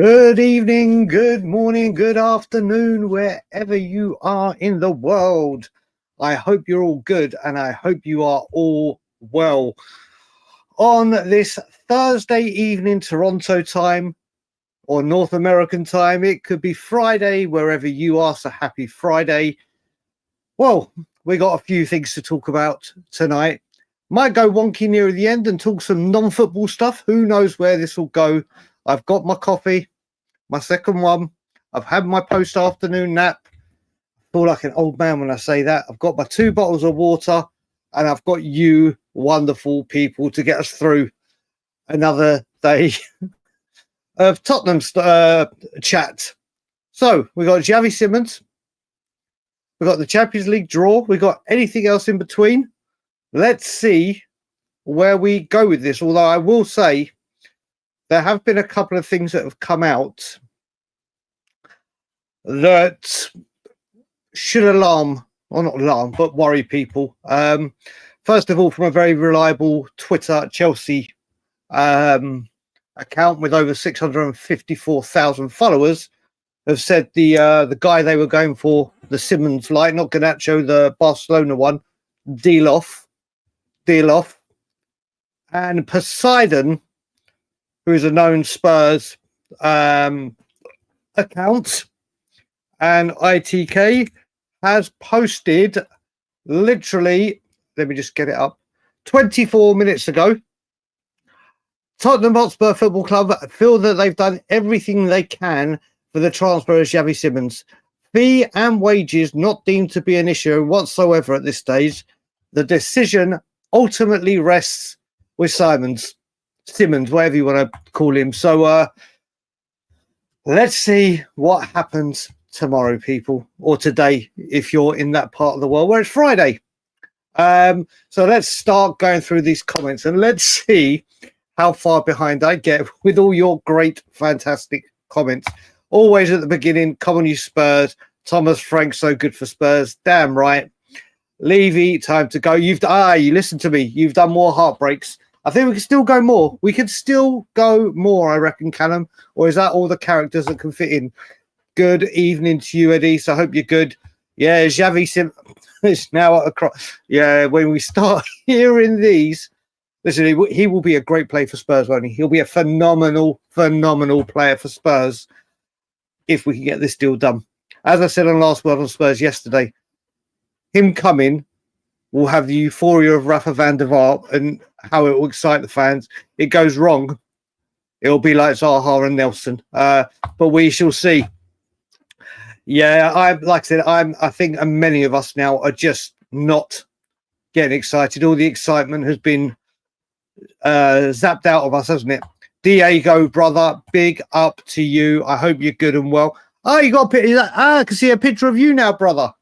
Good evening, good morning, good afternoon, wherever you are in the world. I hope you're all good and I hope you are all well. On this Thursday evening, Toronto time or North American time, it could be Friday, wherever you are. So happy Friday. Well, we got a few things to talk about tonight. Might go wonky near the end and talk some non-football stuff. Who knows where this will go? I've got my coffee, my second one. I've had my post-afternoon nap. I feel like an old man when I say that. I've got my 2 bottles of water, and I've got you wonderful people to get us through another day of Tottenham chat. So we got Xavi Simons. We got the Champions League draw. We got anything else in between. Let's see where we go with this. Although I will say there have been a couple of things that have come out that should alarm, or not alarm, but worry people. First of all, from a very reliable Twitter Chelsea account with over 654,000 followers, have said the guy they were going for, the Simons light, not Garnacho, the Barcelona one, deal off. And Poseidon, who is a known Spurs account, and ITK has posted literally, let me just get it up, 24 minutes ago. Tottenham Hotspur Football Club feel that they've done everything they can for the transfer of Xavi Simons. Fee and wages not deemed to be an issue whatsoever at this stage. The decision ultimately rests with Simons, whatever you want to call him. So let's see what happens tomorrow, people, or today, if you're in that part of the world where it's Friday. So let's start going through these comments and let's see how far behind I get with all your great, fantastic comments. Always at the beginning, come on, you Spurs. Thomas Frank, so good for Spurs. Damn right. Levy, time to go. You listen to me. You've done more heartbreaks. I think we can still go more. We can still go more, I reckon, Callum. Or is that all the characters that can fit in? Good evening to you, Eddie. So I hope you're good. Yeah, Xavi Simons is now across. Yeah, when we start hearing these, listen, he will be a great player for Spurs, won't he? He'll be a phenomenal player for Spurs if we can get this deal done. As I said on Last Word on Spurs yesterday, him coming will have the euphoria of Rafa van der Vaart and how it will excite the fans. It goes wrong, it'll be like Zaha and Nelson. But we shall see. Yeah, I think many of us now are just not getting excited. All the excitement has been zapped out of us, hasn't it? Diego, brother, big up to you. I hope you're good and well. Oh, you got a picture. I can see a picture of you now, brother.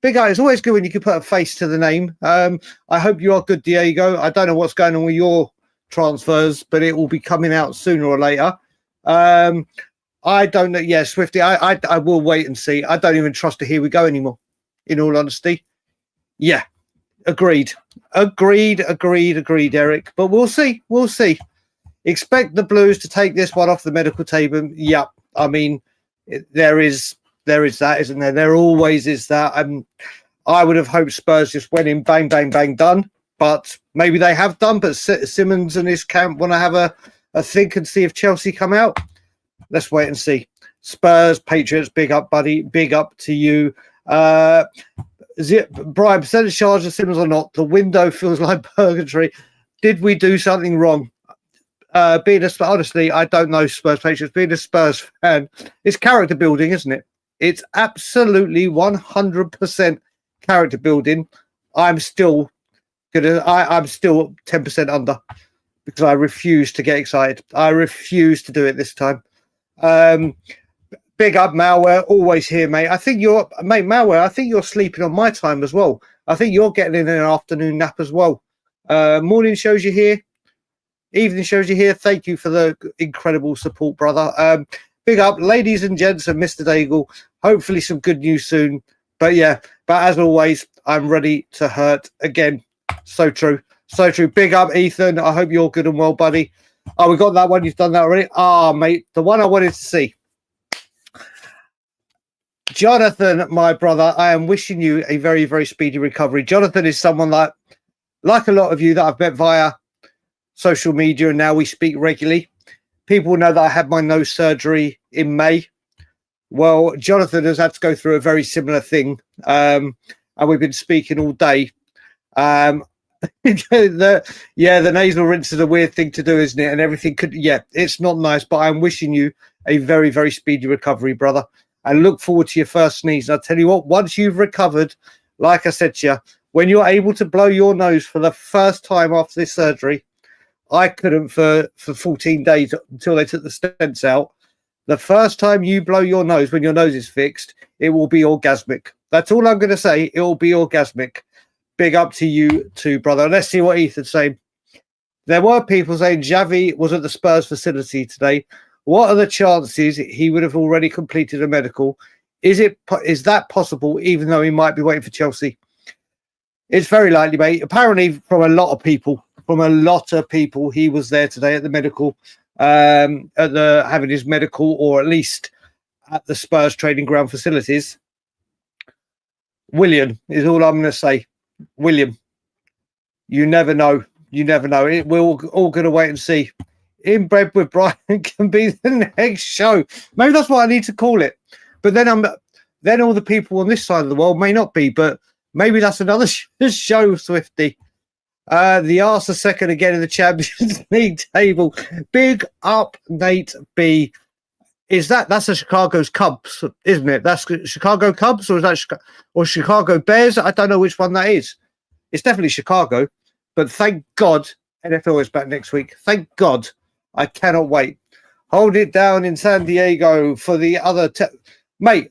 Big eye. It's always good when you can put a face to the name. I hope you are good, Diego. I don't know what's going on with your transfers, but it will be coming out sooner or later. I don't know. Yeah, Swifty, I will wait and see. I don't even trust a Here We Go anymore, in all honesty. Yeah, agreed, Eric. But we'll see. Expect the Blues to take this one off the medical table. Yeah, I mean, there is that, isn't there? There always is that. I would have hoped Spurs just went in, bang, bang, bang, done. But maybe they have done. But Simons and his camp want to have a think and see if Chelsea come out. Let's wait and see. Spurs, Patriots, big up, buddy. Big up to you. Brian, percentage charge of Simons or not? The window feels like purgatory. Did we do something wrong? Honestly, I don't know Spurs Patriots. Being a Spurs fan, it's character building, isn't it? It's absolutely 100% character building. I'm still 10% under because I refuse to get excited. I refuse to do it this time. Big up, Malware, always here, mate. Malware, I think you're sleeping on my time as well. I think you're getting in an afternoon nap as well. Morning shows you here. Evening shows you here. Thank you for the incredible support, brother. Big up, ladies and gents, and Mr. Daigle. Hopefully some good news soon. But as always, I'm ready to hurt again. So true. Big up, Ethan. I hope you're good and well, buddy. Oh, we got that one. You've done that already. Ah, mate, the one I wanted to see. Jonathan, my brother, I am wishing you a very, very speedy recovery. Jonathan is someone like a lot of you that I've met via social media, and now we speak regularly. People know that I had my nose surgery in May. Well, Jonathan has had to go through a very similar thing, and we've been speaking all day. The nasal rinse is a weird thing to do, isn't it? And everything it's not nice, but I'm wishing you a very, very speedy recovery, brother. And look forward to your first sneeze. And I'll tell you what, once you've recovered, like I said to you, when you're able to blow your nose for the first time after this surgery, I couldn't for 14 days until they took the stents out. The first time you blow your nose when your nose is fixed, it will be orgasmic. That's all I'm going to say. It will be orgasmic. Big up to you too, brother. Let's see what Ethan's saying. There were people saying Xavi was at the Spurs facility today. What are the chances he would have already completed a medical? Is that possible, even though he might be waiting for Chelsea? It's very likely, mate. Apparently, from a lot of people, he was there today at the medical, having his medical, or at least at the Spurs training ground facilities. William is all I'm going to say. William, you never know. We're all going to wait and see. Inbred with Brian can be the next show. Maybe that's what I need to call it. But then all the people on this side of the world may not be. But maybe that's another show, Swifty. The Arsenal second again in the Champions League table. Big up, Nate B. That's the Chicago's Cubs, isn't it? That's Chicago Cubs, or is that Chicago Bears? I don't know which one that is. It's definitely Chicago. But thank God NFL is back next week. Thank God. I cannot wait. Hold it down in San Diego for the other... Mate,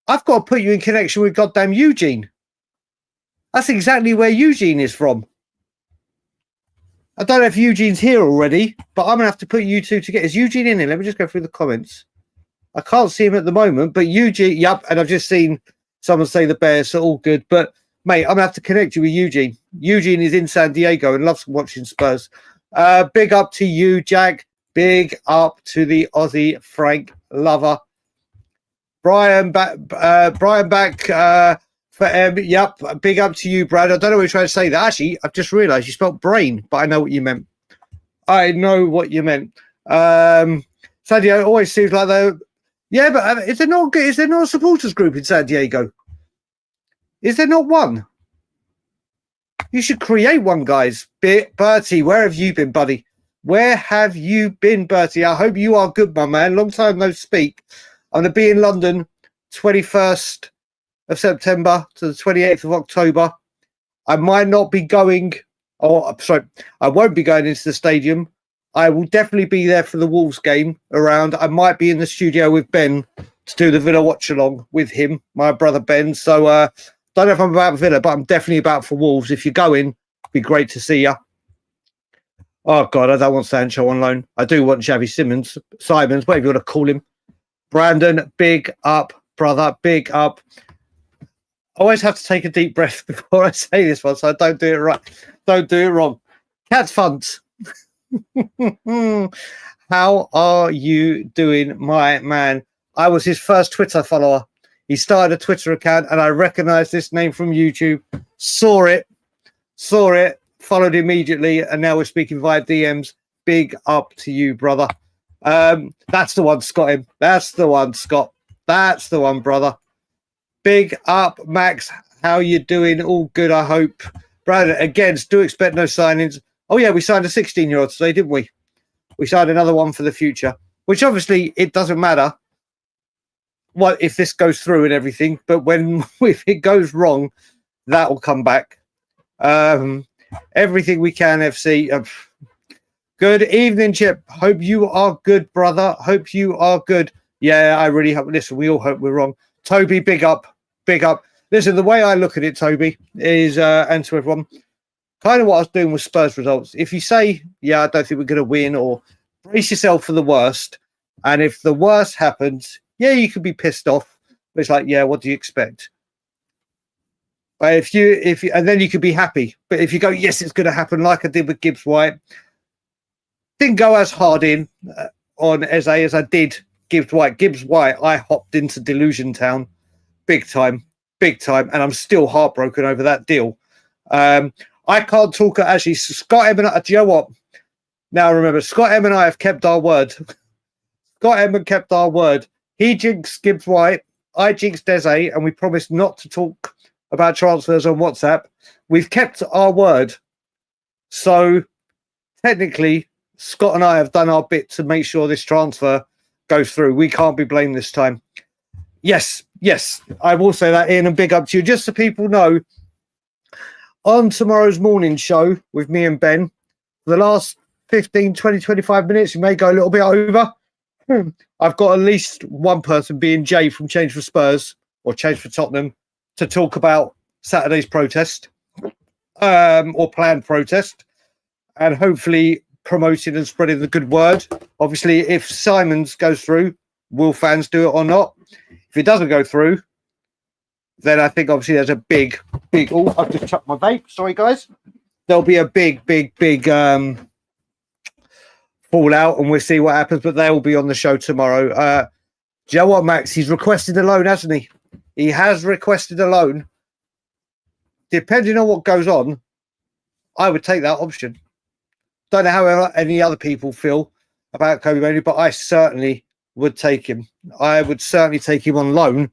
I've got to put you in connection with goddamn Eugene. That's exactly where Eugene is from. I don't know if Eugene's here already, but I'm going to have to put you two together. Is Eugene in here? Let me just go through the comments. I can't see him at the moment, but Eugene... Yep, and I've just seen someone say the Bears are all good. But, mate, I'm going to have to connect you with Eugene. Eugene is in San Diego and loves watching Spurs. Big up to you, Jack. Big up to the Aussie Frank lover. Brian back for yep. Big up to you, Brad. I don't know what you're trying to say there. Actually, I've just realised you spelled brain, but I know what you meant. San Diego always seems like though. Yeah, but is there not a supporters group in San Diego? Is there not one? You should create one, guys. Bertie, where have you been, buddy? Where have you been, Bertie? I hope you are good, my man. Long time no speak. I'm going to be in London 21st of September to the 28th of October. I might not be going, I won't be going into the stadium. I will definitely be there for the Wolves game around. I might be in the studio with Ben to do the Villa watch along with him, my brother Ben. So, don't know if I'm about Villa, but I'm definitely about for Wolves. If you're going, it'd be great to see you. Oh, God, I don't want Sancho on loan. I do want Xavi Simons, whatever you want to call him. Brandon, big up, brother, big up. I always have to take a deep breath before I say this one, so I don't do it right. Don't do it wrong. Cats Funds. How are you doing, my man? I was his first Twitter follower. He started a Twitter account, and I recognized this name from YouTube. Saw it, followed immediately, and now we're speaking via DMs. Big up to you, brother. That's the one, Scott. That's the one, Scott. That's the one, brother. Big up, Max. How you doing? All good, I hope. Brad, again, do expect no signings. Oh, yeah, we signed a 16-year-old today, didn't we? We signed another one for the future, which obviously it doesn't matter what if this goes through and everything, but if it goes wrong, that will come back. Everything we can, FC. Good evening, Chip. Hope you are good, brother. Hope you are good. Yeah, I really hope. Listen, we all hope we're wrong. Toby, big up. Listen, the way I look at it, Toby, is, and to everyone, kind of what I was doing with Spurs results. If you say, yeah, I don't think we're going to win, or brace yourself for the worst, and if the worst happens, yeah, you could be pissed off. But it's like, yeah, what do you expect? But if you, and then you could be happy. But if you go, yes, it's going to happen, like I did with Gibbs White, Didn't go as hard in on Eze as I did Gibbs White. Gibbs White, I hopped into Delusion Town big time, and I'm still heartbroken over that deal. I can't talk. Actually, Scott M and I, do you know what? Now remember, Scott M and I have kept our word. Scott M kept our word. He jinxed Gibbs White, I jinxed Eze, and we promised not to talk about transfers on WhatsApp. We've kept our word. So technically, Scott and I have done our bit to make sure this transfer goes through. We can't be blamed this time. Yes, I will say that, Ian, and big up to you. Just so people know, on tomorrow's morning show with me and Ben, for the last 15, 20, 25 minutes, you may go a little bit over. I've got at least one person, being Jay from Change for Spurs or Change for Tottenham, to talk about Saturday's protest or planned protest, and hopefully promoting and spreading the good word. Obviously, if Simons goes through, will fans do it or not? If it doesn't go through, then I think obviously there's a big, oh, I've just chucked my vape. Sorry, guys. There'll be a big fallout, and we'll see what happens, but they'll be on the show tomorrow. Do you know what, Max? He's requested a loan, hasn't he? He has requested a loan. Depending on what goes on, I would take that option. Don't know how any other people feel about Kobe Mainoo, but I certainly would take him. I would certainly take him on loan.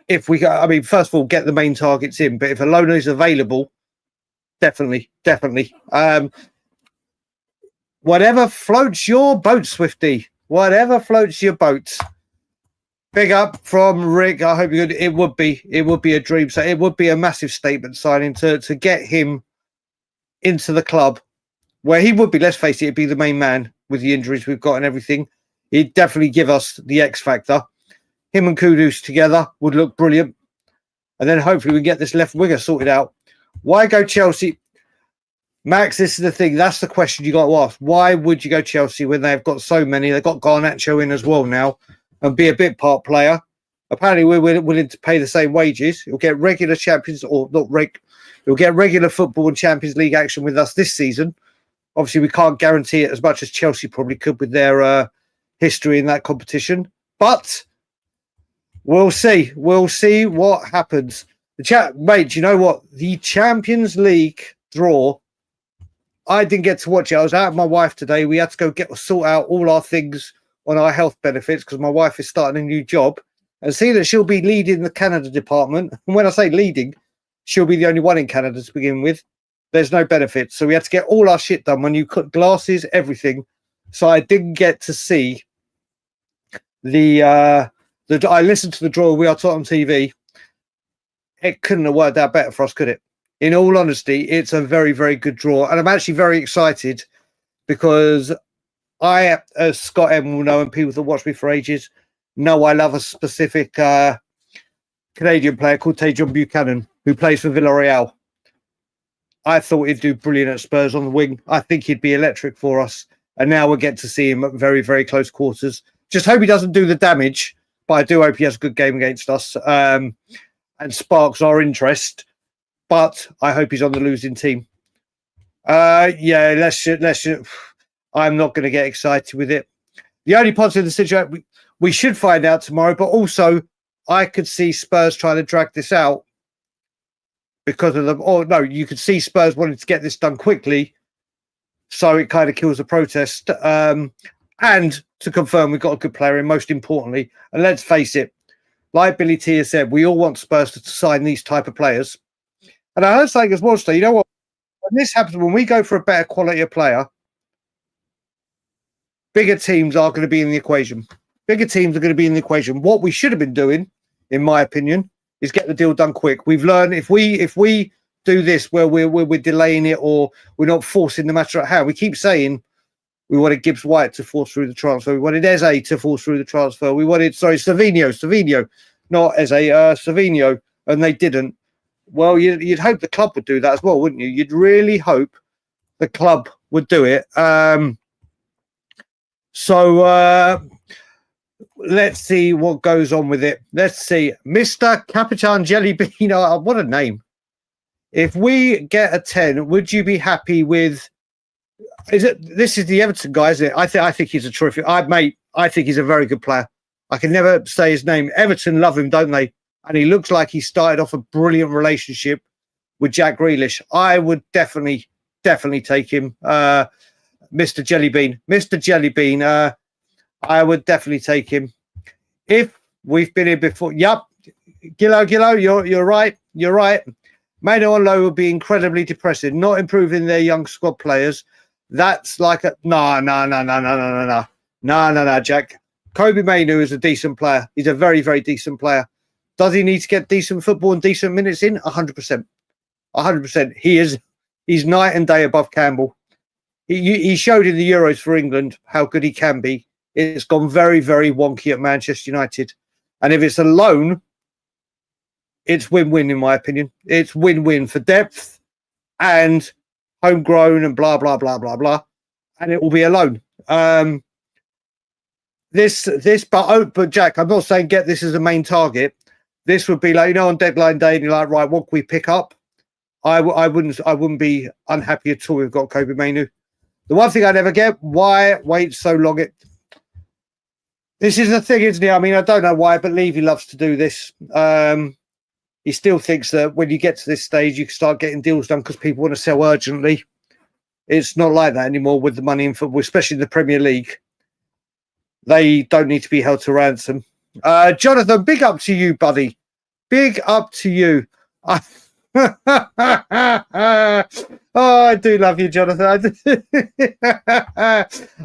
If we go, I mean, first of all, get the main targets in, but if a loan is available, definitely. Whatever floats your boat, Swifty. Whatever floats your boat. Big up from Rick. I hope you're good. It would be a dream. So it would be a massive statement signing to get him into the club, where he would be, let's face it, he'd be the main man with the injuries we've got and everything. He'd definitely give us the X factor. Him and Kudus together would look brilliant. And then hopefully we get this left winger sorted out. Why go Chelsea? Max, this is the thing. That's the question you got to ask. Why would you go Chelsea when they've got so many? They've got Garnacho in as well now and be a bit part player. Apparently we're willing to pay the same wages. He'll get regular Champions, or not he'll get regular football and Champions League action with us this season. Obviously, we can't guarantee it as much as Chelsea probably could with their history in that competition. But we'll see. We'll see what happens. Mate, you know what? The Champions League draw, I didn't get to watch it. I was out with my wife today. We had to go sort out all our things on our health benefits because my wife is starting a new job. And see that she'll be leading the Canada department. And when I say leading, she'll be the only one in Canada to begin with. There's no benefits. So we had to get all our shit done. When you cut glasses, everything. So I didn't get to see I listened to the draw. We Are Tottenham TV. It couldn't have worked out better for us, could it? In all honesty, it's a very, very good draw. And I'm actually very excited because I, as Scott M will know, and people that watch me for ages, know I love a specific Canadian player called Tajon Buchanan, who plays for Villarreal. I thought he'd do brilliant at Spurs on the wing. I think he'd be electric for us. And now we'll get to see him at very, very close quarters. Just hope he doesn't do the damage, but I do hope he has a good game against us and sparks our interest. But I hope he's on the losing team. Let's. I'm not going to get excited with it. The only positive in the situation, we should find out tomorrow, but also I could see Spurs trying to drag this out because of them. Or no, you could see Spurs wanting to get this done quickly, so it kind of kills the protest. And to confirm, we've got a good player in, most importantly. And let's face it, like Billy T has said, we all want Spurs to sign these type of players. And I heard something as well, so you know what? When this happens, when we go for a better quality of player, bigger teams are going to be in the equation. Bigger teams are going to be in the equation. What we should have been doing, in my opinion, is get the deal done quick. We've learned if we do this where we're delaying it or we're not forcing the matter at hand. We keep saying we wanted Gibbs White to force through the transfer. We wanted Eze to force through the transfer. We wanted, Savinho, not Eze, Savinho, and they didn't. Well, you'd hope the club would do that as well, wouldn't you? You'd really hope the club would do it. So let's see what goes on with it. Let's see. Mr. Capitan Jellybean, what a name. If we get a 10, would you be happy with This is the Everton guy, isn't it? I think he's a terrific. I think he's a very good player. I can never say his name. Everton love him, don't they? And he looks like he started off a brilliant relationship with Jack Grealish. I would definitely take him, Mr. Jellybean. I would definitely take him. If we've been here before, yep. Gillo, you're right. You're right. Maino on low would be incredibly depressing. Not improving their young squad players. That's like a no, Jack. Kobe Mainu is a decent player. He's a very, very decent player. Does he need to get decent football and decent minutes in? 100%. 100%. He's night and day above Campbell. He showed in the Euros for England how good he can be. It's gone very, very wonky at Manchester United. And if it's a loan, it's win-win in my opinion. It's win-win for depth and homegrown and blah, blah, blah, blah, blah. And it will be a loan. But Jack, I'm not saying get this as a main target. This would be like, on deadline day, and you're like, right, what can we pick up? I wouldn't be unhappy at all. We've got Kobe Mainu. The one thing I never get, why wait so long? This is the thing, isn't it? I mean, I don't know why, but Levy loves to do this. He still thinks that when you get to this stage, you can start getting deals done because people want to sell urgently. It's not like that anymore with the money in football, especially in the Premier League. They don't need to be held to ransom. Jonathan, big up to you, buddy. Big up to you. Oh, I do love you, Jonathan.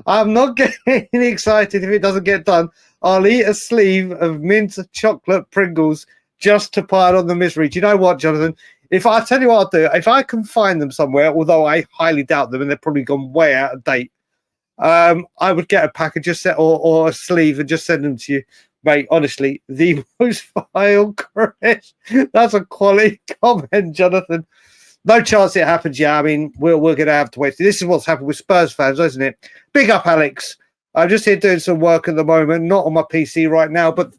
I'm not getting excited if it doesn't get done. I'll eat a sleeve of mint chocolate Pringles just to pile on the misery. Do you know what, Jonathan? If I tell you what I'll do, if I can find them somewhere, although I highly doubt them and they're probably gone way out of date, I would get a pack and just set or a sleeve and just send them to you. Mate, honestly, the most vile caress. That's a quality comment, Jonathan. No chance it happens, yeah. I mean, we're going to have to wait. This is what's happened with Spurs fans, isn't it? Big up, Alex. I'm just here doing some work at the moment, not on my PC right now, but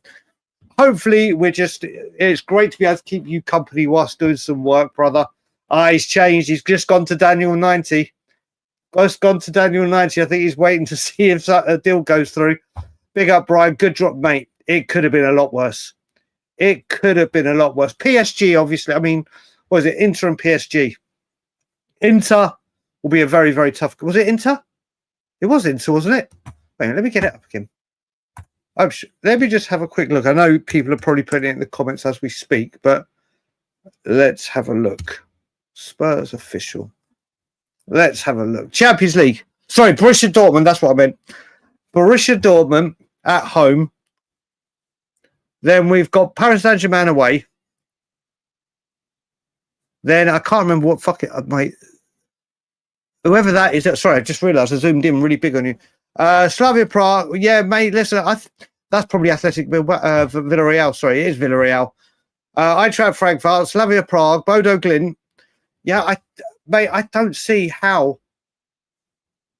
hopefully it's great to be able to keep you company whilst doing some work, brother. He's changed. He's just gone to Daniel 90. Just gone to Daniel 90. I think he's waiting to see if a deal goes through. Big up, Brian. Good drop, mate. It could have been a lot worse. PSG, obviously. I mean, what is it? Inter and PSG. Inter will be a very, very tough. Was it Inter? It was Inter, wasn't it? Wait, let me get it up again. Let me just have a quick look. I know people are probably putting it in the comments as we speak, but let's have a look. Spurs official. Let's have a look. Champions League. Sorry, Borussia Dortmund. That's what I meant. Borussia Dortmund at home. Then we've got Paris Saint-Germain away. Then I can't remember what mate. Whoever that is. Sorry, I just realised I zoomed in really big on you. Slavia Prague. Yeah, mate, listen, that's probably Athletic Villarreal. Sorry, it is Villarreal. Eintracht Frankfurt, Slavia Prague, Bodo Glimt. Yeah, I don't see how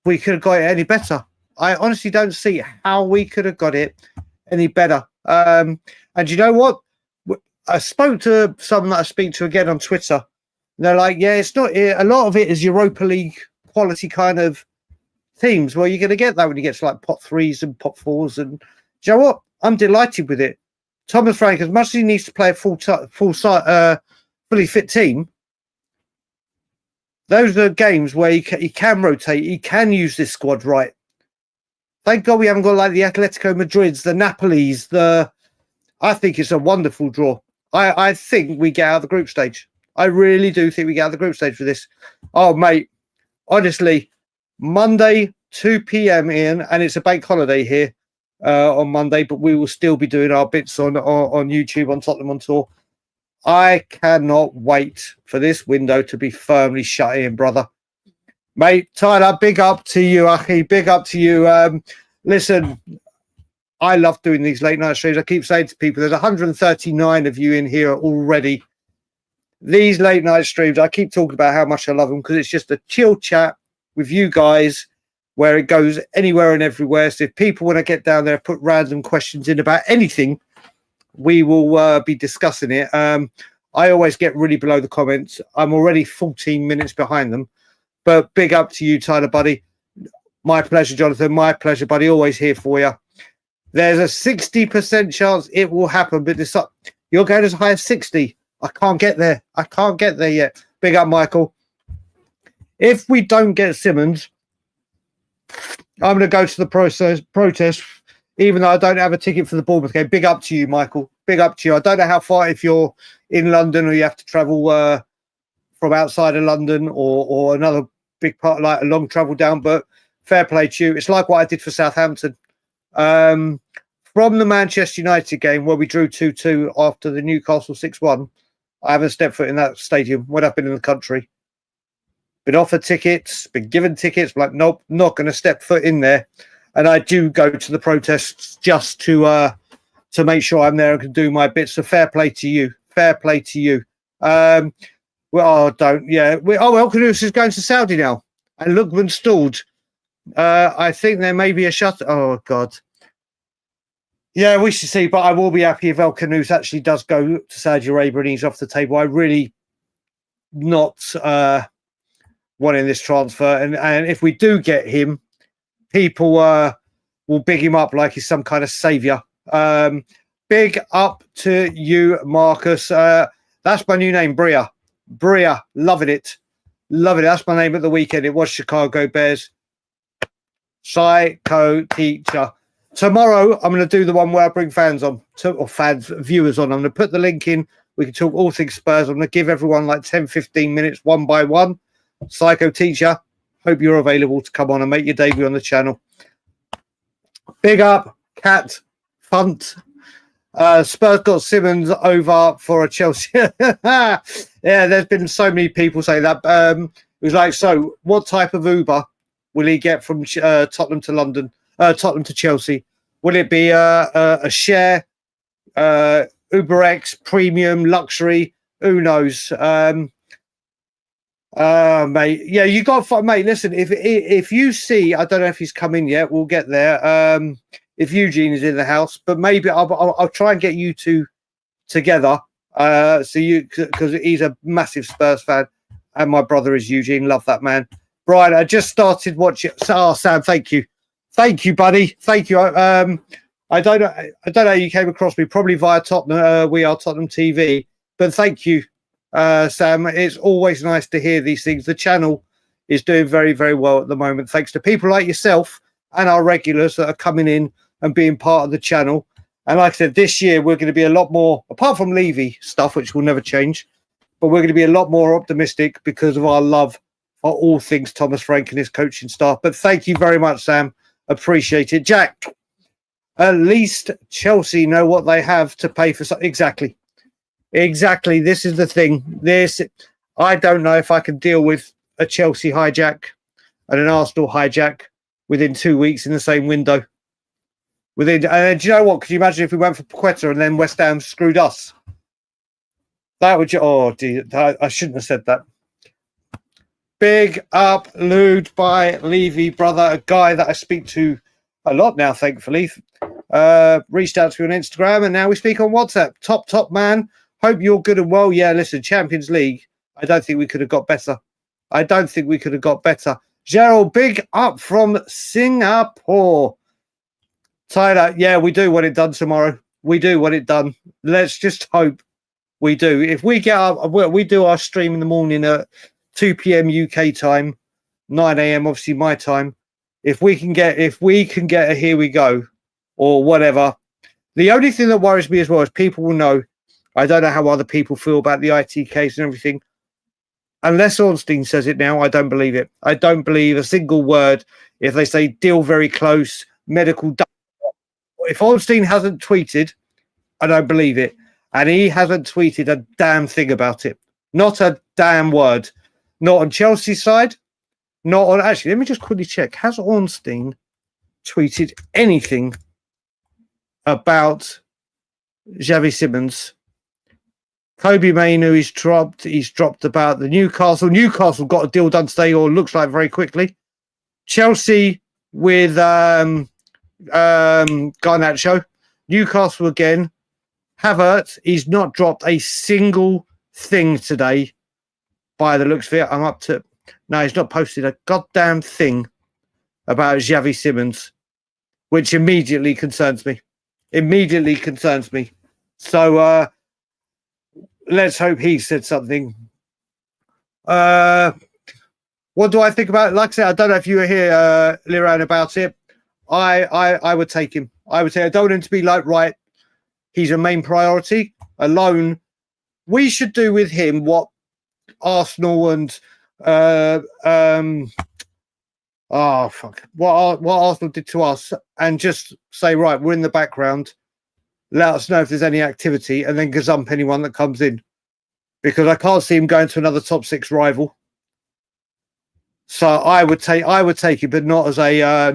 we could have got it any better. I honestly don't see how we could have got it any better. And you know what? I spoke to someone that I speak to again on Twitter. And they're like, yeah, it's not. A lot of it is Europa League quality kind of teams. Well, you're going to get that when you get to like pot threes and pot fours. And do you know what? I'm delighted with it. Thomas Frank, as much as he needs to play a fully fit team, those are games where he can rotate. He can use this squad right. Thank God we haven't got like the Atletico Madrids, the Napolis. I think it's a wonderful draw. I think we get out of the group stage. I really do think we get out of the group stage for this. Oh, mate, honestly, Monday, 2 p.m. Ian, and it's a bank holiday here on Monday, but we will still be doing our bits on YouTube on Tottenham on Tour. I cannot wait for this window to be firmly shut in, brother. Mate, Tyler, big up to you, Aki. Big up to you. Listen, I love doing these late night streams. I keep saying to people, there's 139 of you in here already. These late night streams, I keep talking about how much I love them because it's just a chill chat with you guys where it goes anywhere and everywhere. So if people want to get down there, put random questions in about anything, we will be discussing it. I always get really below the comments. I'm already 14 minutes behind them. But big up to you, Tyler, buddy. My pleasure, Jonathan. My pleasure, buddy. Always here for you. There's a 60% chance it will happen, but you're going as high as 60. I can't get there. I can't get there yet. Big up, Michael. If we don't get Simons, I'm going to go to the protest, even though I don't have a ticket for the Bournemouth game. Big up to you, Michael. Big up to you. I don't know how far, if you're in London or you have to travel from outside of London or another big part, like a long travel down, but fair play to you. It's like what I did for Southampton. From the Manchester United game where we drew 2-2 after the Newcastle 6-1, I haven't stepped foot in that stadium when I've been in the country. Been offered tickets, been given tickets, like, nope, not going to step foot in there. And I do go to the protests just to make sure I'm there and can do my bit. So fair play to you. Fair play to you. Well, Kudus is going to Saudi now. And Lukman stalled. I think there may be a shut. Oh, God. Yeah, we should see. But I will be happy if El Khanous actually does go to Saudi Arabia and he's off the table. I really not wanting this transfer. And if we do get him, people will big him up like he's some kind of saviour. Big up to you, Marcus. That's my new name, Bria. Bria, loving it. Loving it. That's my name at the weekend. It was Chicago Bears. Psycho teacher. Tomorrow, I'm going to do the one where I bring viewers on. I'm going to put the link in. We can talk all things Spurs. I'm going to give everyone like 10, 15 minutes, one by one. Psycho teacher, hope you're available to come on and make your debut on the channel. Big up, Cat Funt. Spurs got Simons over for a Chelsea. Yeah, there's been so many people say that. It was like, so what type of Uber will he get from Tottenham to London? Tottenham to Chelsea? Will it be a share, Uber X, premium, luxury? Who knows? Mate, yeah, you got, mate. Listen, if you see, I don't know if he's come in yet. We'll get there. If Eugene is in the house, but maybe I'll try and get you two together. So you, because he's a massive Spurs fan, and my brother is Eugene. Love that man. Brian, I just started watching. Oh, Sam, thank you, buddy. Thank you. I don't know how you came across me. Probably via Tottenham. We Are Tottenham TV. But thank you, Sam. It's always nice to hear these things. The channel is doing very, very well at the moment, thanks to people like yourself and our regulars that are coming in and being part of the channel. And like I said, this year we're going to be a lot more, apart from Levy stuff, which will never change, but we're going to be a lot more optimistic because of our love for all things Thomas Frank and his coaching staff. But thank you very much, Sam. Appreciate it. Jack, at least Chelsea know what they have to pay for. Exactly. This is the thing. I don't know if I can deal with a Chelsea hijack and an Arsenal hijack within 2 weeks in the same window. Do you know what? Could you imagine if we went for Paqueta and then West Ham screwed us? That would. Oh, dear, I shouldn't have said that. Big up, Lude by Levy, brother, a guy that I speak to a lot now, thankfully. Reached out to me on Instagram, and now we speak on WhatsApp. Top man. Hope you're good and well. Yeah, listen, Champions League. I don't think we could have got better. Gerald, big up from Singapore. Tyler, yeah, we do want it done tomorrow. We do want it done. Let's just hope we do. If we get up, we do our stream in the morning at 2 p.m. UK time, 9 a.m. obviously my time. If we can get a here we go or whatever. The only thing that worries me as well is people will know. I don't know how other people feel about the IT case and everything. Unless Ornstein says it now, I don't believe it. I don't believe a single word. If they say deal very close, medical. If Ornstein hasn't tweeted, I don't believe it. And he hasn't tweeted a damn thing about it. Not a damn word. Not on Chelsea's side. Not on. Actually, let me just quickly check. Has Ornstein tweeted anything about Xavi Simons? Kobe Mainu, he's dropped about the Newcastle. Newcastle got a deal done today, or looks like very quickly. Chelsea with Garnacho. Newcastle again. Havertz, he's not dropped a single thing today by the looks of it. I'm up to No, he's not posted a goddamn thing about Xavi Simons, which immediately concerns me. So let's hope he said something. What do I think about it? Like I said, I don't know if you were here, Liran, about it. I would take him. I would say I don't want him to be like, right, he's a main priority. Alone, we should do with him what Arsenal and what Arsenal did to us, and just say, right, we're in the background. Let us know if there's any activity, and then gazump anyone that comes in, because I can't see him going to another top 6 rival. So I would take it, but not as a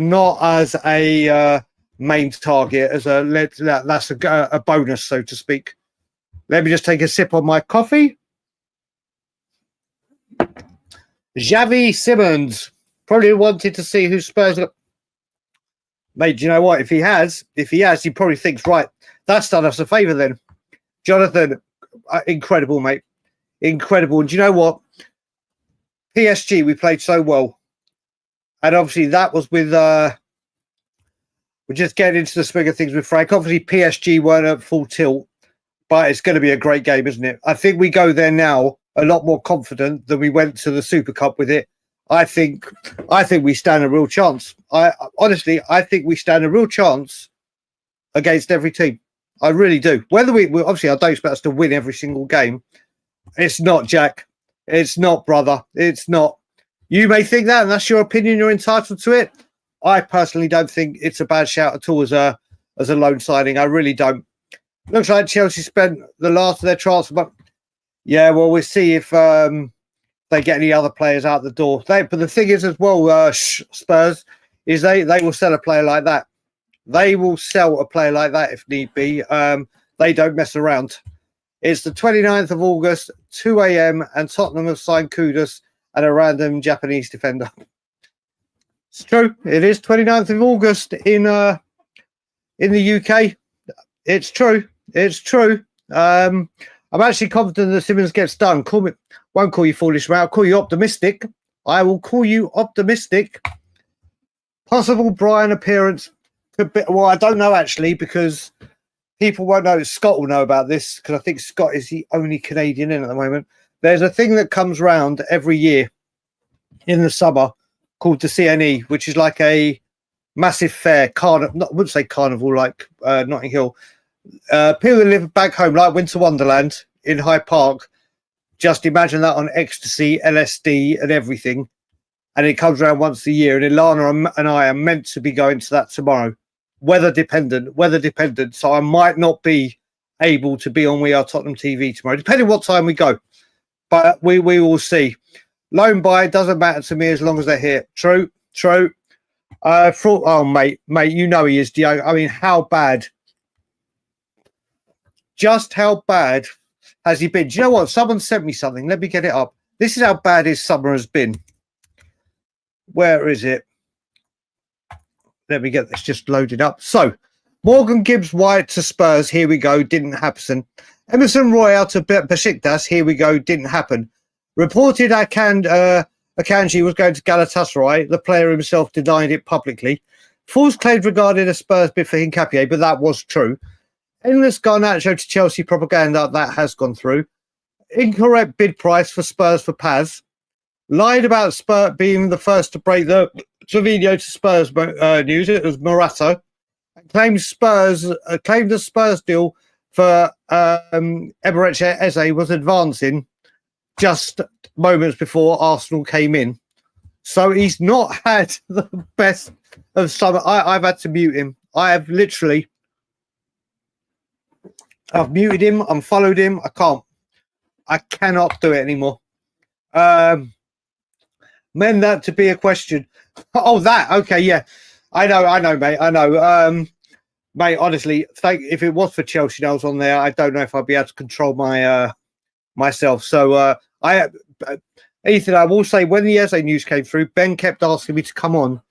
main target. That's a bonus, so to speak. Let me just take a sip on my coffee. Xavi Simons probably wanted to see who Spurs got. Mate, do you know what? If he has, he probably thinks, right, that's done us a favour then. Jonathan, incredible, mate. Incredible. And do you know what? PSG, we played so well. And obviously that was with... we're just getting into the swing of things with Frank. Obviously PSG weren't at full tilt, but it's going to be a great game, isn't it? I think we go there now a lot more confident than we went to the Super Cup with it. I think we stand a real chance. Honestly, I think we stand a real chance against every team. I really do. Whether we obviously, I don't expect us to win every single game. It's not, Jack. It's not, brother. It's not. You may think that, and that's your opinion. You're entitled to it. I personally don't think it's a bad shout at all as a loan signing. I really don't. Looks like Chelsea spent the last of their transfer, but yeah, well, we'll see if they get any other players out the door. But the thing is, as well, Spurs, is they will sell a player like that. They will sell a player like that if need be. They don't mess around. It's the 29th of August, 2 a.m., and Tottenham have signed Kudus and a random Japanese defender. It's true. It is 29th of August in the UK. It's true. It's true. I'm actually confident that Simmons gets done. Won't call you foolish, mate. I'll call you optimistic. I will call you optimistic. Possible Brian appearance. Well, I don't know, actually, because people won't know. Scott will know about this, because I think Scott is the only Canadian in at the moment. There's a thing that comes round every year in the summer called the CNE, which is like a massive fair. I wouldn't say carnival like Notting Hill. People that live back home, like Winter Wonderland in Hyde Park, just imagine that on ecstasy, LSD, and everything. And it comes around once a year. And Ilana and I are meant to be going to that tomorrow. Weather dependent. So I might not be able to be on We Are Tottenham TV tomorrow, depending what time we go. But we will see. Loan buy doesn't matter to me as long as they're here. True. Oh, mate, you know he is, Diogo. I mean, how bad? Just how bad has he been? Do you know what? Someone sent me something. Let me get it up. This is how bad his summer has been. Where is it? Let me get this just loaded up. So, Morgan Gibbs-White to Spurs. Here we go. Didn't happen. Emerson Royal to Besiktas. Here we go. Didn't happen. Reported Akanji was going to Galatasaray. The player himself denied it publicly. False claims regarding a Spurs bid for Hincapié, but that was true. Endless Garnacho to Chelsea propaganda. That has gone through. Incorrect bid price for Spurs for Paz. Lied about Spurs being the first to break the Trevino to Spurs news. It was Morata. Claimed the Spurs deal for Eberechi Eze was advancing just moments before Arsenal came in. So he's not had the best of summer. I've had to mute him. I've muted him, unfollowed him. I cannot do it anymore. Meant that to be a question. Oh, that. Okay, yeah. I know, mate. I know. Mate, honestly, if it was for Chelsea and I was on there, I don't know if I'd be able to control my myself. So Ethan, I will say, when the Eze news came through, Ben kept asking me to come on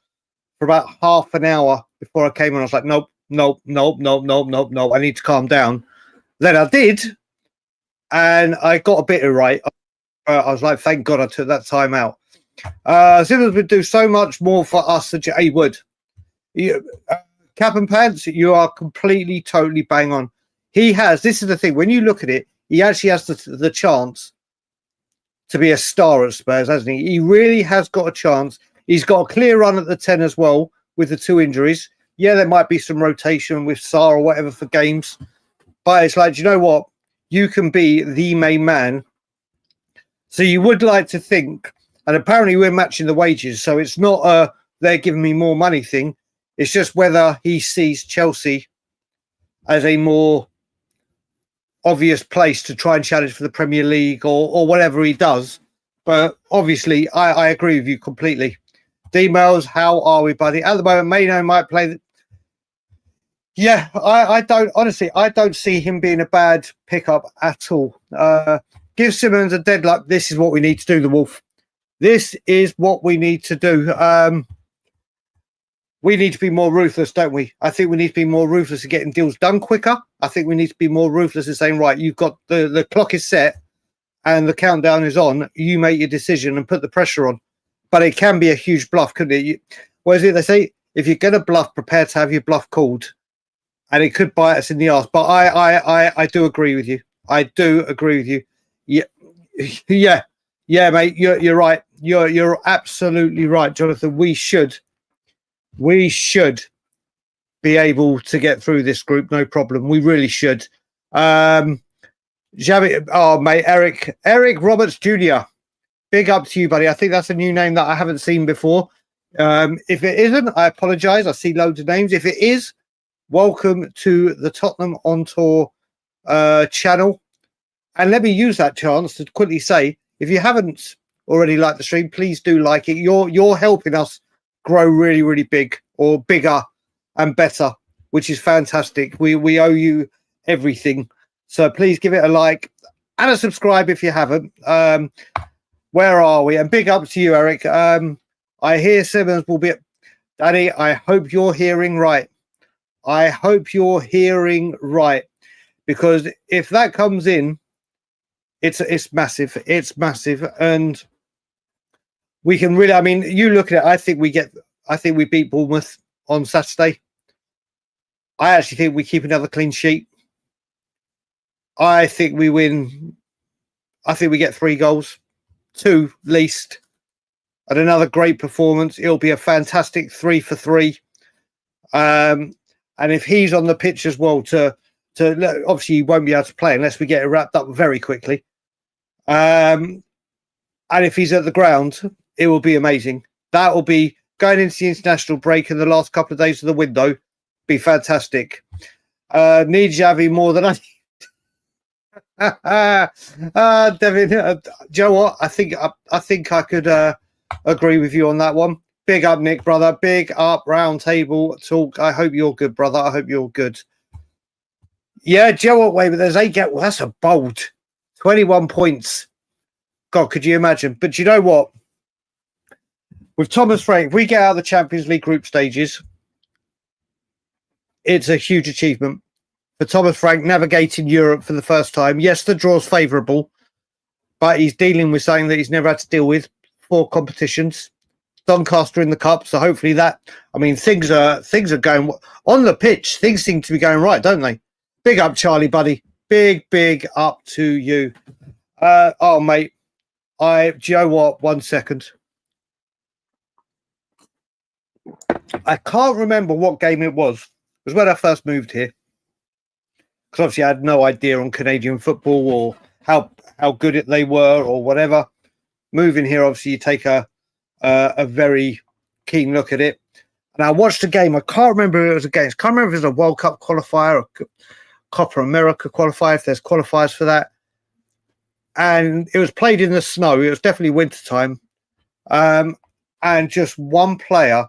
for about half an hour before I came on. I was like, nope. I need to calm down. Then I did, and I got a bit right. I was like, thank God I took that time out. Simons would do so much more for us than he would. Cap and pants, you are completely, totally bang on. He has, this is the thing, when you look at it, he actually has the chance to be a star at Spurs, hasn't he? He really has got a chance. He's got a clear run at the 10 as well with the 2 injuries. Yeah, there might be some rotation with Sarr or whatever for games. But it's like, you know what? You can be the main man. So you would like to think, and apparently we're matching the wages, so it's not a they're giving me more money thing. It's just whether he sees Chelsea as a more obvious place to try and challenge for the Premier League or whatever he does. But obviously, I agree with you completely. D-Mails, how are we, buddy? At the moment, Mano might play. Yeah, I don't see him being a bad pickup at all. Give Simons a deadline. This is what we need to do, the Wolf. This is what we need to do. We need to be more ruthless, don't we? I think we need to be more ruthless at getting deals done quicker. I think we need to be more ruthless in saying, right, you've got the clock is set and the countdown is on. You make your decision and put the pressure on. But it can be a huge bluff, couldn't it? What is it they say? If you're going to bluff, prepare to have your bluff called. And it could bite us in the arse. But I do agree with you. I do agree with you. Yeah, mate. You're right. You're absolutely right, Jonathan. We should be able to get through this group, no problem. We really should. Xavi, oh mate, Eric Roberts Jr. Big up to you, buddy. I think that's a new name that I haven't seen before. If it isn't, I apologise. I see loads of names. If it is, welcome to the Tottenham on Tour channel. And let me use that chance to quickly say, if you haven't already liked the stream, please do like it. You're helping us grow really, really big or bigger and better, which is fantastic. We owe you everything. So please give it a like and a subscribe if you haven't. Where are we? And big up to you, Eric. I hear Simons will be... Daddy, I hope you're hearing right. I hope you're hearing right. Because if that comes in, it's massive. It's massive. And we can really... I mean, you look at it, I think we beat Bournemouth on Saturday. I actually think we keep another clean sheet. I think we win. I think we get 3 goals. 2 least, and another great performance. It'll be a fantastic 3 for 3. And if he's on the pitch as well, to obviously he won't be able to play unless we get it wrapped up very quickly. And if he's at the ground, it will be amazing. That will be going into the international break in the last couple of days of the window. Be fantastic. Need Xavi more than I. Devin, do you know what? I think I could agree with you on that one. Big up, Nick, brother. Big up, round table talk. I hope you're good, brother. I hope you're good. Yeah, do you know what? Wait, but there's 8 games. Well, that's a bold 21 points. God, could you imagine? But you know what? With Thomas Frank, if we get out of the Champions League group stages, it's a huge achievement. For Thomas Frank navigating Europe for the first time. Yes, the draw's favourable, but he's dealing with something that he's never had to deal with. 4 competitions. Doncaster in the cup, so hopefully that... I mean, things are going... On the pitch, things seem to be going right, don't they? Big up, Charlie, buddy. Big up to you. Oh, mate. Do you know what? 1 second. I can't remember what game it was. It was when I first moved here. Because obviously I had no idea on Canadian football or how good they were or whatever. Moving here, obviously, you take a very keen look at it. And I watched a game. I can't remember who it was against. Can't remember if it was a World Cup qualifier or Copa America qualifier, if there's qualifiers for that. And it was played in the snow. It was definitely winter time. And just one player.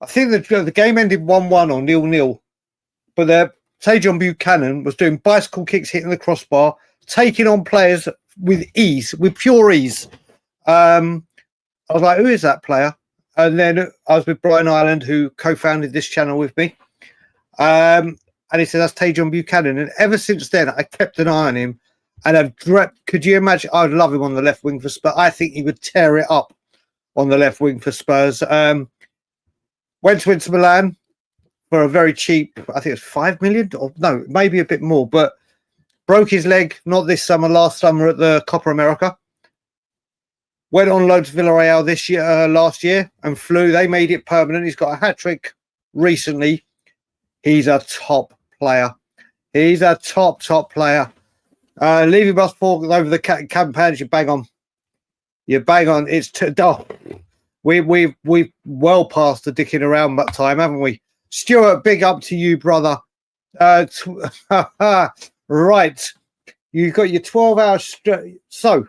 I think the game ended 1-1 or 0-0. But Tajon Buchanan was doing bicycle kicks, hitting the crossbar, taking on players with ease, with pure ease. I was like, who is that player? And then I was with Brian Ireland, who co-founded this channel with me. And he said, that's Tajon Buchanan. And ever since then, I kept an eye on him. And could you imagine? I'd love him on the left wing for Spurs. I think he would tear it up on the left wing for Spurs. Went to Inter Milan for a very cheap, I think it was 5 million, or no, maybe a bit more, but broke his leg, not this summer, last summer at the Copa America. Went on loan to Villarreal last year, and flew. They made it permanent. He's got a hat-trick recently. He's a top player. He's a top player. Leaving us for over the campaigns, you bang on. You bang on. It's we've well past the dicking around time, haven't we? Stuart, big up to you, brother. Right. You've got your 12 hours. So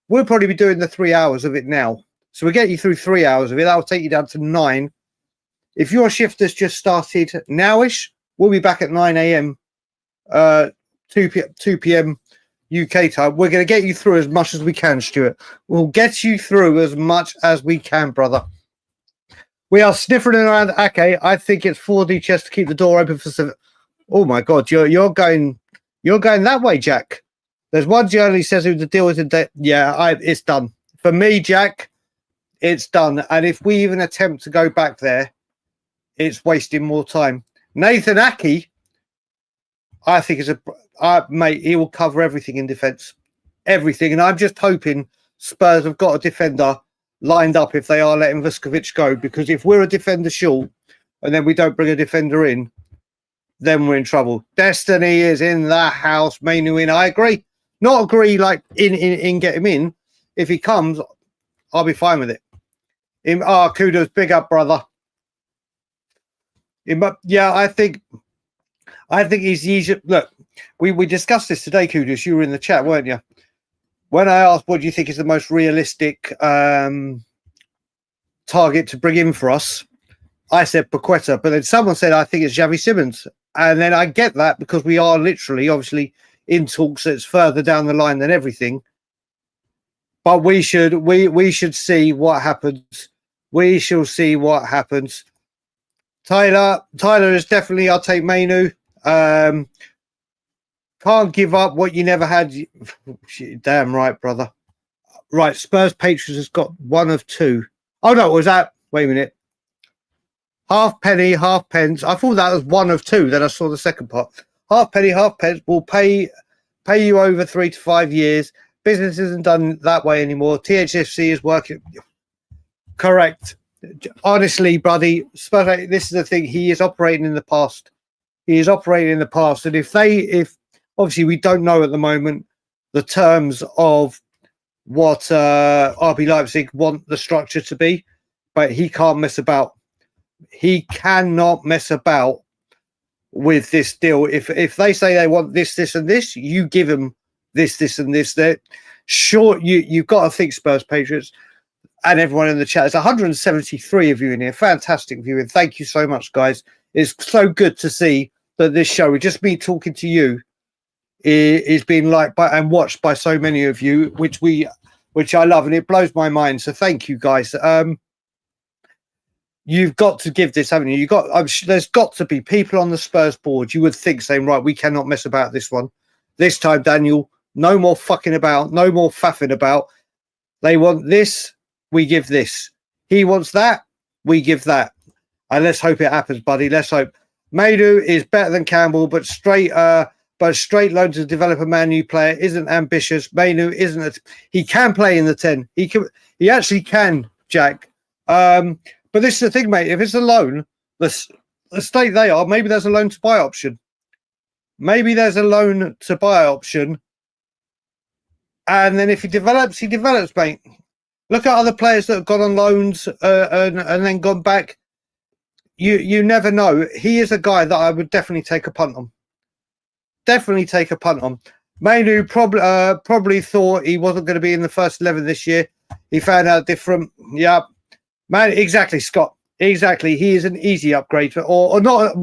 we'll probably be doing the 3 hours of it now. So we'll get you through 3 hours of it. That'll take you down to 9. If your shift has just started nowish, we'll be back at 9 a.m. 2 p.m. UK time. We're going to get you through as much as we can, Stuart. We'll get you through as much as we can, brother. We are sniffing around Ake. I think it's 4D chess to keep the door open for 7. Oh my God, you're going that way, Jack. There's one journalist says who the deal is in debt. Yeah, it's done. For me, Jack, it's done. And if we even attempt to go back there, it's wasting more time. Nathan Ake, I think mate, he will cover everything in defence. Everything. And I'm just hoping Spurs have got a defender lined up if they are letting Vuskovic go, because if we're a defender short and then we don't bring a defender in, then we're in trouble. Destiny is in the house. Mainu in. I agree. Not agree like in get him in. If he comes, I'll be fine with it. Kudos, big up, brother. Yeah, I think he's easy. Look, we discussed this today, Kudos. You were in the chat, weren't you? When I asked what do you think is the most realistic target to bring in for us, I said Paqueta, but then someone said I think it's Xavi Simons. And then I get that because we are literally, obviously, in talks that's further down the line than everything. But we should see what happens. We shall see what happens. Tyler is definitely, I'll take Mainu. Can't give up what you never had. Damn right, brother. Right, Spurs Patriots has got one of 2. Oh, no, was that? Wait a minute. Half penny, half pence. I thought that was one of 2. Then I saw the second part. Half penny, half pence will pay you over 3 to 5 years. Business isn't done that way anymore. THFC is working. Correct. Honestly, buddy, Spurs, this is the thing. He is operating in the past. He is operating in the past. And if obviously we don't know at the moment the terms of what RB Leipzig want the structure to be, but he can't mess about. He cannot mess about with this deal. If they say they want this, and this, you give them this, and this. That sure, you've got to think Spurs Patriots and everyone in the chat. There's 173 of you in here. Fantastic viewing. Thank you so much, guys. It's so good to see that this show, with just me talking to you, is being liked by and watched by so many of you, which I love, and it blows my mind. So thank you, guys. You've got to give this, haven't you? There's got to be people on the Spurs board, you would think, saying, right, we cannot mess about this one. This time, Daniel, no more fucking about, no more faffing about. They want this, we give this. He wants that, we give that. And let's hope it happens, buddy. Let's hope. Mainu is better than Campbell, but straight loan to develop a Man U player isn't ambitious. Mainu isn't. He can play in the 10. He actually can, Jack. But this is the thing, mate. If it's a loan, the state they are, maybe there's a loan to buy option. Maybe there's a loan to buy option. And then if he develops, mate. Look at other players that have gone on loans and then gone back. You never know. He is a guy that I would definitely take a punt on. Definitely take a punt on. Mainu probably thought he wasn't going to be in the first 11 this year. He found out different. Yeah. Man, exactly, Scott. Exactly. He is an easy upgrade, or not.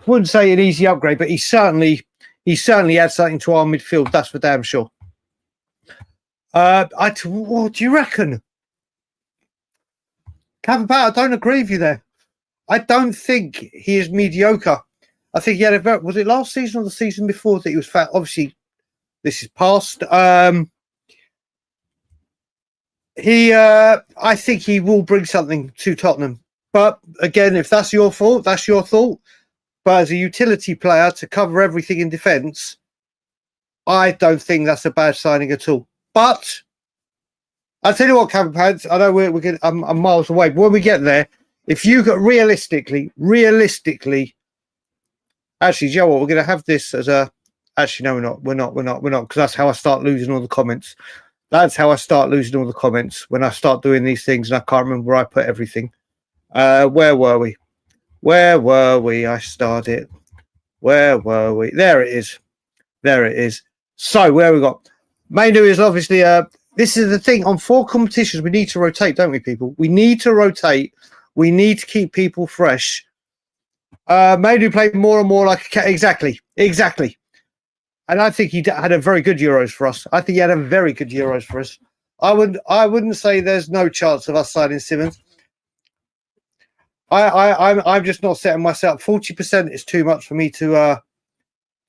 Wouldn't say an easy upgrade, but he certainly adds something to our midfield. That's for damn sure. What do you reckon? Captain Pat, I don't agree with you there. I don't think he is mediocre. I think he had was it last season or the season before that he was fat? Obviously, This is past. I think he will bring something to Tottenham. But again, if that's your fault, that's your thought. But as a utility player to cover everything in defence, I don't think that's a bad signing at all. But I'll tell you what, Cabin Pants, I know I'm miles away. But when we get there, if you got realistically, actually, you know what? We're going to have this as a. Actually, no, we're not, because that's how I start losing all the comments. That's how I start losing all the comments when I start doing these things and I can't remember where I put everything. Where were we? I started. Where were we? There it is. So where we got? Manu is obviously. This is the thing on 4 competitions. We need to rotate, don't we, people? We need to rotate. We need to keep people fresh. Manu played more and more like exactly. And I think he had a very good Euros for us. I think he had a very good Euros for us. I wouldn't say there's no chance of us signing Simons. I'm just not setting myself. 40% is too much for me to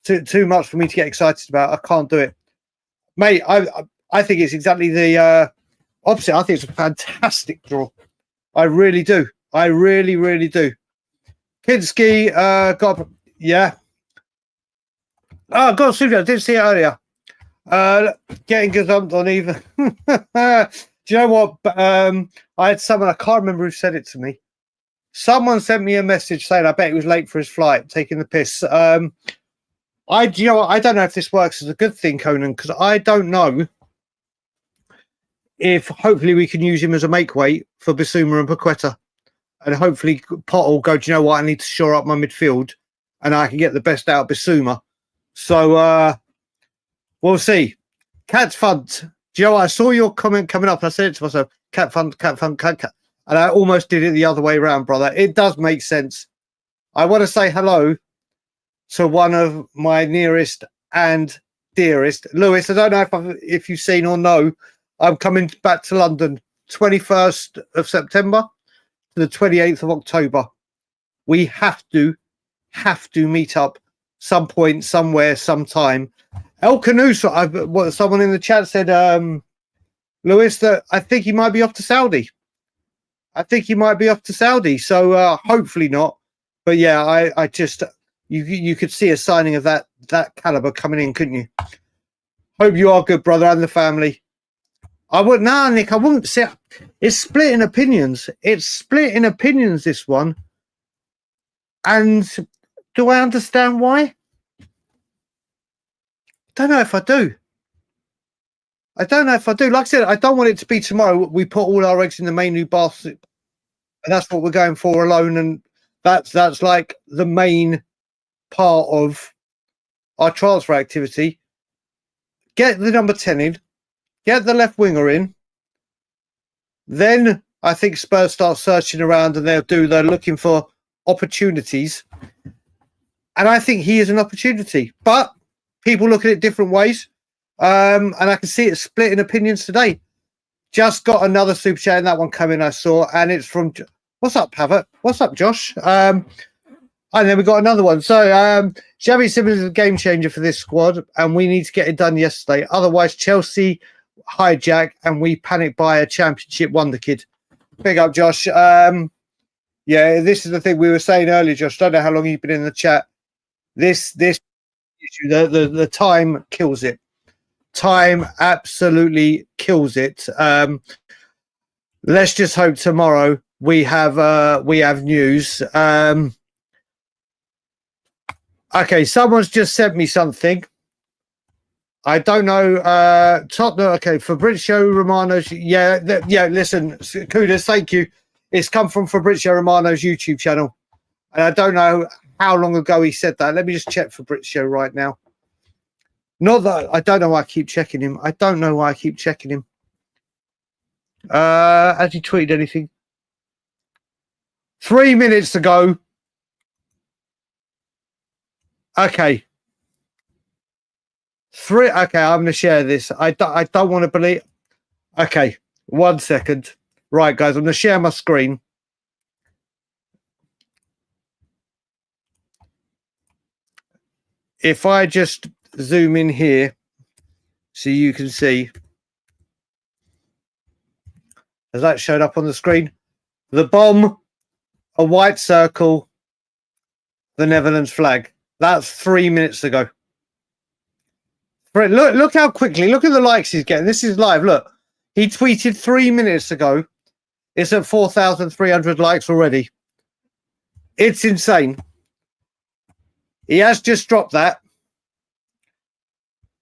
too much for me to get excited about. I can't do it, mate. I think it's exactly the opposite. I think it's a fantastic draw. I really do. I really do. Kinski got Oh, God, Silvio, I didn't see it earlier. Getting gazumped on even. Do you know what? I had someone, I can't remember who said it to me. Someone sent me a message saying I bet he was late for his flight, taking the piss. You know what? I don't know if this works as a good thing, Conan, because I don't know if hopefully we can use him as a make weight for Bissouma and Paqueta. And hopefully Pot will go, do you know what? I need to shore up my midfield and I can get the best out of Bissouma. So we'll see. Cat Fund. Do you know what? I saw your comment coming up. I said it to myself, Cat Fund. And I almost did it the other way around, brother. It does make sense. I want to say hello to one of my nearest and dearest. Lewis, I don't know if you've seen or know, I'm coming back to London 21st of September to the 28th of October. We have to meet up some point, somewhere, sometime. El Canuso, someone in the chat said, Lewis, that I think he might be off to Saudi. So hopefully not. But yeah, I just you could see a signing of that caliber coming in, couldn't you? Hope you are good, brother, and the family. Nick, I wouldn't say it's split in opinions. This one. And do I understand why? I don't know if I do. Like I said, I don't want it to be tomorrow. We put all our eggs in the main new basket, and that's what we're going for alone. And that's like the main part of our transfer activity. Get the number 10 in, get the left winger in. Then I think Spurs start searching around and they're looking for opportunities. And I think he is an opportunity, but people look at it different ways. And I can see it split in opinions today. Just got another super chat, and that one coming I saw, and it's from what's up, Pavitt? What's up, Josh? And then we got another one. So Xavi Simons is a game changer for this squad, and we need to get it done yesterday. Otherwise, Chelsea hijack and we panic buy a championship wonder kid. Big up, Josh. Yeah, this is the thing we were saying earlier, Josh. Don't know how long you've been in the chat. This issue, the time kills it. Time absolutely kills it. Let's just hope tomorrow we have news. Okay, someone's just sent me something. I don't know. Tottenham. Okay, Fabrizio Romano's. Yeah. Listen, kudos. Thank you. It's come from Fabrizio Romano's YouTube channel, and I don't know how long ago he said that. Let me just check Fabrizio right now. Not that I don't know why I keep checking him. Has he tweeted anything? 3 minutes ago. Okay. Okay, I'm going to share this. I don't want to believe. Okay, 1 second. Right, guys, I'm going to share my screen. If I just zoom in here. so you can see. Has that showed up on the screen? The bomb, a white circle, the Netherlands flag. That's 3 minutes ago. Look how quickly. Look at the likes he's getting. This is live. Look, he tweeted 3 minutes ago. It's at 4,300 likes already. It's insane. He has just dropped that.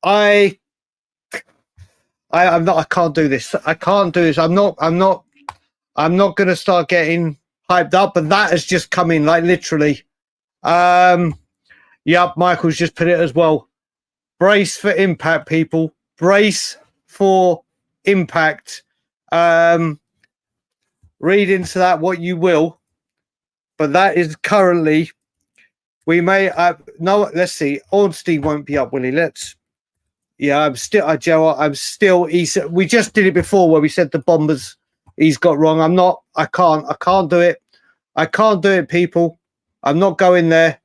I'm not. I can't do this. I can't do this. I'm not going to start getting hyped up. But that has just come in, like literally. Yep, Michael's just put it as well. Brace for impact, people. Brace for impact. Read into that what you will, but that is currently. We may no. Let's see. Ornstein won't be up, will he? Yeah, I'm still. Joe, I'm still. We just did it before where we said the Bombers. He's got wrong. I'm not. I can't do it. I can't do it, people. I'm not going there.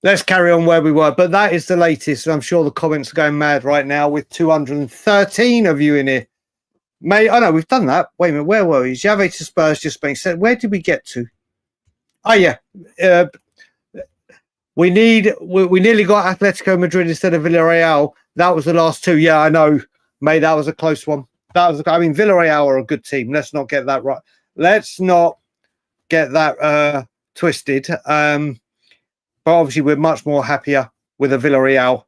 Let's carry on where we were. But that is the latest. And I'm sure the comments are going mad right now with 213 of you in here. Mate, oh no, we've done that. Wait a minute, where were we? Xavi to Spurs just being said. Where did we get to? Oh yeah. We nearly got Atletico Madrid instead of Villarreal. That was the last two. Yeah, I know. Mate, that was a close one. Villarreal are a good team. Let's not get that right. Let's not get that twisted. But obviously, we're much more happier with a Villarreal.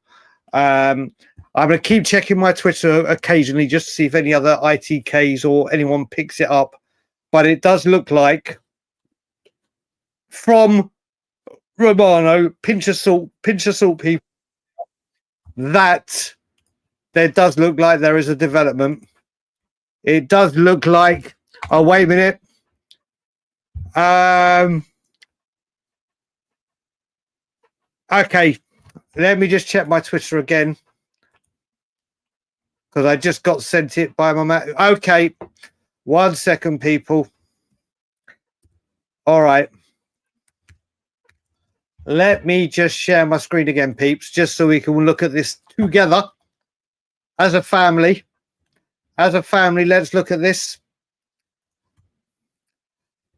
I'm going to keep checking my Twitter occasionally just to see if any other ITKs or anyone picks it up. But it does look like from Romano, pinch of salt, people, that there does look like there is a development. It does look like, oh, wait a minute. Okay, let me just check my Twitter again because I just got sent it by my man. Okay, 1 second, people. All right. Let me just share my screen again, peeps, just so we can look at this together as a family. As a family, let's look at this.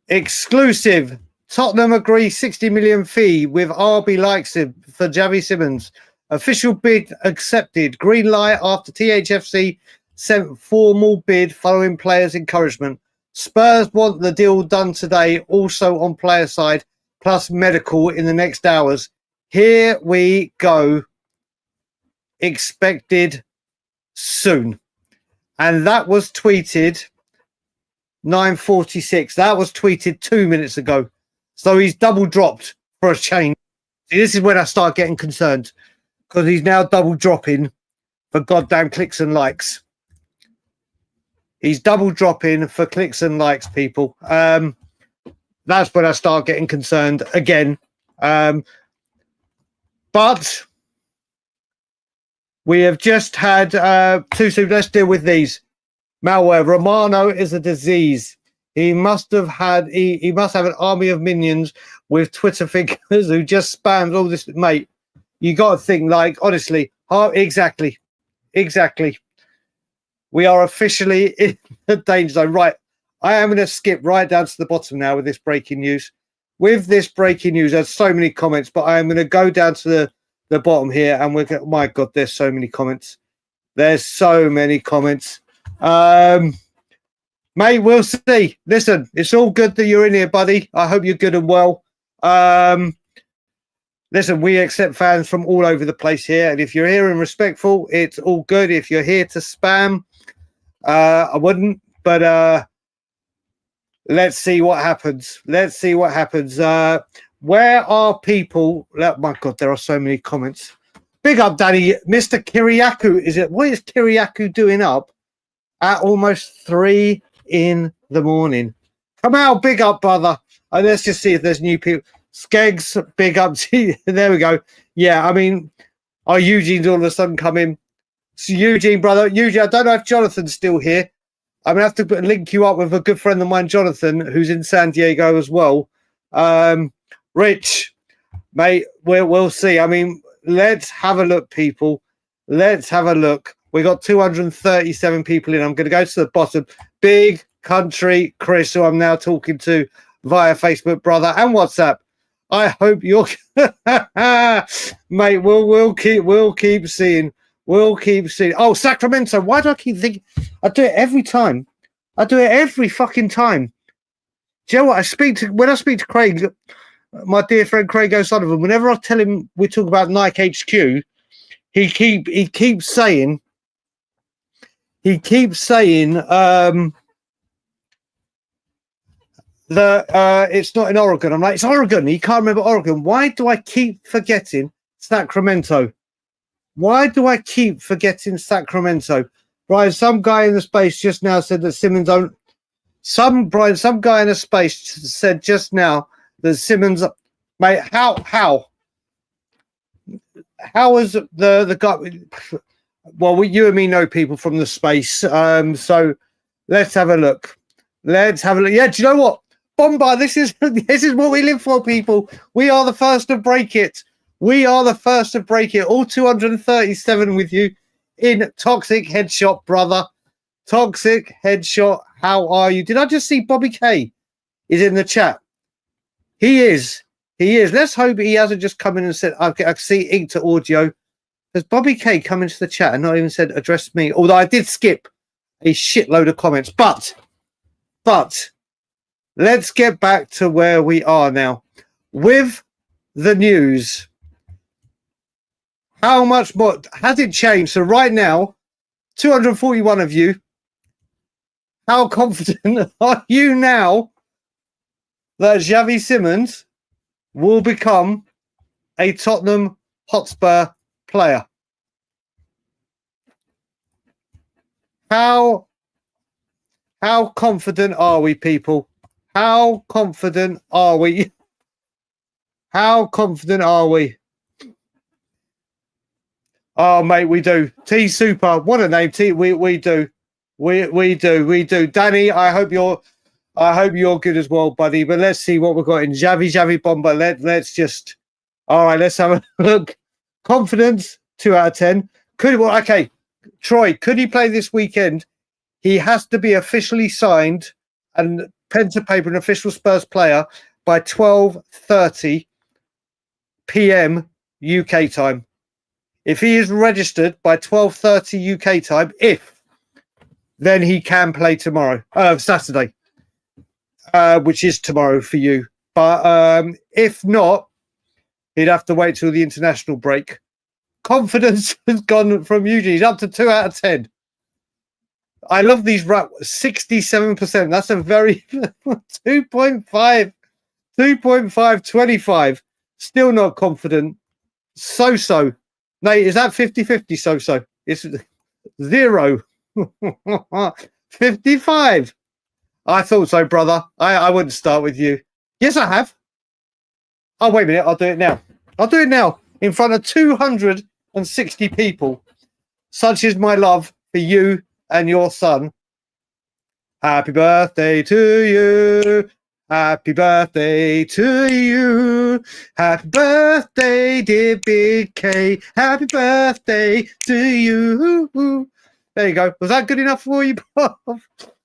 Exclusive. Tottenham agree 60 million fee with RB Leipzig for Xavi Simons. Official bid accepted. Green light after THFC sent formal bid following players' encouragement. Spurs want the deal done today, also on player side, plus medical in the next hours. Here we go. Expected soon. And that was tweeted 9:46. That was tweeted 2 minutes ago. So he's double dropped for a change. See, this is when I start getting concerned because he's now double dropping for goddamn clicks and likes. He's double dropping for clicks and likes, people. That's when I start getting concerned again. But we have just had two. So let's deal with these. Malware. Romano is a disease. He must have had an army of minions with Twitter figures who just spammed all this. Mate, you got to think, like, honestly, exactly. We are officially in the danger zone. Right. I am going to skip right down to the bottom now with this breaking news. With this breaking news, there's so many comments, but I am going to go down to the bottom here and we're going, my God, there's so many comments. There's so many comments. Mate, we'll see. Listen, it's all good that you're in here, buddy. I hope you're good and well. Listen, we accept fans from all over the place here. And if you're here and respectful, it's all good. If you're here to spam, I wouldn't. But let's see what happens. Where are people? Oh, my God, there are so many comments. Big up, Danny. Mr. Kiriakou, is it? What is Kiriakou doing up at almost 3 in the morning? Come out, big up, brother. Let's just see if there's new people. Skeggs, big up to you. There we go. Yeah, I mean, our Eugene's all of a sudden come in. So Eugene, brother. Eugene, I don't know if Jonathan's still here. I'm going to have to link you up with a good friend of mine, Jonathan, who's in San Diego as well. Rich, mate, we'll see. I mean, let's have a look, people. Let's have a look. We got 237 people in. I'm going to go to the bottom. Big Country Chris, who I'm now talking to via Facebook, brother, and WhatsApp. I hope you're, mate. We'll keep seeing. We'll keep seeing. Oh, Sacramento. Why do I keep thinking? I do it every time. I do it every fucking time. Do you know what? When I speak to Craig, my dear friend Craig O'Sullivan, whenever I tell him we talk about Nike HQ, he keeps saying that it's not in Oregon. I'm like, it's Oregon. He can't remember Oregon. Why do I keep forgetting Sacramento? Why do I keep forgetting Sacramento? Brian, some guy in the space just now said that Simmons don't. Some guy in the space said just now that Simmons, mate. How is the guy? Well, you and me know people from the space. So let's have a look. Yeah, do you know what? Bombard, this is what we live for, people. We are the first to break it. All 237 with you in Toxic Headshot, brother. Toxic Headshot, how are you? Did I just see Bobby K is in the chat? He is. Let's hope he hasn't just come in and said, I can see ink to audio. Has Bobby K come into the chat and not even said, address me? Although I did skip a shitload of comments. But let's get back to where we are now with the news. How much more has it changed? So right now, 241 of you. How confident are you now that Xavi Simons will become a Tottenham Hotspur player? How confident are we, people? How confident are we? How confident are we? Oh, mate, we do. T Super, what a name. We do. We do. Danny, I hope you're good as well, buddy. But let's see what we've got in Xavi Bomber. Let's just. All right, let's have a look. Confidence, 2 out of 10. Okay, Troy, could he play this weekend? He has to be officially signed and pen to paper an official Spurs player by 12:30 p.m. UK time. If he is registered by 12:30 UK time, then he can play tomorrow, Saturday, which is tomorrow for you. But if not, he'd have to wait till the international break. Confidence has gone from Eugene. He's up to 2 out of 10. I love these 67%. That's a very 2.5, 25. Still not confident. So. Nate, is that 50-50 so? It's 0. 55. I thought so, brother. I wouldn't start with you. Yes, I have. Oh, wait a minute. I'll do it now. In front of 260 people. Such is my love for you and your son. Happy birthday to you. Happy birthday to you. Happy birthday, dear Big K. Happy birthday to you. There you go. Was that good enough for you, Bob?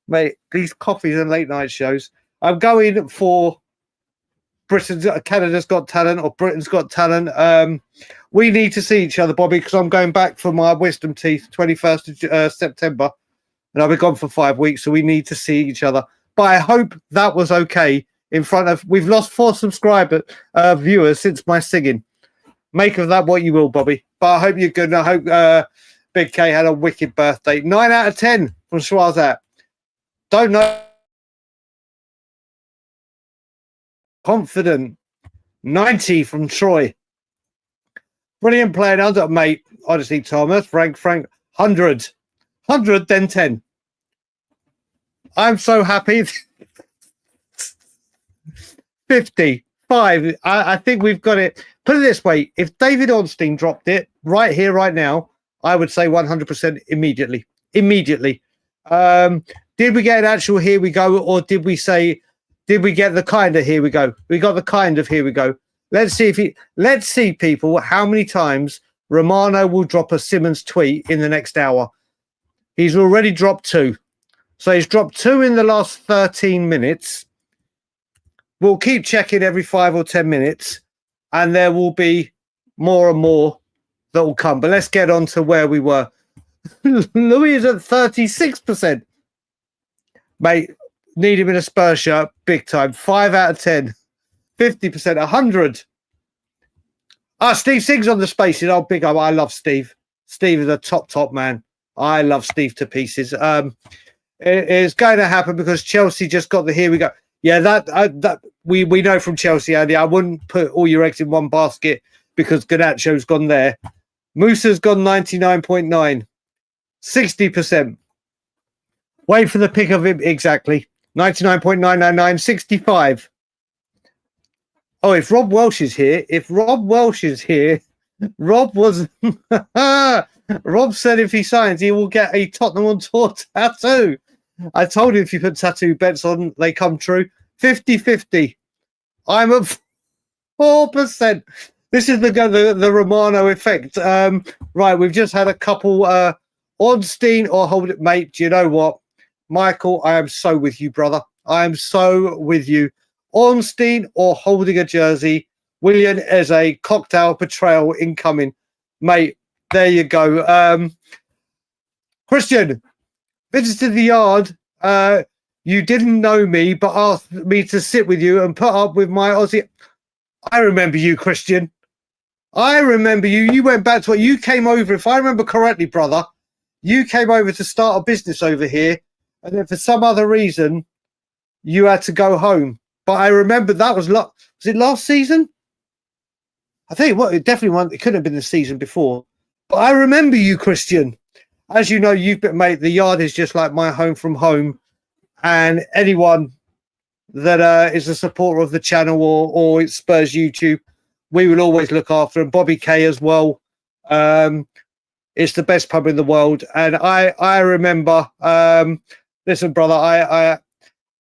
Mate, these coffees and late night shows. I'm going for Canada's Got Talent or Britain's Got Talent. We need to see each other, Bobby, because I'm going back for my wisdom teeth 21st of September. And I'll be gone for 5 weeks, so we need to see each other. But I hope that was okay in front of... We've lost 4 viewers since my singing. Make of that what you will, Bobby. But I hope you're good, and I hope Big K had a wicked birthday. 9 out of 10 from Schwarzat. Don't know. Confident. 90 from Troy. Brilliant playing under, mate. Honestly, Thomas. Frank. 100. 100, then 10. I'm so happy. 55. I think we've got it. Put it this way. If David Ornstein dropped it right here, right now, I would say 100% immediately. Did we get an actual here we go, or did we get the kind of here we go? We got the kind of here we go. Let's see, people, how many times Romano will drop a Simons tweet in the next hour. He's already dropped 2. So he's dropped 2 in the last 13 minutes. We'll keep checking every 5 or 10 minutes, and there will be more and more that will come. But let's get on to where we were. Louis is at 36%. Mate, need him in a Spurs shirt, big time. 5 out of 10. 50%, 100. Steve Sings on the spaces. Oh, big up. I love Steve. Steve is a top man. I love Steve to pieces. It's going to happen because Chelsea just got the here we go. Yeah, that we know from Chelsea, Andy. I wouldn't put all your eggs in one basket because Garnacho's gone there. Musa's gone 99.9. 60%. Wait for the pick of him. Exactly. 99.999. 65. Oh, if Rob Welsh is here, Rob was... Rob said if he signs, he will get a Tottenham on tour tattoo. I told him if you put tattoo bets on, they come true. 50-50. I'm at 4%. This is the Romano effect. Right, we've just had a couple Ornstein or hold it, mate. Do you know what? Michael, I am so with you, brother. I am so with you. Ornstein or holding a jersey. William as a cocktail betrayal incoming. Mate, there you go. Christian, visited the yard. You didn't know me, but asked me to sit with you and put up with my Aussie. I remember you, Christian. I remember you. You went back to what you came over. If I remember correctly, brother, you came over to start a business over here. And then for some other reason, you had to go home. But I remember that was it last season? I think it definitely wasn't. It couldn't have been the season before. But I remember you, Christian. As you know, you've been, mate, the yard is just like my home from home. And anyone that is a supporter of the channel or Spurs YouTube, we will always look after them. Bobby K as well. It's the best pub in the world. And I remember, listen, brother,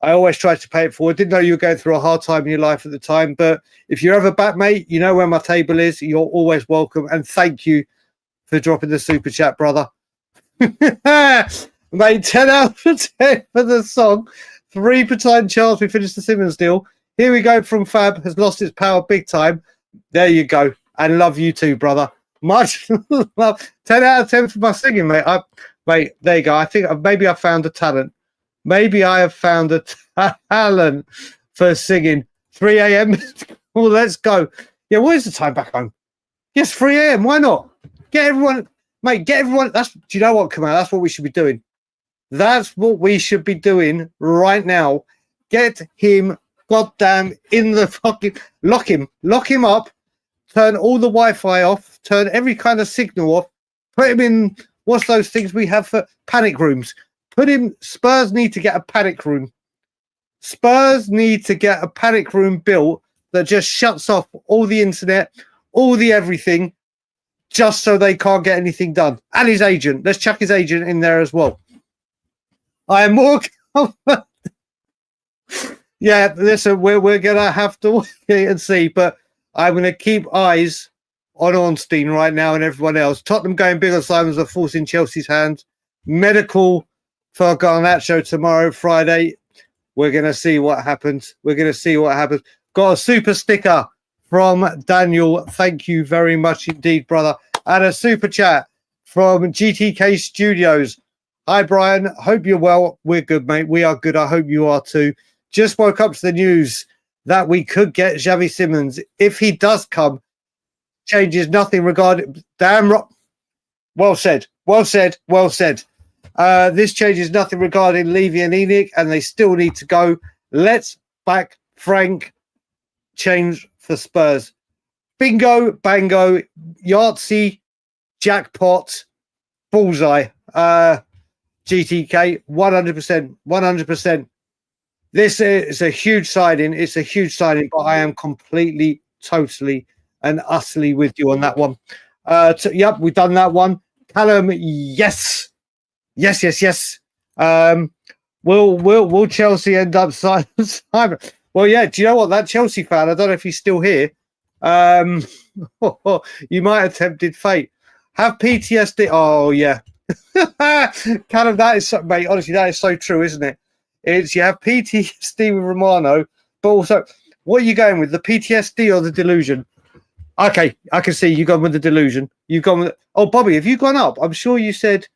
I always tried to pay it forward. Didn't know you were going through a hard time in your life at the time. But if you're ever back, mate, you know where my table is. You're always welcome. And thank you for dropping the super chat, brother. Mate, 10 out of 10 for the song. 3% chance we finish the Simons deal. Here we go from Fab. Has lost its power big time. There you go. And love you too, brother. Much love. 10 out of 10 for my singing, mate. Mate, there you go. I think maybe I found a talent. Maybe I have found a talent for singing. 3 a.m. Well, let's go. Yeah, what is the time back home? Yes, 3 a.m. Why not? Get everyone, mate, get everyone. Do you know what, Kamal? That's what we should be doing. That's what we should be doing right now. Get him, goddamn, in the fucking... Lock him up. Turn all the Wi-Fi off. Turn every kind of signal off. Put him in... What's those things we have for panic rooms? Spurs need to get a panic room. Spurs need to get a panic room built that just shuts off all the internet, all the everything, just so they can't get anything done. And his agent. Let's chuck his agent in there as well. I am more... Yeah, listen, we're going to have to wait and see, but I'm going to keep eyes on Ornstein right now and everyone else. Tottenham going big on Simons are forcing Chelsea's hand. Medical for Garnacho tomorrow, Friday. We're going to see what happens. Got a super sticker from Daniel. Thank you very much indeed, brother. And a super chat from GTK Studios. Hi, Brian. Hope you're well. We're good, mate. We are good. I hope you are too. Just woke up to the news that we could get Xavi Simons. If he does come, changes nothing regarding... Well said. This changes nothing regarding Levy and Enoch, and they still need to go. Let's back Frank. Change for Spurs. Bingo, bango, Yahtzee, jackpot, bullseye. GTK, 100%. This is a huge signing. It's a huge signing, but I am completely, totally, and utterly with you on that one. Yep, we've done that one. Callum, yes. Will Chelsea end up signing? Well, yeah. Do you know what? That Chelsea fan, I don't know if he's still here. You might have tempted fate. have PTSD. Oh yeah, Callum, that is so, mate. Honestly, that is so true, isn't it? It's you have PTSD with Romano, but also what are you going with, the PTSD or the delusion? Okay, I can see you gone with the delusion. You've gone with. Oh, Bobby, have you gone up? I'm sure you said.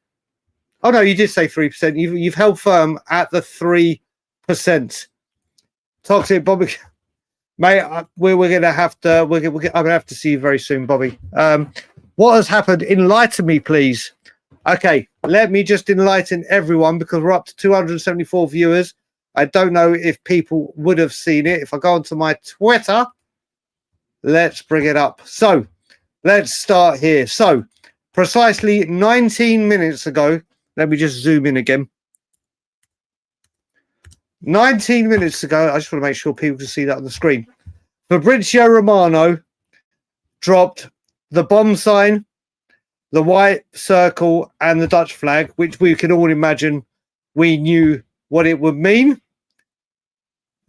Oh no, you did say 3%. You've held firm at the 3%. Toxic, Bobby. Mate, we're gonna have to. I'm gonna have to see you very soon, Bobby. What has happened? Enlighten me, please. Okay, let me just enlighten everyone because we're up to 274 viewers. I don't know if people would have seen it. If I go onto my Twitter, let's bring it up. So let's start here. So precisely 19 minutes ago, let me just zoom in again. 19 minutes ago, I just want to make sure people can see that on the screen. Fabrizio Romano dropped the bomb sign, the white circle, and the Dutch flag, which we can all imagine we knew what it would mean.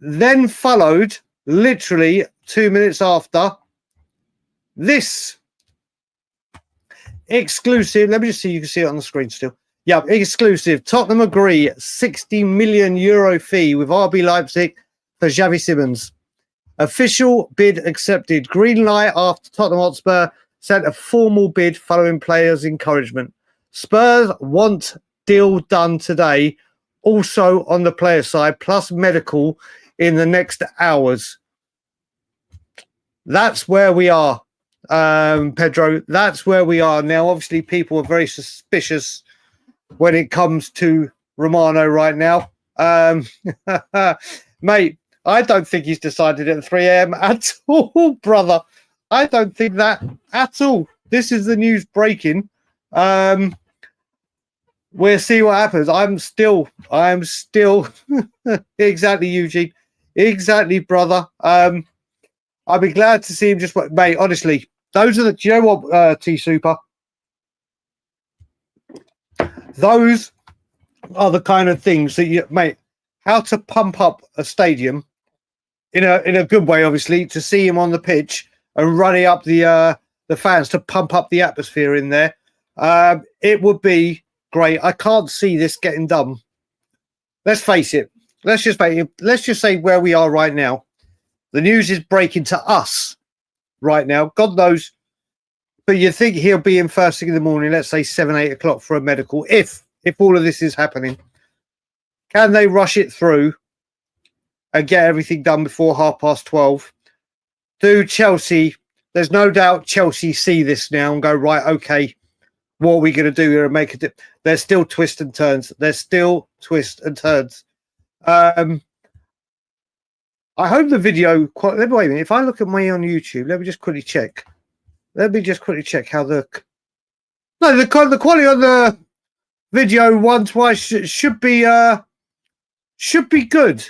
Then followed, literally 2 minutes after, this exclusive. Let me just see, you can see it on the screen still. Yeah, exclusive. Tottenham agree €60 million fee with RB Leipzig for Xavi Simons. Official bid accepted. Green light after Tottenham Hotspur sent a formal bid following players' encouragement. Spurs want deal done today. Also on the player side, plus medical in the next hours. That's where we are, Pedro. That's where we are now. Obviously, people are very suspicious when it comes to Romano right now. Mate, I don't think he's decided at 3 a.m. at all, brother. I don't think that at all. This is the news breaking. We'll see what happens. I'm still exactly, Eugene. Exactly, brother. I'd be glad to see him just, mate, honestly, those are the, do you know what, T Super? Those are the kind of things that you, mate, how to pump up a stadium in a good way, obviously, to see him on the pitch and running up the fans to pump up the atmosphere in there. It would be great. I can't see this getting done. Let's face it. Let's just say where we are right now. The news is breaking to us right now. God knows. But you think he'll be in first thing in the morning, let's say 7, 8 o'clock for a medical, if all of this is happening. Can they rush it through and get everything done before 12:30? Do Chelsea, there's no doubt Chelsea see this now and go, right, okay, what are we going to do here and make it? There's still twists and turns. I hope the video, wait a minute, if I look at me on YouTube, let me just quickly check. How the quality on the video once twice should be good.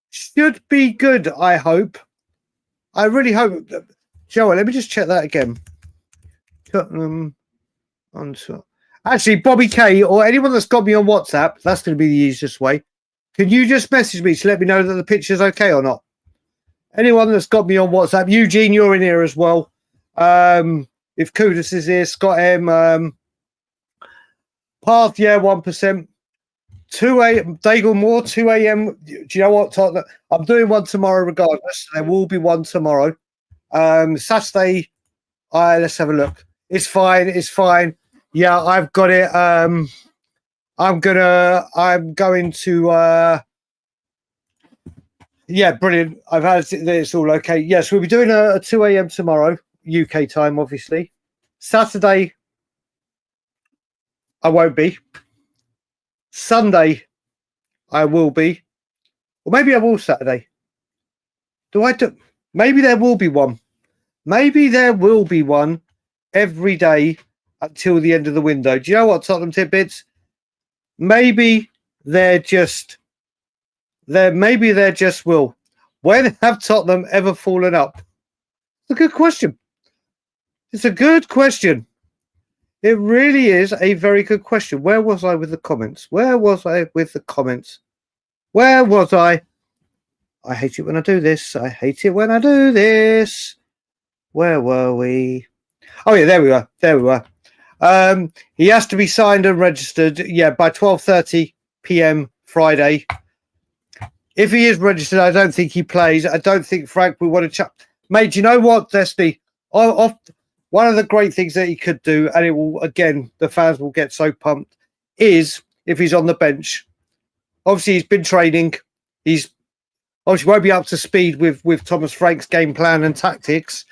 Should be good, I hope. I really hope. Joe, let me just check that again. Actually, Bobby K or anyone that's got me on WhatsApp, that's going to be the easiest way. Can you just message me to let me know that the picture's okay or not? Anyone that's got me on WhatsApp, Eugene, you're in here as well. If Kudus is here, Scott M, Path, yeah, 1%. 2 a.m. Daigle Moore, 2 a.m. Do you know what, Tottenham? I'm doing one tomorrow regardless. There will be one tomorrow. Saturday, let's have a look. It's fine. Yeah, I've got it. I'm going to yeah, brilliant. I've had it, it's all okay. Yes, we'll be doing a 2 a.m. tomorrow, UK time, obviously. Saturday, I won't be. Sunday, I will be. Or maybe I will Saturday. Maybe there will be one. Maybe there will be one every day until the end of the window. Do you know what, Tottenham Tidbits? Maybe they're just will. When have Tottenham ever fallen up? It's a good question. It's a good question. It really is a very good question. Where was I with the comments? Where was I? I hate it when I do this. Where were we? Oh, yeah, there we were. He has to be signed and registered, by 12:30 p.m. Friday. If he is registered, I don't think he plays. I don't think Frank will want to chat. Mate, do you know what, Destiny? One of the great things that he could do, and it will, again, the fans will get so pumped, is if he's on the bench. Obviously, he's been training. He's obviously won't be up to speed with Thomas Frank's game plan and tactics,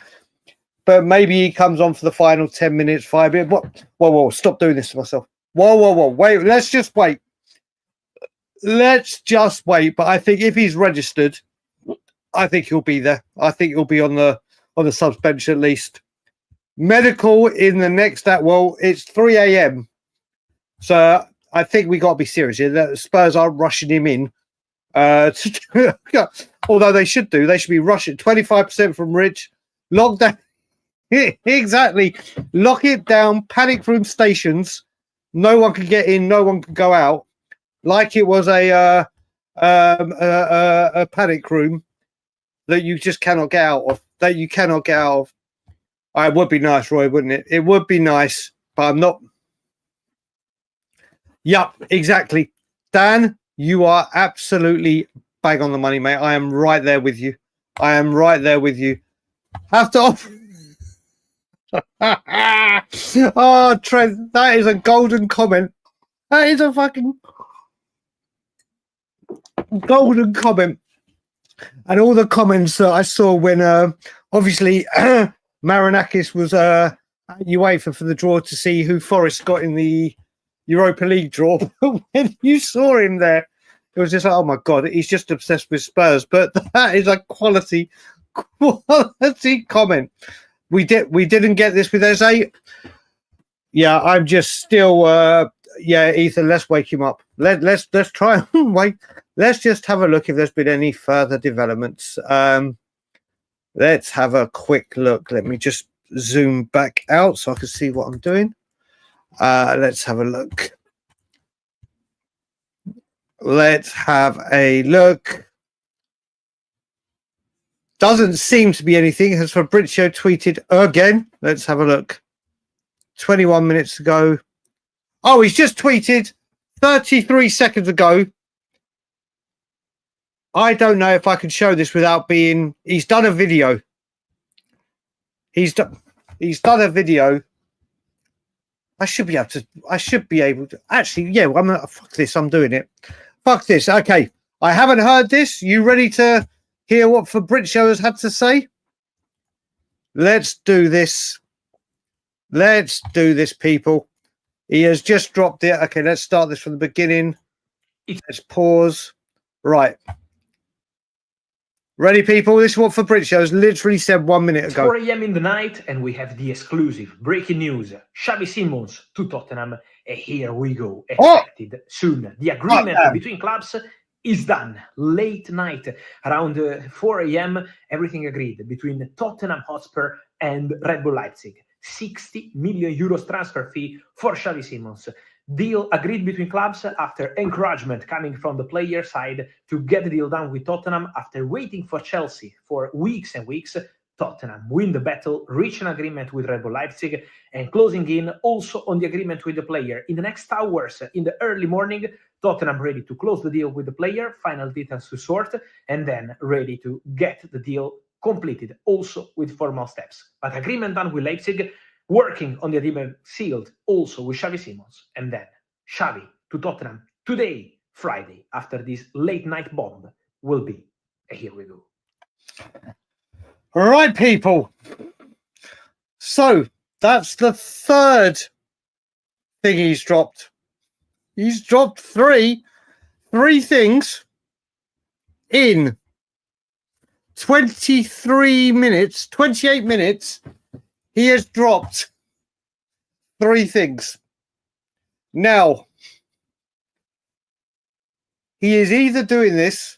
but maybe he comes on for the final 10 minutes, 5 minutes. Whoa, stop doing this to myself. Whoa, wait, let's just wait. But I think if he's registered, I think he'll be there. I think he'll be on the subs bench at least. Medical in the next it's 3 a.m. So I think we got to be serious here. The Spurs aren't rushing him in. Although they should do. They should be rushing 25% from Rich. Lock down. Exactly. Lock it down. Panic room stations. No one can get in. No one can go out. Like it was a panic room that you just cannot get out of. It would be nice, Roy, wouldn't it? It would be nice, but I'm not. Yup, exactly. Dan, you are absolutely bang on the money, mate. I am right there with you. Have to offer. Oh, Trent, that is a golden comment. That is a fucking golden comment. And all the comments that I saw when obviously Marinakis was at UEFA for the draw to see who Forest got in the Europa League draw. When you saw him there, it was just like, oh my God, he's just obsessed with Spurs. But that is a quality comment. We didn't get this with Eze. Yeah, I'm just still Ethan, let's wake him up. Let's try and wait. Let's just have a look if there's been any further developments. Let's have a quick look. Let me just zoom back out so I can see what I'm doing. Let's have a look. Doesn't seem to be anything. Has Fabrizio tweeted again? Let's have a look. 21 minutes ago. Oh, he's just tweeted 33 seconds ago. I don't know if I can show this without being. He's done a video. He's done a video. I should be able to. Actually, yeah. Fuck this. I'm doing it. Fuck this. Okay. I haven't heard this. You ready to hear what Fabrizio has had to say? Let's do this. People. He has just dropped it. Okay, let's start this from the beginning. Let's pause. Right. Ready, people? This is what Fabrizio has literally said 1 minute ago. 4 a.m. in the night, and we have the exclusive breaking news. Xavi Simons to Tottenham. And here we go. Expected soon. The agreement between clubs is done. Late night, around 4 a.m., everything agreed between Tottenham Hotspur and Red Bull Leipzig. 60 million euros transfer fee for Xavi Simons. Deal agreed between clubs after encouragement coming from the player side to get the deal done with Tottenham after waiting for Chelsea for weeks and weeks. Tottenham win the battle, reach an agreement with Red Bull Leipzig, and closing in also on the agreement with the player. In the next hours, in the early morning, Tottenham ready to close the deal with the player, final details to sort, and then ready to get the deal completed, also with formal steps. But agreement done with Leipzig, working on the agreement sealed also with Xavi Simons, and then Xavi to Tottenham today, Friday, after this late night bomb will be. And here we go. All right, people. So that's the third thing he's dropped. He's dropped three things in 28 minutes. He has dropped 3 things. Now, he is either doing this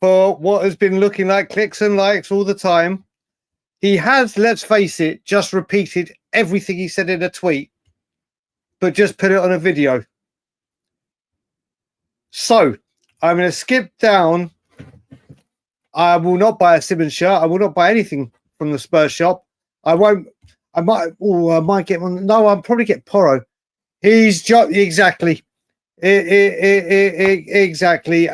for what has been looking like clicks and likes all the time. He has, let's face it, just repeated everything he said in a tweet, but just put it on a video. So, I'm going to skip down. I will not buy a Simons shirt. I will not buy anything from the Spurs shop. I won't I might get one. No, I'll probably get Porro. Exactly. Exactly.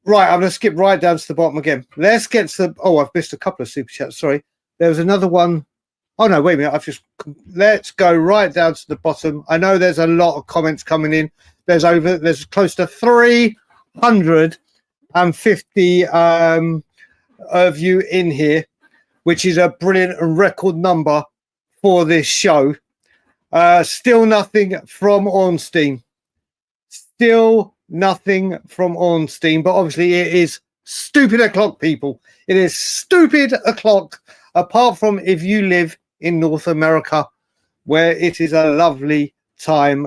Right, I'm going to skip right down to the bottom again. Let's get to the... Oh, I've missed a couple of super chats. Sorry. There was another one. Oh, no, wait a minute. Let's go right down to the bottom. I know there's a lot of comments coming in. There's close to 350 of you in here, which is a brilliant record number for this show. Still nothing from Ornstein. Still nothing from Ornstein, but obviously it is stupid o'clock, people. It is stupid o'clock, apart from if you live in North America, where it is a lovely time.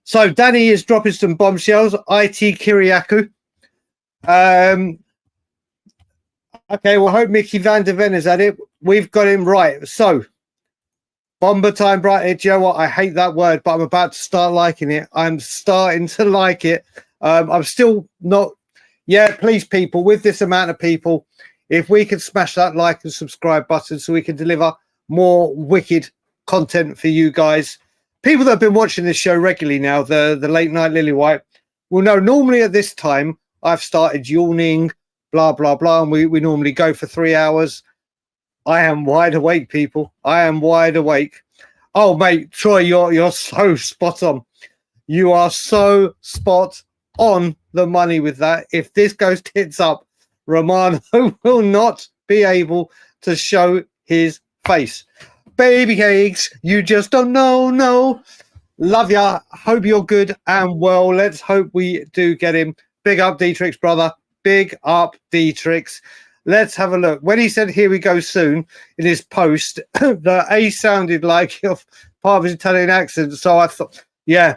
So Danny is dropping some bombshells. IT Kiriakou. Okay, well, hope Mickey Van der Ven is at it. We've got him right. So, Bomber time, bright. Do you know what? I hate that word, but I'm about to start liking it. I'm starting to like it. I'm still not. Yeah, please, people, with this amount of people, if we could smash that like and subscribe button so we can deliver more wicked content for you guys. People that have been watching this show regularly now, the Late Night Lilywhite, will know normally at this time I've started yawning, blah, blah, blah, and we normally go for 3 hours. I am wide awake, people. I am wide awake. Oh, mate, Troy, you're so spot on. You are so spot on the money with that. If this goes tits up, Romano will not be able to show his face. Baby cakes, you just don't know. No. Love ya. Hope you're good and well. Let's hope we do get him. Big up, Dietrich's brother. Big up, Dietrich's. Let's have a look. When he said "here we go soon" in his post, the A sounded like part of his Italian accent. So I thought, yeah,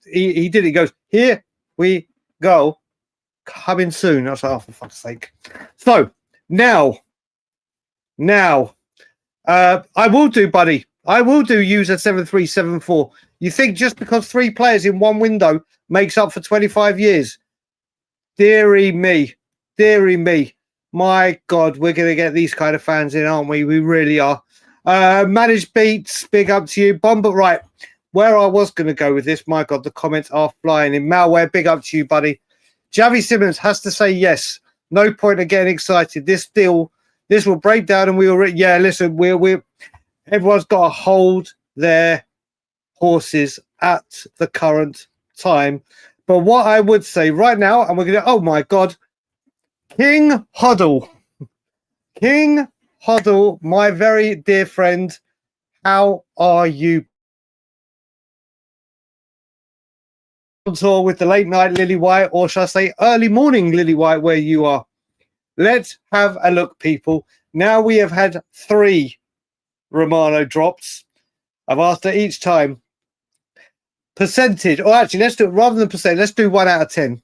he did. He goes, "Here we go, coming soon." I was like, oh, for fuck's sake. So now, I will do, buddy. I will do user 7374. You think just because 3 players in one window makes up for 25 years? Deary me. Deary me. My God, we're going to get these kind of fans in, aren't we? We really are. Managed Beats, big up to you. Bomber, right. Where I was going to go with this, my God, the comments are flying in. Malware, big up to you, buddy. Xavi Simons has to say yes. No point of getting excited. This will break down and yeah, listen, everyone's got to hold their horses at the current time. But what I would say right now, and we're going to, oh my God, King Huddle, my very dear friend, how are you? On tour with the Late Night Lilywhite, or should I say early morning Lilywhite, where you are? Let's have a look, people. Now we have had 3 Romano drops. I've asked her each time. Percentage, or actually, let's do it rather than percent. Let's do 1 out of 10.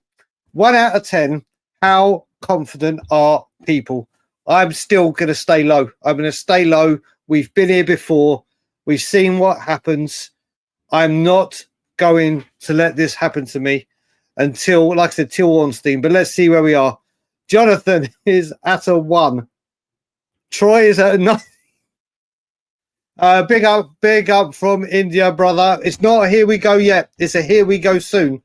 1 out of 10. How confident are people? I'm still going to stay low. I'm going to stay low. We've been here before. We've seen what happens. I'm not going to let this happen to me until, like I said, till Ornstein. But let's see where we are. Jonathan is at a 1. Troy is at a 9. Big up from India, brother. It's not a here we go yet. It's a here we go soon.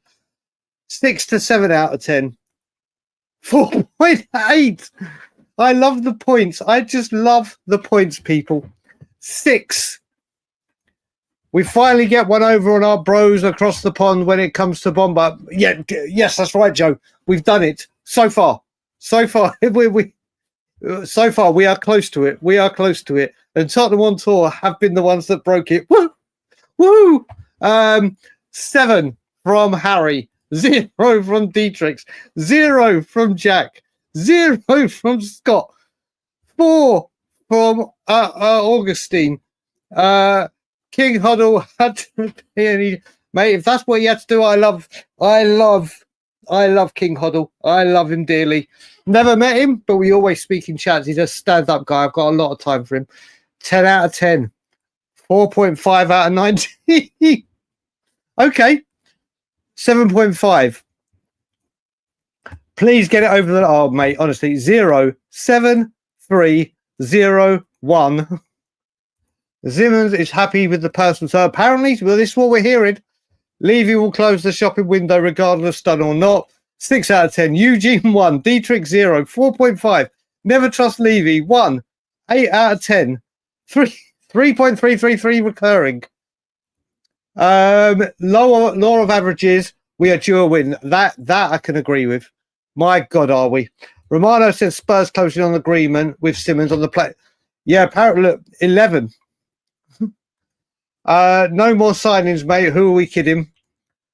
6 to 7 out of 10. 4.8. I love the points. I just love the points, people. 6. We finally get one over on our bros across the pond when it comes to Bomber. Yeah, yes, that's right, Joe. We've done it so far. So far, we are close to it. We are close to it. And Tottenham on tour have been the ones that broke it. Woo! Woo! 7 from Harry. 0 from Dietrich. 0 from Jack. 0 from Scott. 4 from Augustine. King Huddle had to be any mate. If that's what he had to do, I love King Huddle. I love him dearly. Never met him, but we always speak in chats. He's a stand-up guy. I've got a lot of time for him. 10 out of 10. 4.5 out of 90. Okay. 7.5. Please get it over the... Oh, mate, honestly. 0, 7, 3, 0-1. Simons is happy with the person. So apparently, well, this is what we're hearing. Levy will close the shopping window regardless stun or not. 6 out of 10. Eugene 1. Dietrich 0. 4.5. Never trust Levy 1. 8 out of 10. 3.333 recurring. Law of averages. We are due a win. That I can agree with. My God, are we? Romano says Spurs closing on agreement with Simons on the play. Yeah, apparently, look, 11. No more signings, mate. Who are we kidding?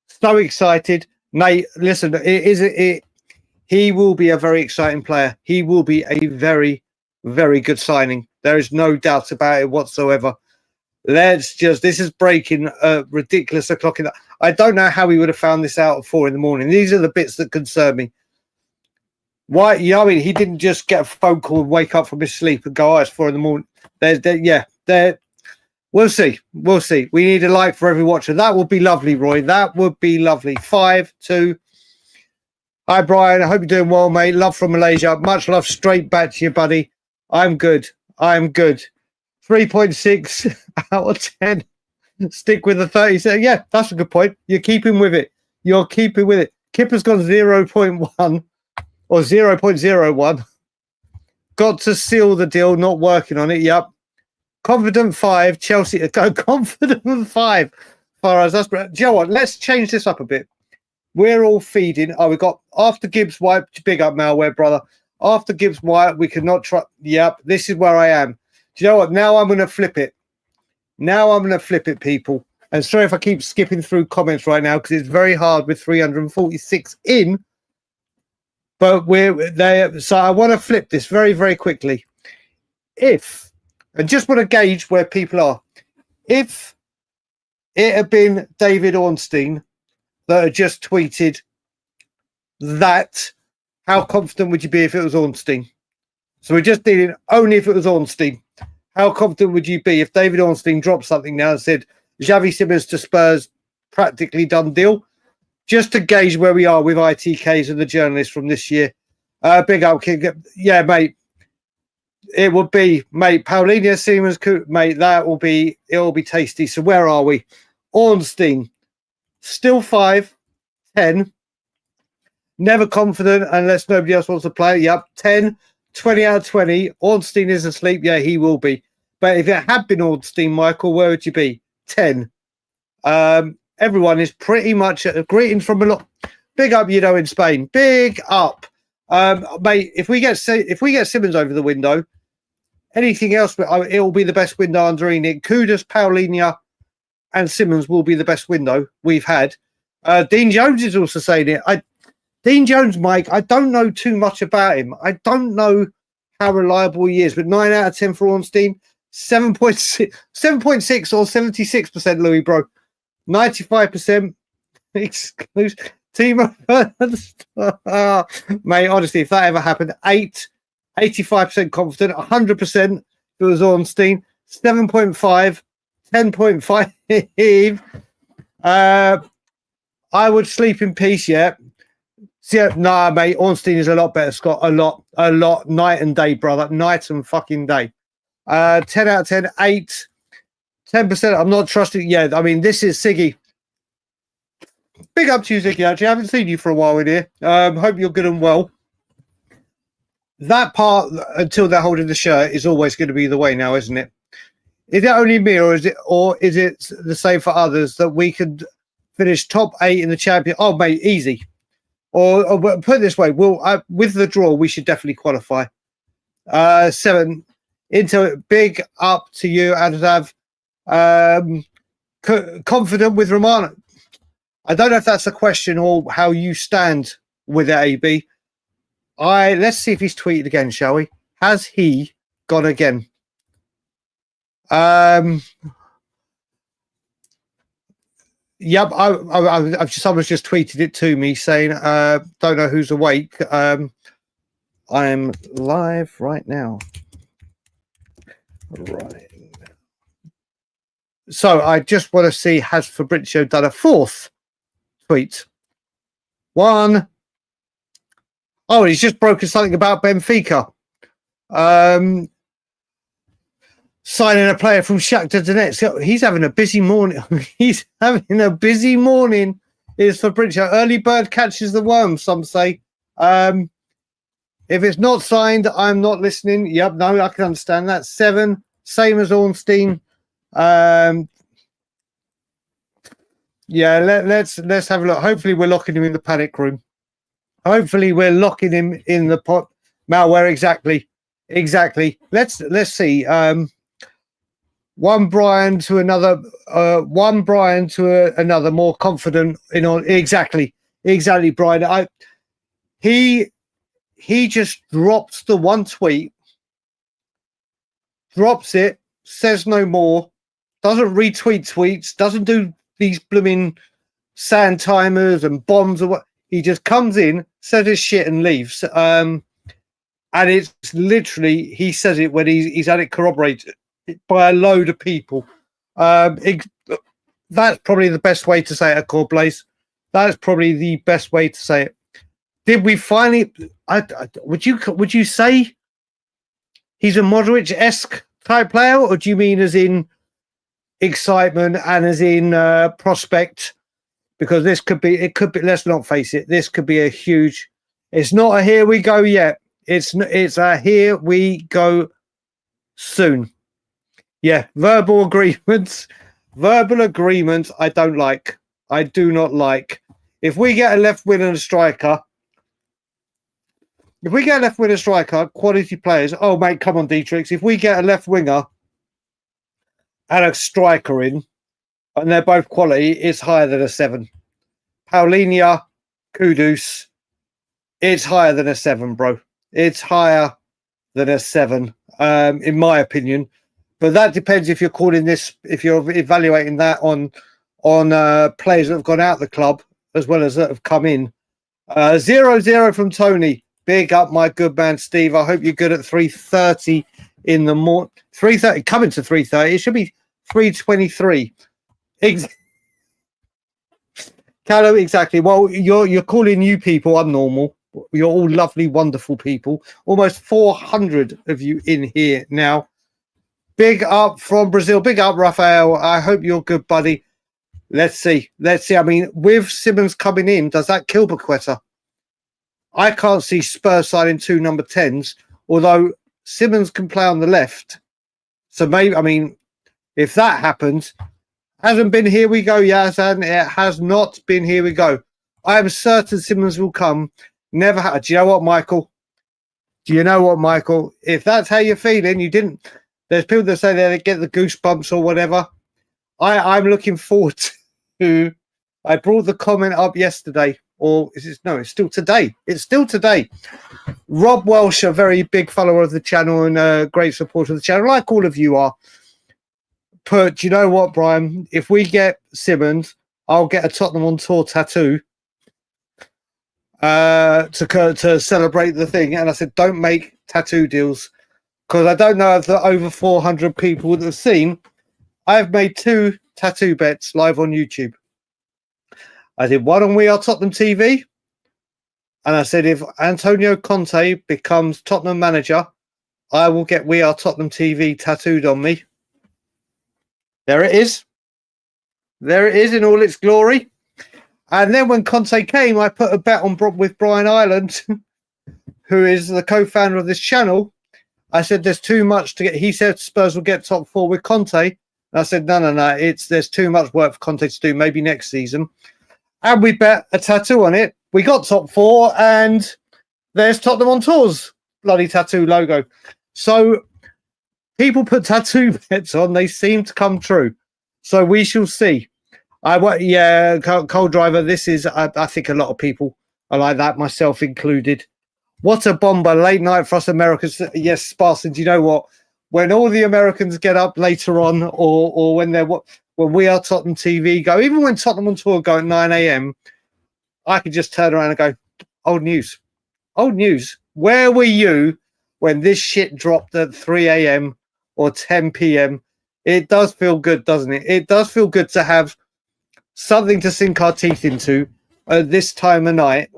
So excited. Nate, listen, he will be a very exciting player. He will be a very, very good signing. There is no doubt about it whatsoever. This is breaking ridiculous o'clock. I don't know how we would have found this out at 4 a.m. These are the bits that concern me. Why? You know, I mean, he didn't just get a phone call and wake up from his sleep and go, oh, it's 4 a.m. We'll see. We'll see. We need a like for every watcher. That would be lovely, Roy. That would be lovely. 5-2. Hi, Brian. I hope you're doing well, mate. Love from Malaysia. Much love straight back to you, buddy. I'm good. 3.6 out of 10. Stick with the 30. Yeah, that's a good point. You're keeping with it. Kipper's gone 0.1 or 0.01. Got to seal the deal, not working on it. Yep. Confident 5, Chelsea to go. Confident 5. For us. That's great. Do you know what? Let's change this up a bit. We're all feeding. Oh, we got after Gibbs White. Big up, Malware, brother. After Gibbs White, we could not try. Yep, this is where I am. Do you know what? Now I'm going to flip it. People. And sorry if I keep skipping through comments right now because it's very hard with 346 in. But we're there. So I want to flip this very, very quickly. And just want to gauge where people are. If it had been David Ornstein that had just tweeted that, how confident would you be if it was Ornstein? So we're just dealing only if it was Ornstein. How confident would you be if David Ornstein dropped something now and said, Xavi Simons to Spurs, practically done deal? Just to gauge where we are with ITKs and the journalists from this year. Big up, King. Yeah, mate. It would be, mate, Paulinho Simons, mate, it'll be tasty. So where are we? Ornstein, still 5, 10. Never confident unless nobody else wants to play. Yep, 10, 20 out of 20. Ornstein is asleep. Yeah, he will be. But if it had been Ornstein, Michael, where would you be? 10. Everyone is pretty much greetings from a lot. Big up, in Spain. Big up. Mate, if we get Simons over the window, anything else, it will be the best window under Enid. Kudus, Paulinho, and Simons will be the best window we've had. Dean Jones is also saying it. Dean Jones, Mike, I don't know too much about him. I don't know how reliable he is, but 9 out of 10 for Ornstein, 7.6 or 76%, Louis, bro. 95% exclusive. Team first. Mate, honestly, if that ever happened, 85% confident, 100% if it was Ornstein, 7.5, 10.5. I would sleep in peace, yeah. Yeah, nah, mate, Ornstein is a lot better, Scott. A lot, night and day, brother. Night and fucking day. 10 out of 10, 8, 10%. I'm not trusting. Yeah, I mean, this is Siggy. Big up to you, Ziggy. Actually, I haven't seen you for a while in here. Hope you're good and well. That part, until they're holding the shirt, is always going to be the way now, isn't it? Is it only me, or is it the same for others that we could finish top 8 in the champion? Oh, mate, easy. Or put it this way, with the draw, we should definitely qualify. 7 into it. Big up to you, Adav. Confident with Romano. I don't know if that's a question or how you stand with it, AB. Let's see if he's tweeted again, shall we? Has he gone again? Yep, someone's just tweeted it to me saying, don't know who's awake. I'm live right now. Right. So I just want to see, has Fabrizio done a 4th tweet? 1. Oh, he's just broken something about Benfica. signing a player from Shakhtar Donetsk. He's having a busy morning. He's having a busy morning. Is Fabrizio. Early bird catches the worm, some say. If it's not signed, I'm not listening. Yep, no, I can understand that. 7, same as Ornstein. Yeah, let's have a look. Hopefully we're locking him in the panic room. Hopefully we're locking him in the pot malware. Exactly. Let's see. One Brian to another. One Brian to another. More confident in on. Exactly, Brian. He just drops the one tweet, drops it, says no more, doesn't retweet tweets, doesn't do these blooming sand timers and bombs or what. He just comes in, says his shit and leaves. And it's literally, he says it when he's had it corroborated by a load of people. That's probably the best way to say it, Core Blaze. That's probably the best way to say it. Did we finally? Would you say he's a Modric-esque type player, or do you mean as in excitement and as in prospect? Because it could be. Let's not face it. This could be a huge. It's not a here we go yet. It's a here we go soon. Yeah, verbal agreements. I don't like. I do not like. If we get a left wing and a striker. If we get a left winger striker, quality players. Oh, mate, come on, Dietrich. If we get a left winger and a striker in, and they're both quality, it's higher than a 7. Paulinho, Kudus, it's higher than a 7, bro. It's higher than a 7, in my opinion. But that depends if you're calling this, if you're evaluating that on players that have gone out of the club as well as that have come in. 0-0 from Tony. Big up, my good man, Steve. I hope you're good at 3:30 in the morning. 3:30, coming to 3:30. It should be 3:23. Callum, exactly. Well, you're calling you people unnormal. You're all lovely, wonderful people. Almost 400 of you in here now. Big up from Brazil. Big up, Rafael. I hope you're good, buddy. Let's see. I mean, with Simons coming in, does that kill Paqueta? I can't see Spurs signing 2 number 10s, although Simons can play on the left. So maybe, I mean, if that happens, hasn't been here we go, Yazan. It has not been here we go. I am certain Simons will come. Never had. Do you know what, Michael? If that's how you're feeling, you didn't. There's people that say they get the goosebumps or whatever. I'm looking forward to. I brought the comment up yesterday. Or is it? No, it's still today. Rob Welsh, a very big follower of the channel and a great supporter of the channel, like all of you are. But you know what, Brian? If we get Simons, I'll get a Tottenham on tour tattoo to celebrate the thing. And I said, don't make tattoo deals because I don't know if the over 400 people would have seen. I've made 2 tattoo bets live on YouTube. I did one on We Are Tottenham TV. And I said, if Antonio Conte becomes Tottenham manager, I will get We Are Tottenham TV tattooed on me. There it is. In all its glory. And then when Conte came, I put a bet on with Brian Ireland, who is the co-founder of this channel. I said, there's too much to get. He said Spurs will get top 4 with Conte. And I said, no. There's too much work for Conte to do, maybe next season. And we bet a tattoo on it. We got top 4, and there's Tottenham on Tours bloody tattoo logo. So people put tattoo bets on; they seem to come true. So we shall see. Cold Driver. This is, I think, a lot of people are like that, myself included. What a bomber! Late night for us Americans. Yes, Sparson. Do you know what? When all the Americans get up later on, or when We Are Tottenham TV go, even when Tottenham on Tour go at 9 a.m, I could just turn around and go, old news. Where were you when this shit dropped at 3 a.m. or 10 p.m? It does feel good, doesn't it? It does feel good to have something to sink our teeth into at this time of night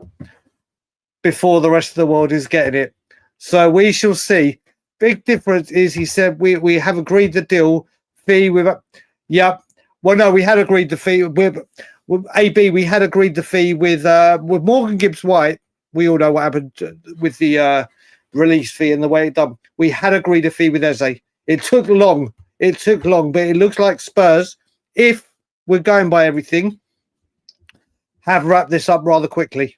before the rest of the world is getting it. So we shall see. big difference is he said we have agreed the deal fee with. Yeah, well, no, we had agreed the fee with AB. We had agreed the fee with Morgan Gibbs White. We all know what happened with the release fee and the way it done. We had agreed a fee with Eze. It took long. But it looks like Spurs, if we're going by everything, have wrapped this up rather quickly.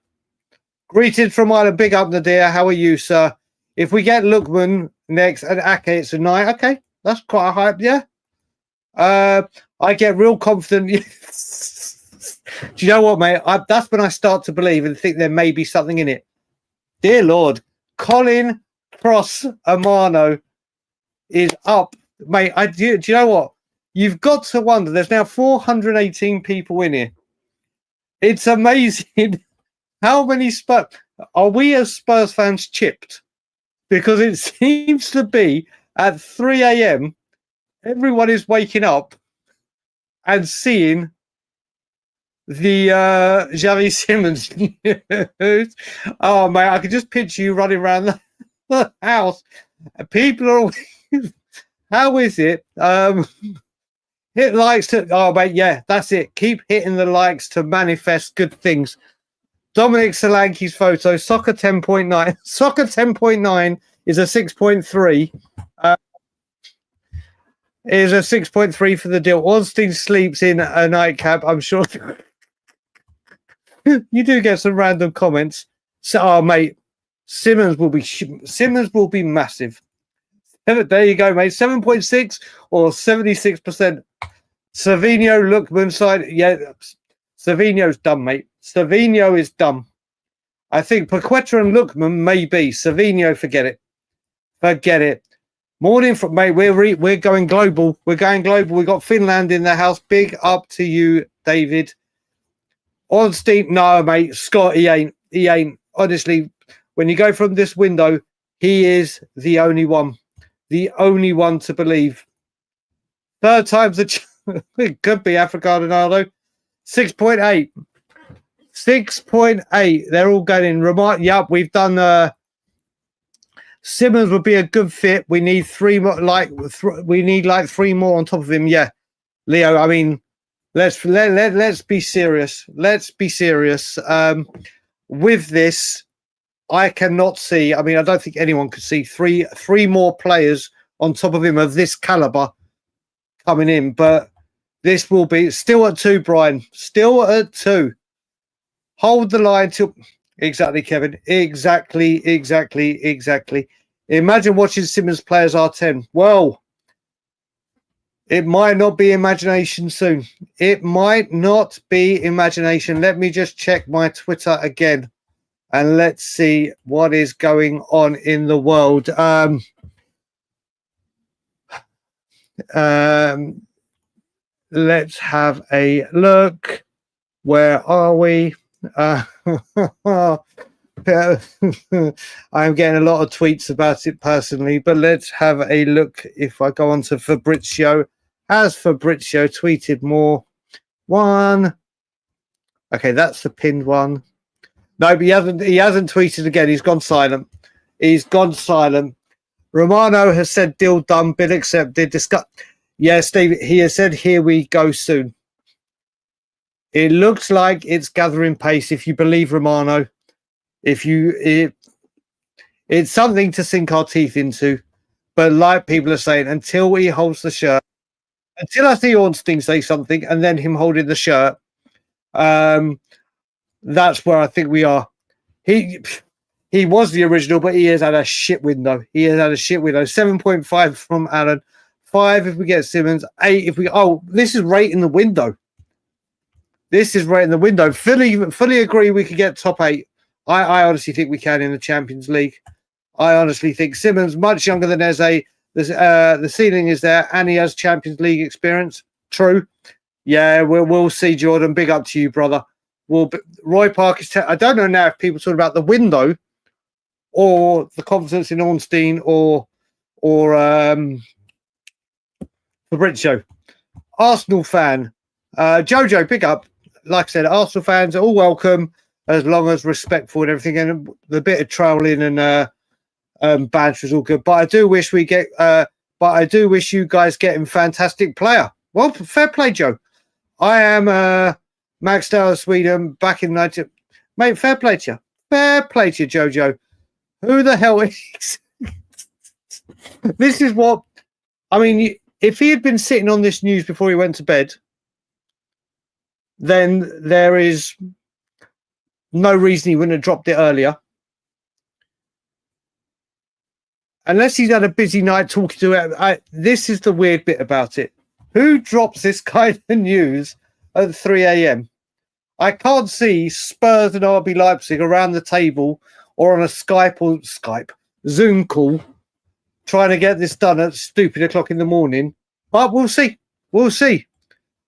Greetings from Ireland. Big up, Nadir. How are you, sir? If we get Lookman next and Ake, it's a night. Okay, that's quite a hype, yeah. I get real confident. Do you know what, mate? That's when I start to believe and think there may be something in it. Dear Lord, Colin Cross Romano is up, mate. Do you know what? You've got to wonder. There's now 418 people in here. It's amazing how many Spurs are we as Spurs fans chipped, because it seems to be at 3 a.m. everyone is waking up and seeing the Xavi Simons news. Oh, mate, I can just picture you running around the house. People are... How is it? Hit likes to... Oh, mate, yeah, that's it. Keep hitting the likes to manifest good things. Dominic Solanke's photo, Soccer 10.9. Soccer 10.9 is a 6.3. Is a 6.3 for the deal. Ornstein sleeps in a nightcap. I'm sure you do get some random comments. So, oh, mate, Simmons will be massive. There you go, mate. 7.6 or 76%. Savinho, Lookman side. Yeah, Savinho's done, mate. Savinho is done. I think Paqueta and Lookman maybe. Savinho, forget it. Forget it. Morning from, mate. We're going global. We're going global. We got Finland in the house. Big up to you, David. Ornstein, no, mate. Scott, he ain't. He ain't. Honestly, when you go from this window, he is the only one. The only one to believe. Third time's the it could be Africa Ronaldo. 6.8. 6.8. They're all going in. Yep, we've done. Simmons would be a good fit. We need three more. We need like three more on top of him. Yeah, Leo. I mean, let's be serious. Let's be serious. With this, I cannot see. I mean, I don't think anyone could see three more players on top of him of this caliber coming in. But this will be still at 2, Brian. Still at 2. Hold the line till exactly, Kevin. Exactly. Imagine watching Simmons play as R10. Well, it might not be imagination soon. It might not be imagination. Let me just check my Twitter again. And let's see what is going on in the world. Let's have a look. Where are we? I'm getting a lot of tweets about it personally, but let's have a look. If I go on to Fabrizio, has Fabrizio tweeted more? One. Okay, that's the pinned one. No, but he hasn't tweeted again. He's gone silent. Romano has said deal done, bid accepted. Yeah, Steve, he has said here we go soon. It looks like it's gathering pace if you believe Romano. It's something to sink our teeth into. But like people are saying, until he holds the shirt, until I see Ornstein say something and then him holding the shirt, that's where I think we are. He was the original, but he has had a shit window. 7.5 from Alan. 5 if we get Simmons. 8 if we... Oh, this is right in the window. Fully agree we could get top 8. I honestly think we can in the Champions League. I honestly think Simmons, much younger than Eze. The ceiling is there, and he has Champions League experience. True. Yeah, we'll see, Jordan. Big up to you, brother. Roy Park is... I don't know now if people talk about the window or the confidence in Ornstein or Fabrizio. Arsenal fan. Jojo, big up. Like I said, Arsenal fans are all welcome as long as respectful and everything. And the bit of trolling and banter is all good. But I do wish we get. But I do wish you guys getting fantastic player. Well, fair play, Joe. I am Max Dale of Sweden back in 90. Mate, fair play to you. Fair play to you, Jojo. Who the hell is? This is what I mean. If he had been sitting on this news before he went to bed, then there is no reason he wouldn't have dropped it earlier. Unless he's had a busy night talking to it. This is the weird bit about it. Who drops this kind of news at 3 a.m.? I can't see Spurs and RB Leipzig around the table or on a Skype Zoom call trying to get this done at stupid o'clock in the morning. But we'll see. We'll see.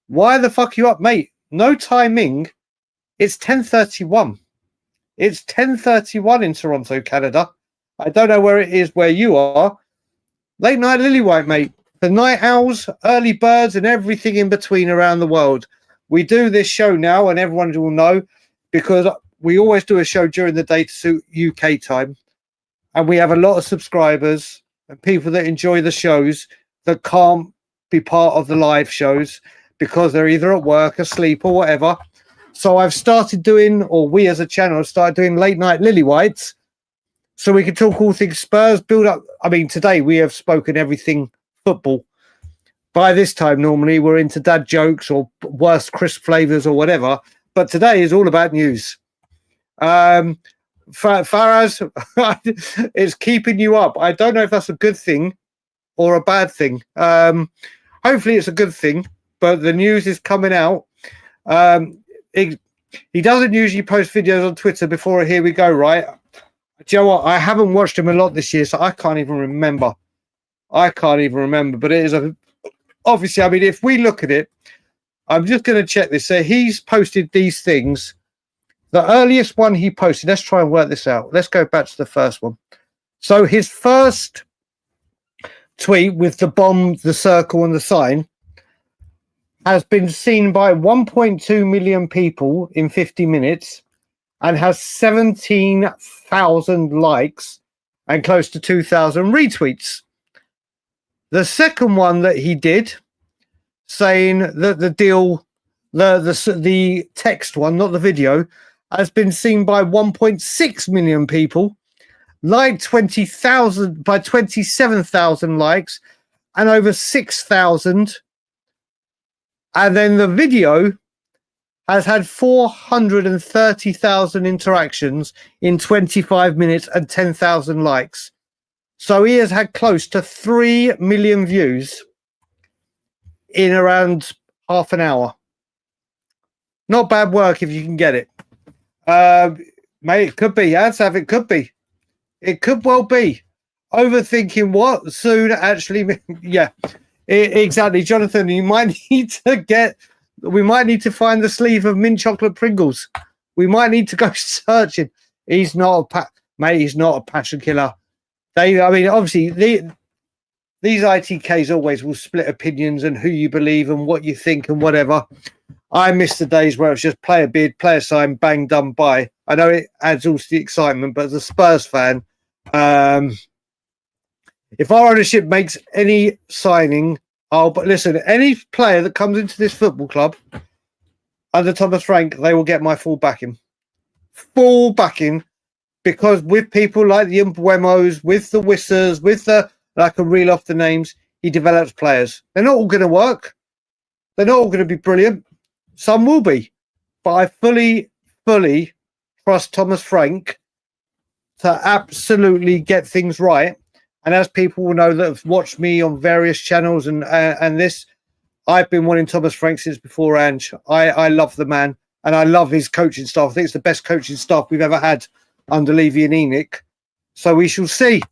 Why the fuck you up, mate? No timing. It's 10:31. It's 10:31 in Toronto, Canada. I don't know where it is where you are. Late Night Lilywhite, mate. The night owls, early birds, and everything in between around the world. We do this show now, and everyone will know, because we always do a show during the day to suit UK time. And we have a lot of subscribers and people that enjoy the shows that can't be part of the live shows because they're either at work, asleep, or whatever. So I've started doing, or we as a channel have started doing Late Night Lilywhites, so we can talk all things Spurs, build up. I mean, today we have spoken everything football. By this time, normally we're into dad jokes or worst crisp flavors or whatever. But today is all about news. Faraz, it's keeping you up. I don't know if that's a good thing or a bad thing. Hopefully it's a good thing, but the news is coming out. He doesn't usually post videos on Twitter before Here We Go, right? Do you know what? I haven't watched him a lot this year, so I can't even remember. But it is obviously, I mean, if we look at it, I'm just going to check this. So he's posted these things. The earliest one he posted, let's try and work this out. Let's go back to the first one. So his first tweet with the bomb, the circle, and the sign has been seen by 1.2 million people in 50 minutes and has 17,000 likes and close to 2,000 retweets. The second one that he did, saying that the deal, the text one, not the video, has been seen by 1.6 million people, liked 20,000 by 27,000 likes, and over 6,000. And then the video has had 430,000 interactions in 25 minutes and 10,000 likes. So he has had close to 3 million views in around half an hour. Not bad work if you can get it. Mate, it could be. It could be. It could well be. Overthinking what? Soon, actually. Yeah, exactly. Jonathan, you might need to we might need to find the sleeve of mint chocolate Pringles. We might need to go searching. He's not he's not a passion killer. Obviously, these ITKs always will split opinions and who you believe and what you think and whatever. I miss the days where it's just play a bid, play a sign, bang, done, buy. I know it adds all to the excitement, but as a Spurs fan, if our ownership makes any signing, but listen, any player that comes into this football club under Thomas Frank, they will get my full backing. Full backing. Because with people like the Mbuemos, with the Wissers, I can reel off the names, he develops players. They're not all going to work. They're not all going to be brilliant. Some will be. But I fully trust Thomas Frank to absolutely get things right. And as people will know that have watched me on various channels and this, I've been wanting Thomas Frank since before Ange. I love the man and I love his coaching staff. I think it's the best coaching staff we've ever had under Levy and Enoch. So we shall see.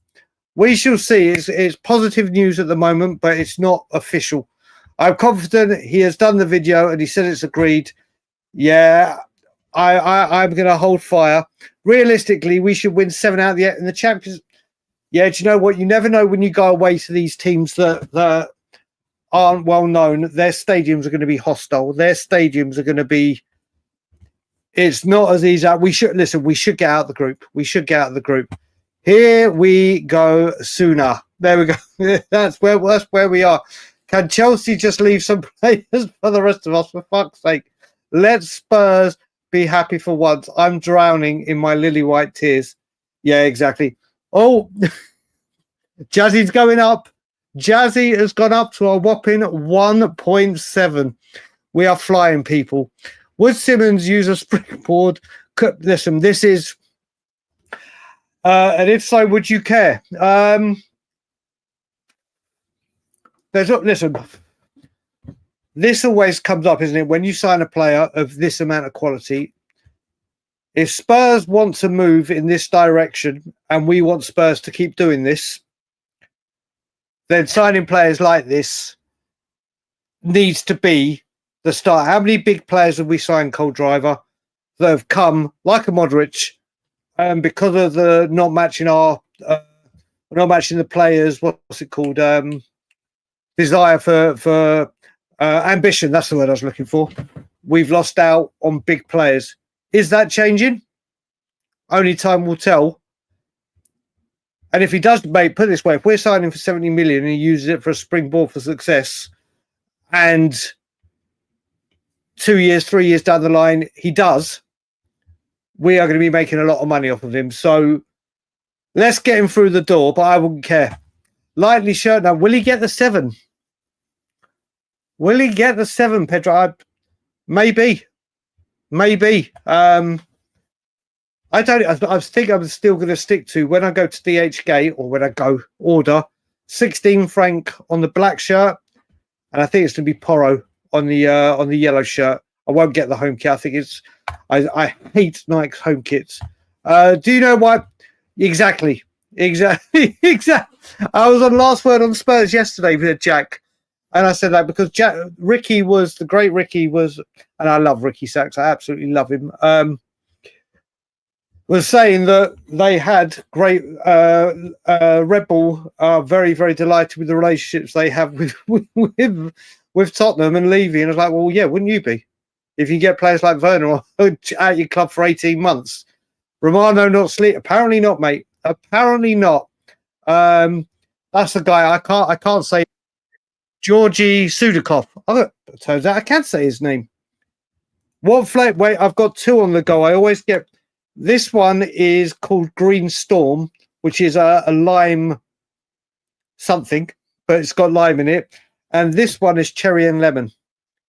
We shall see. It's positive news at the moment, but it's not official. I'm confident he has done the video and he said it's agreed. Yeah, I'm going to hold fire. Realistically, we should win 7 out of the 8 in the Champions. Yeah, do you know what? You never know when you go away to these teams that aren't well known. Their stadiums are going to be hostile. Their stadiums are going to be. It's not as easy. We should get out of the group. We should get out of the group. Here we go sooner. There we go. That's where we are. Can Chelsea just leave some players for the rest of us, for fuck's sake? Let Spurs be happy for once. I'm drowning in my lily-white tears. Yeah, exactly. Oh, Jazzy's going up. Jazzy has gone up to a whopping 1.7. We are flying, people. Would Simmons use a springboard? Listen, this is... and if so, would you care? Listen, this always comes up, isn't it? When you sign a player of this amount of quality, if Spurs want to move in this direction and we want Spurs to keep doing this, then signing players like this needs to be the start. How many big players have we signed, Cold Driver, that have come like a Modric, because of the not matching the players, what's it called? Desire for ambition. That's the word I was looking for. We've lost out on big players. Is that changing? Only time will tell. And if he does, mate, put it this way, if we're signing for 70 million and he uses it for a springboard for success, and 2 years, 3 years down the line, he does, we are going to be making a lot of money off of him. So let's get him through the door, but I wouldn't care. Lightly shirt now. Will he get the 7? Will he get the 7, Pedro? Maybe. I think I'm still going to stick to, when I go to DHgate, or when I go order, 16 franc on the black shirt, and I think it's going to be Poro on the yellow shirt. I won't get the home kit. I think I hate Nike's home kits. Do you know why? Exactly. I was on Last Word on Spurs yesterday with Jack, and I said that because Ricky was, and I love Ricky Sachs. I absolutely love him. Was saying that they had great Red Bull are very, very delighted with the relationships they have with Tottenham and Levy. And I was like, well, yeah, wouldn't you be? If you get players like Werner at your club for 18 months. Romano not sleep. Apparently not, mate. Apparently not. That's the guy. I can't say Georgi Sudakov. Oh, it turns out I can say his name. What flavor? Wait, I've got 2 on the go. I always get... This one is called Green Storm, which is a lime something, but it's got lime in it. And this one is cherry and lemon.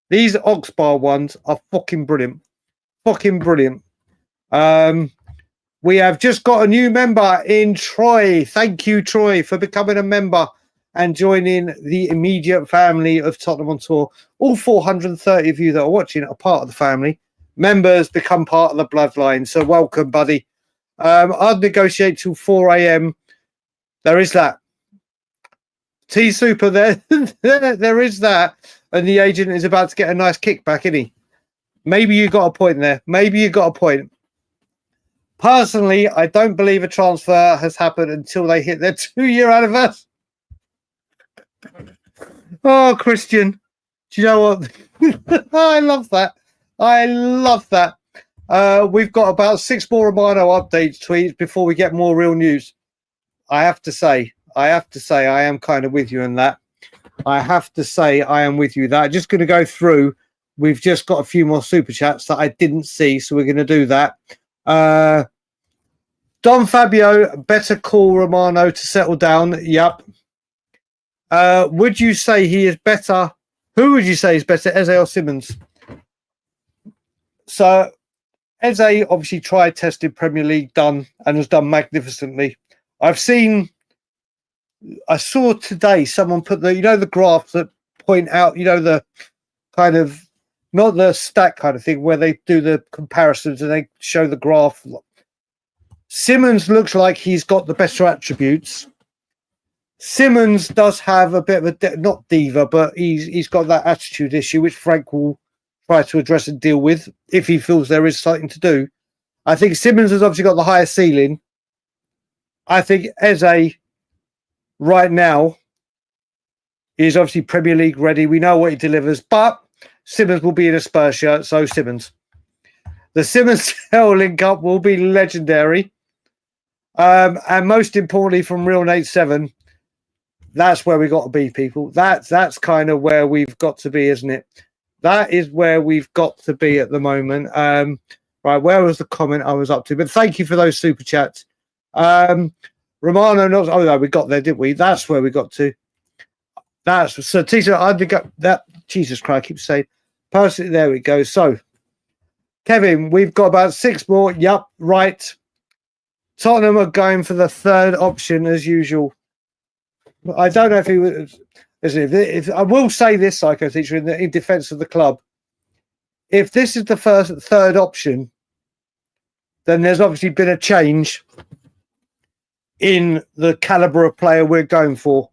These Oxbar ones are fucking brilliant. Fucking brilliant. We have just got a new member in Troy. Thank you, Troy, for becoming a member and joining the immediate family of Tottenham on Tour. All 430 of you that are watching are part of the family. Members become part of the bloodline. So welcome, buddy. I'd negotiate till 4 a.m. There is that. T-Super there. There is that. And the agent is about to get a nice kickback, isn't he? Maybe you got a point there. Maybe you got a point. Personally, I don't believe a transfer has happened until they hit their 2-year anniversary. Oh, Christian. Do you know what? I love that. I love that. We've got about 6 more Romano updates tweets before we get more real news. I have to say, I am kind of with you in that. I'm just going to go through. We've just got a few more super chats that I didn't see, so we're going to do that. Don Fabio, better call Romano to settle down. Yep. Would you say he is better? Who would you say is better, Eze or Simmons? So Eze obviously tried, tested, Premier League, done, and has done magnificently. I saw today someone put the graphs that point out, the kind of, not the stat kind of thing where they do the comparisons and they show the graph. Simmons looks like he's got the better attributes. Simmons does have a bit of a, not diva, but he's got that attitude issue, which Frank will try to address and deal with if he feels there is something to do. I think Simmons has obviously got the higher ceiling. I think Eze right now is obviously Premier League ready. We know what he delivers, but Simmons will be in a Spurs shirt, so Simmons. The Simmons link up will be legendary. And most importantly, from Real Nate 7, that's where we got to be, people. That's kind of where we've got to be, isn't it? That is where we've got to be at the moment. Right, where was the comment I was up to? But thank you for those super chats. Romano, no, we got there, didn't we? That's where we got to. That's so teacher. I think that Jesus Christ, I keep saying. Personally, there we go. So, Kevin, we've got about 6 more. Yup, right. Tottenham are going for the third option as usual. I don't know if he was. If I will say this, Psycho Teacher, in defence of the club, if this is the third option, then there's obviously been a change in the calibre of player we're going for,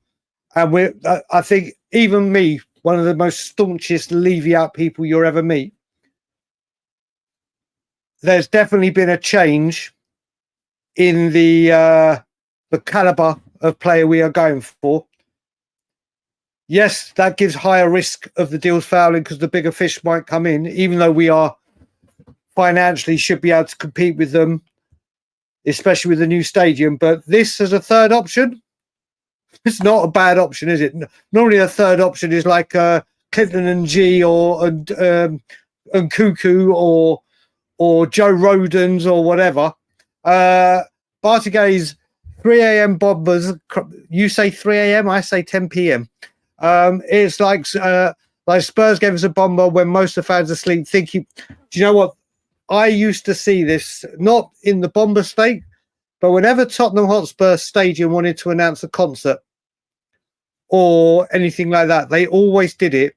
and I think even me, one of the most staunchest leave out people you'll ever meet, there's definitely been a change in the calibre of player we are going for. Yes, that gives higher risk of the deals fouling because the bigger fish might come in, even though we are financially should be able to compete with them, especially with the new stadium. But this as a third option, it's not a bad option, is it? Normally a third option is like Clinton and G and Cuckoo or Joe Rodens or whatever. Bartigay's 3 a.m. bombers. You say 3 a.m., I say 10 p.m. It's like Spurs gave us a bomber when most of the fans are asleep, thinking, do you know what? I used to see this, not in the bomber state, but whenever Tottenham Hotspur Stadium wanted to announce a concert or anything like that, they always did it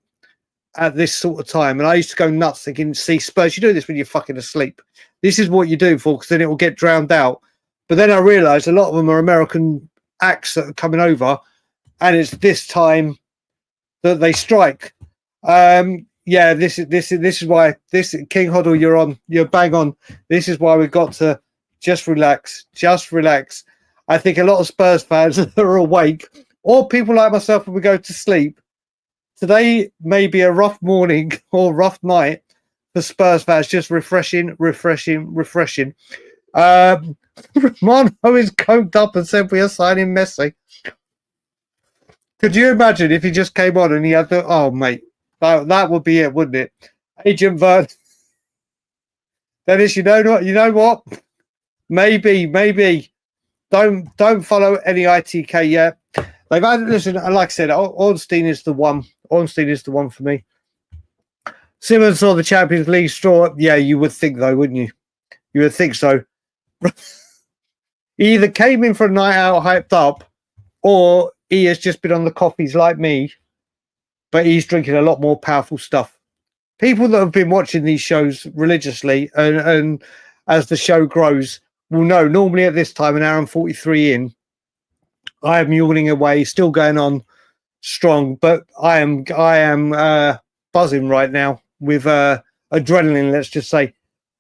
at this sort of time. And I used to go nuts thinking, see, Spurs, you do this when you're fucking asleep. This is what you do for, because then it will get drowned out. But then I realised a lot of them are American acts that are coming over, and it's this time that they strike. Yeah, this is why King Hoddle, you're bang on. This is why we've got to just relax. I think a lot of Spurs fans are awake, or people like myself when we go to sleep. Today may be a rough morning or rough night for Spurs fans, just refreshing. Romano is coked up and said we are signing Messi. Could you imagine if he just came on and he had the... Oh, mate, that would be it, wouldn't it? Agent Vern. Dennis, you know what? Maybe. Don't follow any ITK yet. They've had, listen, like I said, Ornstein is the one. Ornstein is the one for me. Simons saw the Champions League straw. Yeah, you would think, though, wouldn't you? You would think so. He either came in for a night out hyped up, or he has just been on the coffees like me, but he's drinking a lot more powerful stuff. People that have been watching these shows religiously and as the show grows will know normally at this time, an hour and 43 in, I am yawning away, still going on strong, but I am buzzing right now with adrenaline, let's just say.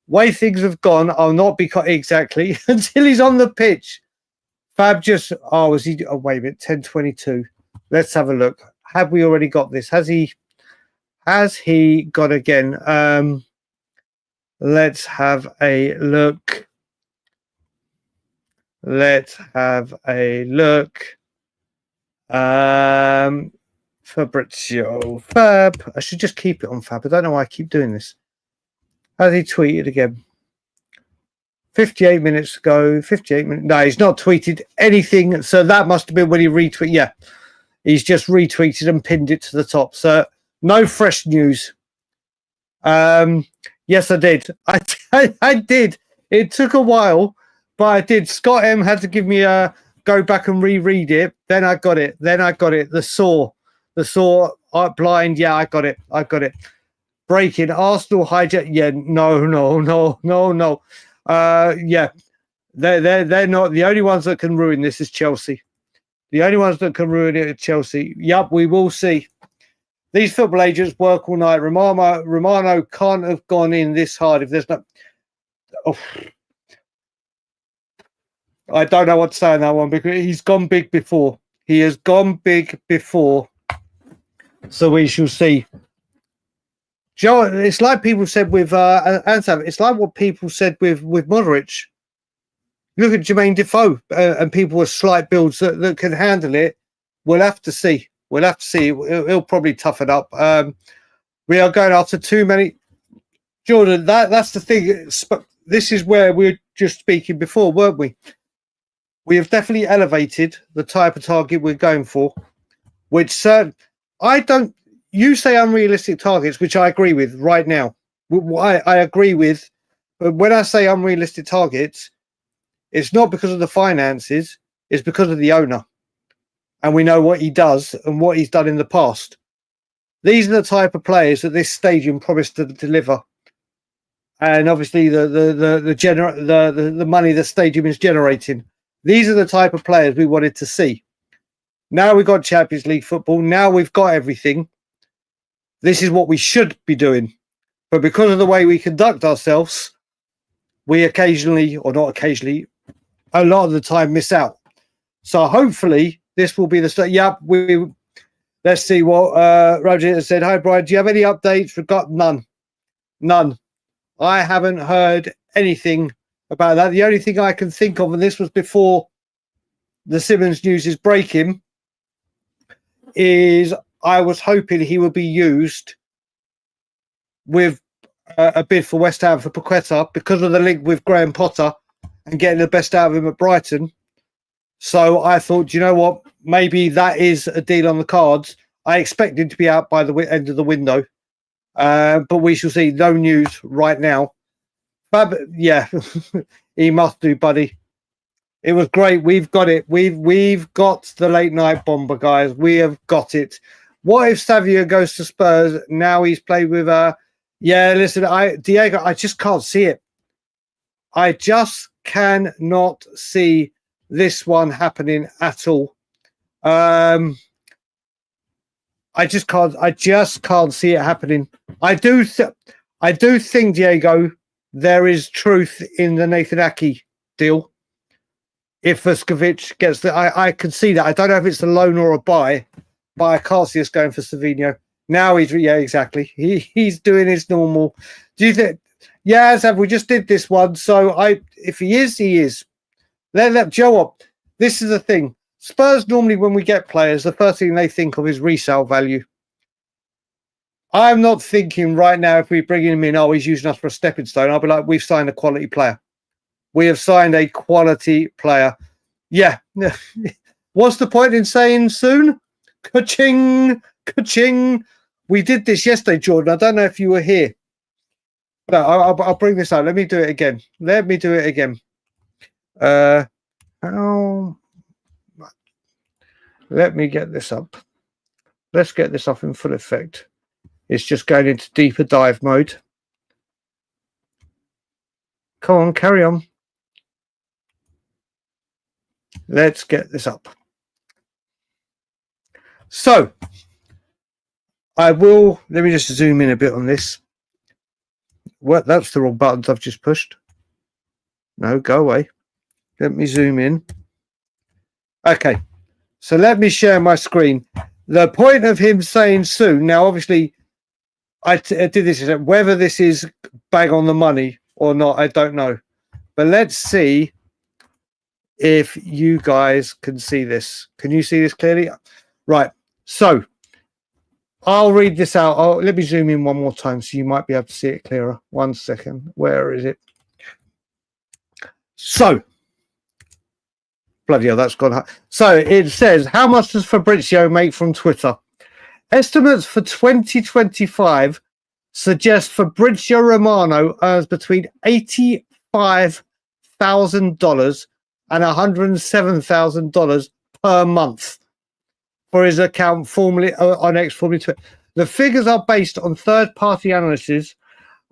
Way things have gone, I'll not be exactly until he's on the pitch. Fab just, was he? Oh, wait a minute, 10:22. Let's have a look. Have we already got this? Has he got again? Let's have a look. Fabrizio Fab. I should just keep it on Fab. I don't know why I keep doing this. Has he tweeted again? 58 minutes ago. 58 minutes. No, he's not tweeted anything. So that must have been when he retweeted. Yeah, he's just retweeted and pinned it to the top. So no fresh news. Yes, I did. I did. It took a while, but I did. Scott M had to give me a go back and reread it. Then I got it. The saw blind. Yeah, I got it. Breaking Arsenal hijack. Yeah, no. Yeah, they're not the only ones that can ruin this. Is Chelsea. The only ones that can ruin it are Chelsea. Yup, we will see. These football agents work all night. Romano can't have gone in this hard if there's no... Oh. I don't know what to say on that one because he's gone big before. He has gone big before. So we shall see. Joe, it's like people said with Ansav. It's like what people said with Modric. look at Jermaine Defoe and people with slight builds that can handle it. We'll have to see. We'll have to see. He'll probably toughen up. We are going after too many. Jordan, that's the thing. This is where we were just speaking before, weren't we? We have definitely elevated the type of target we're going for, which you say unrealistic targets, which I agree with right now. I agree with, but when I say unrealistic targets, it's not because of the finances, it's because of the owner. And we know what he does and what he's done in the past. These are the type of players that this stadium promised to deliver. And obviously the money the stadium is generating. These are the type of players we wanted to see. Now we've got Champions League football. Now we've got everything. This is what we should be doing. But because of the way we conduct ourselves, we occasionally, or not occasionally, a lot of the time miss out. So hopefully this will be the start. Yep, let's see what Roger has said. Hi, Brian. Do you have any updates? None. I haven't heard anything about that. The only thing I can think of, and this was before the Simons news is breaking, is I was hoping he would be used with a bid for West Ham for Paqueta because of the link with Graham Potter and getting the best out of him at Brighton. So I thought, you know what? Maybe that is a deal on the cards. I expect him to be out by the end of the window. But we shall see. No news right now. But yeah, he must do, buddy. It was great. We've got it. We've got the late night bomber, guys. We have got it. What if Savio goes to Spurs? Now he's played with yeah, listen, Diego, I just can't see it. I just cannot see this one happening at all. I just can't see it happening. I do think, Diego, there is truth in the Nathan Ake deal. If Vuskovic gets I can see that. I don't know if it's a loan or a buy, but I can't see us going for Savinho. Now exactly. He's doing his normal. Do you think? Yeah, Zav, we just did this one. So if he is, he is. Let Joe up. This is the thing. Spurs normally, when we get players, the first thing they think of is resale value. I'm not thinking right now if we bring him in, oh, he's using us for a stepping stone. I'll be like, we've signed a quality player. We have signed a quality player. Yeah. What's the point in saying soon? Ka-ching, ka-ching. We did this yesterday, Jordan. I don't know if you were here. No, I'll bring this out. Let me do it again. Let me get this up. Let's get this off in full effect. It's just going into deeper dive mode. Come on, carry on. Let's get this up. So, let me just zoom in a bit on this. What? That's the wrong buttons I've just pushed. No, go away. Let me zoom in. Okay, so let me share my screen. The point of him saying soon, now obviously I did this, whether this is bang on the money or not, I don't know. But let's see if you guys can see this. Can you see this clearly? Right, so I'll read this out. Let me zoom in one more time so you might be able to see it clearer. 1 second. Where is it? So, bloody hell, that's gone. So it says, how much does Fabrizio make from Twitter? Estimates for 2025 suggest Fabrizio Romano earns between $85,000 and $107,000 per month for his account formerly on X, formerly Twitter. The figures are based on third-party analysis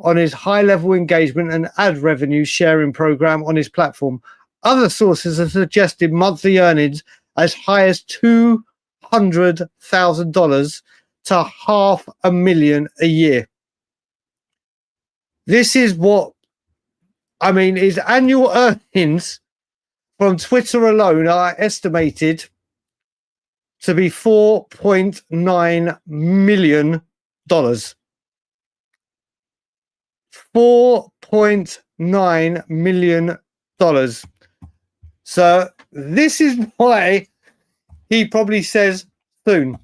on his high-level engagement and ad revenue sharing program on his platform. Other sources have suggested monthly earnings as high as $200,000 to $500,000 a year. This is what, I mean, his annual earnings from Twitter alone are estimated to be $4.9 million. $4.9 million. So this is why he probably says soon.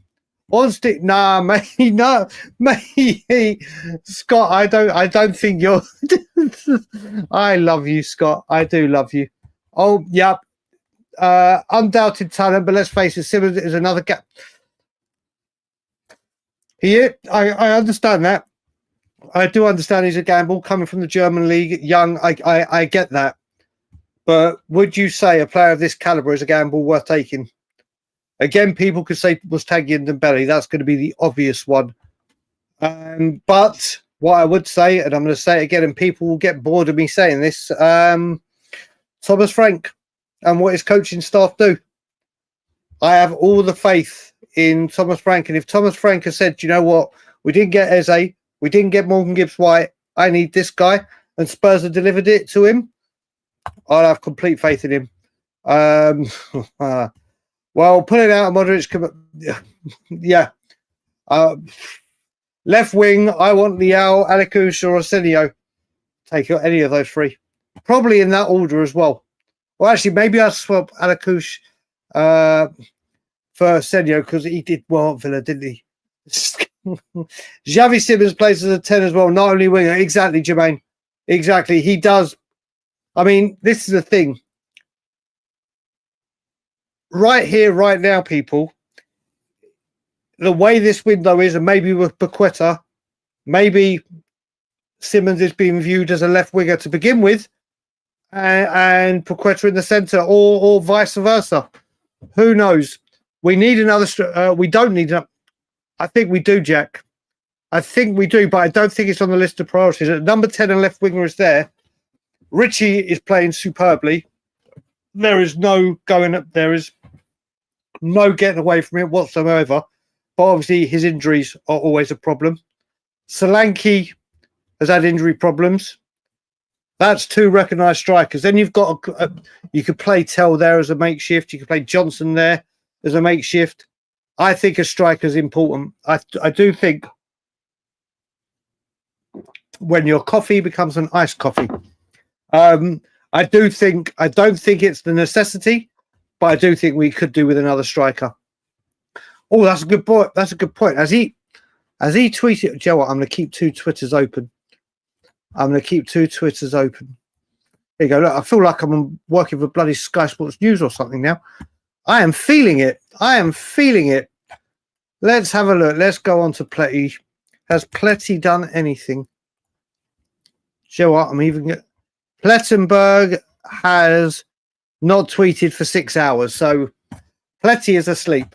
On stick, nah, mate, no, mate, Scott. I don't think you're. I love you, Scott. I do love you. Oh, yep. Undoubted talent, but let's face it, Simons is another gap. I understand that. I do understand he's a gamble coming from the German league, young. I get that. But would you say a player of this caliber is a gamble worth taking? Again, people could say was tagging Dembele. That's going to be the obvious one. But what I would say, and I'm going to say it again, and people will get bored of me saying this, Thomas Frank and what his coaching staff do. I have all the faith in Thomas Frank. And if Thomas Frank has said, you know what, we didn't get Eze, we didn't get Morgan Gibbs-White, I need this guy, and Spurs have delivered it to him, I'll have complete faith in him. Well, pulling out Modric, yeah. Left wing, I want Leao, Alacush, or Arsenio. Take any of those three. Probably in that order as well. Well, actually, maybe I'll swap Alacush for Arsenio because he did well at Villa, didn't he? Xavi Simons plays as a 10 as well, not only winger. Exactly, Jermaine. Exactly. He does. I mean, this is the thing. Right here, right now, people, the way this window is, and maybe with Paqueta, maybe Simons is being viewed as a left winger to begin with, and Paqueta in the centre, or vice versa. Who knows? We need another. We don't need another. I think we do, Jack. I think we do, but I don't think it's on the list of priorities. At number 10 and left winger is there. Richie is playing superbly. There is no going up. There is no getting away from it whatsoever. But obviously, his injuries are always a problem. Solanke has had injury problems. That's two recognised strikers. Then you've got you could play Tell there as a makeshift. You could play Johnson there as a makeshift. I think a striker is important. I do think when your coffee becomes an iced coffee. I don't think it's the necessity, but I do think we could do with another striker. Oh, that's a good point. That's a good point. As he tweeted, Joe, I'm going to keep two Twitters open. There you go. Look, I feel like I'm working for bloody Sky Sports News or something now. I am feeling it. Let's have a look. Let's go on to Pletty. Has Pletty done anything? Joe, what? Plettenberg has not tweeted for 6 hours, so Pletty is asleep.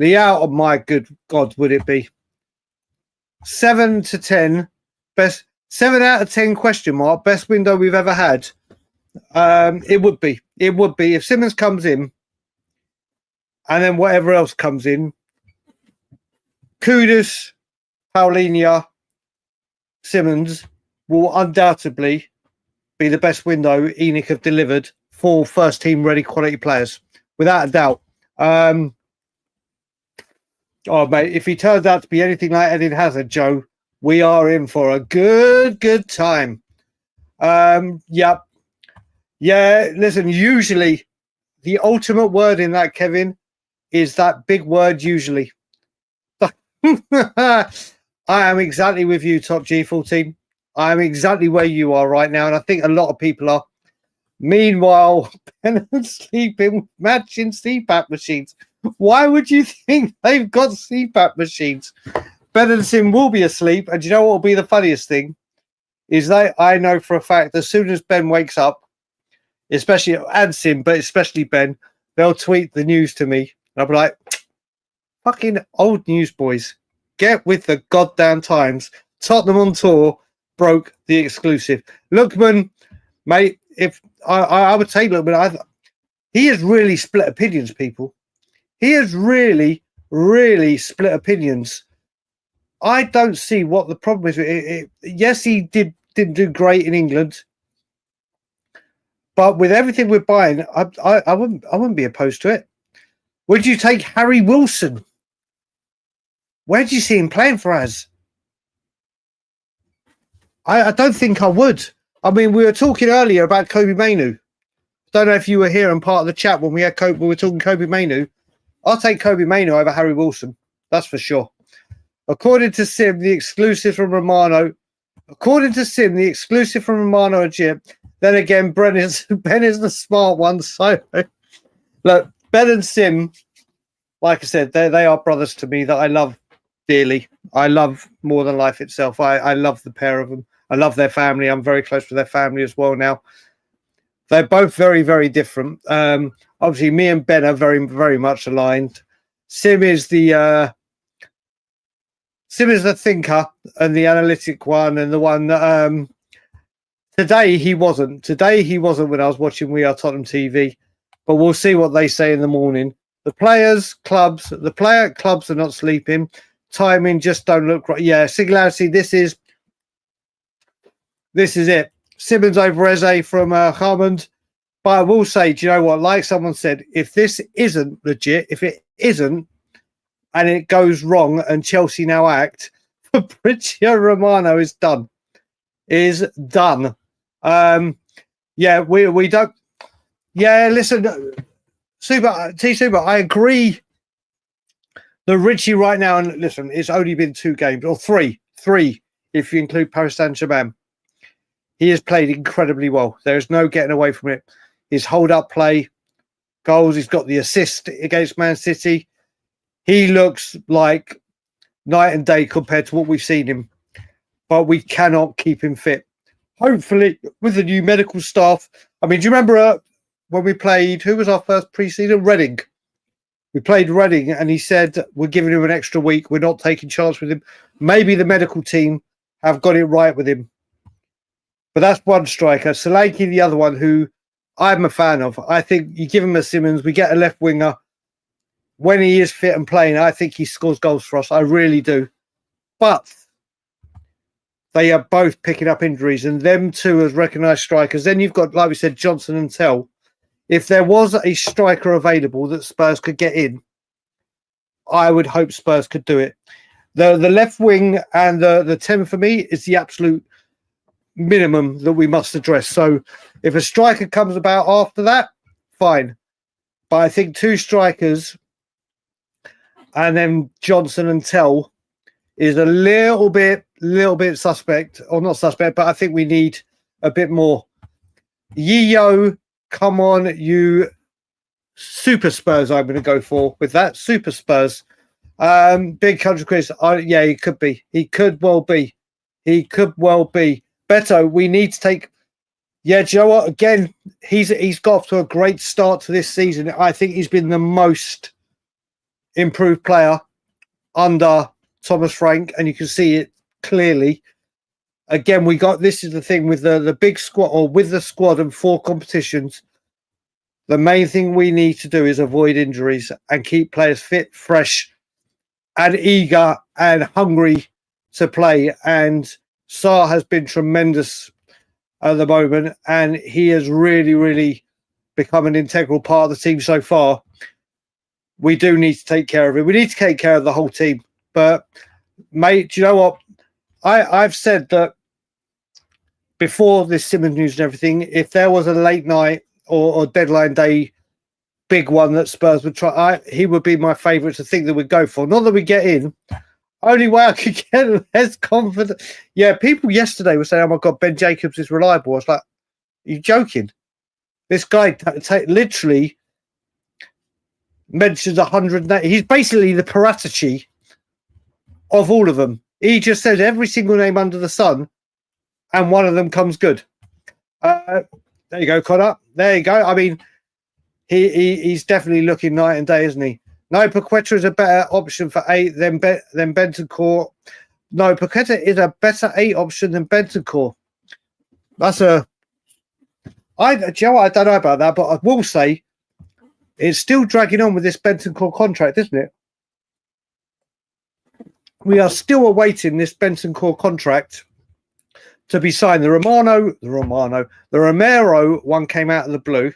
Leao, oh my good God, would it be 7 to 10? Best 7 out of 10 question mark. Best window we've ever had. It would be if Simons comes in, and then whatever else comes in. Kudus, Paulinho, Simons will undoubtedly be the best window ENIC have delivered for first team ready quality players, without a doubt. Oh mate, if he turns out to be anything like Eden Hazard, Joe, we are in for a good time. Yeah. Listen, usually the ultimate word in that, Kevin, is that big word usually. I am exactly with you, Top G14. I am exactly where you are right now, and I think a lot of people are. Meanwhile, Pennant's sleeping, matching CPAP machines. Why would you think they've got CPAP machines? Benenson will be asleep, and do you know what will be the funniest thing? Is that I know for a fact as soon as Ben wakes up, especially and Sim, but especially Ben, they'll tweet the news to me. And I'll be like, fucking old news boys, get with the goddamn times. Tottenham on tour broke the exclusive. Lookman, mate, if I would say Lookman, he has really split opinions, people. He has really split opinions. I don't see what the problem is. Yes, he didn't do great in England, but with everything we're buying, I wouldn't be opposed to it. Would you take Harry Wilson? Where do you see him playing for us? I don't think I would. I mean, we were talking earlier about Kobe Mainu. don't know if you were here and part of the chat when we had we were talking Kobe Mainu. I'll take Kobe Mainu over Harry Wilson. That's for sure. According to Sim, the exclusive from Romano. According to Sim, the exclusive from Romano and Jim. Then again, Ben is the smart one. So look, Ben and Sim, like I said, they are brothers to me that I love dearly. I love more than life itself. I love the pair of them. I love their family. I'm very close with their family as well now. They're both very, very different. Obviously, me and Ben are very, very much aligned. Sim is the thinker and the analytic one, and the one that today he wasn't. Today he wasn't when I was watching We Are Tottenham TV. But we'll see what they say in the morning. The clubs are not sleeping. Timing just don't look right. Yeah, Singularity. This is it. Simmons over Eze from Hammond. But I will say, do you know what? Like someone said, if this isn't legit, if it isn't, and it goes wrong, and Chelsea now act, Fabrizio Romano is done. Is done. Yeah, we don't. Yeah, listen, Super, I agree. The Richie right now, and listen, it's only been 2 games, or three if you include Paris Saint-Germain. He has played incredibly well. There is no getting away from it. His hold-up play, goals, he's got the assist against Man City. He looks like night and day compared to what we've seen him. But we cannot keep him fit. Hopefully, with the new medical staff. I mean, do you remember when we played, who was our first pre-season? Reading. We played Reading, and he said, we're giving him an extra week. We're not taking chance with him. Maybe the medical team have got it right with him. But that's one striker. Solanke, the other one, who I'm a fan of. I think you give him a Simmons, we get a left winger. When he is fit and playing, I think he scores goals for us. I really do. But they are both picking up injuries, and them two as recognised strikers. Then you've got, like we said, Johnson and Tell. If there was a striker available that Spurs could get in, I would hope Spurs could do it. The left wing and the 10 for me is the absolute minimum that we must address. So if a striker comes about after that, fine. But I think 2 strikers and then Johnson and Tell is a little bit suspect, or not suspect, but I think we need a bit more. Yeo, come on, you Super Spurs, I'm going to go for with that. Super Spurs. Big Country Chris. Yeah, he could be. He could well be. He could well be. Beto, we need to take... Yeah, do you know what? Again, he's got off to a great start to this season. I think he's been the most improved player under Thomas Frank, and you can see it clearly. Again, this is the thing with the big squad, or with the squad and 4 competitions. The main thing we need to do is avoid injuries and keep players fit, fresh, and eager and hungry to play. And Sarr has been tremendous at the moment, and he has really, really become an integral part of the team so far. We do need to take care of it. We need to take care of the whole team. But, mate, do you know what? I've said that before this Simmons news and everything, if there was a late night or deadline day big one that Spurs would try, he would be my favourite to think that we'd go for. Not that we get in. Only way I could get less confident. Yeah, people yesterday were saying, oh my God, Ben Jacobs is reliable. I was like, are you joking? This guy literally mentions 100. He's basically the Paratici of all of them. He just says every single name under the sun, and one of them comes good. There you go, Connor. There you go. I mean, he's definitely looking night and day, isn't he? No, Paqueta is a better option for 8 than Bentancur. No, Paqueta is a better 8 option than Bentancur. That's do you know what? I don't know about that, but I will say it's still dragging on with this Bentancur contract, isn't it? We are still awaiting this Bentancur contract to be signed. The Romero one came out of the blue.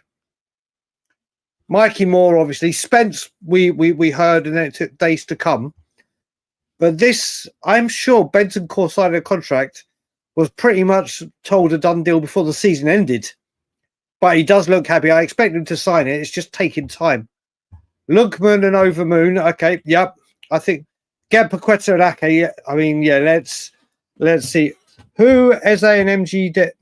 Mikey Moore, obviously. Spence, we heard, and then it took days to come. But this, I'm sure Bentancur signing a contract was pretty much told a done deal before the season ended. but he does look happy. I expect him to sign it. It's just taking time. Lookman and Overmoon. Okay, yep. I think get Paqueta and Ake. I mean, yeah. Let's see who Eze and MG did.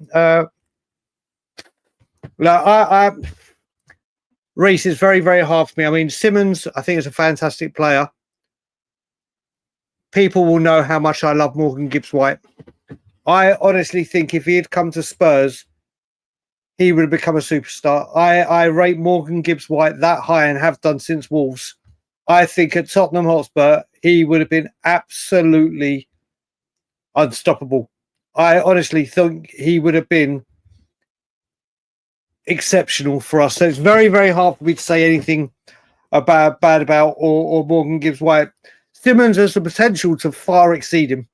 Reece is very, very hard for me. I mean, Simons, I think, is a fantastic player. People will know how much I love Morgan Gibbs-White. I honestly think if he had come to Spurs, he would have become a superstar. I rate Morgan Gibbs-White that high and have done since Wolves. I think at Tottenham Hotspur, he would have been absolutely unstoppable. I honestly think he would have been exceptional for us. So it's very, very hard for me to say anything bad about or Morgan Gibbs-White. Simons has the potential to far exceed him.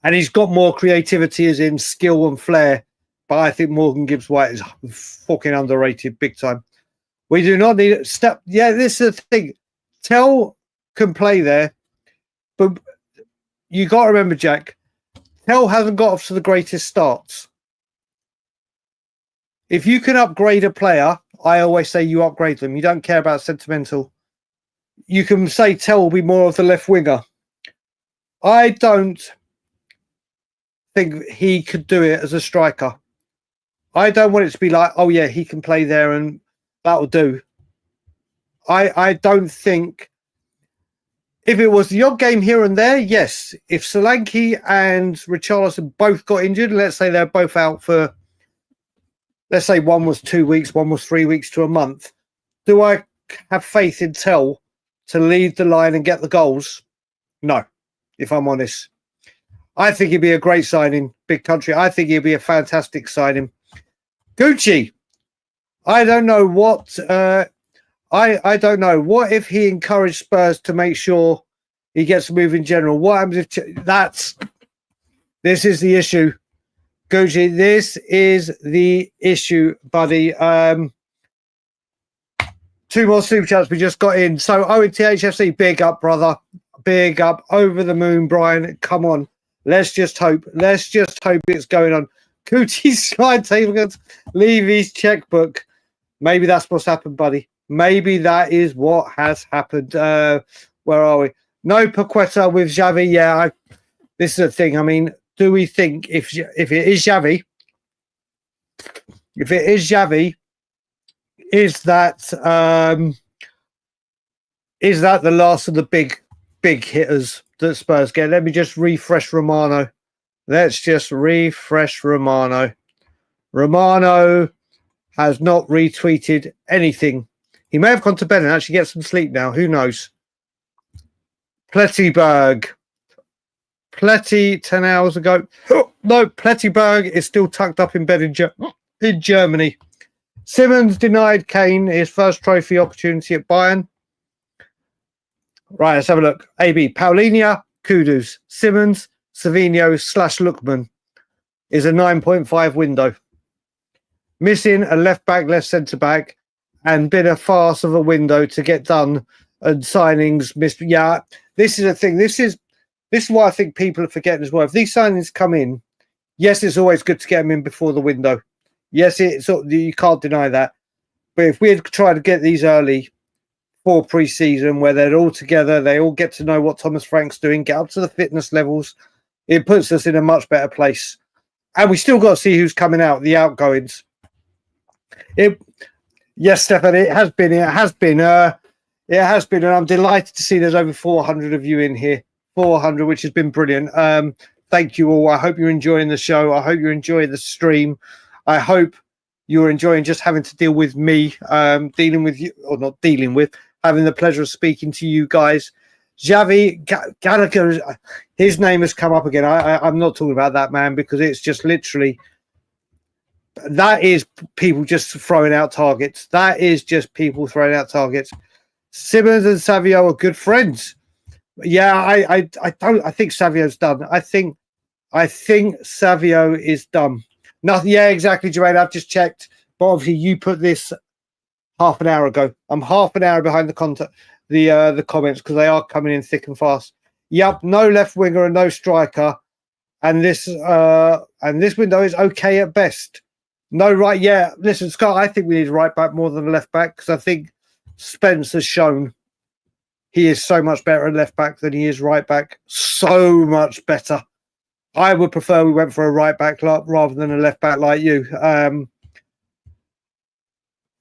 And he's got more creativity as in skill and flair. But I think Morgan Gibbs-White is fucking underrated big time. We do not need step. Yeah, this is the thing. Tell can play there. But you got to remember, Jack, Tell hasn't got off to the greatest starts. If you can upgrade a player, I always say you upgrade them. You don't care about sentimental. You can say Tell will be more of the left winger. I don't think he could do it as a striker. I don't want it to be like, oh yeah, he can play there and that'll do. I don't think if it was the odd game here and there, yes. If Solanke and Richarlison both got injured, let's say they're both out for, let's say one was 2 weeks, one was 3 weeks to a month. Do I have faith in Tell to lead the line and get the goals? No, if I'm honest. I think he'd be a great signing, big country. I think he'd be a fantastic signing. Gucci, I don't know what... I don't know. What if he encouraged Spurs to make sure he gets a move in general? What happens if this is the issue, Gucci? This is the issue, buddy. 2 more super chats we just got in. So Owen THFC, big up, brother. Big up. Over the moon, Brian. Come on. Let's just hope. Let's just hope it's going on. Gucci's slide table, Levy's checkbook. Maybe that's what's happened, buddy. Maybe that is what has happened. Where are we? No Paqueta with Xavi. Yeah, this is the thing. I mean, do we think if it is Xavi, is that the last of the big hitters that Spurs get? Let me just refresh Romano. Let's just refresh Romano. Romano has not retweeted anything. He may have gone to bed and actually get some sleep now. Who knows? Plettyberg. Pletty 10 hours ago. Oh, no, Plettyberg is still tucked up in bed in Germany. Simons denied Kane his first trophy opportunity at Bayern. Right, let's have a look. AB. Paulinho, Kudus. Simons, Savinho / Lookman is a 9.5 window. Missing a left back, left centre back, and been a farce of a window to get done, and signings missed. Yeah, this is a thing. This is why I think people are forgetting as well. If these signings come in, yes, it's always good to get them in before the window. Yes, you can't deny that. But if we had tried to get these early for pre-season, where they're all together, they all get to know what Thomas Frank's doing, get up to the fitness levels, it puts us in a much better place. And we still got to see who's coming out, the outgoings. Yes, Stefan, it has been, and I'm delighted to see there's over 400 of you in here. 400, which has been brilliant. Thank you all. I hope you're enjoying the show. I hope you're enjoying the stream. I hope you're enjoying just having to deal with me, dealing with you, or not dealing with, having the pleasure of speaking to you guys. Xavi Gallagher, his name has come up again. I'm not talking about that, man, because it's just literally... That is people just throwing out targets. That is just people throwing out targets. Simons and Savio are good friends. Yeah, I think Savio's done. I think Savio is done. Nothing. Yeah, exactly, Jermaine. I've just checked. But obviously, you put this half an hour ago. I'm half an hour behind the comments because they are coming in thick and fast. Yep, no left winger and no striker, and this window is okay at best. No, right, yeah. Listen, Scott, I think we need a right back more than a left back because I think Spence has shown he is so much better at left back than he is right back. So much better. I would prefer we went for a right back rather than a left back like you.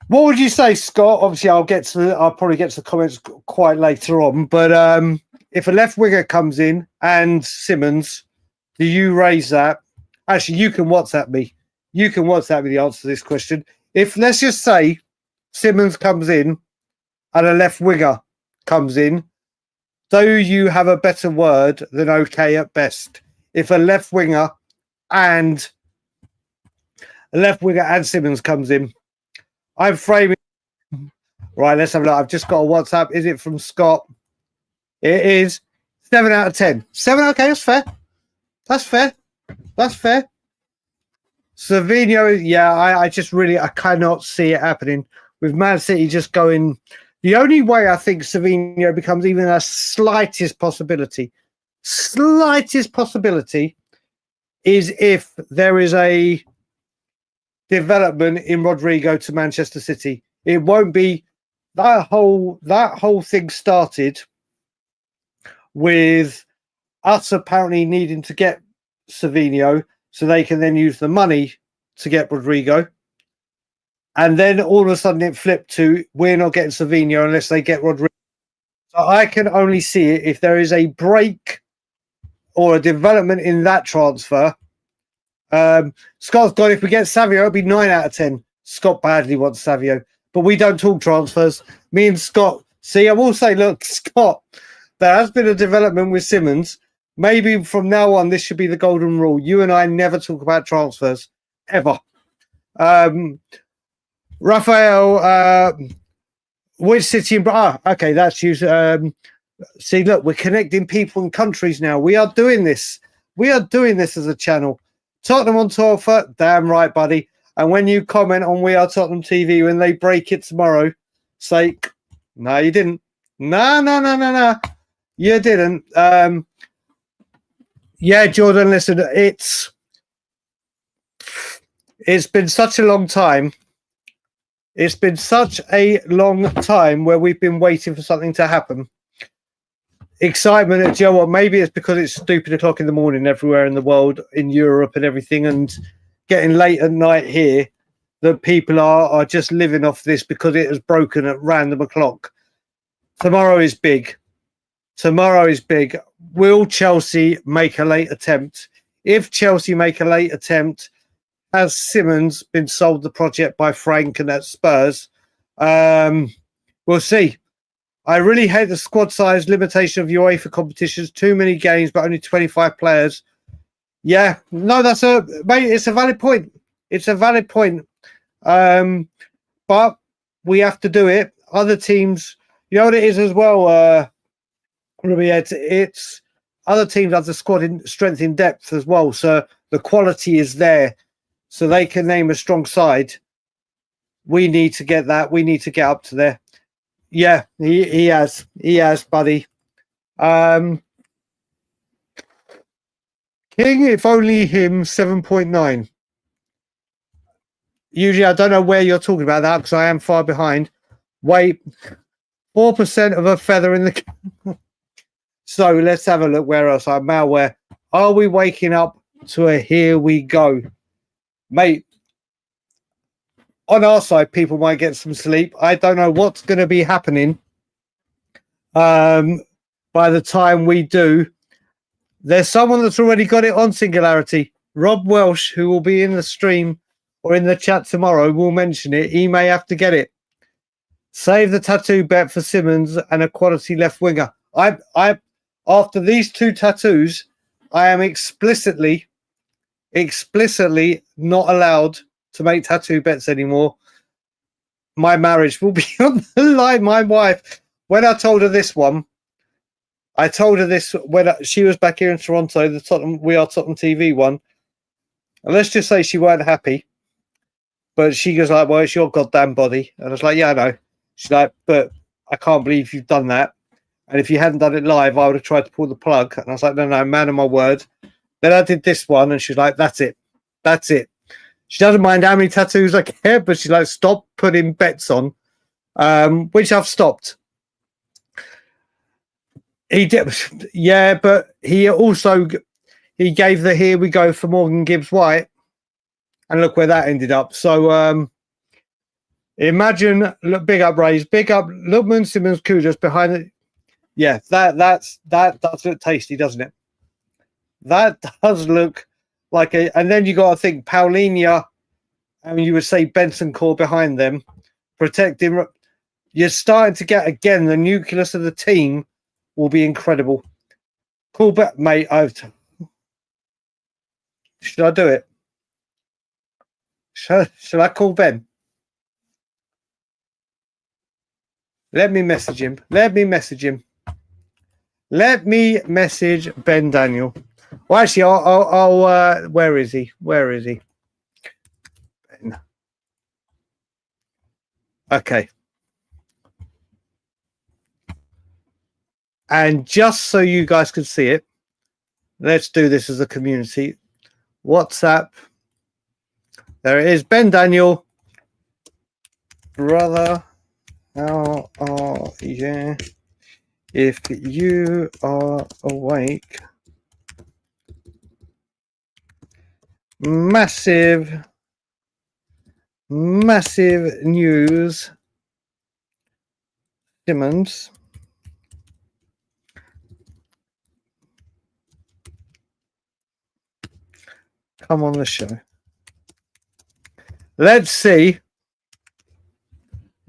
What would you say, Scott? Obviously, I'll probably get to the comments quite later on. But if a left winger comes in and Simons, do you raise that? Actually, you can WhatsApp me. You can WhatsApp me the answer to this question. If let's just say Simons comes in and a left winger comes in, do you have a better word than okay at best? If a left winger and Simons comes in, I'm framing. Right, let's have a look. I've just got a WhatsApp. Is it from Scott? It is 7 out of 10. 7, okay, that's fair. That's fair. That's fair. Savinho, yeah, I cannot see it happening with Man City just going. The only way I think Savinho becomes even a slightest possibility is if there is a development in Rodrigo to Manchester City. It won't be that whole thing started with us apparently needing to get Savinho so they can then use the money to get Rodrigo. And then all of a sudden it flipped to we're not getting Savinho unless they get Rodrigo. So I can only see it if there is a break or a development in that transfer. Scott's gone, if we get Savio, it'll be 9 out of 10. Scott badly wants Savio, but we don't talk transfers. Me and Scott, see, I will say, look, Scott, there has been a development with Simons. Maybe from now on, this should be the golden rule. You and I never talk about transfers, ever. Raphael, which city? Okay, that's you. See, look, we're connecting people and countries now. We are doing this. We are doing this as a channel. Tottenham on tour for damn right, buddy. And when you comment on We Are Tottenham TV when they break it tomorrow, say, no, you didn't. No. You didn't. Yeah, Jordan, listen, it's been such a long time. It's been such a long time where we've been waiting for something to happen. Excitement, do you know what? Maybe it's because it's stupid o'clock in the morning everywhere in the world, in Europe and everything, and getting late at night here, that people are just living off this because it has broken at random o'clock. Tomorrow is big. Tomorrow is big. Will Chelsea make a late attempt? If Chelsea make a late attempt, has Simons been sold the project by Frank and at Spurs? We'll see. I really hate the squad size limitation of UEFA competitions. Too many games, but only 25 players. Yeah, no, it's a valid point. It's a valid point. But we have to do it. Other teams, you know what it is as well, it's other teams have the squad in strength in depth as well. So the quality is there. So they can name a strong side. We need to get that. We need to get up to there. Yeah, he has, buddy. King, if only him, 7.9. Usually, I don't know where you're talking about that because I am far behind. Wait, 4% of a feather in the. So let's have a look. Where else? Malware. Are we waking up to a here we go? Mate, on our side, people might get some sleep. I don't know what's going to be happening by the time we do. There's someone that's already got it on Singularity. Rob Welsh, who will be in the stream or in the chat tomorrow, will mention it. He may have to get it. Save the tattoo bet for Simons and a quality left winger. I after these two tattoos, I am explicitly not allowed to make tattoo bets anymore. My marriage will be on the line. My wife, when I told her this one, I told her this when she was back here in Toronto, the Tottenham We Are Tottenham TV one. And let's just say she weren't happy. But she goes like, well, it's your goddamn body. And I was like, yeah, I know. She's like, but I can't believe you've done that. And if you hadn't done it live, I would have tried to pull the plug. And I was like, no, man of my word. Then I did this one, and she's like, that's it. She doesn't mind how many tattoos I get, but she's like, stop putting bets on, which I've stopped. He did, yeah, but he also gave the here we go for Morgan Gibbs White, and look where that ended up. So imagine, look, big up Rays, big up Lookman Simmons Kudus behind it. Yeah, that does look tasty, doesn't it? That does look like a, and then you got to think Paulinho, and you would say Benson Core behind them, protecting. You're starting to get again the nucleus of the team will be incredible. Cool, bet, mate. Should I do it? Shall I call Ben? Let me message him. Let me message Ben Daniel. Well, actually, I'll where is he? Ben. Okay. And just so you guys can see it, let's do this as a community. WhatsApp. There it is. Ben Daniel. Brother, how are you? If you are awake, massive news. Simmons. Come on the show. Let's see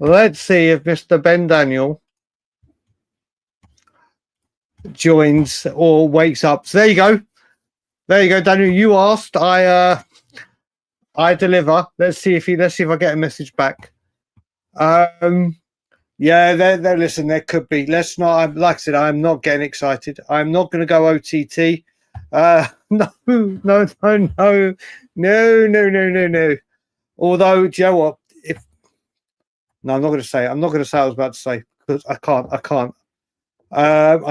if Mr. Ben Daniel joins or wakes up. So there you go. There you go, Daniel. You asked, I deliver. Let's see if I get a message back. Yeah, listen, there could be. Let's not, like I said, I'm not getting excited. I'm not going to go OTT. No. Although, do you know what? I'm not going to say it. I'm not going to say what I was about to say because I can't. I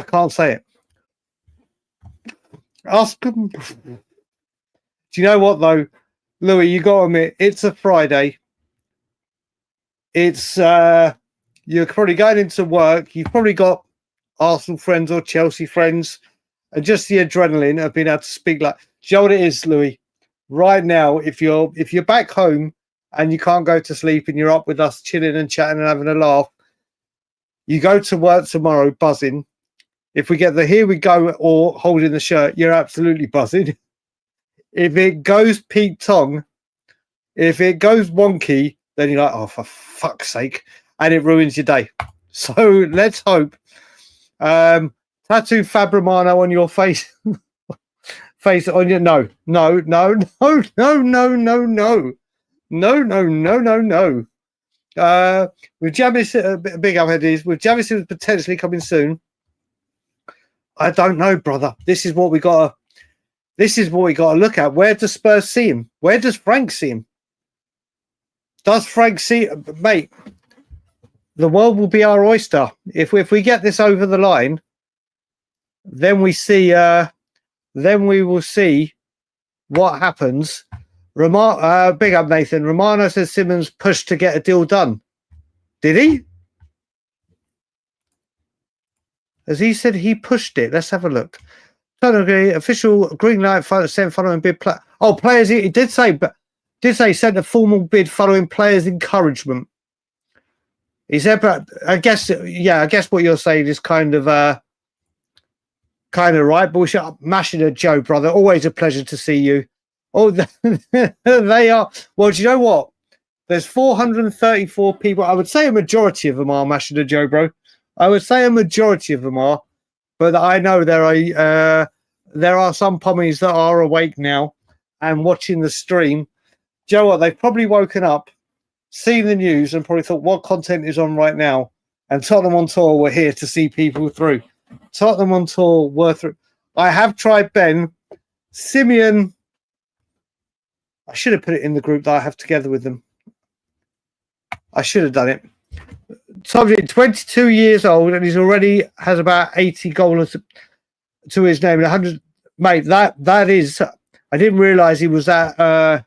can't say it. Ask them. Do you know what though, Louis? You got to admit, it's a Friday. It's you're probably going into work. You've probably got Arsenal friends or Chelsea friends, and just the adrenaline of being able to speak. Like, do you know what it is, Louis? Right now, if you're back home and you can't go to sleep and you're up with us chilling and chatting and having a laugh, you go to work tomorrow buzzing. If we get the here we go or holding the shirt, you're absolutely buzzing. If it goes Pete Tong, if it goes wonky, then you're like, oh, for fuck's sake. And it ruins your day. So let's hope. Tattoo Fab Romano on your face. Face on your no. With Xavi, big up headies. With Xavi potentially coming soon. I don't know, brother. This is what we got to look at. Where does Spurs see him? Where does Frank see him? Does Frank see, mate? The world will be our oyster if we get this over the line. Then we see. Then we will see what happens. Big up Nathan. Romano says Simmons pushed to get a deal done. Did he? As he said, he pushed it. Let's have a look. Official green light sent following bid. Players. He did say sent a formal bid following players' encouragement. He said, but I guess what you're saying is kind of right. But we should mashing a Joe, brother. Always a pleasure to see you. Oh, they are. Well, do you know what? There's 434 people. I would say a majority of them are mashing a Joe, bro. I would say a majority of them are, but I know there are some pommies that are awake now and watching the stream. Do you know what? They've probably woken up, seen the news, and probably thought, what content is on right now? And Tottenham on Tour were here to see people through. Tottenham on Tour were through. I have tried Ben. Simeon, I should have put it in the group that I have together with them. I should have done it. Subject 22 years old and he's already has about 80 goals to his name. 100, mate. That is. I didn't realise he was that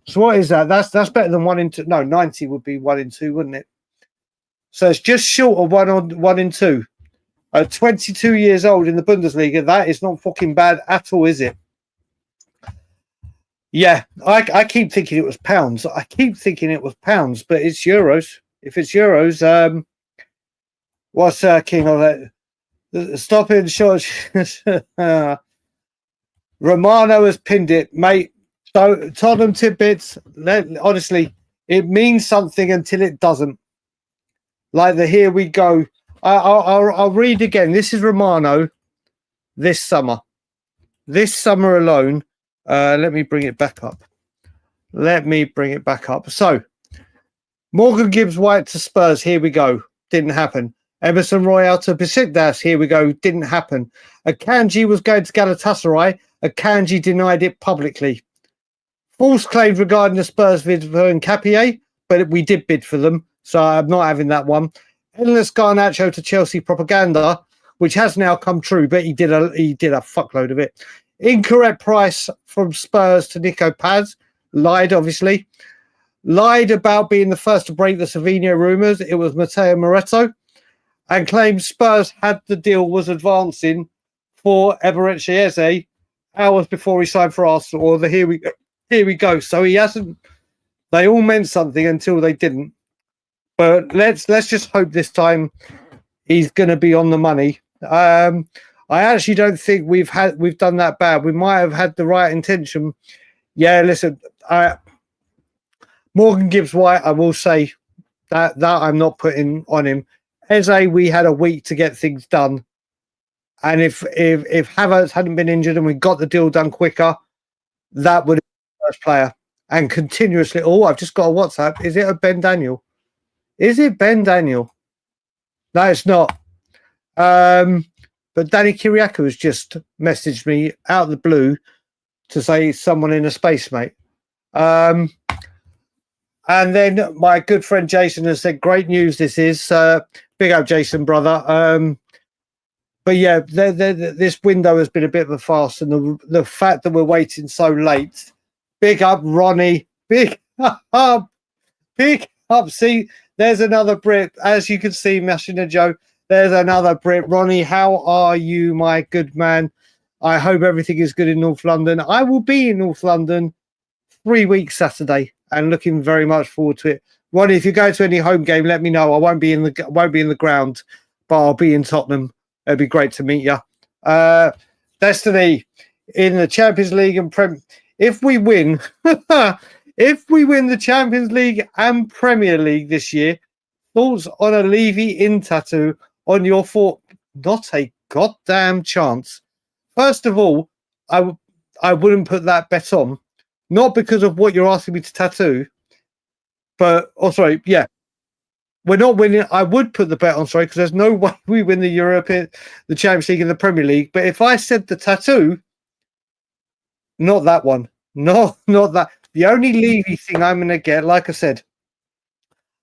So what is that? That's better than 1 in 2. No, 90 would be 1 in 2, wouldn't it? So it's just short of 1 in 2. 22 years old in the Bundesliga. That is not fucking bad at all, is it? Yeah, I keep thinking it was pounds. I keep thinking it was pounds, but it's euros. If it's euros, what's King of that? Stopping short. Romano has pinned it, mate. So Tottenham tidbits. Honestly, it means something until it doesn't. Like the here we go. I'll read again. This is Romano. This summer alone. Let me bring it back up. So, Morgan Gibbs White to Spurs. Here we go. Didn't happen. Emerson Royale to Besiktas. Here we go. Didn't happen. Akanji was going to Galatasaray. Akanji denied it publicly. False claims regarding the Spurs bid for Nkapie, but we did bid for them, so I'm not having that one. Endless Garnacho to Chelsea propaganda, which has now come true, but he did a fuckload of it. Incorrect price from Spurs to Nico Paz. Lied, obviously. Lied about being the first to break the Savinho rumours. It was Matteo Moretto. And claimed Spurs had the deal was advancing for Eberechi Eze hours before he signed for Arsenal. Or the here we go. So he hasn't. They all meant something until they didn't. But let's just hope this time he's going to be on the money. I actually don't think we've done that bad. We might have had the right intention. Yeah, listen, Morgan Gibbs White, I will say that I'm not putting on him. Eze, we had a week to get things done. And if Havertz hadn't been injured and we got the deal done quicker, that would have been the first player. And continuously, I've just got a WhatsApp. Is it a Ben Daniel? Is it Ben Daniel? No, it's not. But Danny Kiriakou has just messaged me out of the blue to say someone in a space, mate. And then my good friend Jason has said, great news this is. Big up, Jason, brother. But yeah, this window has been a bit of a farce. And the fact that we're waiting so late. Big up, Ronnie. Big up. Big up. See, there's another Brit. As you can see, Machina Joe, there's another Brit. Ronnie, how are you, my good man? I hope everything is good in North London. I will be in North London 3 weeks Saturday and looking very much forward to it. Ronnie, if you go to any home game, let me know. I won't be in the ground, but I'll be in Tottenham. It'd be great to meet you. Destiny in the Champions League and if we win, if we win the Champions League and Premier League this year, thoughts on a Levy in tattoo on your foot? Not a goddamn chance. First of all, I wouldn't put that bet on, not because of what you're asking me to tattoo, but yeah, we're not winning. I would put the bet on, because there's no way we win the Champions League and the Premier League. But if I said the tattoo, not that one, not that. The only Levy thing I'm going to get, like I said,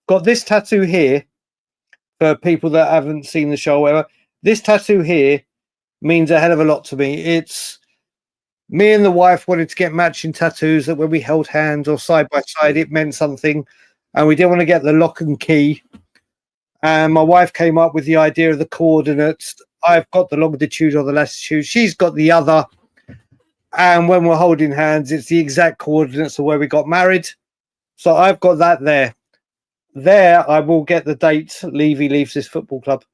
got this tattoo here for people that haven't seen the show. Whatever, this tattoo here means a hell of a lot to me. It's me and the wife wanted to get matching tattoos that when we held hands or side by side, it meant something. And we didn't want to get the lock and key. And my wife came up with the idea of the coordinates. I've got the longitude or the latitude. She's got the other. And when we're holding hands, it's the exact coordinates of where we got married. So I've got that there. There, I will get the date Levy leaves this football club.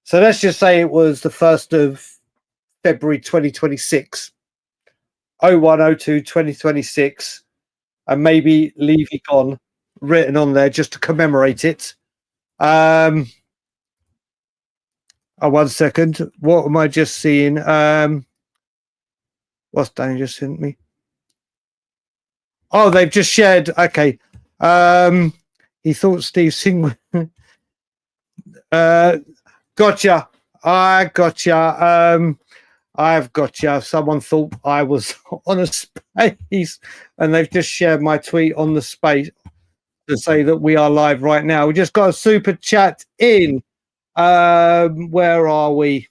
So let's just say it was the 1st of February 2026. 0102 2026. And maybe Levy gone written on there just to commemorate it. 1 second. What am I just seeing? What's Danny just sent me? Oh, they've just shared. Okay. He thought Steve Singh. Gotcha. I gotcha. I've gotcha. Someone thought I was on a space, and they've just shared my tweet on the space to say that we are live right now. We just got a super chat in. Where are we?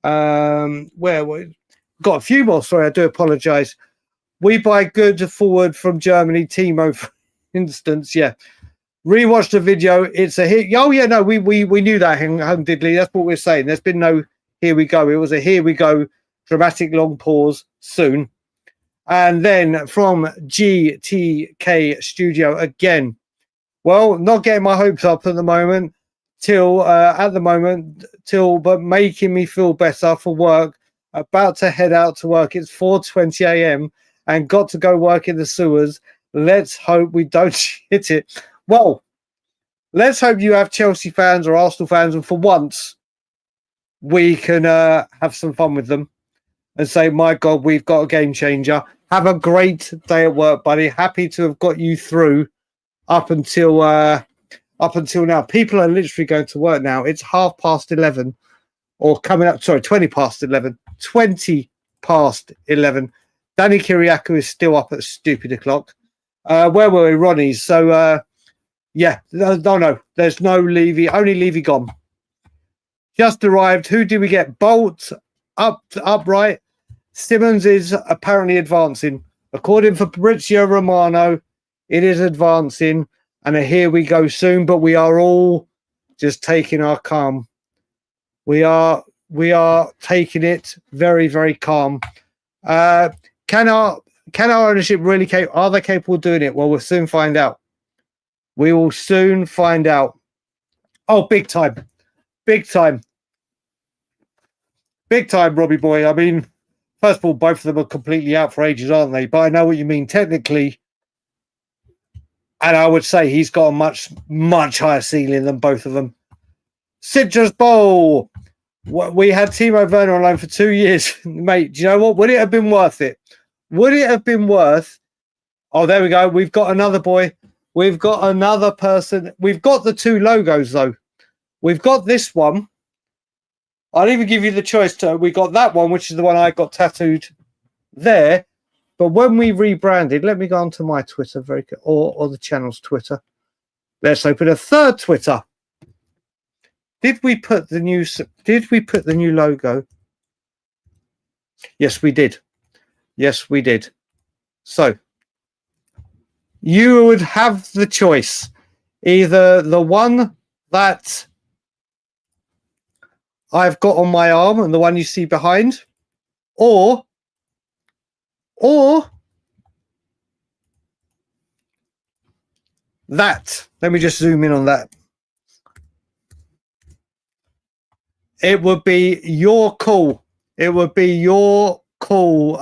Where we got a few more. Sorry, I do apologize. We buy good forward from Germany, Timo, for instance. Yeah. Rewatched the video. It's a hit. Oh, yeah, no, we knew that, Hung Diddley. That's what we're saying. There's been no here we go. It was a here we go, dramatic long pause soon. And then from GTK Studio again. Well, not getting my hopes up at the moment, but making me feel better for work. About to head out to work. It's 4:20 a.m. and got to go work in the sewers. Let's hope we don't hit it. Well, let's hope you have Chelsea fans or Arsenal fans, and for once, we can have some fun with them and say, my God, we've got a game changer. Have a great day at work, buddy. Happy to have got you through up until now. People are literally going to work now. It's 11:30 or coming up, 20 past 11. 20 past 11. Danny Kiriakou is still up at stupid o'clock. Where were we? Ronnie's. So, yeah, no, there's no Levy, only Levy gone. Just arrived. Who did we get? Bolt upright. Simons is apparently advancing. According to Fabrizio Romano, it is advancing. And here we go soon, but we are all just taking our calm. We are taking it very, very calm. Can our ownership really are they capable of doing it? Well, we'll soon find out. We will soon find out. Oh, big time. Big time. Big time, Robbie boy. I mean, first of all, both of them are completely out for ages, aren't they? But I know what you mean technically. And I would say he's got a much, much higher ceiling than both of them. Citrus Bowl. We had Timo Werner on loan for 2 years. Mate, do you know what? Would it have been worth it? Would it have been worth... Oh, there we go. We've got another boy. We've got another person. We've got the two logos, though. We've got this one. I'll even give you the choice. We got that one, which is the one I got tattooed there. But when we rebranded, let me go onto my Twitter or the channel's Twitter. Let's open a third Twitter. Did we put the new logo? Yes, we did. Yes, we did. So you would have the choice. Either the one that I've got on my arm and the one you see behind, or that. Let me just zoom in on that. It would be your call. It would be your call.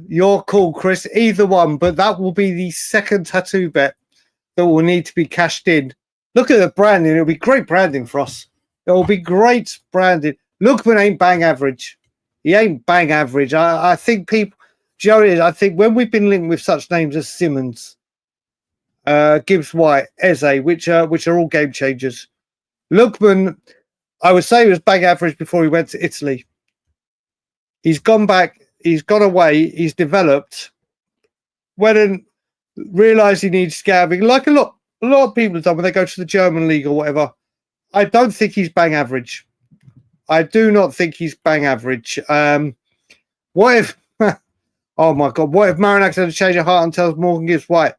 Your call, Chris. Either one, but that will be the second tattoo bet that will need to be cashed in. Look at the branding. It'll be great branding for us. It will be great branding. Lookman ain't bang average. He ain't bang average. I think people... Do you know what it is? I think when we've been linked with such names as Simons, Gibbs White, Eze, which are all game changers. Lookman, I would say he was bang average before he went to Italy. He's gone back. He's gone away. He's developed. Went and realised he needs scouting, like a lot of people have done when they go to the German league or whatever. I don't think he's bang average. I do not think he's bang average. What if... Oh, my God. What if Marinax had to change her heart and tells Morgan Gibbs White?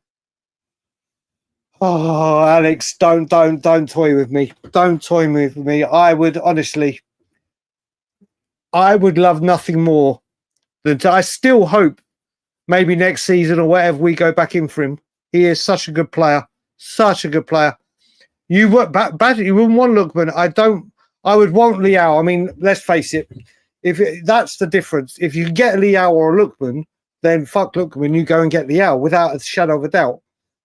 Oh, Alex, don't toy with me. Don't toy with me. I would, honestly... I would love nothing more than to... I still hope maybe next season or whatever we go back in for him. He is such a good player. Such a good player. You wouldn't want Lookman. I would want Liao. I mean, let's face it. That's the difference. If you get Liao or Lookman, then fuck Lookman. You go and get Liao without a shadow of a doubt.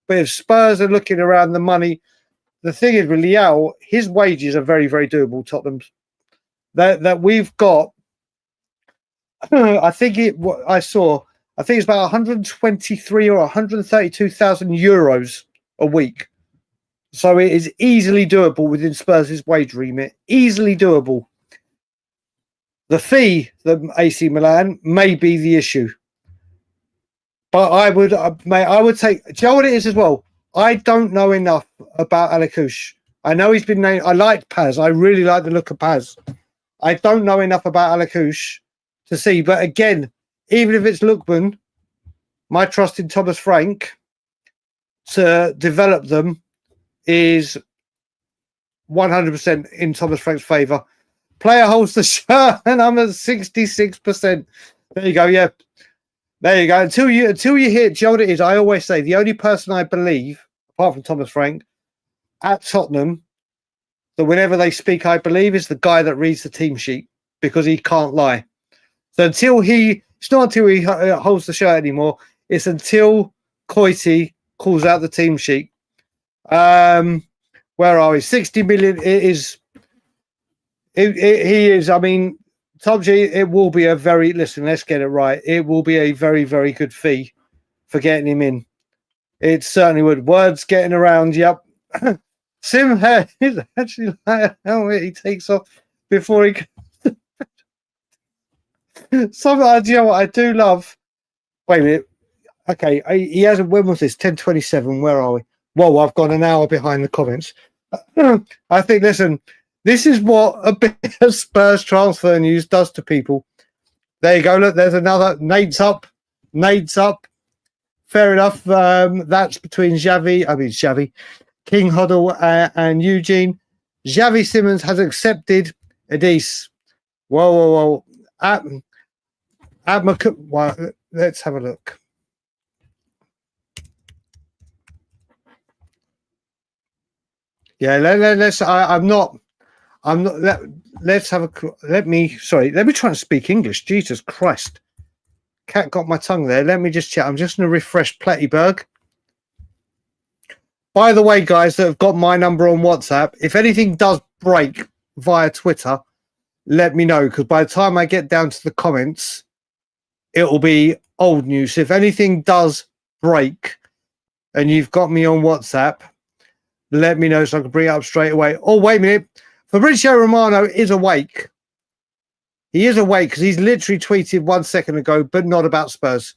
But if Spurs are looking around the money, the thing is with Liao, his wages are very, very doable. Tottenham's that we've got. I think it's about 123 or 132,000 euros a week. So it is easily doable within Spurs' wage remit. Easily doable. The fee, the AC Milan, may be the issue. But I would take... Do you know what it is as well? I don't know enough about Alakouche. I know he's been named... I like Paz. I really like the look of Paz. I don't know enough about Alakouche to see. But again, even if it's Lookman, my trust in Thomas Frank to develop them is 100% in Thomas Frank's favour. Player holds the shirt, and I'm at 66%. There you go. Yeah, there you go. Until you hit, do you know what it is? I always say the only person I believe, apart from Thomas Frank, at Tottenham, that whenever they speak, I believe, is the guy that reads the team sheet, because he can't lie. So it's not until he holds the shirt anymore. It's until Coity calls out the team sheet. Where are we? 60 million. He is. I mean, Tom G, it will be a very, listen, let's get it right. It will be a very, very good fee for getting him in. It certainly would. Words getting around. Yep. Sim hair is actually like how he takes off before he. Something, you know what I do love. Wait a minute. Okay, he hasn't. When was this? 10:27. Where are we? Whoa, I've gone an hour behind the comments. I think, listen, this is what a bit of Spurs transfer news does to people. There you go. Look, there's another. Nade's up. Fair enough. That's between Xavi, King Hoddle, and Eugene. Xavi Simons has accepted Adis. Whoa. Well, let's have a look. Yeah, let's. I'm not. Let's have a. Let me try and speak English. Jesus Christ, cat got my tongue there. Let me just check. I'm just going to refresh Plattyberg. By the way, guys that have got my number on WhatsApp, if anything does break via Twitter, let me know, because by the time I get down to the comments, it'll be old news. If anything does break and you've got me on WhatsApp, let me know so I can bring it up straight away. Oh, wait a minute. Fabrizio Romano is awake. He is awake because he's literally tweeted 1 second ago, but not about Spurs.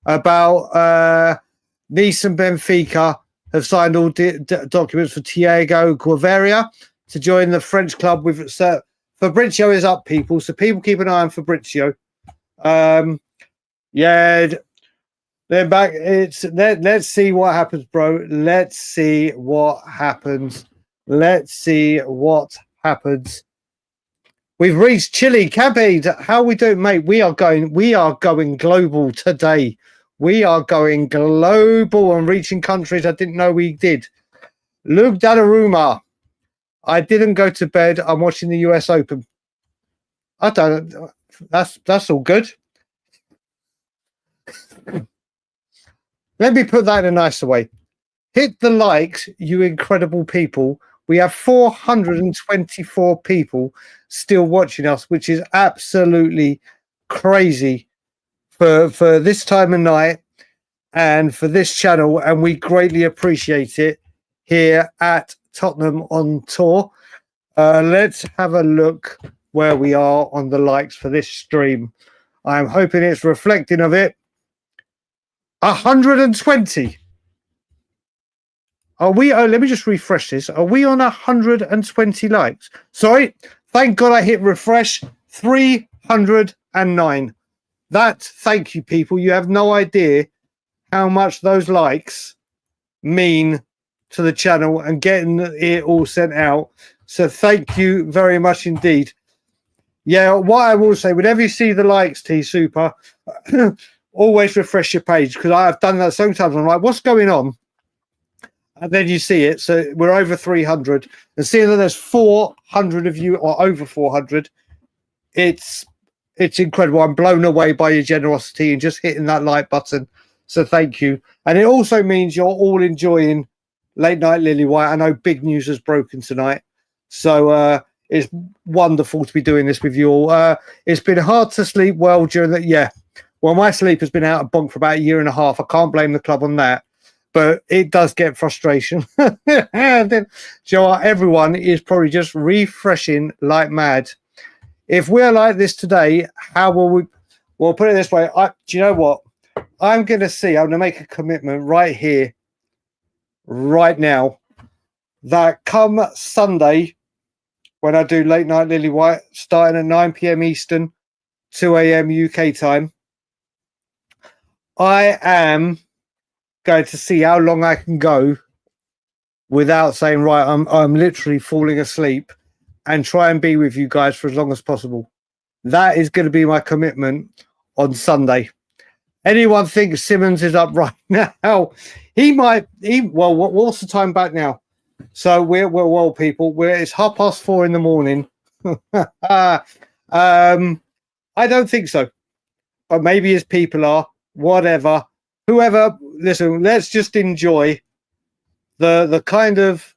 About Nice and Benfica have signed all documents for Thiago Guevara to join the French club with Fabrizio is up, people. So people keep an eye on Fabrizio. Yeah. Then back. Let's see what happens, bro. Let's see what happens. We've reached Chile. Cabade, how we doing, mate? We are going global today. We are going global and reaching countries I didn't know we did. Luke Donnarumma. I didn't go to bed. I'm watching the US Open. I don't. That's all good. Let me put that in a nicer way. Hit the likes, you incredible people. We have 424 people still watching us, which is absolutely crazy for this time of night and for this channel. And we greatly appreciate it here at Tottenham on Tour. Let's have a look where we are on the likes for this stream. I'm hoping it's reflecting of it. 120. Are we? Oh, let me just refresh this. Are we on 120 likes? Sorry. Thank God I hit refresh. 309. Thank you, people. You have no idea how much those likes mean to the channel and getting it all sent out. So thank you very much indeed. Yeah, what I will say, whenever you see the likes, T Super, always refresh your page, because I've done that sometimes. I'm like, what's going on? And then you see it. So we're over 300. And seeing that there's 400 of you, or over 400, it's incredible. I'm blown away by your generosity and just hitting that like button. So thank you. And it also means you're all enjoying Late Night Lilywhite. I know big news has broken tonight. So it's wonderful to be doing this with you all. It's been hard to sleep well during the... Yeah. Well, my sleep has been out of bunk for about a year and a half. I can't blame the club on that. But it does get frustration. And then, you know what? Everyone is probably just refreshing like mad. If we're like this today, how will we... Well, put it this way. Do you know what? I'm going to make a commitment right here, right now, that come Sunday, when I do Late Night Lilywhite, starting at 9 p.m. Eastern, 2 a.m. UK time, I am going to see how long I can go without saying, right, I'm literally falling asleep, and try and be with you guys for as long as possible. That is going to be my commitment on Sunday. Anyone thinks Simons is up right now? Well, what's the time back now? So we're well, people. It's 4:30 in the morning. I don't think so, but maybe his people are. Whatever, whoever. Listen, let's just enjoy the kind of,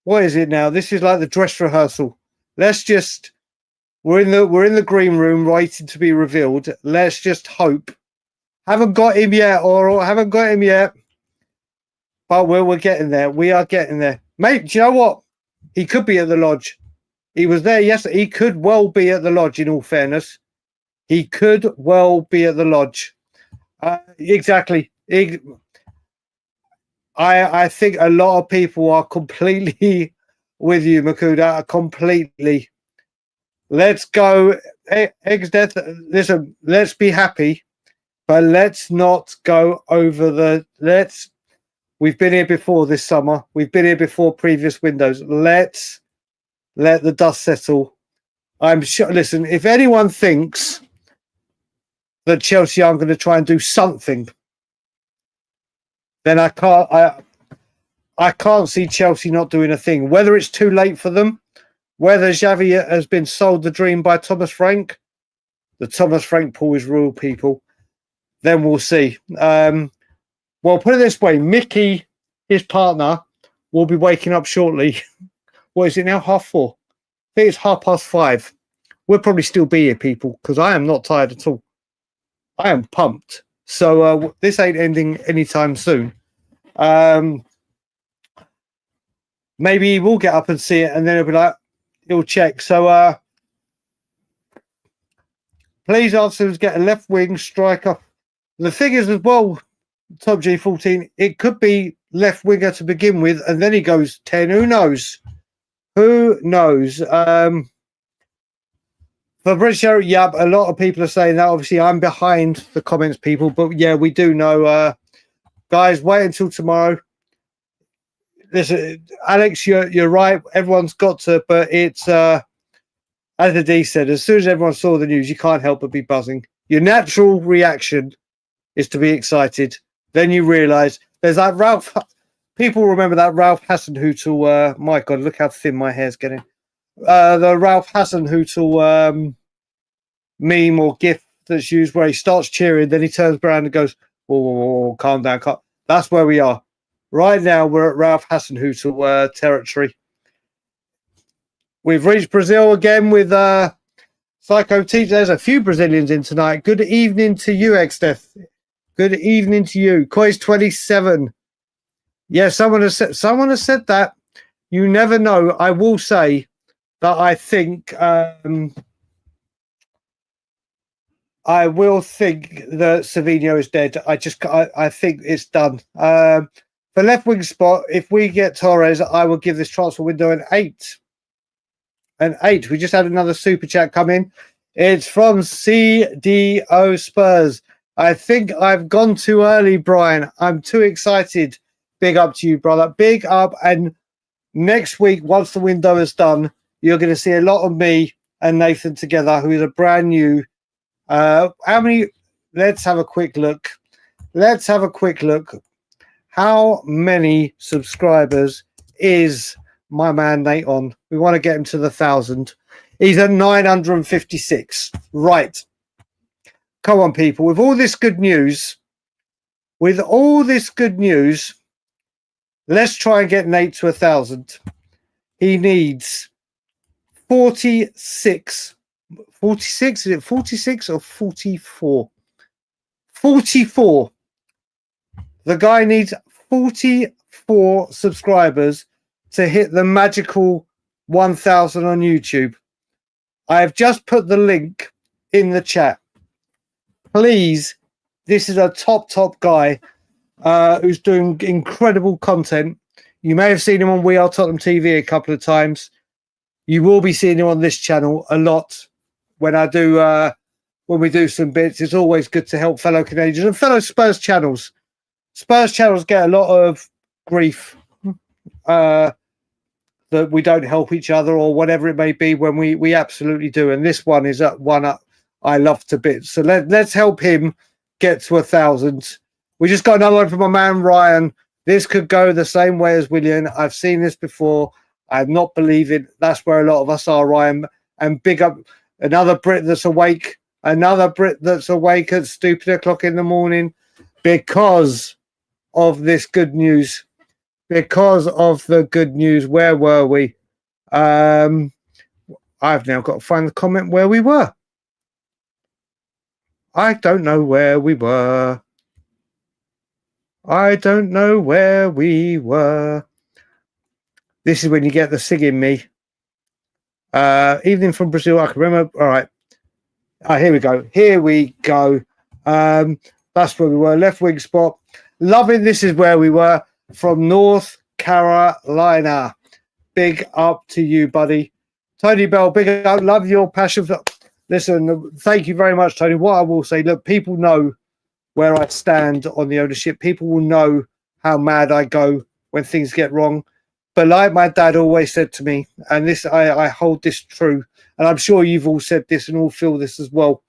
what is it now? This is like the dress rehearsal. We're in the green room waiting to be revealed. Let's just hope. Haven't got him yet, but we're getting there. We are getting there. Mate, do you know what? He could be at the lodge. He was there yesterday. He could well be at the lodge, in all fairness. He could well be at the lodge. Exactly. I think a lot of people are completely with you, Makuda. Completely. Let's go. Eggs Death. Listen, let's be happy, but let's not go over the. We've been here before this summer. We've been here before previous windows. Let's let the dust settle. I'm sure. Listen, if anyone thinks that Chelsea aren't going to try and do something, then I can't see Chelsea not doing a thing. Whether it's too late for them, whether Xavi has been sold the dream by Thomas Frank, the Thomas Frank pool is real, people, then we'll see. Well, put it this way, Mickey, his partner, will be waking up shortly. What is it now? 4:30? I think it's 5:30. We'll probably still be here, people, because I am not tired at all. I am pumped. So this ain't ending anytime soon. Maybe he will get up and see it, and then he'll be like, he'll check. So please, Arsenal get a left wing striker. The thing is, as well, Top G14, it could be left winger to begin with, and then he goes 10. Who knows? Who knows? For British Arrow, yeah, a lot of people are saying that. Obviously, I'm behind the comments, people, but yeah, we do know. Guys, wait until tomorrow. Listen, Alex, you're right. Everyone's got to, but it's as the D said, as soon as everyone saw the news, you can't help but be buzzing. Your natural reaction is to be excited. Then you realise there's that Ralph. People remember that Ralph Hasenhüttl. My God, look how thin my hair's getting. The Ralph Hasenhüttl meme or gif that's used where he starts cheering, then he turns around and goes, "Whoa, calm down." That's where we are. Right now, we're at Ralph Hasenhüttl territory. We've reached Brazil again with Psycho Teach. There's a few Brazilians in tonight. Good evening to you, Exdeath. Good evening to you. Coys 27. Yeah, someone has said that. You never know. I will say that I think I will think that Savinho is dead. I think it's done. For left wing spot, if we get Torres, I will give this transfer window an 8. An 8. We just had another super chat come in. It's from CDO Spurs. I think I've gone too early, Brian. I'm too excited. Big up to you, brother. Big up. And next week, once the window is done, you're going to see a lot of me and Nathan together, who is a brand new. How many? Let's have a quick look. How many subscribers is my man Nate on? We want to get him to the 1,000. He's at 956. Right. Come on, people. With all this good news, let's try and get Nate to 1,000. He needs 46. 46? Is it 46 or 44? 44. The guy needs 44 subscribers to hit the magical 1,000 on YouTube. I have just put the link in the chat. Please, this is a top guy who's doing incredible content. You may have seen him on We Are Tottenham TV a couple of times. You will be seeing him on this channel a lot when I do when we do some bits. It's always good to help fellow Canadians and fellow Spurs channels. Spurs channels get a lot of grief that we don't help each other or whatever it may be, when we absolutely do. And this one is one I love to bits. So let's help him get to 1,000. We just got another one from my man Ryan. This could go the same way as William. I've seen this before. I'm not believing that's where a lot of us are, Ryan. And big up another Brit that's awake. Another Brit that's awake at stupid o'clock in the morning because of this good news. Because of the good news. Where were we? I've now got to find the comment where we were. I don't know where we were. I don't know where we were. This is when you get the singing me. Evening from Brazil, I can remember. All right. Here we go. Here we go. That's where we were. Left wing spot. Loving this is where we were. From North Carolina. Big up to you, buddy. Tony Bell, big up. Love your passion for... Listen, thank you very much, Tony. What I will say, look, people know where I stand on the ownership. People will know how mad I go when things get wrong. But like my dad always said to me, and this I hold this true, and I'm sure you've all said this and all feel this as well.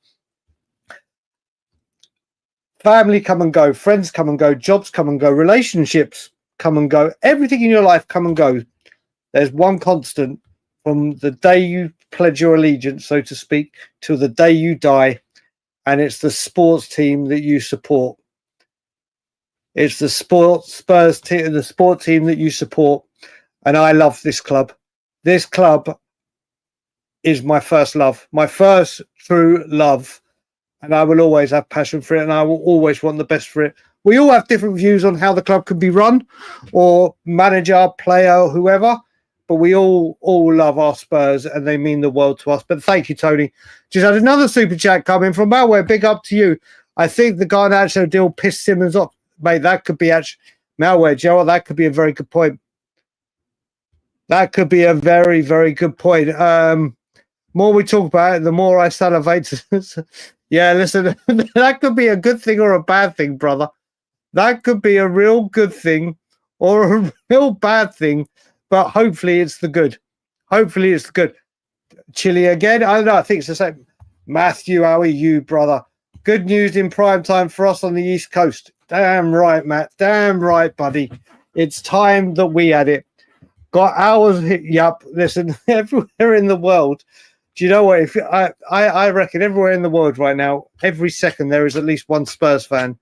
Family come and go, friends come and go, jobs come and go, relationships come and go, everything in your life come and go. There's one constant from the day you pledge your allegiance, so to speak, till the day you die, and it's the sports team that you support. It's the Spurs team, the sport team that you support. And I love this club. This club is my first love, my first true love. And I will always have passion for it, and I will always want the best for it. We all have different views on how the club could be run, or manager, player, whoever. But we all love our Spurs, and they mean the world to us. But thank you, Tony. Just had another super chat coming from Malware. Big up to you. I think the Garnacho deal pissed Simmons off. Mate, that could be actually... Malware, Joe, that could be a very good point. That could be a very, very good point. More we talk about it, the more I salivate. Yeah, listen, that could be a good thing or a bad thing, brother. That could be a real good thing or a real bad thing, but hopefully it's the good. Hopefully it's the good. Chile again? I don't know. I think it's the same. Matthew, how are you, brother? Good news in prime time for us on the East Coast. Damn right, Matt. Damn right, buddy. It's time that we had it. Got hours. Yup. Listen, everywhere in the world. Do you know what? If I reckon everywhere in the world right now, every second there is at least one Spurs fan.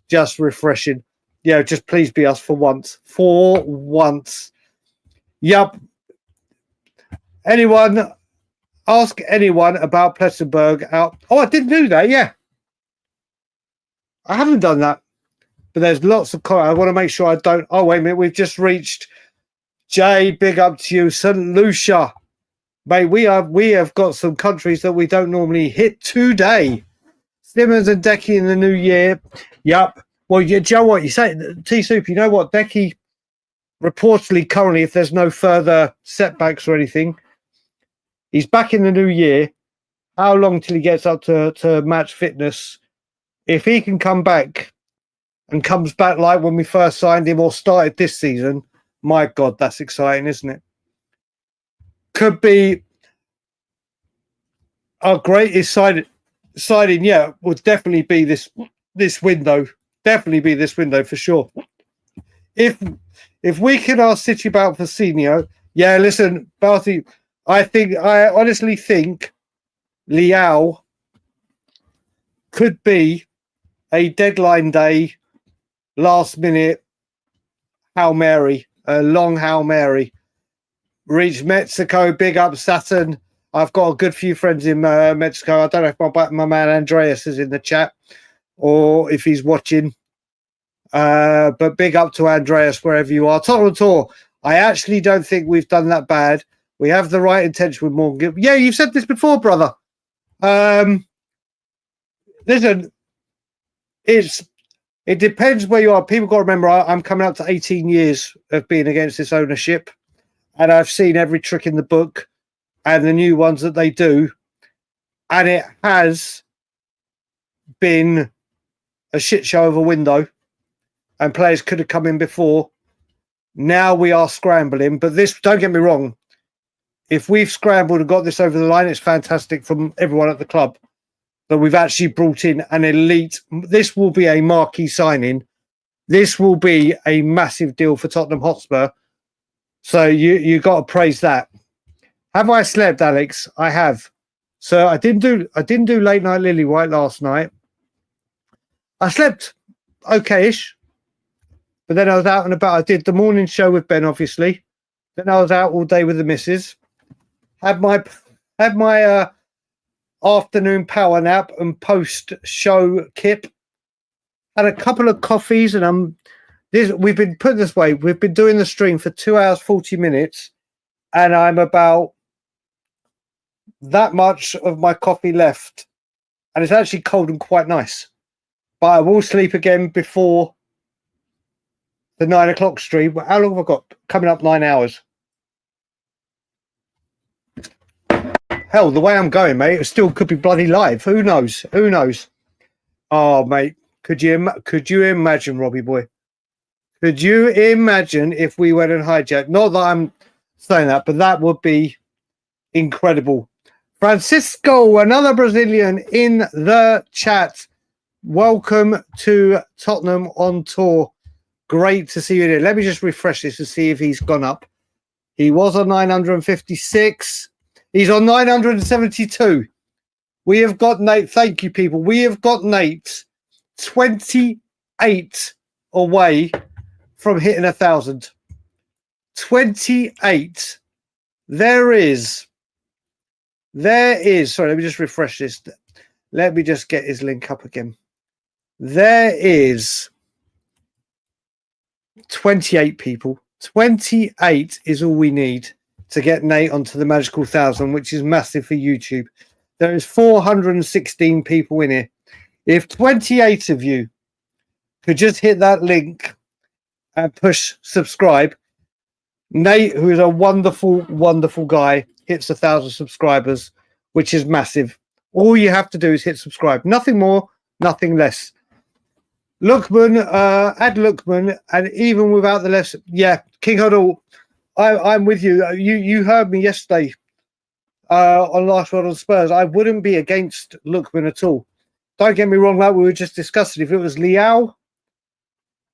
Just refreshing. Yeah, just please be us for once. For once. Yup. Anyone? Ask anyone about Plettenberg out. Oh, I did do that. Yeah. I haven't done that. But there's lots of comments. I want to make sure I don't. Oh, wait a minute. We've just reached Jay. Big up to you. St. Lucia. Mate, we have got some countries that we don't normally hit today. Simmons and Decky in the new year. Yup. Well, you know what you say, T-Soup, you know what? Decky reportedly currently, if there's no further setbacks or anything, he's back in the new year. How long till he gets up to match fitness? If he can come back and comes back like when we first signed him or started this season, my God, that's exciting, isn't it? Could be our greatest signing, yeah, would definitely be this window. Definitely be this window for sure. If we can ask City about Fasinho, yeah, listen, Barty, I honestly think Leao could be a deadline day, last minute Hail Mary, a long Hail Mary. Reach Mexico, big up Saturn. I've got a good few friends in Mexico. I don't know if my man Andreas is in the chat or if he's watching. But big up to Andreas wherever you are. Tottenham Tour. I actually don't think we've done that bad. We have the right intention with Morgan. Yeah, you've said this before, brother. Listen, it depends where you are. People got to remember, I'm coming up to 18 years of being against this ownership. And I've seen every trick in the book and the new ones that they do. And it has been a shit show of a window and players could have come in before. Now we are scrambling, but this, don't get me wrong, if we've scrambled and got this over the line, it's fantastic from everyone at the club. But we've actually brought in an elite. This will be a marquee signing. This will be a massive deal for Tottenham Hotspur. So you got to praise that. Have I slept, Alex? I have. So I didn't do Late Night Lilywhite last night. I slept okay-ish, but then I was out and about. I did the morning show with Ben, obviously. Then I was out all day with the missus. Had my afternoon power nap and post-show kip. Had a couple of coffees, and we've been put this way. We've been doing the stream for 2 hours 40 minutes, and I'm about that much of my coffee left, and it's actually cold and quite nice. But I will sleep again before the 9 o'clock stream. How long have I got? Coming up 9 hours. Hell, the way I'm going, mate, it still could be bloody live. Who knows? Who knows? Oh, mate, could you imagine, Robbie boy? Could you imagine if we went and hijacked? Not that I'm saying that, but that would be incredible. Francisco, another Brazilian in the chat. Welcome to Tottenham on tour. Great to see you here. Let me just refresh this to see if he's gone up. He was on 956. He's on 972. We have got Nate. Thank you, people. We have got Nate 28 away from hitting 1,000. 28. There is. Sorry, let me just refresh this. Let me just get his link up again. There is 28 people. 28 is all we need to get Nate onto the magical 1,000, which is massive for YouTube. There is 416 people in here. If 28 of you could just hit that link and push subscribe, Nate, who is a wonderful, wonderful guy, hits 1,000 subscribers, which is massive. All you have to do is hit subscribe. Nothing more, nothing less. Lookman, add Lookman, and even without the less, yeah, King Huddle, I'm with you. You heard me yesterday on Last Word on Spurs. I wouldn't be against Lookman at all. Don't get me wrong, like we were just discussing. If it was Liao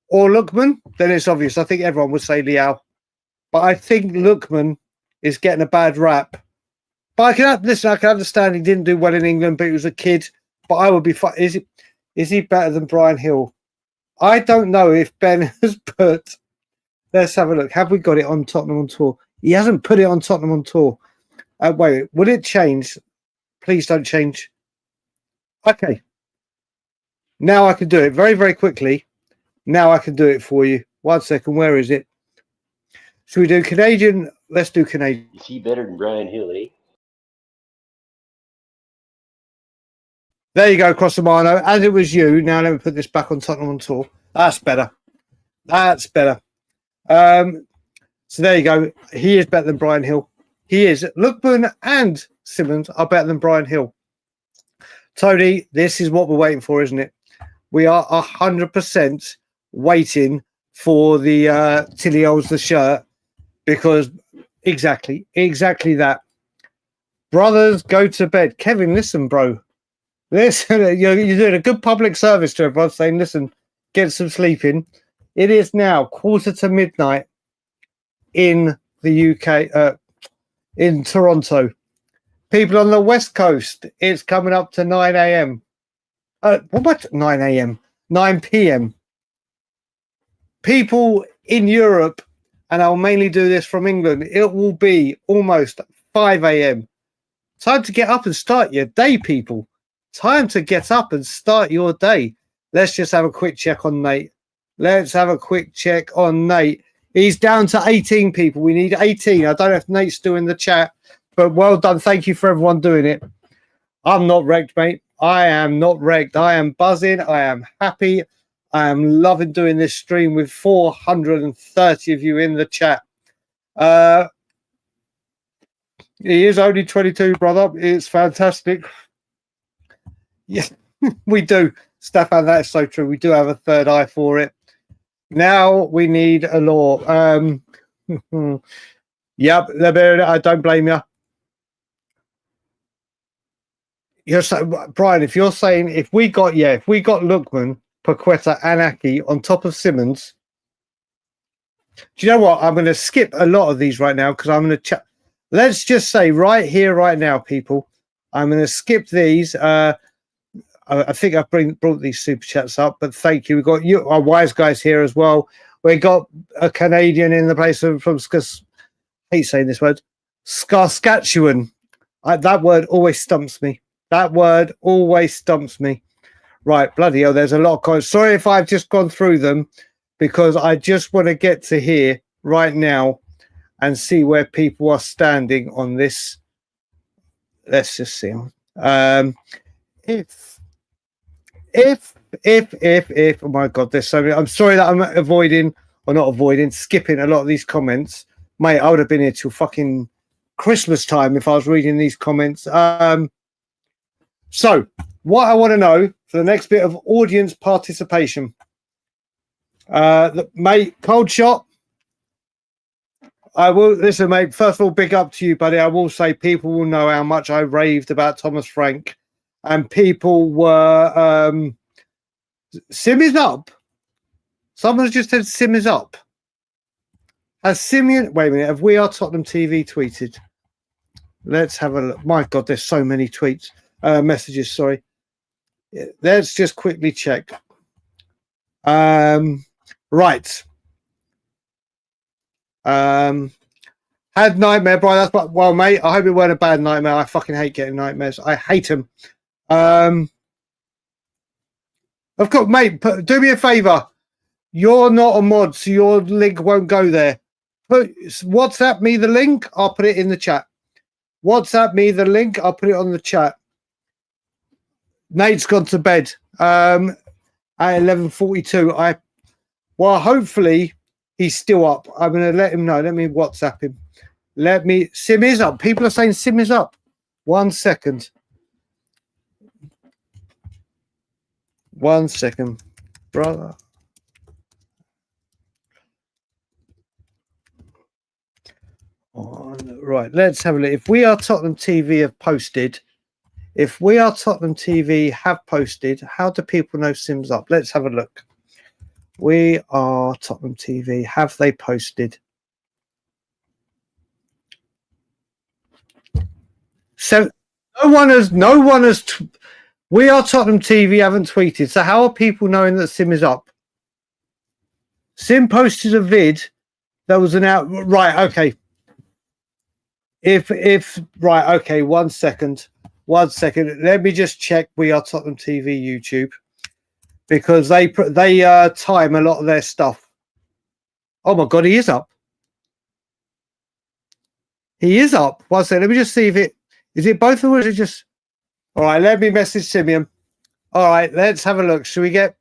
or Lookman, then it's obvious. I think everyone would say Liao. But I think Lookman is getting a bad rap. But I can understand he didn't do well in England, but he was a kid. But I would be fine. Is he better than Brian Hill? I don't know if Ben has put. Let's have a look. Have we got it on Tottenham on tour? He hasn't put it on Tottenham on tour. Wait, will it change? Please don't change. Okay. Now I can do it very, very quickly. Now I can do it for you. 1 second. Where is it? Should we do Canadian? Let's do Canadian. Is he better than Brian Hill, eh? There you go, Crossamano. As it was you. Now let me put this back on Tottenham on tour. That's better. That's better. So there you go. He is better than Brian Hill. He is. Lookman and Simons are better than Brian Hill. Tony, this is what we're waiting for, isn't it? We are 100% waiting for the Tilly Owls the shirt, because exactly that. Brothers, go to bed. Kevin, listen, bro. Listen, you're doing a good public service to everyone, saying, listen, get some sleep in. It is now 1:45 midnight in the UK, in Toronto. People on the West Coast, it's coming up to 9 a.m. What? 9 a.m.? 9 p.m. People in Europe, and I'll mainly do this from England, it will be almost 5 a.m. Time to get up and start your day, people. Time to get up and start your day. Let's just have a quick check on Nate. Let's have a quick check on Nate. He's down to 18 people. We need 18. I don't know if Nate's still in the chat, but well done. Thank you for everyone doing it. I'm not wrecked, mate. I am not wrecked. I am buzzing. I am happy. I am loving doing this stream with 430 of you in the chat. He is only 22, brother. It's fantastic. Yes. We do, Stefan. That's so true. We do have a third eye for it. Now we need a law. Yep, I don't blame you. You're so, Brian. If you're saying if we got Lookman, Paqueta, and Aki on top of Simmons, do you know what? I'm going to skip a lot of these right now because I'm going to chat. Let's just say right here, right now, people. I'm going to skip these. I think I've brought these super chats up, but thank you. We've got you, our wise guys here as well. We got a Canadian in the place from I hate saying this word, Saskatchewan. That word always stumps me. That word always stumps me. Right, bloody hell, there's a lot of comments. Sorry if I've just gone through them because I just want to get to here right now and see where people are standing on this. Let's just see. If oh my god, there's so many. I'm sorry that I'm skipping a lot of these comments. Mate, I would have been here till fucking Christmas time if I was reading these comments. So what I want to know for the next bit of audience participation. Mate, cold shot. I will listen, mate. First of all, big up to you, buddy. I will say people will know how much I raved about Thomas Frank, and people were Sim is up. Someone's just said Sim is up. Has Simeon? Wait a minute. Have We Are Tottenham TV tweeted? Let's have a look. My God, there's so many tweets, messages. Sorry. Let's just quickly check. Right. Had nightmare, Brian. That's well, mate. I hope it weren't a bad nightmare. I fucking hate getting nightmares. I hate them. Of course, mate. Do me a favor. You're not a mod, so your link won't go there. WhatsApp me the link. I'll put it in the chat. WhatsApp me the link. I'll put it on the chat. Nate's gone to bed at 11:42. Hopefully he's still up. I'm going to let him know. Let me WhatsApp him. Sim is up. People are saying Sim is up. 1 second. 1 second, brother. Right, let's have a look. If We Are Tottenham TV have posted, how do people know Sim's up? Let's have a look. We Are Tottenham TV. Have they posted? So no one has. We Are Tottenham TV haven't tweeted. So how are people knowing that Sim is up? Sim posted a vid that was an out. Right. Okay. If right. Okay. 1 second. 1 second. Let me just check We Are Tottenham TV YouTube. Because they time a lot of their stuff. Oh my God, he is up. He is up. 1 second. Let me just see if it is it both of them or is it just. All right, let me message Simeon. All right, let's have a look. Shall we get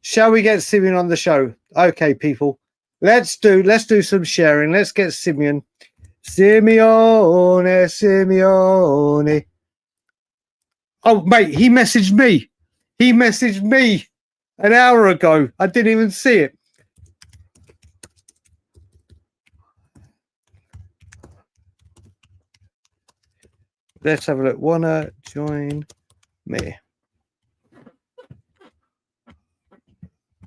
Simeon on the show? Okay, people. Let's do some sharing. Let's get Simeon. Simeone. Oh, mate, he messaged me. An hour ago. I didn't even see it. Let's have a look. Wanna join me?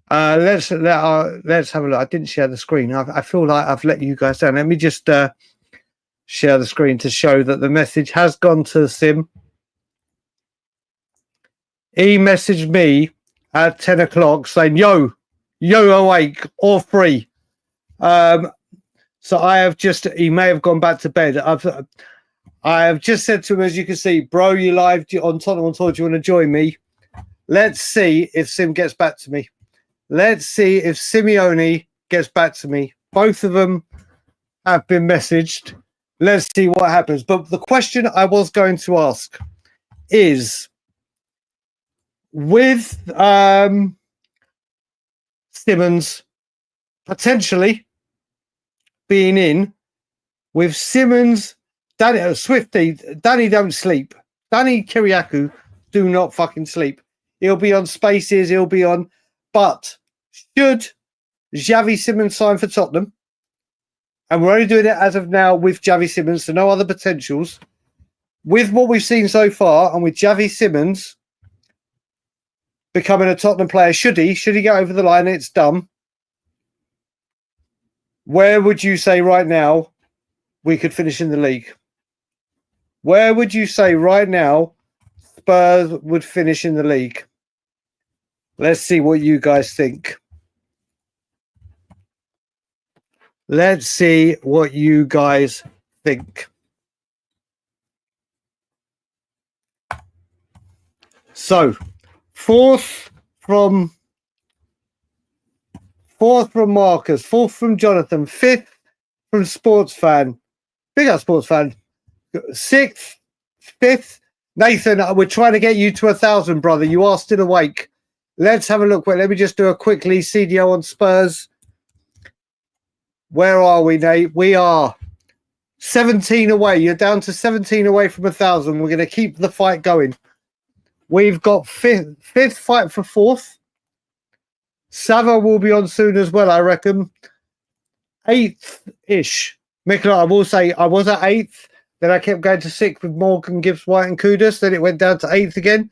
Let's have a look. I didn't share the screen. I feel like I've let you guys down. Let me just share the screen to show that the message has gone to Sim. He messaged me at 10 o'clock saying, yo awake or free. So I have he may have gone back to bed. I have just said to him, as you can see, bro, you live on Tottenham on Tour. Do you want to join me? Let's see if Sim gets back to me. Let's see if Simeone gets back to me. Both of them have been messaged. Let's see what happens. But the question I was going to ask is, with Simmons potentially being in, with Simmons, Swifty, Danny don't sleep. Danny Kiriakou do not fucking sleep. He'll be on Spaces. He'll be on. But should Xavi Simons sign for Tottenham, and we're only doing it as of now with Xavi Simons, so no other potentials. With what we've seen so far, and with Xavi Simons becoming a Tottenham player, should he get over the line and it's done, where would you say right now we could finish in the league? Where would you say right now Spurs would finish in the league? Let's see what you guys think. Let's see what you guys think. So, fourth from Marcus, fourth from Jonathan, fifth from Sports Fan, big up Sports Fan, sixth, fifth, Nathan. We're trying to get you to 1,000, brother. You are still awake. Let's have a look. Wait, let me just do a quickly CDO on Spurs. Where are we, Nate? We are 17 away. You're down to 17 away from 1,000. We're going to keep the fight going. We've got fifth fight for fourth. Sava will be on soon as well, I reckon. Eighth-ish. Michael, I will say I was at eighth. Then I kept going to sixth with Morgan, Gibbs, White and Kudus. Then it went down to eighth again.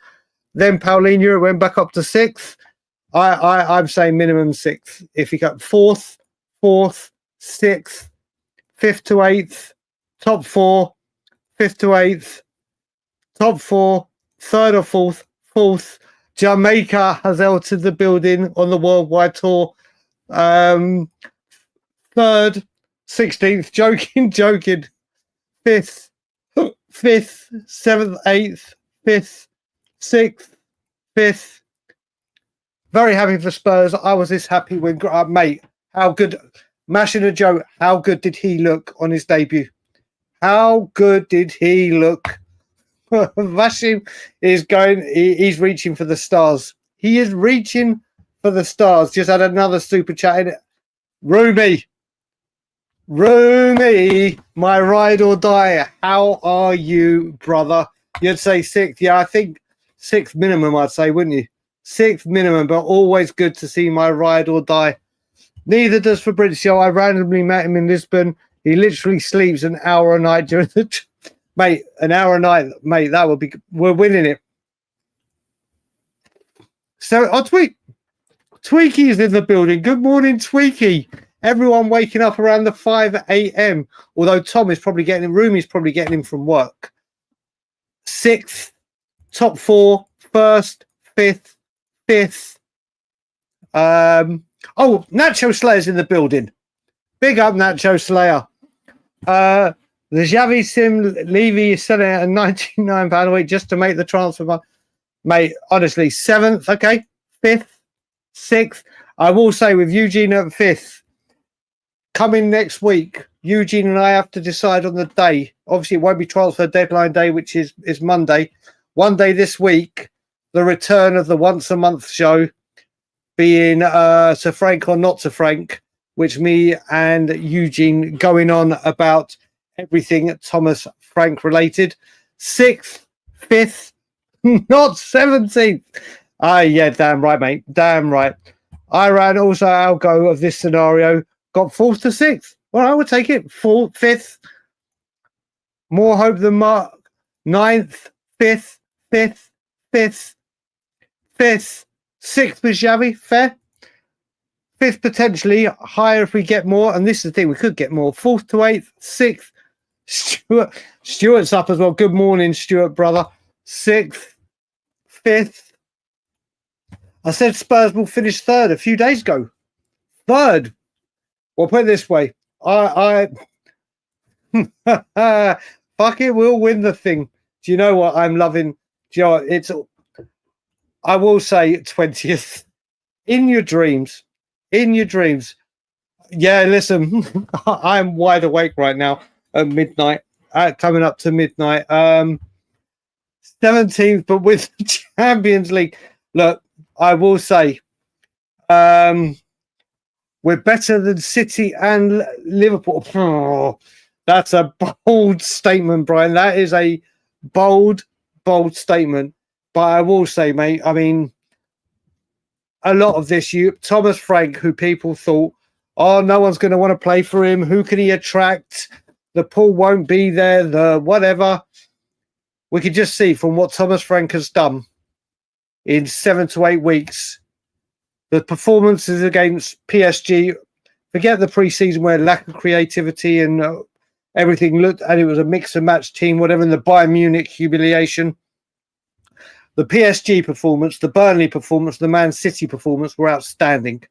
Then Paulinho, it went back up to sixth. I'm saying minimum sixth. If you got fourth, sixth, fifth to eighth, top four, fifth to eighth, top four, third or fourth. Jamaica has entered the building on the worldwide tour. Third, 16th, joking. Fifth, seventh, eighth, fifth, sixth, fifth. Very happy for Spurs. I was this happy when, mate, how good, mashing a joke, how good did he look on his debut? How good did he look? Vashim is going, he's reaching for the stars. He is reaching for the stars. Just had another super chat in it. Rumi, my ride or die. How are you, brother? You'd say sixth. Yeah, I think sixth minimum, I'd say, wouldn't you? Sixth minimum, but always good to see my ride or die. Neither does Fabrizio. I randomly met him in Lisbon. He literally sleeps an hour a night during the... Mate, an hour a night, mate, that would be... We're winning it. So, Tweaky is in the building. Good morning, Tweaky. Everyone waking up around the 5 a.m. Although Tom is probably getting him, Rumi's probably getting him from work. Sixth, top four, first, fifth. Nacho Slayer's in the building. Big up, Nacho Slayer. The Xavi Sim Levy is selling at £99 a week just to make the transfer. Mate, honestly, seventh, okay, fifth, sixth. I will say with Eugene at fifth, coming next week, Eugene and I have to decide on the day. Obviously, it won't be transfer deadline day, which is Monday. One day this week, the return of the once a month show being Sir Frank or not Sir Frank, which me and Eugene going on about everything Thomas Frank related. Sixth, fifth, not 17th. Yeah, damn right, mate. Damn right. Iran also our go of this scenario got fourth to sixth. Well, I would take it. Fourth, fifth. More hope than Mark. Ninth, fifth. Sixth with Xavi. Fair. Fifth potentially higher if we get more. And this is the thing, we could get more. Fourth to eighth. Sixth. Stuart's up as well. Good morning, Stuart, brother. Sixth. Fifth. I said Spurs will finish third a few days ago. Third. Well, put it this way. I fuck it, we'll win the thing. Do you know what I'm loving? Do you know what? I will say 20th. In your dreams. Yeah, listen, I'm wide awake right now at midnight. Coming up to midnight. 17th, but with the Champions League. Look, I will say we're better than City and Liverpool. Oh, that's a bold statement, Brian. That is a bold statement. But I will say, mate, I mean, a lot of this, Thomas Frank, who people thought, oh, no one's going to want to play for him. Who can he attract? The pool won't be there, the whatever. We could just see from what Thomas Frank has done in 7 to 8 weeks, the performances against PSG, forget the pre-season where lack of creativity and everything looked, and it was a mix and match team, whatever, in the Bayern Munich humiliation. The PSG performance, the Burnley performance, the Man City performance were outstanding.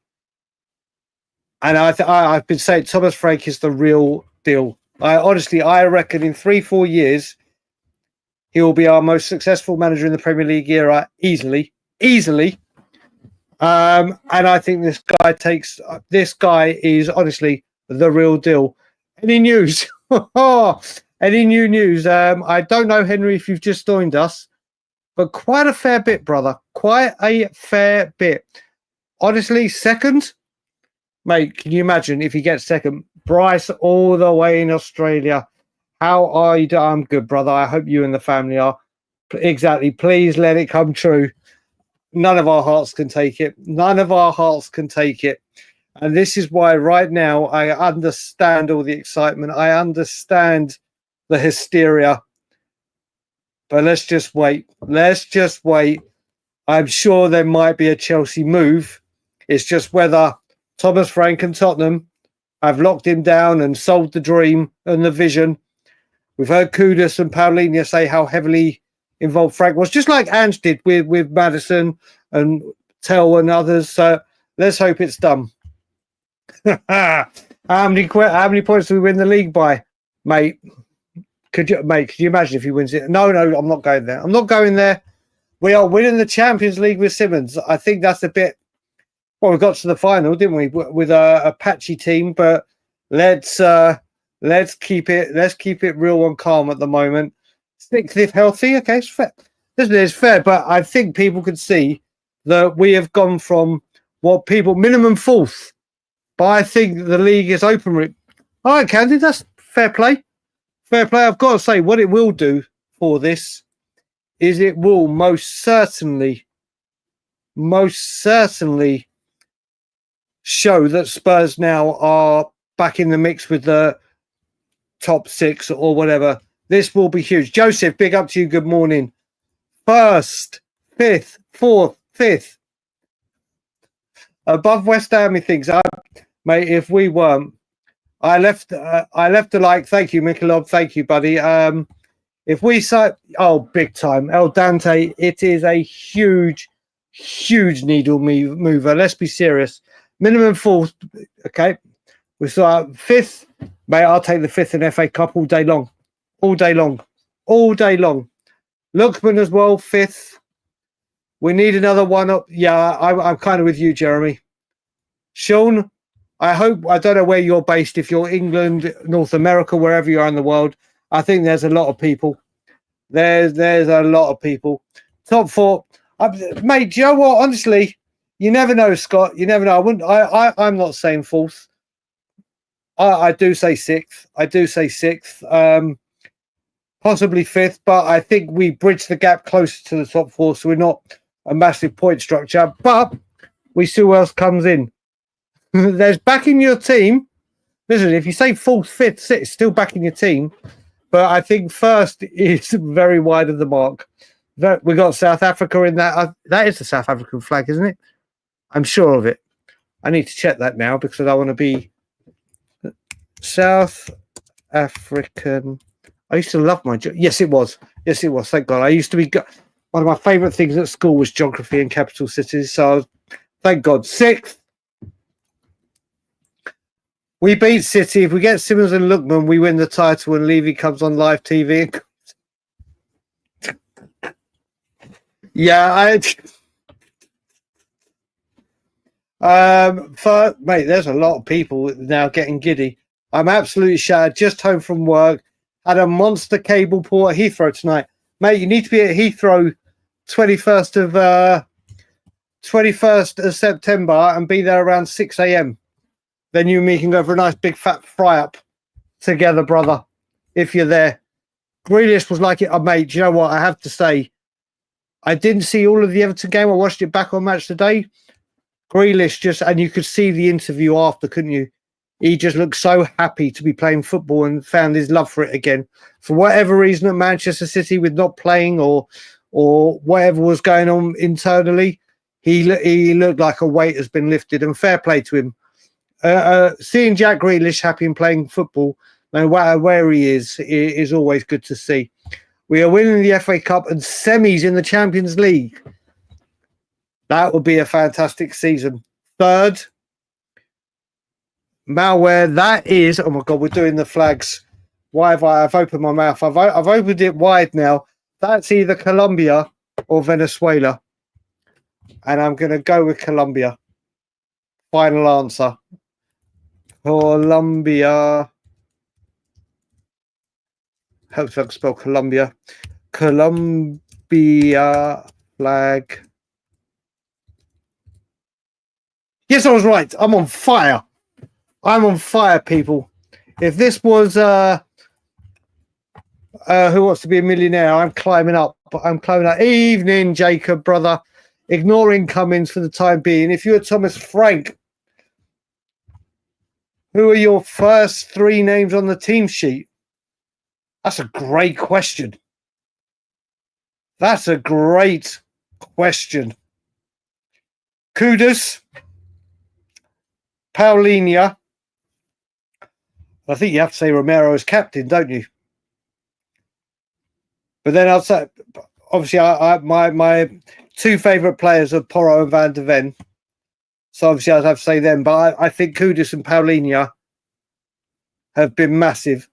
And I've been saying Thomas Frank is the real deal. I reckon in 3-4 years, he will be our most successful manager in the Premier League era, easily. And I think this guy is honestly the real deal. Any news? Any new news? I don't know, Henry, if you've just joined us, but quite a fair bit, brother. Quite a fair bit. Honestly, second, mate, can you imagine if he gets second? Bryce all the way in Australia. How are you doing? I'm good, brother. I hope you and the family are. Exactly. Please let it come true. None of our hearts can take it. None of our hearts can take it. And this is why right now I understand all the excitement. I understand the hysteria. But let's just wait. Let's just wait. I'm sure there might be a Chelsea move. It's just whether Thomas Frank and Tottenham have locked him down and sold the dream and the vision. We've heard Kudus and Paulinho say how heavily involved Frank was, just like Ange did with Madison and Tell and others. So let's hope it's done. How many points do we win the league by, mate? Could you imagine if he wins it? No, I'm not going there. I'm not going there. We are winning the Champions League with Simons. I think that's a bit. Well, we got to the final, didn't we, with a patchy team? But let's keep it real and calm at the moment. Sixth if healthy, okay, it's fair. This is fair, but I think people can see that we have gone from what people minimum fourth. But I think the league is open. All right, Candy, that's fair play. Fair play. I've got to say, what it will do for this is it will most certainly show that Spurs now are back in the mix with the top 6 or whatever. This will be huge. Joseph, big up to you. Good morning. 1st, 5th, 4th, 5th. Above West Ham, he thinks. Mate, if we weren't, I left a like. Thank you, Michelob. Thank you, buddy. If we say, big time. El Dante, it is a huge needle mover. Let's be serious. Minimum 4th. Okay. We saw 5th. Mate, I'll take the 5th in FA Cup all day long. All day long. Lookman as well, 5th. We need another one up. Yeah, I'm kind of with you, Jeremy. Sean, I don't know where you're based, if you're England, North America, wherever you are in the world. I think there's a lot of people. There's a lot of people. Top 4. Mate, do you know what? Honestly, you never know, Scott. You never know. I'm not saying 4th. I do say 6th. Possibly 5th, but I think we bridge the gap closer to the top 4, so we're not a massive point structure. But we see who else comes in. There's backing your team. Listen, if you say 4th, 5th, 6th, still backing your team. But I think 1st is very wide of the mark. We got South Africa in that. That is the South African flag, isn't it? I'm sure of it. I need to check that now because I want to be South African. I used to love my yes, it was. Thank God. I used to be one of my favourite things at school was geography and capital cities. So, thank God. 6th. We beat City. If we get Simons and Lookman, we win the title, and Levy comes on live TV. Yeah, mate, there's a lot of people now getting giddy. I'm absolutely shattered. Just home from work. Had a monster cable pull at Heathrow tonight. Mate, you need to be at Heathrow 21st of September and be there around 6 a.m. Then you and me can go for a nice big fat fry-up together, brother, if you're there. Grealish was like it. Mate, do you know what? I have to say, I didn't see all of the Everton game. I watched it back on Match Today. Grealish just, and you could see the interview after, couldn't you? He just looked so happy to be playing football and found his love for it again. For whatever reason at Manchester City with not playing or whatever was going on internally, he looked like a weight has been lifted, and fair play to him. Seeing Jack Grealish happy and playing football, no matter where he is always good to see. We are winning the FA Cup and semis in the Champions League. That would be a fantastic season. Third, malware, that is, oh my God, we're doing the flags. Why have I've opened my mouth? I've opened it wide now. That's either Colombia or Venezuela. And I'm going to go with Colombia. Final answer. Colombia. Helps if I can spell Colombia. Colombia flag. Yes, I was right. I'm on fire. I'm on fire, people. If this was Who Wants to Be a Millionaire, I'm climbing up. I'm climbing up. Evening, Jacob, brother. Ignoring Cummins for the time being. If you're Thomas Frank, who are your first 3 names on the team sheet? That's a great question. That's a great question. Kudus, Paulinho. I think you have to say Romero as captain, don't you? But then I'll say, obviously, my 2 favourite players are Porro and Van de Ven. So obviously I'd have to say them. But I think Kudus and Paulinho have been massive.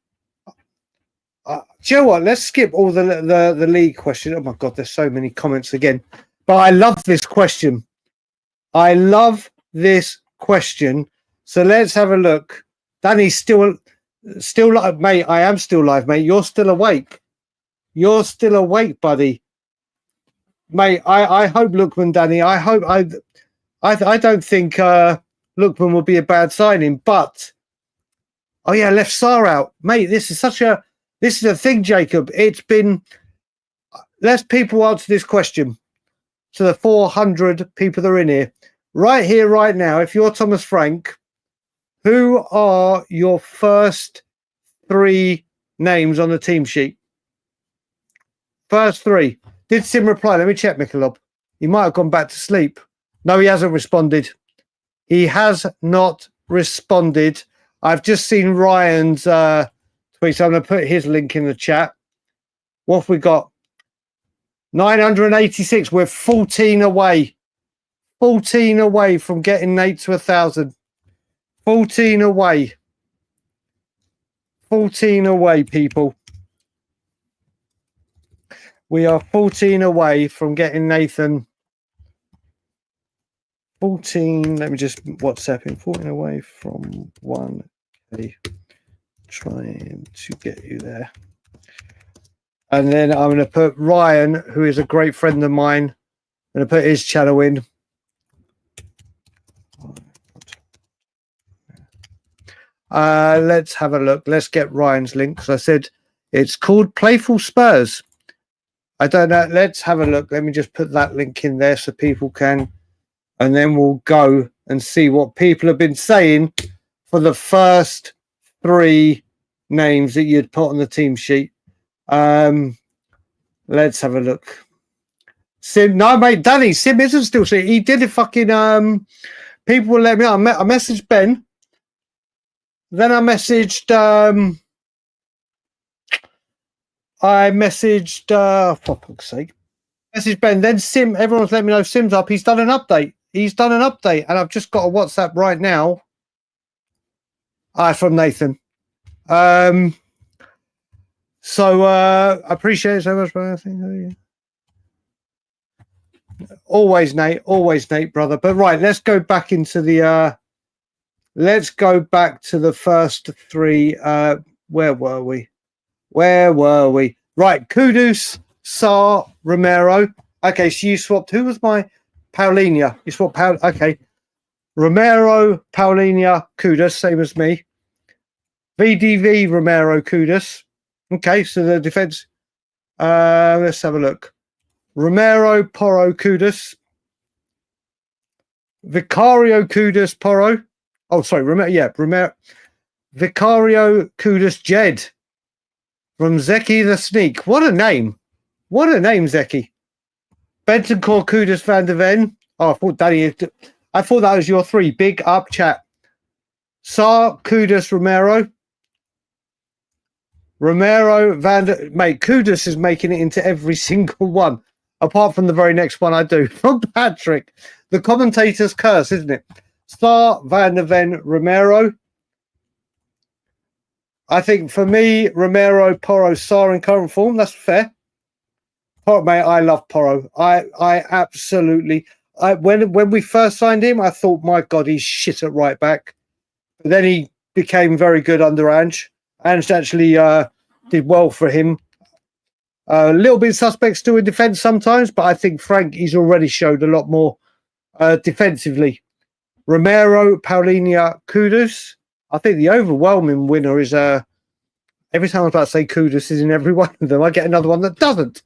Do you know what? Let's skip all the league question. Oh my God, there's so many comments again. But I love this question. I love this question. So let's have a look. Danny's still live, mate. I am still live, mate. You're still awake. You're still awake, buddy. Mate, I hope Lookman, Danny. I don't think Lookman will be a bad signing, but oh yeah, left Sarr out, mate. This is a thing, Jacob. It's been. Let's people answer this question to the 400 people that are in here, right now. If you're Thomas Frank, who are your first 3 names on the team sheet? First 3. Did Sim reply? Let me check, Michelob. He might have gone back to sleep. No, he hasn't responded. He has not responded. I've just seen Ryan's tweet, so I'm going to put his link in the chat. What have we got? 986. We're 14 away. 14 away from getting Nate to 1,000. 14 away. 14 away, people. We are 14 away from getting Nathan. 14, let me just WhatsApp him. 14 away from 1K. Trying to get you there. And then I'm going to put Ryan, who is a great friend of mine. I'm going to put his channel in. Let's have a look. Let's get Ryan's link, because I said it's called Playful Spurs. I don't know. Let's have a look. Let me just put that link in there so people can, and then we'll go and see what people have been saying for the first 3 names that you'd put on the team sheet. Let's have a look. Sim, no, mate, Danny, Sim isn't still saying. He did a fucking people will let me know. I messaged Ben. Then I messaged for fuck's sake. Message Ben. Then Sim, everyone's letting me know Sim's up. He's done an update. And I've just got a WhatsApp right now. From Nathan. So I appreciate it so much, but I think always Nate, brother. But right, let's go back into the first 3. Where were we? Right, Kudus, Sarr, Romero. Okay, so you swapped. Who was my Paulinho? You swapped okay. Romero, Paulinho, Kudus, same as me. VDV, Romero, Kudus. Okay, so the defense. Let's have a look. Romero, Porro, Kudus. Vicario Kudus Porro. Oh, sorry, Romero. Vicario Kudus Jed from Zeki the Sneak. What a name. What a name, Zeki. Bentancur Kudus Van der Ven. Oh, I thought that was your three. Big up chat. Sar Kudus Romero. Mate, Kudus is making it into every single one, apart from the very next one I do. From Patrick. The commentator's curse, isn't it? Sar Van der Ven Romero. I think for me, Romero, Porro, Sar in current form. That's fair. Porro, mate, I love Porro. I absolutely. When we first signed him, I thought, my God, he's shit at right back. But then he became very good under Ange. Ange actually did well for him. A little bit suspect still in defence sometimes, but I think Frank, he's already showed a lot more defensively. Romero, Paulinho, Kudus. I think the overwhelming winner is every time I was about to say Kudus is in every one of them, I get another one that doesn't.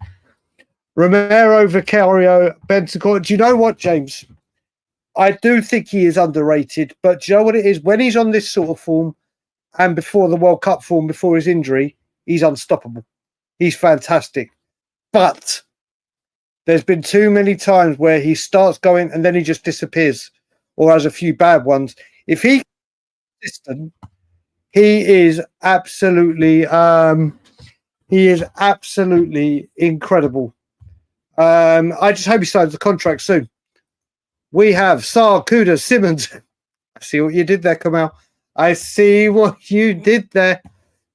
Romero, Vicario, Bentancur. Do you know what, James? I do think he is underrated, but do you know what it is? When he's on this sort of form and before the World Cup form, before his injury, he's unstoppable. He's fantastic. But there's been too many times where he starts going and then he just disappears or has a few bad ones. If he consistent, he is absolutely incredible. I just hope he signs the contract soon. We have Sar, Kudus, Simons. I see what you did there, Kamal. I see what you did there.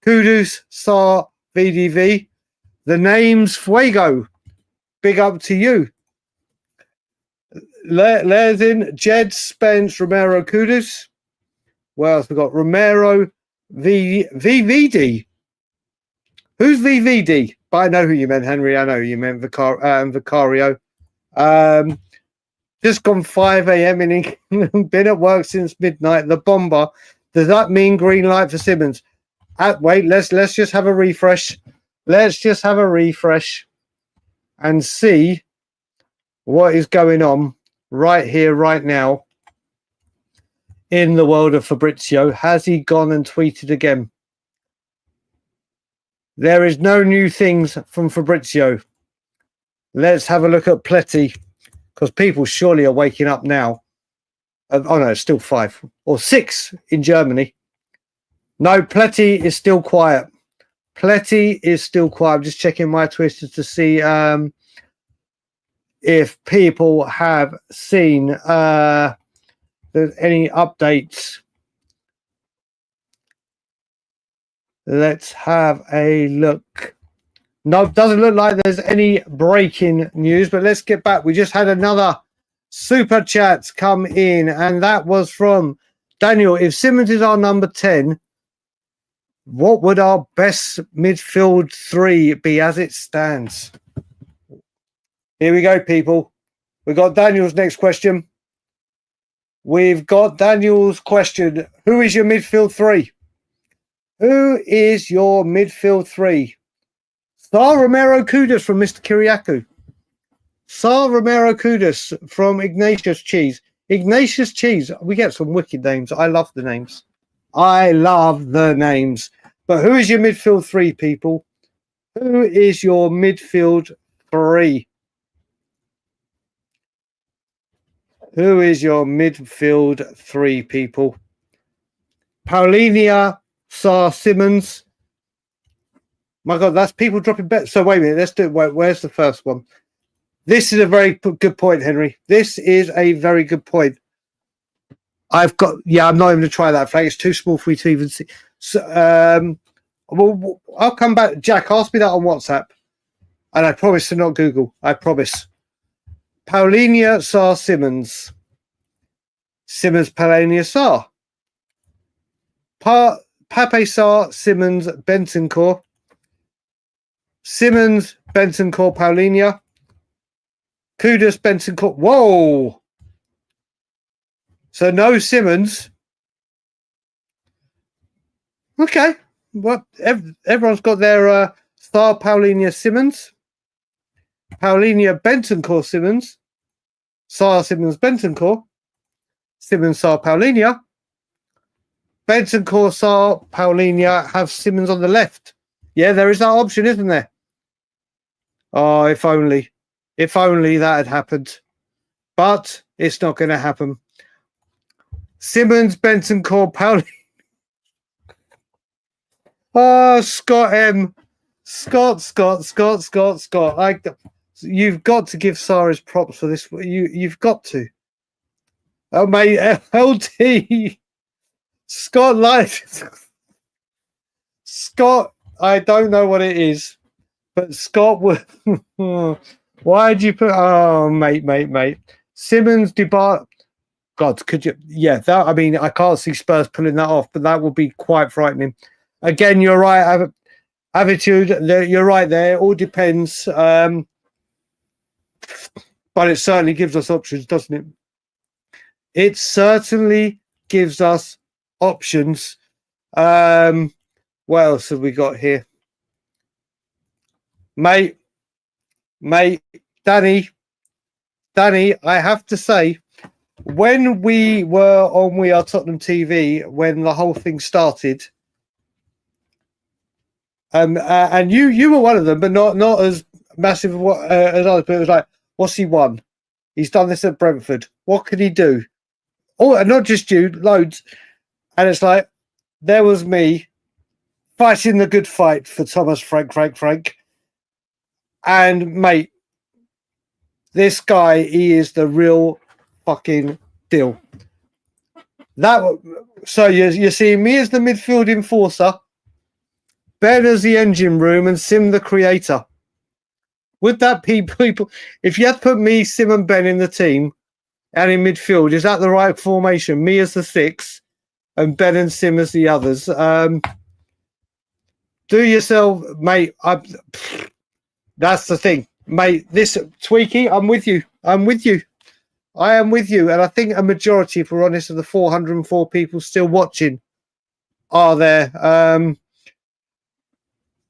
Kudus, Sar, VDV. The name's Fuego. Big up to you. Lerzin, Jed, Spence, Romero, Kudus. What else we got? Romero, VVD. Who's VVD? But I know who you meant, Henry. I know who you meant, Vicario. Just gone 5 a.m. in England. Been at work since midnight. The bomber. Does that mean green light for Simmons? Wait, let's just have a refresh. Let's just have a refresh and see what is going on right here, right now in the world of Fabrizio. Has he gone and tweeted again? There is no new things from Fabrizio. Let's have a look at Pletti, because people surely are waking up now. Oh no, it's still 5 or 6 in Germany. No, Pletti is still quiet. Pletti is still quiet. I'm just checking my Twitter to see if people have seen there's any updates. Let's have a look. No, doesn't look like there's any breaking news, but let's get back. We just had another super chat come in, and that was from Daniel. If Simmons is our number 10, what would our best midfield 3 be as it stands? Here we go, people. We've got Daniel's next question. We've got Daniel's question. Who is your midfield 3? Who is your midfield 3? Sar Romero Kudus from Mr. Kiriakou. Sar Romero Kudus from Ignatius Cheese. Ignatius Cheese. We get some wicked names. I love the names. I love the names. But who is your midfield 3, people? Who is your midfield 3? Who is your midfield 3, people? Paulinho, Sar, Simons. My God, that's people dropping bets. So wait a minute. Let's do it. Where's the first one? This is a very good point, Henry. This is a very good point. I'm not even going to try that flag. It's too small for me to even see. So, well, I'll come back. Jack, ask me that on WhatsApp. And I promise to not Google. I promise. Paulinho, Sar, Simons. Simons, Paulinho, Sar. Pape, Sar, Simons, Bentancur. Simons, Bentancur, Paulinho. Kudus, Bentancur. Whoa! So no Simons. Okay. Well, everyone's got their Star, Paulinho, Simons. Paulinho, Bentancur, Simons. Sar, Simons, Bentancur. Simons, Sarr, Paulinho. Benson, Sarr, Paulinho have Simons on the left. Yeah, there is that option, isn't there? Oh, if only that had happened. But it's not going to happen. Simons, Benson, Paulinho. Oh, Scott M. Scott. You've got to give Sarr his props for this. You've got to. Oh, mate, LT. Scott likes. Scott, I don't know what it is, but Scott would. Why'd you put? Oh, mate. Simons, Dybala. God, could you? Yeah, that. I mean, I can't see Spurs pulling that off, but that would be quite frightening. Again, you're right. Attitude, you're right there. It all depends. But it certainly gives us options, doesn't it? It certainly gives us options. What else have we got here? Mate, Danny, I have to say, when we were on We Are Tottenham TV, when the whole thing started, and you were one of them, but not as massive as others. But it was like, what's he won? He's done this at Brentford. What could he do? Oh, and not just you, loads. And it's like, there was me fighting the good fight for Thomas Frank. And mate, this guy, he is the real fucking deal. So you're seeing me as the midfield enforcer, Ben as the engine room, and Sim the creator. Would that be people? If you had to put me, Sim, and Ben in the team and in midfield, is that the right formation? Me as the 6 and Ben and Sim as the others. Do yourself, mate. That's the thing, mate. This Tweaky, I'm with you. I am with you. And I think a majority, if we're honest, of the 404 people still watching are there.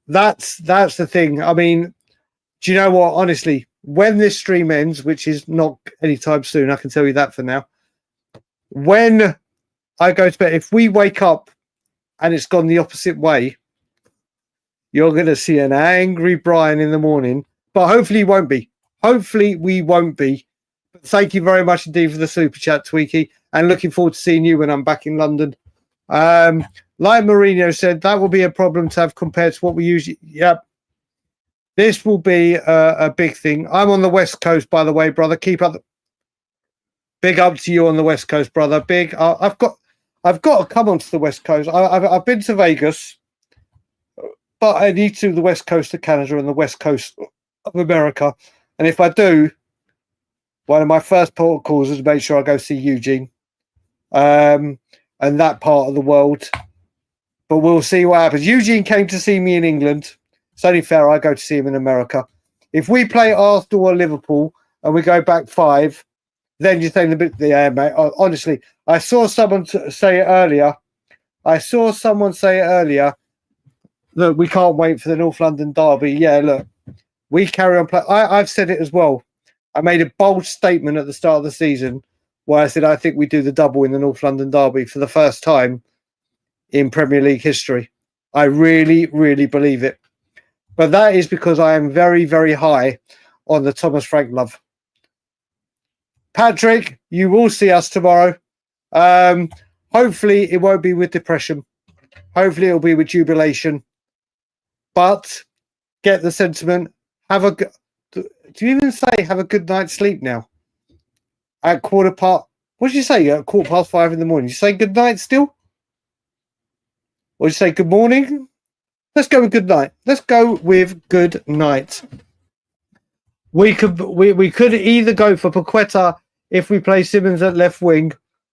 That's the thing. I mean, do you know what? Honestly, when this stream ends, which is not anytime soon, I can tell you that for now. When I go to bed, if we wake up and it's gone the opposite way, you're going to see an angry Brian in the morning. But hopefully we won't be. But thank you very much indeed for the super chat, Tweaky. And looking forward to seeing you when I'm back in London. Like Mourinho said, that will be a problem to have compared to what we usually... Yep. This will be a big thing. I'm on the West Coast, by the way, brother. Keep up. Big up to you on the West Coast, brother. Big. I've got to come onto the West Coast. I've been to Vegas, but I need to the West Coast of Canada and the West Coast of America. And if I do, one of my first port calls is to make sure I go see Eugene and that part of the world. But we'll see what happens. Eugene came to see me in England. It's only fair I go to see him in America. If we play Arsenal or Liverpool and we go back 5, then you think a bit, yeah, mate. Honestly, I saw someone say it earlier. Look, we can't wait for the North London derby. Yeah, look, we carry on playing. I've said it as well. I made a bold statement at the start of the season where I said I think we do the double in the North London derby for the first time in Premier League history. I really, really believe it. But that is because I am very, very high on the Thomas Frank love. Patrick, you will see us tomorrow. Hopefully it won't be with depression. Hopefully it'll be with jubilation. But get the sentiment. Do you even say have a good night's sleep now? At what did you say? At 5:15 in the morning. You say good night still? Or you say good morning? Let's go with good night. Let's go with good night. We could either go for Paqueta if we play Simons at left wing,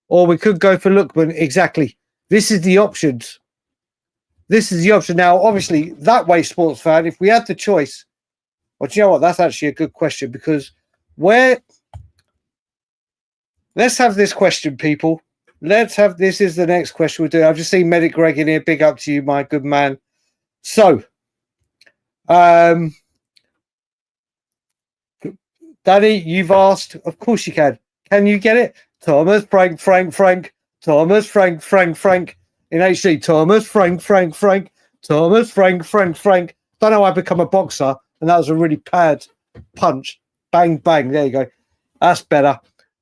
or we could go for Lookman. Exactly. This is the options. Now, obviously, that way, sports fan, if we had the choice, well, do you know what? That's actually a good question because let's have this question, people. This is the next question we'll do. I've just seen Medic Greg in here. Big up to you, my good man. So, Danny, you've asked. Of course you can. Can you get it? Thomas, Frank, Thomas, Frank. In HD, Thomas, Frank, Thomas, Frank. Don't know how I become a boxer, and that was a really bad punch. Bang, bang. There you go. That's better.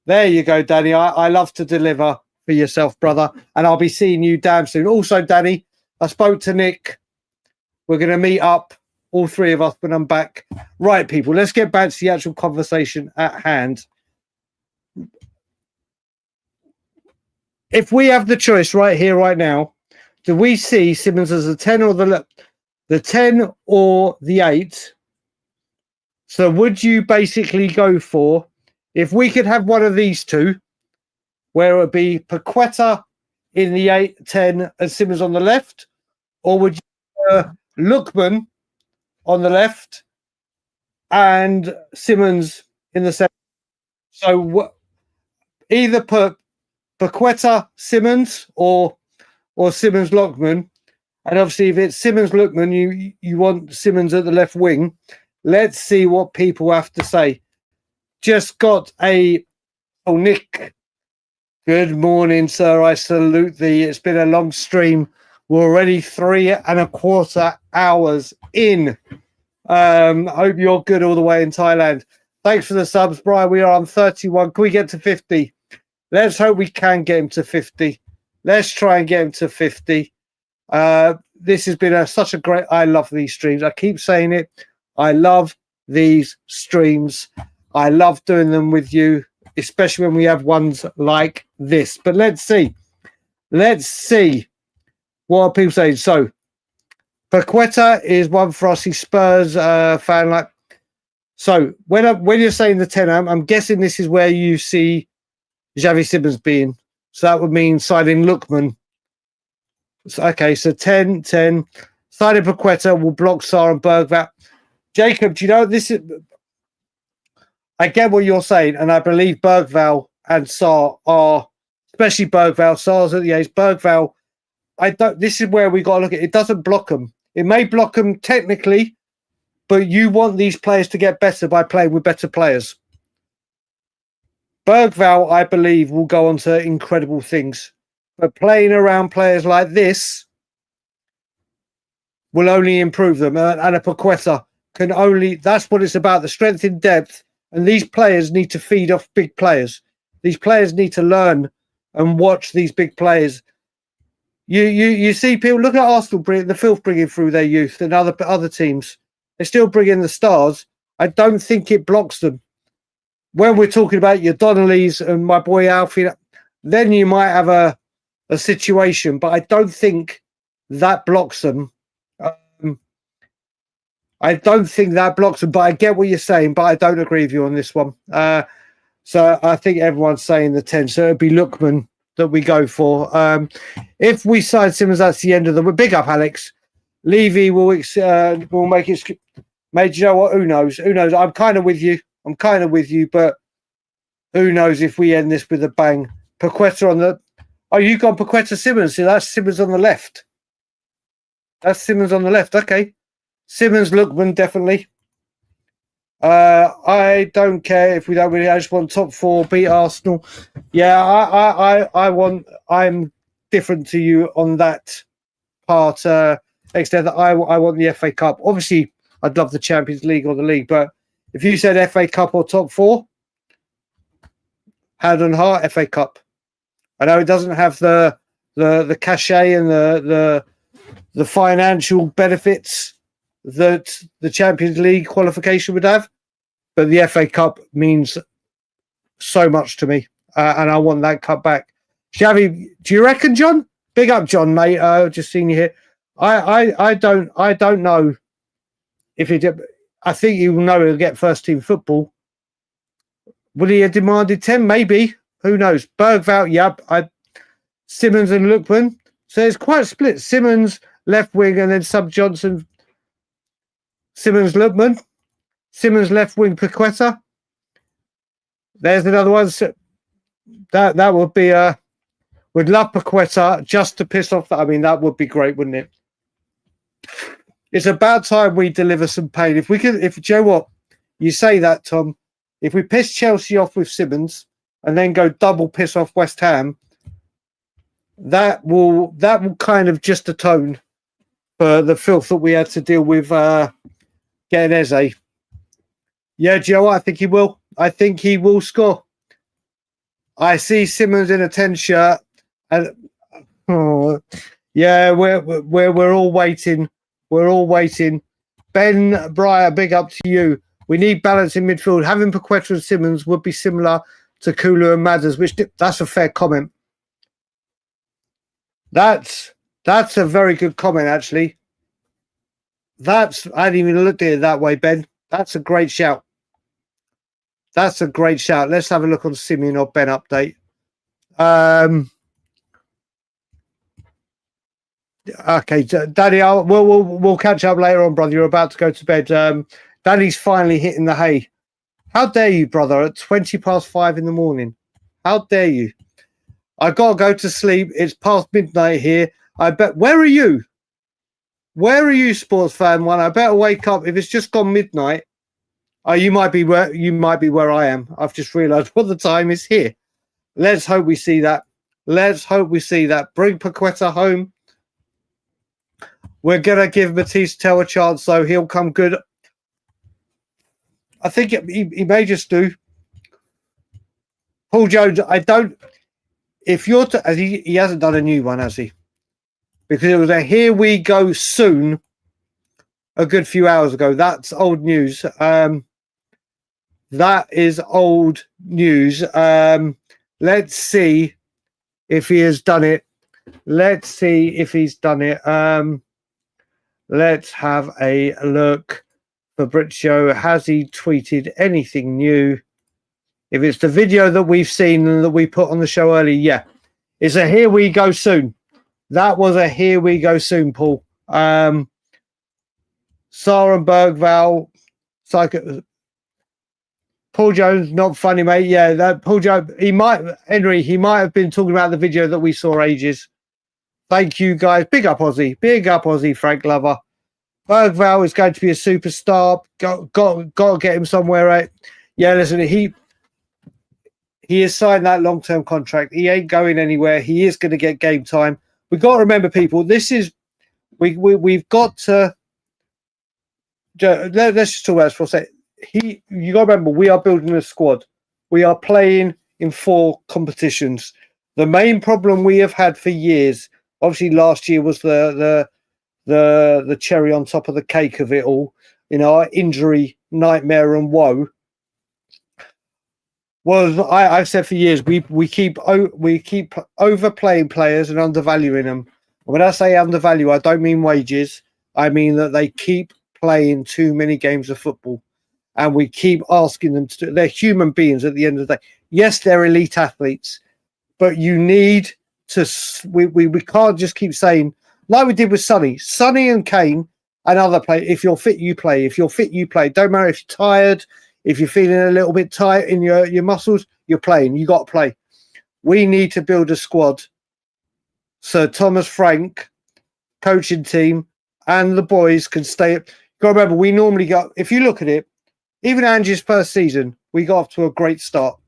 There you go, Danny. I love to deliver for yourself, brother. And I'll be seeing you damn soon. Also, Danny, I spoke to Nick. We're going to meet up, all three of us, when I'm back. Right, people, let's get back to the actual conversation at hand. If we have the choice right here, right now, do we see Simons as a 10 or the 10 or the 8? So would you basically go for, if we could have one of these two, where it would be Paqueta in the 8, 10, and Simons on the left, or would you Lookman on the left and Simons in the center? So either put Paqueta, Simons, or Simons, Lookman. And obviously, if it's Simons, Lookman, you want Simons at the left wing. Let's see what people have to say. Just got Nick. Good morning, sir. I salute thee. It's been a long stream. We're already 3.25 hours in. Hope you're good all the way in Thailand. Thanks for the subs, Brian. We are on 31. Can we get to 50? Let's hope we can get him to 50. Let's try and get him to 50. This has been such a great... I love these streams. I keep saying it. I love these streams. I love doing them with you, especially when we have ones like this. But let's see. Let's see what people say. So, Paqueta is one for us. He's Spurs fan. Like, so when you're saying the 10, I'm guessing this is where you see Xavi Simons being. So that would mean signing Lookman. So, okay, so 10. Signing Paqueta will block Sarr and Bergvall. Jacob, do you know this is... I get what you're saying, and I believe Bergvall and Sarr are, especially Bergvall. Sarr's at the age. Bergvall, this is where we got to look at it. It doesn't block them. It may block them technically, but you want these players to get better by playing with better players. Bergvall, I believe, will go on to incredible things. But playing around players like this will only improve them. And a Paqueta can only... That's what it's about, the strength in depth. And these players need to feed off big players. These players need to learn and watch these big players. You see people... Look at Arsenal, the filth bringing through their youth and other teams. They still bring in the stars. I don't think it blocks them. When we're talking about your Donnellys and my boy Alfie, then you might have a situation, but I don't think that blocks them. I don't think that blocks them, but I get what you're saying, but I don't agree with you on this one. So I think everyone's saying the 10, so it'd be Lookman that we go for. If we sign Simons, that's the end of the... Big up, Alex. Levy will make it... Mate, you know what? Who knows? Who knows? I'm kind of with you, but who knows if we end this with a bang. Paqueta on the... Oh, you got Paqueta Simons. So that's Simons on the left. That's Simons on the left. Okay. Simons, Lookman, definitely. I don't care if we don't really... I just want top 4, beat Arsenal. Yeah, I'm different to you on that part. Except that I want the FA Cup. Obviously, I'd love the Champions League or the league, but if you said FA Cup or top 4, hand on heart, FA Cup. I know it doesn't have the cachet and the financial benefits that the Champions League qualification would have, but the FA Cup means so much to me, and I want that cup back. Xavi, do you reckon, John? Big up, John, mate. Just seen you here. I don't know if he did. I think you know he'll get first team football. Would he have demanded 10? Maybe. Who knows? Bergvall, yep. Simons and Lookman. So it's quite split. Simons left wing and then sub Johnson. Simons, Lookman. Simons left wing, Paqueta. There's another one. That would be would love Paqueta just to piss off that. I mean, that would be great, wouldn't it? It's about time we deliver some pain. If we could, do you know what? You say that, Tom. If we piss Chelsea off with Simons, and then go double piss off West Ham, that will kind of just atone for the filth that we had to deal with getting Eze. Yeah, do you know what? I think he will. I think he will score. I see Simons in a 10 shirt, and yeah, we're all waiting. We're all waiting. Ben Breyer, big up to you. We need balance in midfield. Having Paqueta and Simons would be similar to Kulu and Madders, that's a fair comment. That's a very good comment, actually. I hadn't even looked at it that way, Ben. That's a great shout. That's a great shout. Let's have a look on Simeon or Ben update. Okay, Danny, we'll catch up later on, brother. You're about to go to bed. Danny's finally hitting the hay. How dare you, brother, at 5:20 in the morning? How dare you? I got to go to sleep. It's past midnight here. I bet. Where are you? Where are you, sports fan one? I better wake up. If it's just gone midnight, you might be where I am. I've just realised what the time is here. Let's hope we see that. Let's hope we see that. Bring Paqueta home. We're gonna give Matisse Tell a chance, though. He'll come good. I think he may just do. Paul Jones, I don't. If you're he hasn't done a new one, has he? Because it was a here we go soon a good few hours ago. That's old news. That is old news. Let's see if he has done it. Let's see if he's done it. Let's have a look. Fabrizio, has he tweeted anything new? If it's the video that we've seen and that we put on the show earlier, yeah. It's a here we go soon. That was a here we go soon, Paul. Sarenberg, Val, Paul Jones, not funny, mate. Yeah, that Paul Jones, he might have been talking about the video that we saw ages. Thank you, guys. Big up Aussie, Frank Lover. Bergval is going to be a superstar. Got to get him somewhere, right? Yeah, listen, he has signed that long-term contract. He ain't going anywhere. He is going to get game time. We've got to remember, people, this is we've got to let's just talk about this for a second. You got to remember, we are building a squad. We are playing in 4 competitions. The main problem we have had for years, obviously last year was the cherry on top of the cake of it all, our injury nightmare and woe. Well, I've said for years we keep overplaying players and undervaluing them. When I say undervalue, I don't mean wages. I mean that they keep playing too many games of football, and we keep asking them to. They're human beings at the end of the day. Yes, they're elite athletes, but you need to. We can't just keep saying like we did with Sonny and Kane and other players. If you're fit, you play. If you're fit, you play. Don't matter if you're tired. If you're feeling a little bit tight in your muscles, you're playing. You got to play. We need to build a squad. So Thomas Frank, coaching team, and the boys can stay. Got to remember, we normally got. If you look at it, even Angie's first season, we got off to a great start.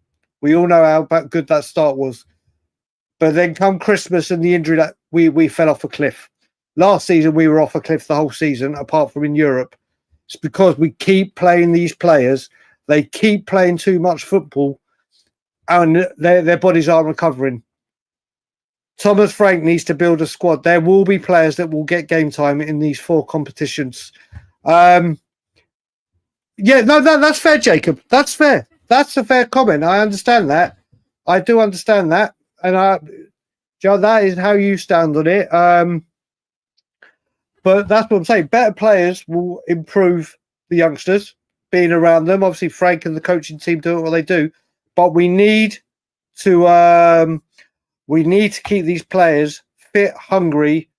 We all know how good that start was. But then come Christmas and the injury, that we fell off a cliff. Last season, we were off a cliff the whole season, apart from in Europe. It's because we keep playing these players. They keep playing too much football, and their bodies aren't recovering. Thomas Frank needs to build a squad. There will be players that will get game time in these 4 competitions. That's fair, Jacob. That's fair. That's a fair comment. I understand that. I do understand that, and Joe, that is how you stand on it. But that's what I'm saying. Better players will improve the youngsters. Being around them, obviously Frank and the coaching team do what they do, but we need to keep these players fit, hungry,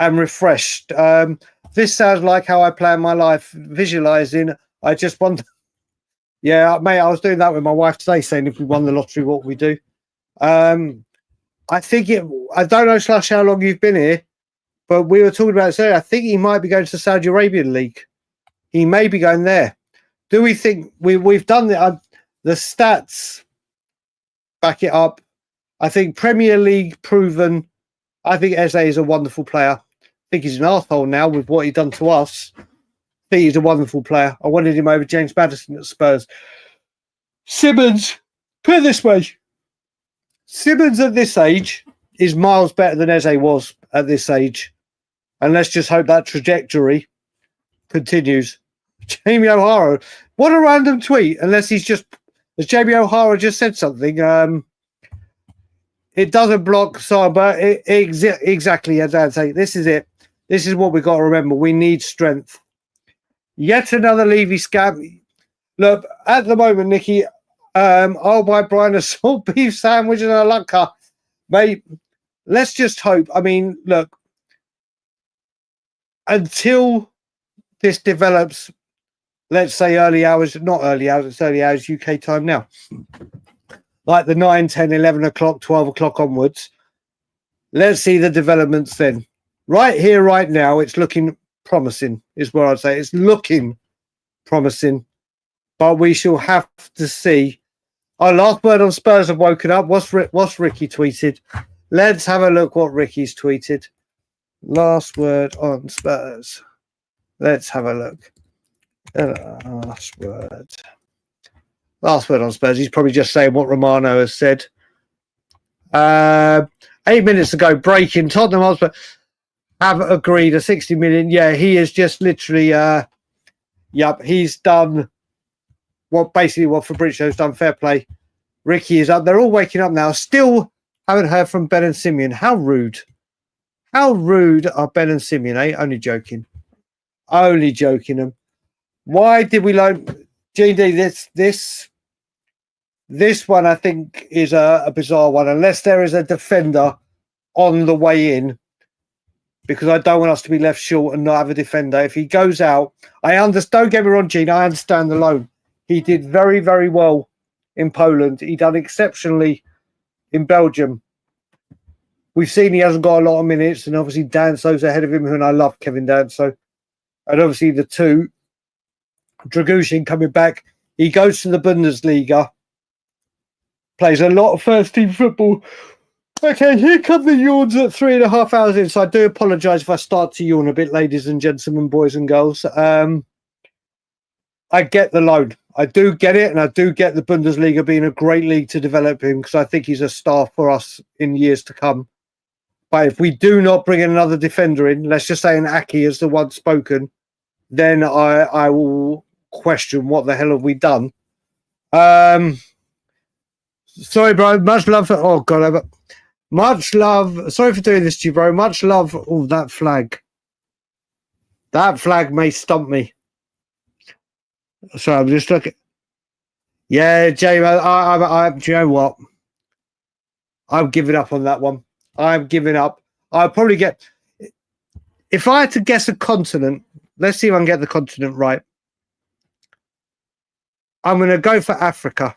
and refreshed. This sounds like how I plan my life, visualizing. I just want, yeah, mate. I was doing that with my wife today, saying if we won the lottery, what we do. I think it. I don't know, Slush, how long you've been here, but we were talking about it today. I think he might be going to the Saudi Arabian League. He may be going there. Do we think we've done the stats? back it up. I think Premier League proven. I think Eze is a wonderful player. I think he's an arsehole now with what he's done to us. I think he's a wonderful player. I wanted him over James Maddison at Spurs. Simons, put it this way. Simons at this age is miles better than Eze was at this age. And let's just hope that trajectory continues. Jamie O'Hara, what a random tweet. Unless he's just, as Jamie O'Hara just said something, it doesn't block Saba. Exactly as I'd say. This is it. This is what we've got to remember. We need strength. Yet another Levy scam. Look, at the moment, Nicky, I'll buy Brian a salt beef sandwich and a lacquer. Mate, let's just hope. I mean, look, until this develops, let's say early hours, not early hours, it's early hours UK time now. Like the 9, 10, 11 o'clock, 12 o'clock onwards. Let's see the developments then. Right here, right now, it's looking promising, is what I'd say. It's looking promising. But we shall have to see. Our last word on Spurs have woken up. What's Ricky tweeted? Let's have a look what Ricky's tweeted. Last word on Spurs. Let's have a look. Last word. Last word on Spurs. He's probably just saying what Romano has said. 8 minutes ago, breaking. Tottenham Hotspur have agreed a 60 million. Yeah, he is just literally. Yep, he's done what Fabrizio's done. Fair play. Ricky is up. They're all waking up now. Still haven't heard from Ben and Simeon. How rude. How rude are Ben and Simeon, eh? Only joking. Only joking them. Why did we learn? GD, this one I think is a bizarre one, unless there is a defender on the way in, because I don't want us to be left short and not have a defender. If he goes out, don't get me wrong, Gene, I understand the loan. He did very, very well in Poland. He done exceptionally in Belgium. We've seen he hasn't got a lot of minutes, and obviously Danso's ahead of him, and I love Kevin Danso. And obviously the two, Dragushin coming back. He goes to the Bundesliga, plays a lot of first-team football. Okay, here come the yawns at 3.5 hours in, so I do apologise if I start to yawn a bit, ladies and gentlemen, boys and girls. I get the loan. I do get it, and I do get the Bundesliga being a great league to develop him, because I think he's a star for us in years to come. But if we do not bring another defender in, let's just say an Aki is the one spoken, then I will question what the hell have we done. Sorry, bro. Much love. Oh, God. Much love. Sorry for doing this to you, bro. Much love. Oh, that flag. That flag may stump me. So I'm just looking. Yeah, Jay, do you know what? I'm giving up on that one. I'm giving up. I'll probably get... If I had to guess a continent, let's see if I can get the continent right. I'm going to go for Africa.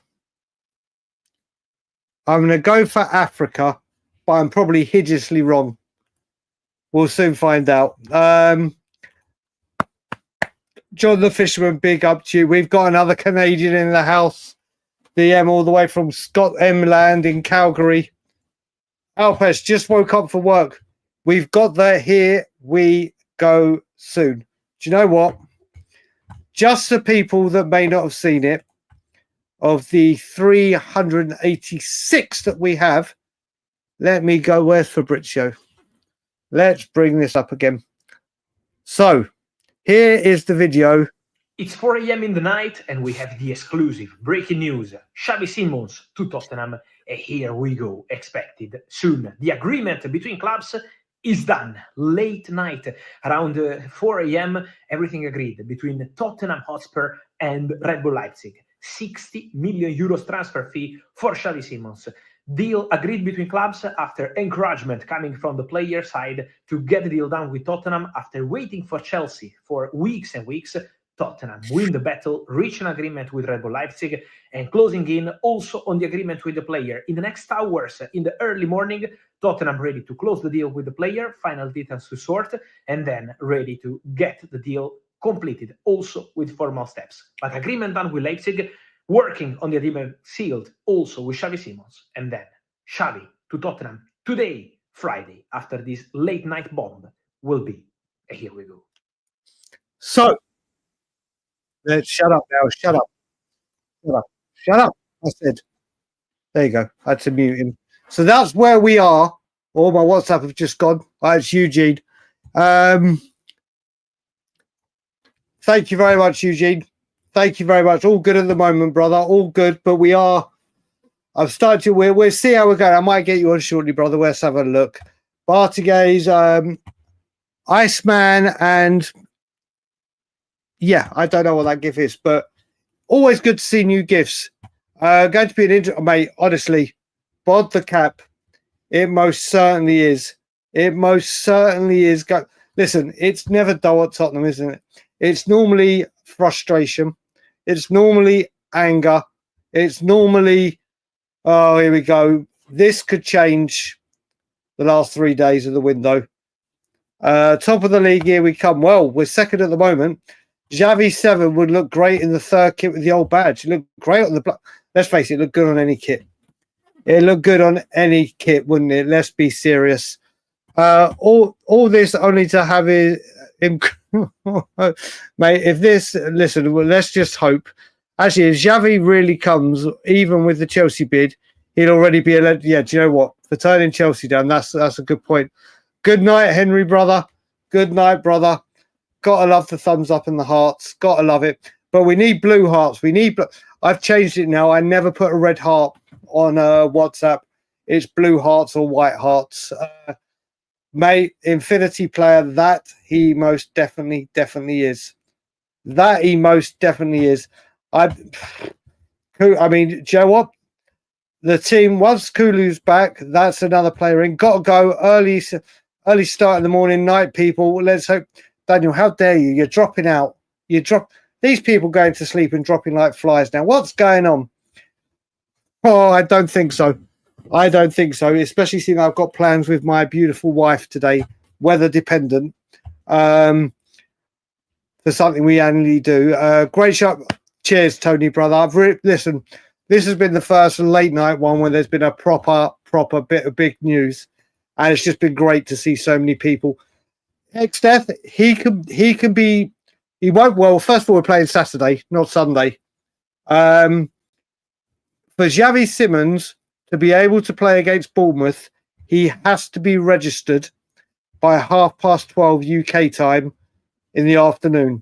I'm going to go for Africa, but I'm probably hideously wrong. We'll soon find out. John the Fisherman, big up to you. We've got another Canadian in the house. DM all the way from Scott M. Land in Calgary. Alpes just woke up for work. We've got there. Here we go soon. Do you know what? Just the people that may not have seen it, of the 386 that we have, let me go. Where's Fabrizio? Let's bring this up again. So, here is the video. It's 4 a.m. in the night, and we have the exclusive breaking news. Xavi Simons to Tottenham, and here we go, expected soon. The agreement between clubs is done. Late night, around 4 a.m., everything agreed between Tottenham Hotspur and Red Bull Leipzig. 60 million euros transfer fee for Xavi Simons. Deal agreed between clubs after encouragement coming from the player side to get the deal done with Tottenham after waiting for Chelsea for weeks and weeks. Tottenham win the battle, reach an agreement with Red Bull Leipzig, and closing in also on the agreement with the player. In the next hours, in the early morning, Tottenham ready to close the deal with the player, final details to sort, and then ready to get the deal completed, also with formal steps. But agreement done with Leipzig, working on the agreement sealed also with Xavi Simons, and then Xavi to Tottenham today, Friday, after this late night bomb, will be a here we go. So, let's shut up now. Shut up. Shut up. Shut up. I said. There you go. I had to mute him. So that's where we are. All my WhatsApp have just gone. It's Eugene. Thank you very much, Eugene. Thank you very much. All good at the moment, brother. All good. But I've started to, we'll see how we're going. I might get you on shortly, brother. Let's have a look. Bartigaze, Iceman, and yeah, I don't know what that GIF is, but always good to see new GIFs. Going to be an interesting, mate, honestly, bod the cap. It most certainly is. It most certainly is. Listen, it's never dull at Tottenham, isn't it? It's normally frustration. It's normally anger. It's normally, oh, here we go. This could change the last 3 days of the window. Top of the league, here we come. Well, we're second at the moment. Xavi 7 would look great in the third kit with the old badge. It looked great on the... Let's face it, it looked good on any kit. It looked good on any kit, wouldn't it? Let's be serious. All this only to have him... Mate, if this... Listen, well, let's just hope. Actually, if Xavi really comes, even with the Chelsea bid, he'll already be... Yeah, do you know what? For turning Chelsea down, that's a good point. Good night, Henry, brother. Good night, brother. Gotta love the thumbs up and the hearts. Gotta love it. But we need blue hearts. We need... I've changed it now. I never put a red heart on WhatsApp. It's blue hearts or white hearts. Mate, Infinity player, that he most definitely is. That he most definitely is. I mean, do you know what? The team, once Kulu's back, that's another player in. Got to go early start in the morning, night, people. Let's hope. Daniel, how dare you? You're dropping out. These people going to sleep and dropping like flies now. What's going on? Oh, I don't think so. I don't think so, especially seeing I've got plans with my beautiful wife today, weather dependent, for something we annually do. Great shot. Cheers, Tony, brother. Listen, this has been the first late night one where there's been a proper bit of big news, and it's just been great to see so many people. X-Death, he can be... He won't. Well, first of all, we're playing Saturday, not Sunday. For Xavi Simons to be able to play against Bournemouth, he has to be registered by 12:30 UK time in the afternoon.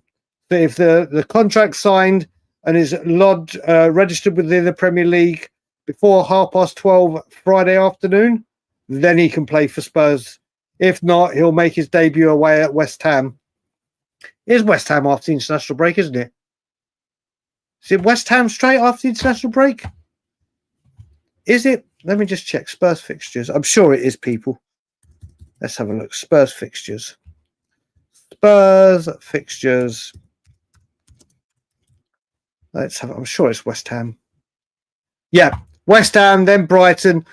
So if the contract's signed and is registered within the Premier League before 12:30 Friday afternoon, then he can play for Spurs. If not, he'll make his debut away at West Ham. It is West Ham after the international break, isn't it? Is it West Ham straight after the international break? Is it? Let me just check. Spurs fixtures. I'm sure it is, people. Let's have a look. Spurs fixtures. Spurs fixtures. Let's have. I'm sure it's West Ham. Yeah, West Ham, then Brighton.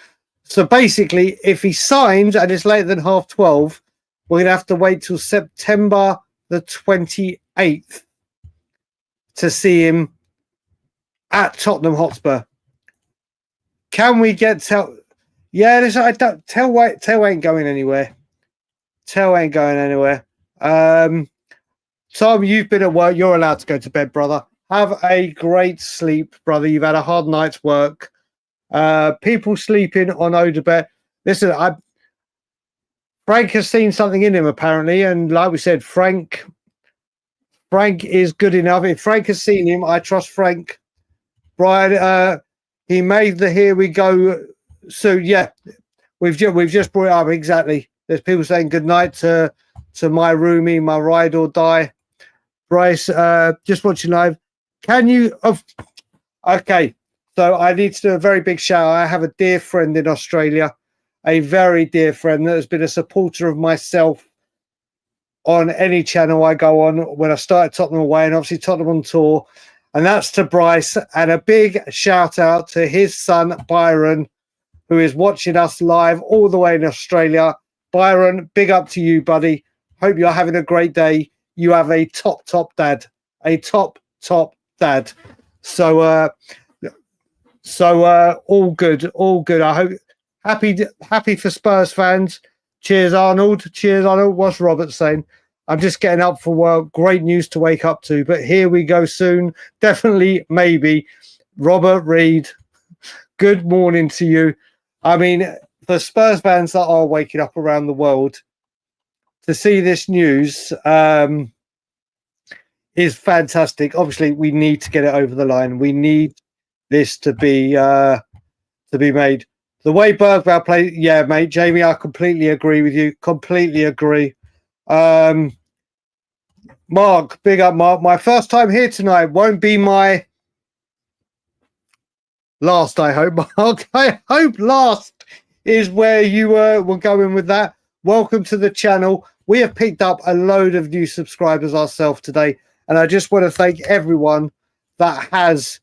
So basically, if he signs and it's later than 12:30, we're going to have to wait till September the 28th to see him at Tottenham Hotspur. Can we get Tell? Yeah, I don't. Tell ain't going anywhere. Tell ain't going anywhere. Tom, you've been at work. You're allowed to go to bed, brother. Have a great sleep, brother. You've had a hard night's work. People sleeping on Odebert. Listen, Frank has seen something in him apparently, and like we said, Frank is good enough. If Frank has seen him, I trust Frank. Brian, he made the here we go. So yeah, we've just brought it up exactly. There's people saying good night to my roomie, my ride or die. Bryce, just watching live. Can you? Okay, so I need to do a very big shout. I have a dear friend in Australia, a very dear friend that has been a supporter of myself on any channel I go on when I started Tottenham Away and obviously Tottenham on Tour. And that's to Bryce. And a big shout out to his son, Byron, who is watching us live all the way in Australia. Byron, big up to you, buddy. Hope you're having a great day. You have a top dad. A top dad. So So all good, all good. I hope happy for Spurs fans. Cheers, Arnold. Cheers, Arnold. What's Robert saying? I'm just getting up for work. Great news to wake up to, but here we go soon. Definitely, maybe. Robert Reed, good morning to you. I mean, for Spurs fans that are waking up around the world, to see this news is fantastic. Obviously, we need to get it over the line. We need this to be made. The way Bergvall played, yeah, mate, Jamie, I completely agree with you. Completely agree. Mark, big up, Mark. My first time here tonight won't be my last, I hope, Mark. I hope last is where you were going with that. Welcome to the channel. We have picked up a load of new subscribers ourselves today, and I just want to thank everyone that has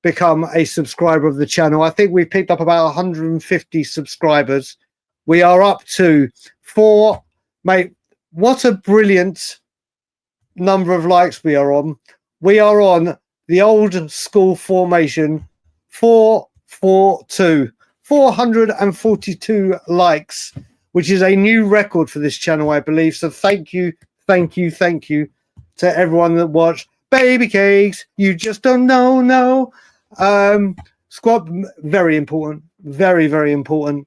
become a subscriber of the channel. I think we've picked up about 150 subscribers. We are up to 4. Mate, what a brilliant number of likes we are on. We are on the old school formation 442. 442 likes, which is a new record for this channel, I believe. So thank you to everyone that watched. Baby cakes, you just don't know, no. Squad, very important, very, very important.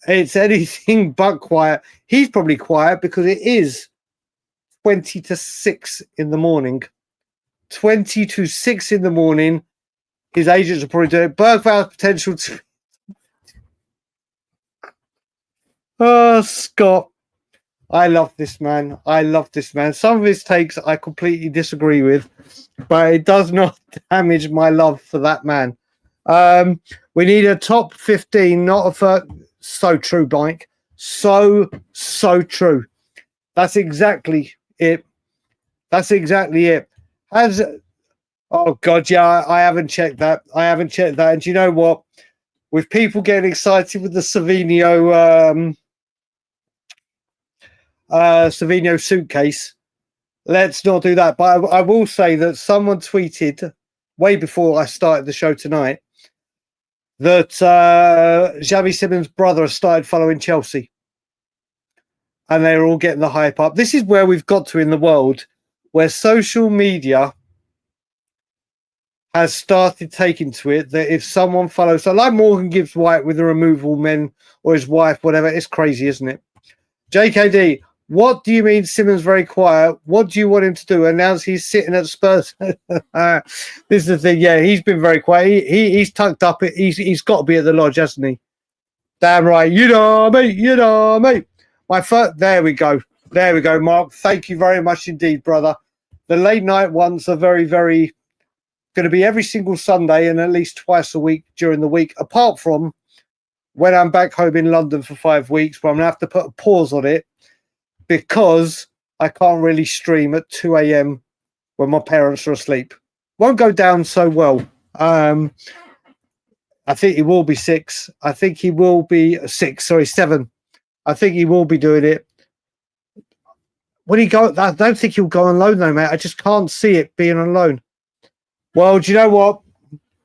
It's anything but quiet. He's probably quiet because it is 20 to 6 in the morning. 20 to 6 in the morning. His agents are probably doing it. Bergvall's potential to... Oh, Scott. I love this man. I love this man. Some of his takes I completely disagree with, but it does not damage my love for that man. We need a top 15, not a first. So true, Mike. So true. That's exactly it. That's exactly it. Oh, God, yeah, I haven't checked that. And you know what? With people getting excited with the Savino suitcase, let's not do that. But I will say that someone tweeted way before I started the show tonight that Xavi Simons' brother has started following Chelsea, and they're all getting the hype up. This is where we've got to in the world, where social media has started taking to it that if someone follows, so like Morgan Gibbs White with the removal men or his wife, whatever, it's crazy, isn't it? JKD, what do you mean Simons very quiet? What do you want him to do? Announce he's sitting at Spurs? This is the thing. Yeah, he's been very quiet. He's tucked up. He's got to be at the lodge, hasn't he? Damn right. You know me. My first. There we go, Mark. Thank you very much indeed, brother. The late night ones are very, very going to be every single Sunday and at least twice a week during the week, apart from when I'm back home in London for 5 weeks, where I'm going to have to put a pause on it because I can't really stream at 2 a.m. when my parents are asleep. Won't go down so well. I think he will be 6. I think he will be 7. I think he will be doing it. When he go, I don't think he'll go on loan though, mate. I just can't see it being on loan. Well, do you know what,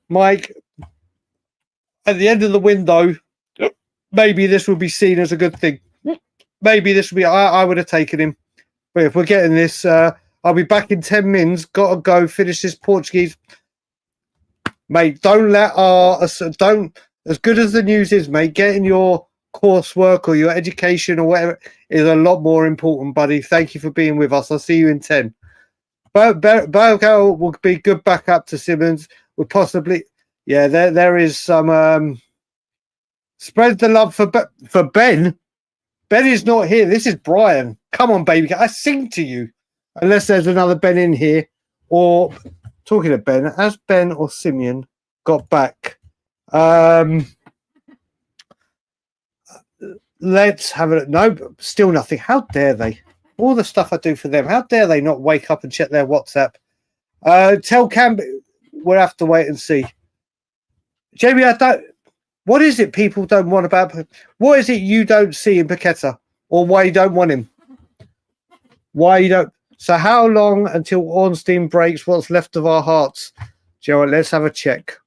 Mike? At the end of the window, maybe this will be seen as a good thing. Maybe this will be. I would have taken him, but if we're getting this, I'll be back in 10 minutes. Got to go finish this Portuguese, mate. Don't as good as the news is, mate. Getting your coursework or your education or whatever is a lot more important, buddy. Thank you for being with us. I'll see you in 10. Bergvall will be good backup to Simons. We'll possibly, yeah. There is some. Spread the love for Ben. Ben is not here. This is Brian. Come on, baby. I sing to you. Unless there's another Ben in here. Or, talking to Ben, has Ben or Simeon got back? Let's have a look. No, still nothing. How dare they? All the stuff I do for them. How dare they not wake up and check their WhatsApp? Tell Cam, we'll have to wait and see. Jamie, I don't... What is it people don't want about... What is it you don't see in Paqueta? Or why you don't want him? Why you don't... So how long until Ornstein breaks what's left of our hearts? Joe, let's have a check.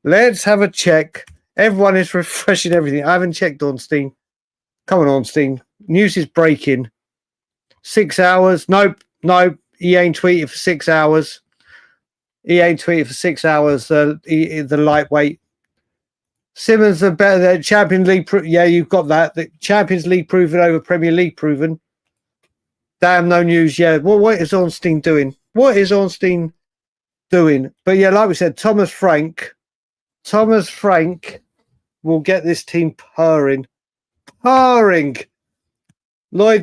Let's have a check. Everyone is refreshing everything. I haven't checked Ornstein. Come on, Ornstein. News is breaking. 6 hours. Nope. He ain't tweeted for 6 hours. The lightweight. Simmons are better than Champions League. Yeah, you've got that. The Champions League proven over Premier League proven. Damn, no news. Yeah. Well, what is Ornstein doing? But yeah, like we said, Thomas Frank will get this team purring. Lloyd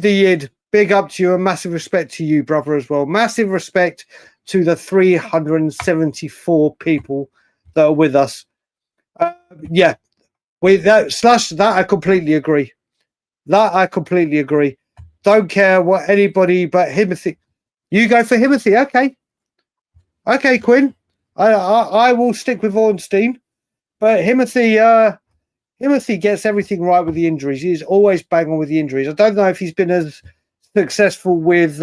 the Yid, big up to you and massive respect to you, brother, as well. Massive respect to the 374 people that are with us. Yeah, with that slash that I completely agree. Don't care what anybody but Himothy. You go for Himothy, okay, Quinn. I will stick with Ornstein, but Himothy gets everything right with the injuries. He's always bang on with the injuries. I don't know if he's been as successful with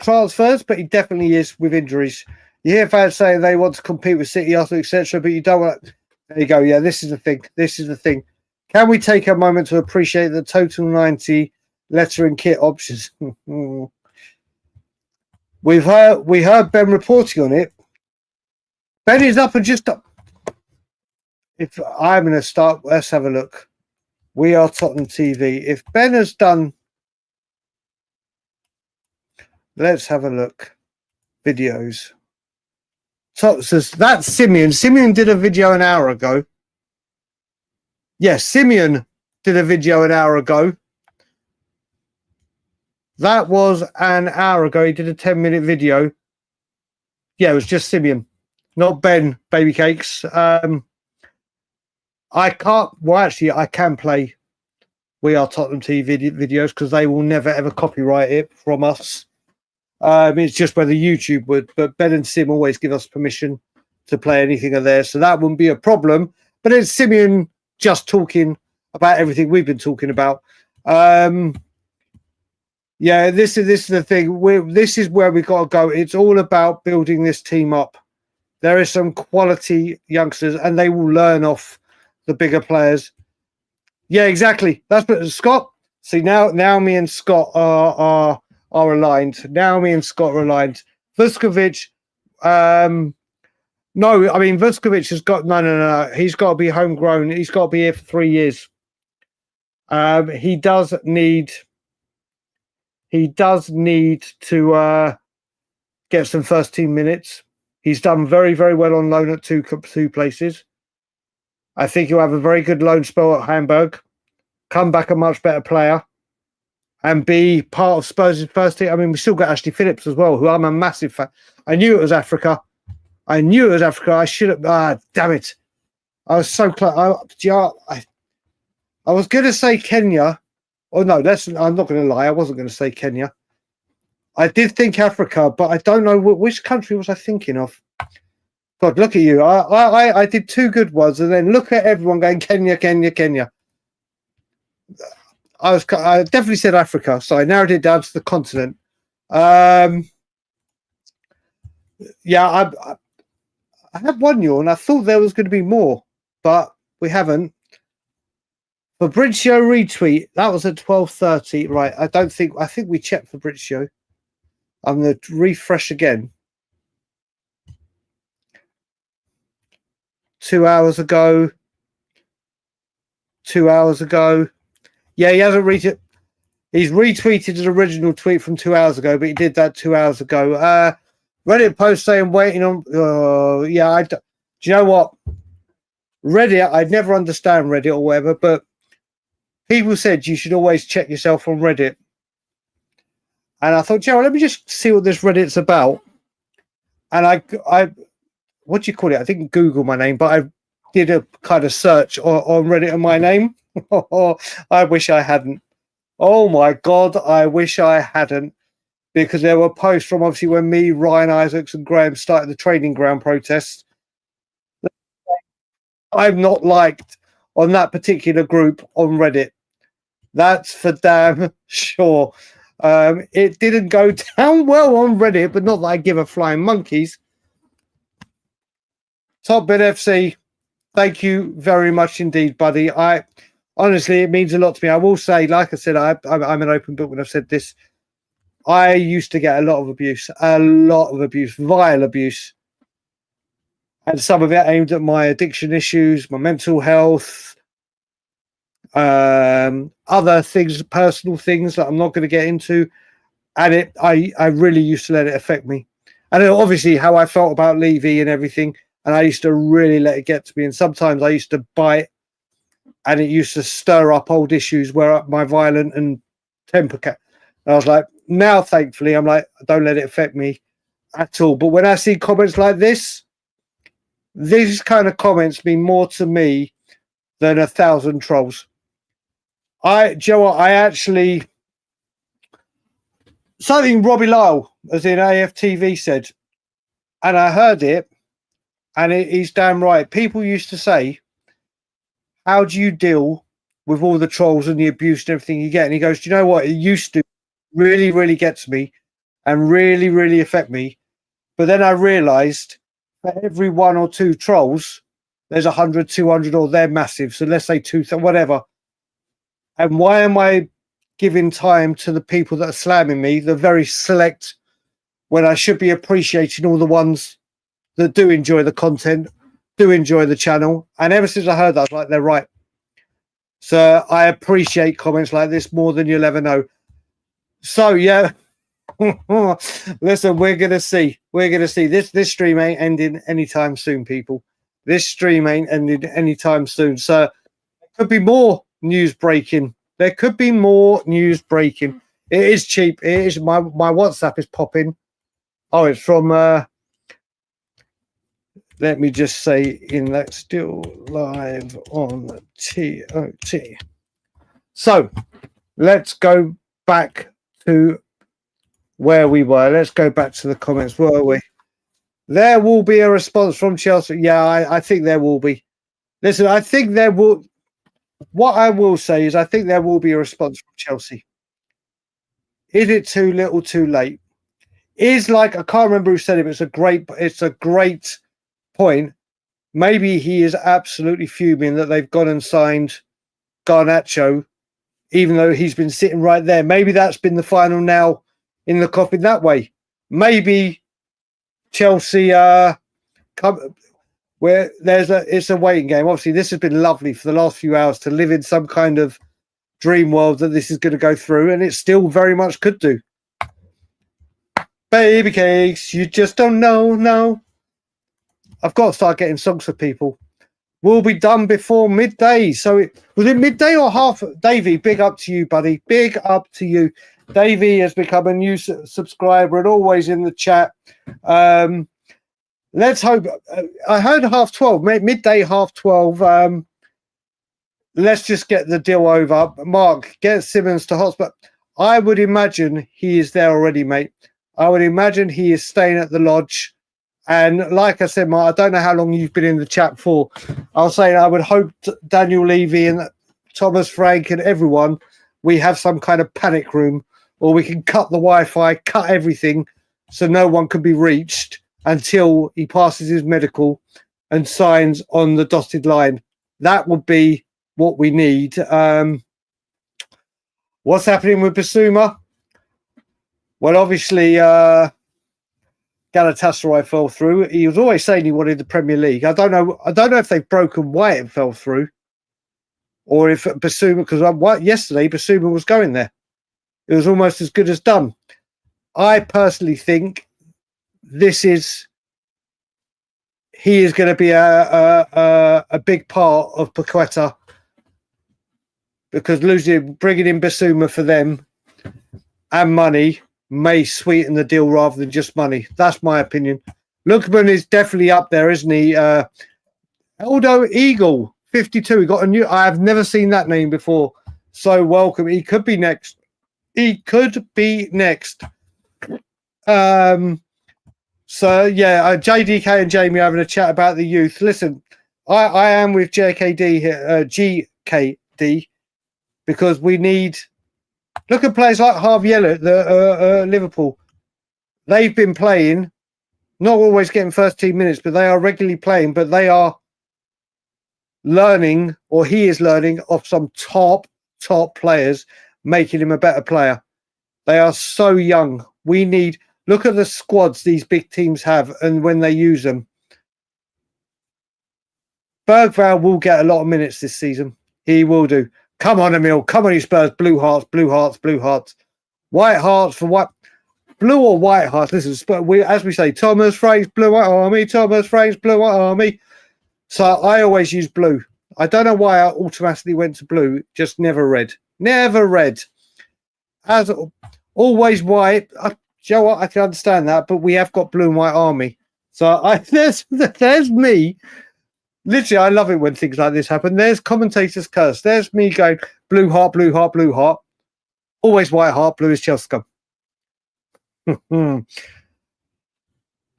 transfers, but he definitely is with injuries. You hear fans saying they want to compete with City, Arsenal, etc., but you don't want. There you go. Yeah, this is the thing. Can we take a moment to appreciate the total 90 letter and kit options? We heard Ben reporting on it. Ben is up and just up. If I'm going to start, let's have a look. We are Tottenham TV. If Ben has done, let's have a look. Videos. So that's Simeon. Simeon did a video an hour ago. Yes, Simeon did a video an hour ago. That was an hour ago. He did a 10-minute video. Yeah, it was just Simeon, not Ben, baby cakes. I can play We Are Tottenham TV videos because they will never, ever copyright it from us. It's just whether YouTube would, but Ben and Sim always give us permission to play anything of theirs, so that wouldn't be a problem. But it's Simeon just talking about everything we've been talking about. Yeah, this is the thing. This is where we got to go. It's all about building this team up. There is some quality youngsters, and they will learn off the bigger players. Yeah, exactly. That's what Scott. See now me and Scott are aligned. Now me and Scott are aligned. Vuskovic, no, I mean Vuskovic has got no. He's got to be homegrown. He's got to be here for 3 years. He does need to get some first team minutes. He's done very, very well on loan at two places. I think he'll have a very good loan spell at Hamburg, come back a much better player, and be part of Spurs' first team. I mean, we still got Ashley Phillips as well, who I'm a massive fan. I knew it was Africa. I should have. Damn it! I was so close. I was going to say Kenya. Oh no, I'm not going to lie. I wasn't going to say Kenya. I did think Africa, but I don't know which country was I thinking of. God, look at you. I did two good ones, and then look at everyone going Kenya. I definitely said Africa, so I narrowed it down to the continent. Yeah, I had one yawn. I thought there was going to be more, but we haven't. Fabrizio retweet. That was at 12:30. Right. I think we checked Fabrizio. I'm going to refresh again. 2 hours ago. 2 hours ago. Yeah, he hasn't retweeted. He's retweeted his original tweet from 2 hours ago, but he did that 2 hours ago. Reddit post saying waiting on. Yeah, do you know what? Reddit, I'd never understand Reddit or whatever, but people said you should always check yourself on Reddit. And I thought, Joe, let me just see what this Reddit's about. And I what do you call it? I didn't Google my name, but I did a kind of search on Reddit on my name. I wish I hadn't. Oh my God, I wish I hadn't. Because there were posts from obviously when me, Ryan Isaacs, and Graham started the training ground protests. I'm not liked on that particular group on Reddit. That's for damn sure. It didn't go down well on Reddit, but not that I give a flying monkeys. Top Bit FC, thank you very much indeed, buddy. Honestly, it means a lot to me. I will say, like I said, I'm an open book when I've said this. I used to get a lot of abuse, vile abuse. And some of it aimed at my addiction issues, my mental health, other things, personal things that I'm not going to get into. And I really used to let it affect me. And obviously how I felt about Levy and everything. And I used to really let it get to me. And sometimes I used to bite, and it used to stir up old issues where my violent and temper kept. And I was like, now, thankfully, I'm like, don't let it affect me at all. But when I see comments like this, these kind of comments mean more to me than 1,000 trolls. Joe, I actually, something Robbie Lyle, as in AFTV, said, and I heard it, and he's damn right. People used to say, how do you deal with all the trolls and the abuse and everything you get? And he goes, do you know what? It used to really, really get to me and really, really affect me. But then I realized for every 1 or 2 trolls, there's 100, 200, or they're massive. So let's say 2, whatever. And why am I giving time to the people that are slamming me, the very select, when I should be appreciating all the ones that do enjoy the content, do enjoy the channel? And ever since I heard that, I was like, they're right. So I appreciate comments like this more than you'll ever know. So, yeah. Listen, we're gonna see. This stream ain't ending anytime soon, people. This stream ain't ending anytime soon. So there could be more news breaking. It is cheap. It is. My WhatsApp is popping. Oh, it's from let me just say in that still live on TOT. So let's go back to where we were. Let's go back to the comments. Where were we? There will be a response from Chelsea. Yeah, I think there will be. Listen, I think there will. What I will say is I think there will be a response from Chelsea. Is it too little, too late? Is like, I can't remember who said it, but it's a great point. Maybe he is absolutely fuming that they've gone and signed Garnacho, even though he's been sitting right there. Maybe that's been the final nail in the coffin that way. Maybe Chelsea where it's a waiting game. Obviously, this has been lovely for the last few hours to live in some kind of dream world that this is going to go through, and it still very much could do. Baby cakes, you just don't know. No, I've got to start getting songs for people. We'll be done before midday. So was it midday or half? Davey, big up to you, buddy. Big up to you. Davey has become a new subscriber and always in the chat. Let's hope. I heard 12:30, midday 12:30. Let's just get the deal over. Mark, get Simons to Hotspur. I would imagine he is there already, mate. I would imagine he is staying at the lodge. And like I said, Mark, I don't know how long you've been in the chat for. I was saying I would hope Daniel Levy and Thomas Frank and everyone, we have some kind of panic room, or we can cut the Wi-Fi, cut everything so no one can be reached until he passes his medical and signs on the dotted line. That would be what we need. What's happening with Basuma? Well, obviously, Galatasaray fell through. He was always saying he wanted the Premier League. I don't know if they've broken why it fell through, or if Basuma, because yesterday Basuma was going there. It was almost as good as done. I personally think he is going to be a big part of Paqueta, because bringing in Basuma for them and money may sweeten the deal rather than just money. That's my opinion. Lookman is definitely up there, isn't he? Eldo Eagle 52. He got a new. I have never seen that name before. So welcome. He could be next. So yeah, JDK and Jamie are having a chat about the youth. Listen, I am with JKD here, GKD, because we need Look at players like Harvey Elliott, the Liverpool. They've been playing, not always getting first team minutes, but they are regularly playing. But they are learning, or he is learning, off some top players, making him a better player. They are so young. Look at the squads these big teams have, and when they use them. Bergvall will get a lot of minutes this season. He will do. Come on, Emil. Come on, you Spurs. Blue hearts, blue hearts, blue hearts. White hearts for white. Blue or white hearts. Listen, as we say, Thomas Frank's Blue White Army. Thomas Frank's Blue White Army. So I always use blue. I don't know why I automatically went to blue. Just never red. Never red. As always white. You know what? I can understand that, but we have got Blue and White Army. So there's me. Literally, I love it when things like this happen. There's commentators' curse. There's me going blue heart, blue heart, blue heart. Always white heart, blue is Chelsea scum.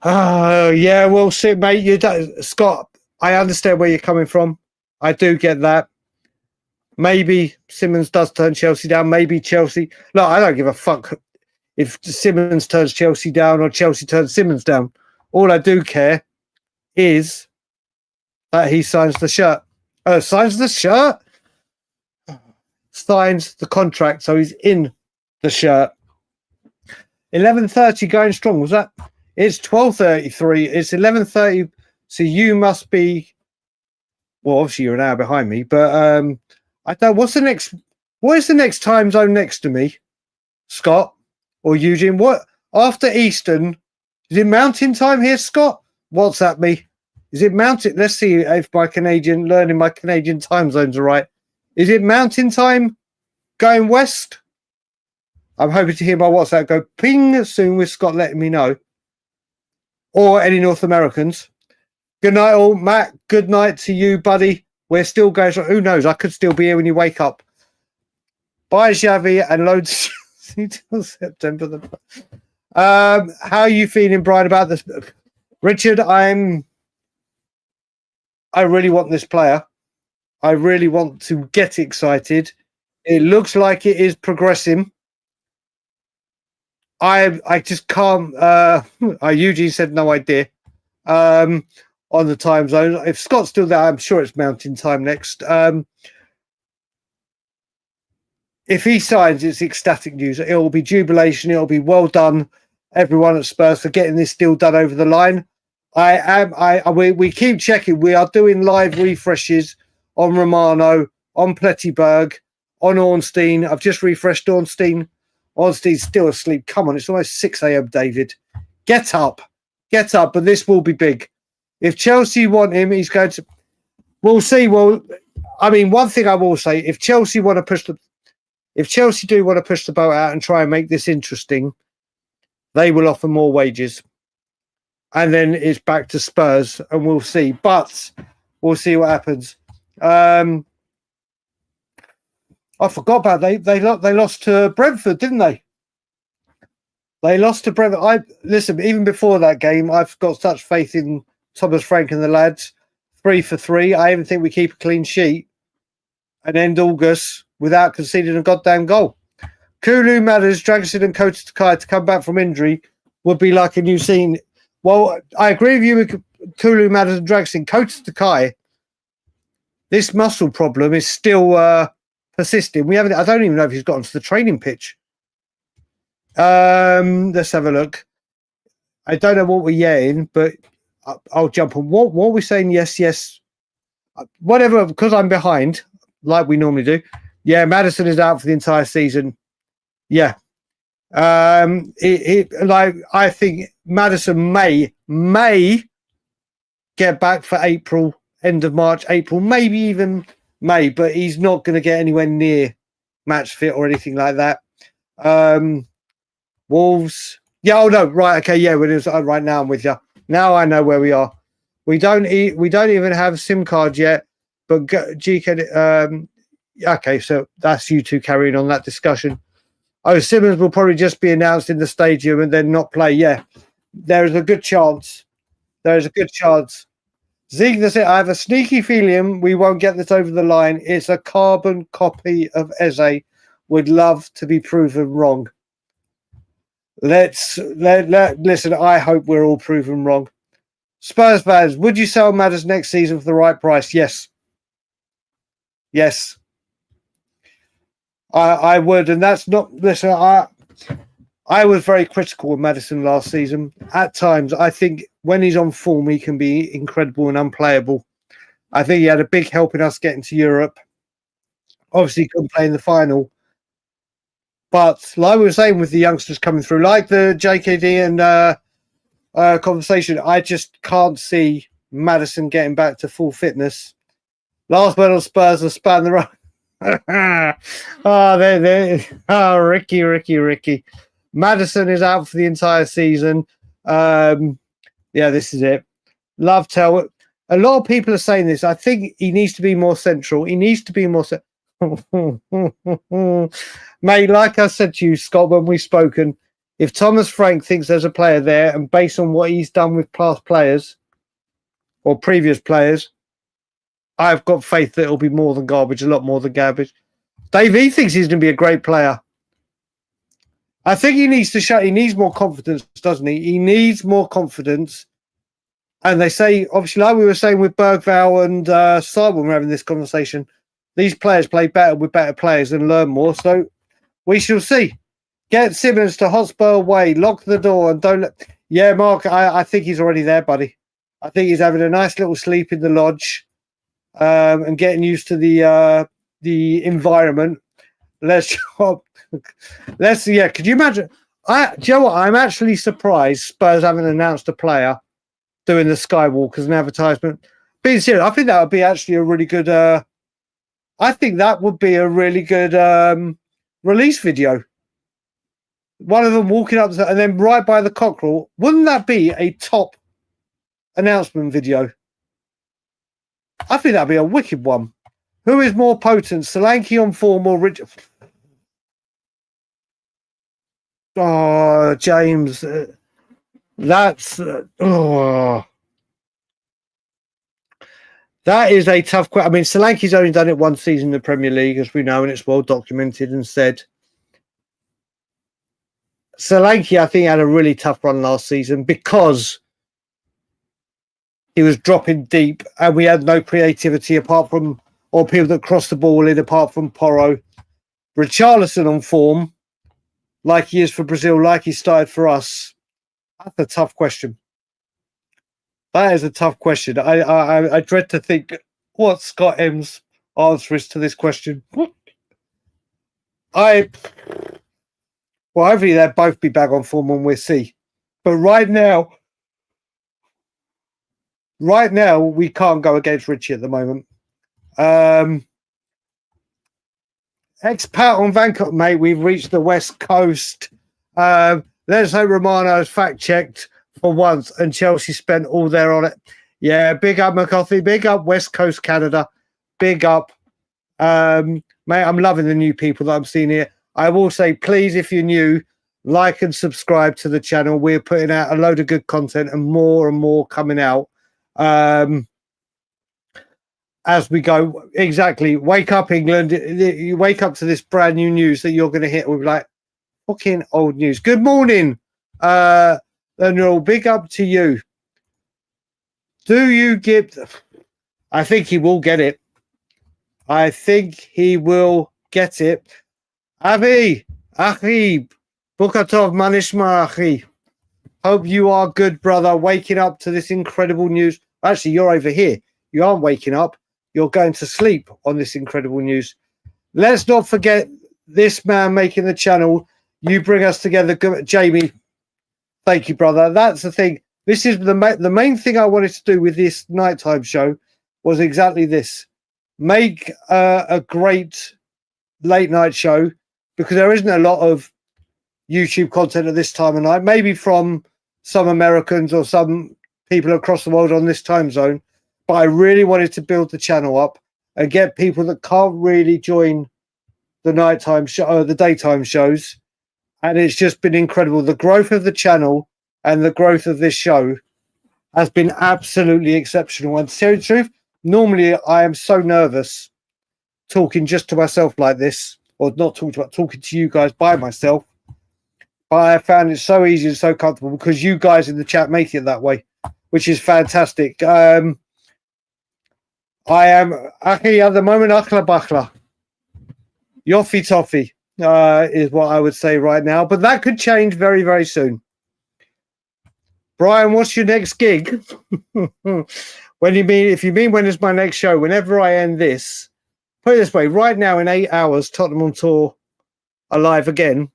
Oh, yeah, we'll see, mate. Scott, I understand where you're coming from. I do get that. Maybe Simons does turn Chelsea down. Maybe Chelsea. Look, I don't give a fuck if Simons turns Chelsea down or Chelsea turns Simons down. All I do care is that he signs the shirt. Signs the shirt? Signs the contract, so he's in the shirt. 11:30 going strong, was that? It's 12:33. It's 11:30, so you must be... Well, obviously you're an hour behind me, but I don't... What is the next time zone next to me? Scott or Eugene? What? After Eastern, is it mountain time here, Scott? WhatsApp me. Is it mountain? Let's see if learning my Canadian time zones are right. Is it mountain time going west? I'm hoping to hear my WhatsApp go ping soon with Scott letting me know. Or any North Americans. Good night, all. Matt, good night to you, buddy. We're still going. Who knows? I could still be here when you wake up. Bye, Xavi, and loads until September. How are you feeling, Brian, about this? Richard, I really want this player. I really want to get excited. It looks like it is progressing. I just can't. Eugene said no idea on the time zone. If Scott's still there, I'm sure it's mountain time next. If he signs, it's ecstatic news. It will be jubilation. It will be well done, everyone at Spurs, for getting this deal done over the line. We keep checking. We are doing live refreshes on Romano, on Plettenberg, on Ornstein. I've just refreshed Ornstein. Ornstein's still asleep. Come on, it's almost 6 a.m., David. Get up. But this will be big. If Chelsea want him, he's going to... We'll see. Well, I mean, one thing I will say, if Chelsea do want to push the boat out and try and make this interesting, they will offer more wages. And then it's back to Spurs, and we'll see. But we'll see what happens. I forgot about they lost to Brentford, didn't they? They lost to Brentford. Listen, even before that game, I've got such faith in Thomas Frank and the lads. 3 for 3. I even think we keep a clean sheet and end August without conceding a goddamn goal. Kulu, Matters, Dragosin and Kota Takai to come back from injury would be like a new scene. Well, I agree with you with Kulu, Matters and Dragosin. Kota Takai, this muscle problem is still persisting. I don't even know if he's got onto the training pitch. Let's have a look. I don't know what we're getting, but I'll jump on. What are we saying? Yes. Whatever, because I'm behind, like we normally do. Yeah, Maddison is out for the entire season. Yeah. I think Maddison may get back for April, end of March, April, maybe even May, but he's not going to get anywhere near match fit or anything like that. Wolves. Yeah, oh no, right, okay, yeah, right now I'm with you. Now I know where we are. We don't even have SIM cards yet, but GK. Okay, so that's you two carrying on that discussion. Oh, Simons will probably just be announced in the stadium and then not play. Yeah, there is a good chance. Zig, that's it. I have a sneaky feeling we won't get this over the line. It's a carbon copy of Eze. would love to be proven wrong. Listen, I hope we're all proven wrong. Spurs fans, would you sell Madders next season for the right price? Yes. Yes. I would, and that's not... Listen, I was very critical of Maddison last season. At times, I think when he's on form, he can be incredible and unplayable. I think he had a big help in us getting to Europe. Obviously, he couldn't play in the final. But like we were saying with the youngsters coming through, like the JKD and conversation, I just can't see Maddison getting back to full fitness. Last word on Spurs are span the road. Ricky. Maddison is out for the entire season. Yeah, this is it. Love tell. A lot of people are saying this. I think he needs to be more central. He needs to be more mate, like I said to you, Scott, when we've spoken, if Thomas Frank thinks there's a player there, and based on what he's done with past players or previous players, I've got faith that it'll be more than garbage, a lot more than garbage. Dave, he thinks he's going to be a great player. I think he needs to show. He needs more confidence, doesn't he? He needs more confidence. And they say, obviously, like we were saying with Bergvall and Simon, when we're having this conversation, these players play better with better players and learn more. So we shall see. Get Simmons to Hotspur away, lock the door, and don't let... Yeah, Mark, I think he's already there, buddy. I think he's having a nice little sleep in the lodge and getting used to the environment. Yeah, could you imagine? Do you know what? I'm actually surprised Spurs haven't announced a player doing the Skywalk as an advertisement. Being serious, I think that would be actually a really good... I think that would be a really good release video. One of them walking up and then right by the cockerel. Wouldn't that be a top announcement video? I think that'd be a wicked one. Who is more potent, Solanke on form or Richard? Oh, James, that's that is a tough question. I mean, Solanke's only done it one season in the Premier League, as we know, and it's well documented and said. Solanke, I think, had a really tough run last season because he was dropping deep and we had no creativity apart from, or people that crossed the ball in apart from Porro. Richarlison on form, like he is for Brazil, like he started for us. That's a tough question. That is a tough question. I dread to think what Scott M's answer is to this question. Well, hopefully they'll both be back on form and we'll see. But right now, we can't go against Richie at the moment. Expat on Vancouver, mate. We've reached the West Coast. Let's hope Romano's fact-checked for once and Chelsea spent all there on it. Yeah, big up, McCarthy. Big up, West Coast Canada. Big up. Mate, I'm loving the new people that I'm seeing here. I will say, please, if you're new, like and subscribe to the channel. We're putting out a load of good content and more coming out as we go. Exactly. Wake up, England. You wake up to this brand new news that you're going to hit with like fucking old news. Good morning. And all big up to you. Do you give... I think he will get it. I think he will get it. Avi, Achi, Bukatov Manishma, Achi. Hope you are good, brother. Waking up to this incredible news. Actually, you're over here. You aren't waking up. You're going to sleep on this incredible news. Let's not forget this man making the channel. You bring us together, Jamie. Thank you, brother. That's the thing. This is the main thing I wanted to do with this nighttime show was exactly this. Make a great late night show because there isn't a lot of YouTube content at this time of night, maybe from some Americans or some people across the world on this time zone. But I really wanted to build the channel up and get people that can't really join the nighttime show, the daytime shows. And it's just been incredible. The growth of the channel and the growth of this show has been absolutely exceptional. And to tell you the truth, normally I am so nervous talking just to myself like this. or not talked about, talking to you guys by myself. But I found it so easy and so comfortable because you guys in the chat make it that way, which is fantastic. I am Aki at the moment, Akla Bakla. Yoffy Toffee is what I would say right now, but that could change very, very soon. Brian, what's your next gig? If you mean when is my next show, whenever I end this, put it this way, right now in 8 hours, Tottenham on Tour are live again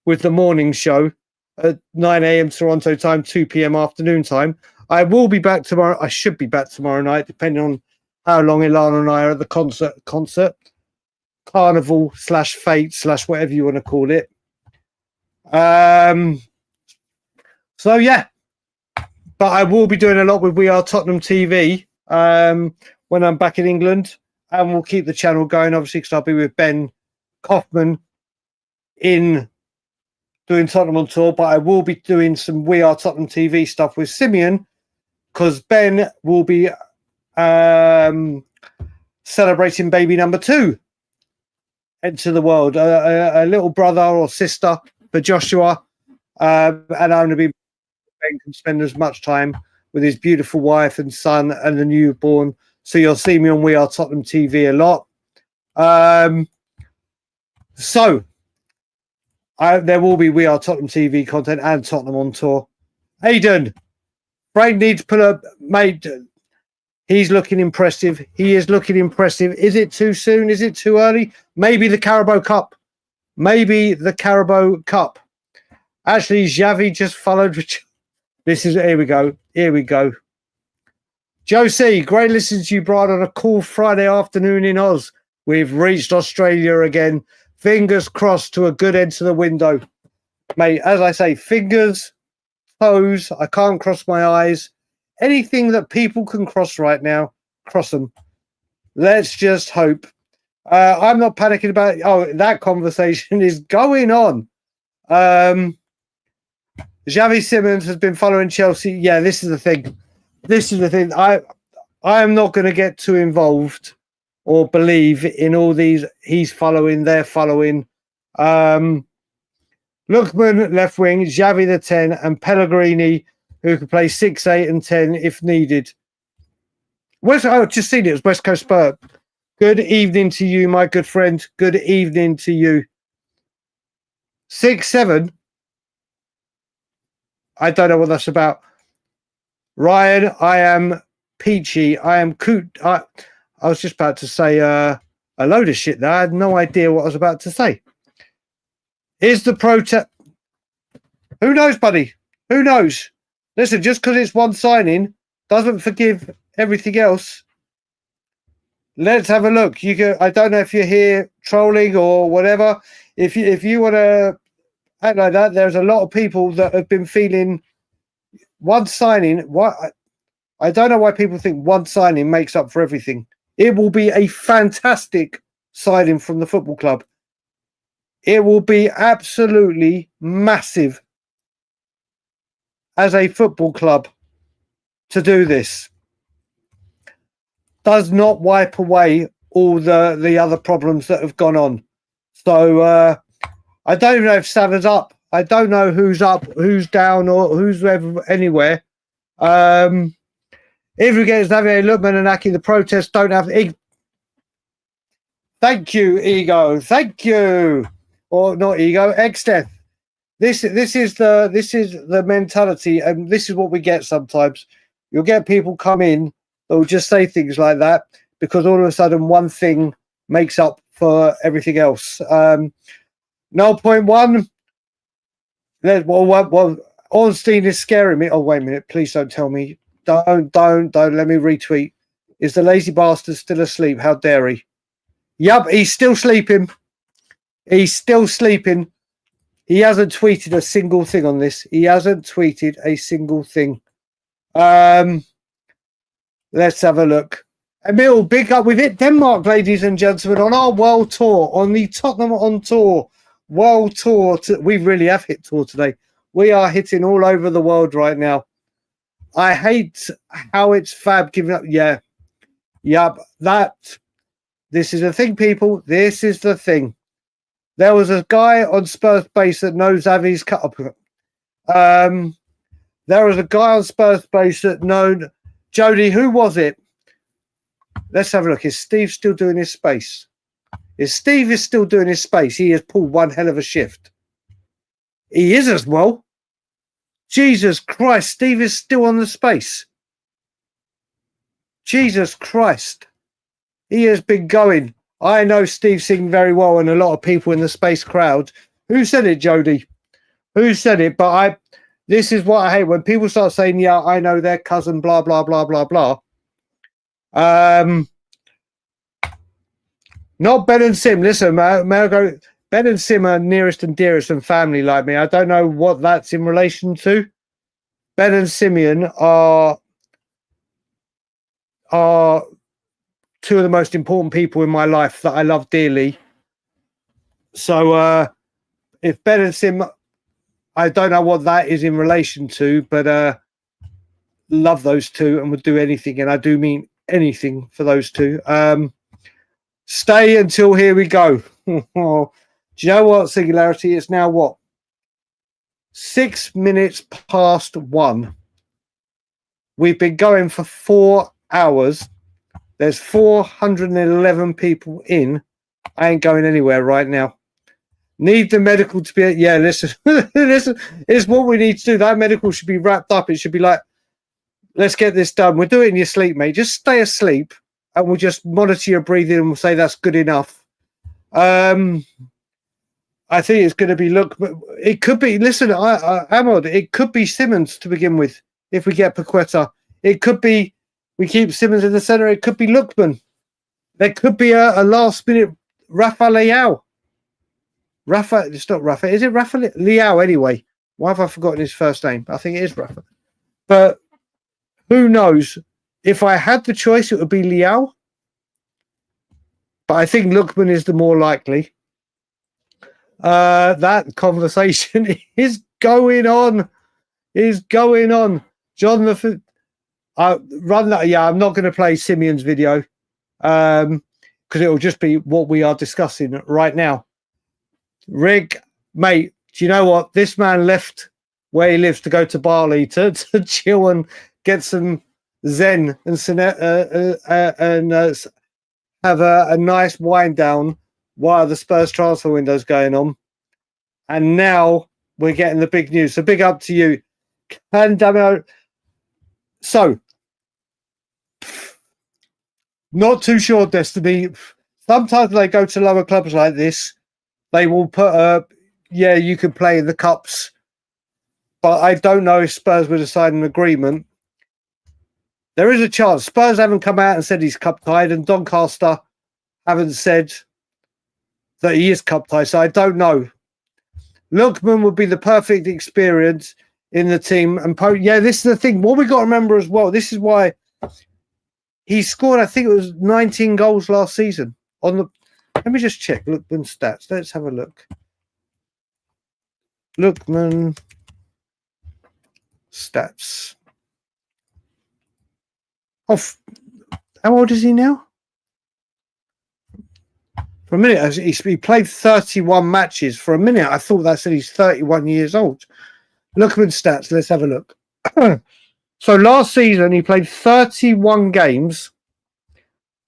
with the morning show at 9 a.m. Toronto time, 2 p.m. afternoon time. I will be back tomorrow. I should be back tomorrow night, depending on how long Ilana and I are at the concert, carnival / fate / whatever you want to call it. So yeah, but I will be doing a lot with We Are Tottenham TV when I'm back in England, and we'll keep the channel going, obviously, because I'll be with Ben Kaufman in doing Tottenham on Tour, but I will be doing some We Are Tottenham TV stuff with Simeon, because Ben will be celebrating baby number 2 into the world, a little brother or sister for Joshua, and I'm going to be Ben can spend as much time with his beautiful wife and son and the newborn. So you'll see me on We Are Tottenham TV a lot. There will be We Are Tottenham TV content and Tottenham on Tour. Aidan, Frank needs to put up, mate. He's looking impressive. He is looking impressive. Is it too soon? Is it too early? Maybe the Carabao Cup. Maybe the Carabao Cup. Actually, Xavi just followed. Here we go. Here we go. Josie, great listening to you, Brian, on a cool Friday afternoon in Oz. We've reached Australia again. Fingers crossed to a good end to the window. Mate, as I say, fingers, toes, I can't cross my eyes. Anything that people can cross right now, cross them. Let's just hope. I'm not panicking about it. Oh, that conversation is going on. Xavi Simons has been following Chelsea. Yeah, this is the thing. This is the thing. I am not going to get too involved or believe in all these. He's following, they're following. Lookman, left wing, Xavi the 10, and Pellegrini, who can play 6, 8, and 10 if needed. I've just seen it. It was West Coast Spurs. Good evening to you, my good friend. Good evening to you. 6, 7. I don't know what that's about. Ryan, I am peachy. I am coot. I was just about to say a load of shit there. I had no idea what I was about to say. Is the protest... Who knows, buddy? Who knows? Listen, just because it's one signing doesn't forgive everything else. Let's have a look. I don't know if you're here trolling or whatever. If you want to act like that, there's a lot of people that have been feeling one signing. I don't know why people think one signing makes up for everything. It will be a fantastic signing from the football club. It will be absolutely massive as a football club to do this. Does not wipe away all the other problems that have gone on. So I don't even know if Salah's up. I don't know who's up, who's down, or who's anywhere. If we get Xavier Lookman and Aki, the protests don't have... Thank you, Ego. Thank you. Or not Ego, X-Death. This is the mentality, and this is what we get sometimes. You'll get people come in that will just say things like that because all of a sudden one thing makes up for everything else. 0.1. Well, Ornstein is scaring me. Oh, wait a minute. Please don't tell me. Don't. Let me retweet. Is the lazy bastard still asleep? How dare he? Yup, he's still sleeping. He's still sleeping. He hasn't tweeted a single thing on this. He hasn't tweeted a single thing. Let's have a look. Emil, big up with it. Denmark, ladies and gentlemen, on our world tour, on the Tottenham on Tour world tour. We really have hit tour today. We are hitting all over the world right now. I hate how it's Fab giving up. Yeah. Yep. This is the thing, people. This is the thing. There was a guy on Spurs base that knows Xavi's cut up. There was a guy on Spurs base that known Jody. Who was it? Let's have a look. Is Steve still doing his space? If Steve is still doing his space, he has pulled one hell of a shift. He is as well. Jesus Christ, Steve is still on the space. Jesus Christ. He has been going. I know Steve Singh very well and a lot of people in the space crowd. Who said it, Jody? Who said it? But this is what I hate when people start saying, yeah, I know their cousin, blah, blah, blah, blah, blah. Not Ben and Sim. Listen, Ben and Sim are nearest and dearest and family like me. I don't know what that's in relation to. Ben and Simeon are two of the most important people in my life that I love dearly. So if Ben and Sim, I don't know what that is in relation to, but love those two and would do anything, and I do mean anything for those two. Stay until here we go. Do you know what, Singularity? It's now what? 6 minutes past 1. We've been going for 4 hours. There's 411 people in. I ain't going anywhere right now. Need the medical to be... Yeah, listen. Listen, it's what we need to do. That medical should be wrapped up. It should be like, let's get this done. We'll do it in your sleep, mate. Just stay asleep and we'll just monitor your breathing and we'll say that's good enough. I think it's going to be... Look, it could be... Listen, Ahmad, it could be Simmons to begin with if we get Paqueta. It could be... We keep Simmons in the centre. It could be Lookman. There could be a last-minute Rafa Leao. It's not Rafa. Is it Rafa Leao anyway? Why have I forgotten his first name? I think it is Rafa. But who knows? If I had the choice, it would be Leao. But I think Lookman is the more likely. That conversation is going on. Jonathan, run that. Yeah, I'm not going to play Simeon's video because it will just be what we are discussing right now. Rig, mate, do you know what? This man left where he lives to go to Bali to chill and get some zen and have a nice wind down while the Spurs transfer window's going on. And now we're getting the big news. So big up to you. So, not too sure, Destiny. Sometimes they go to lower clubs like this. They will put yeah, you can play in the cups. But I don't know if Spurs would have signed an agreement. There is a chance. Spurs haven't come out and said he's cup tied, and Doncaster haven't said that he is cup tied. So I don't know. Lookman would be the perfect experience in the team. And yeah, this is the thing. What we got to remember as well, this is why he scored, I think it was 19 goals last season. Let me just check Lookman stats. Let's have a look. Lookman stats. How old is he now? For a minute, he played 31 matches. For a minute, I thought that said he's 31 years old. Lookman stats. Let's have a look. So last season, he played 31 games,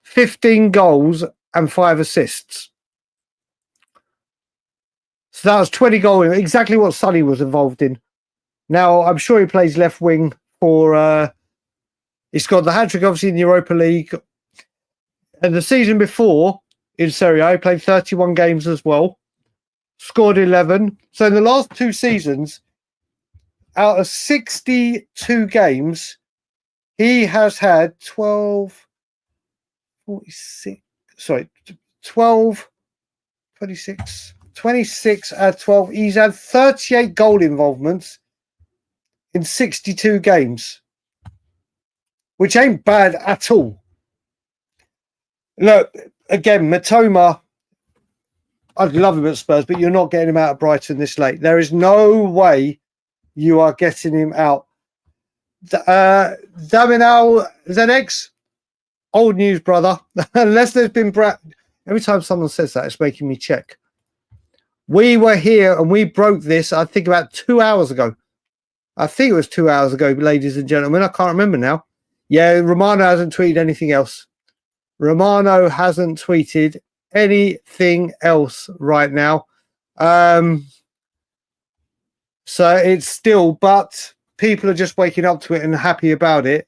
15 goals, and 5 assists. So that was 20 goals, exactly what Sonny was involved in. Now, I'm sure he plays left wing for... he's got the hat-trick, obviously, in the Europa League. And the season before, in Serie A, he played 31 games as well. Scored 11. So in the last 2 seasons, out of 62 games, he has had 26 out of 12. He's had 38 goal involvements in 62 games, which ain't bad at all. Look, again, Matoma, I'd love him at Spurs, but you're not getting him out of Brighton this late. There is no way you are getting him out. Daminal ZX, old news, brother. Unless there's been... Every time someone says that, it's making me check. We were here and we broke this, I think, about 2 hours ago. I think it was 2 hours ago, ladies and gentlemen. I can't remember now. Yeah, Romano hasn't tweeted anything else. Romano hasn't tweeted anything else right now. So it's still, but people are just waking up to it and happy about it.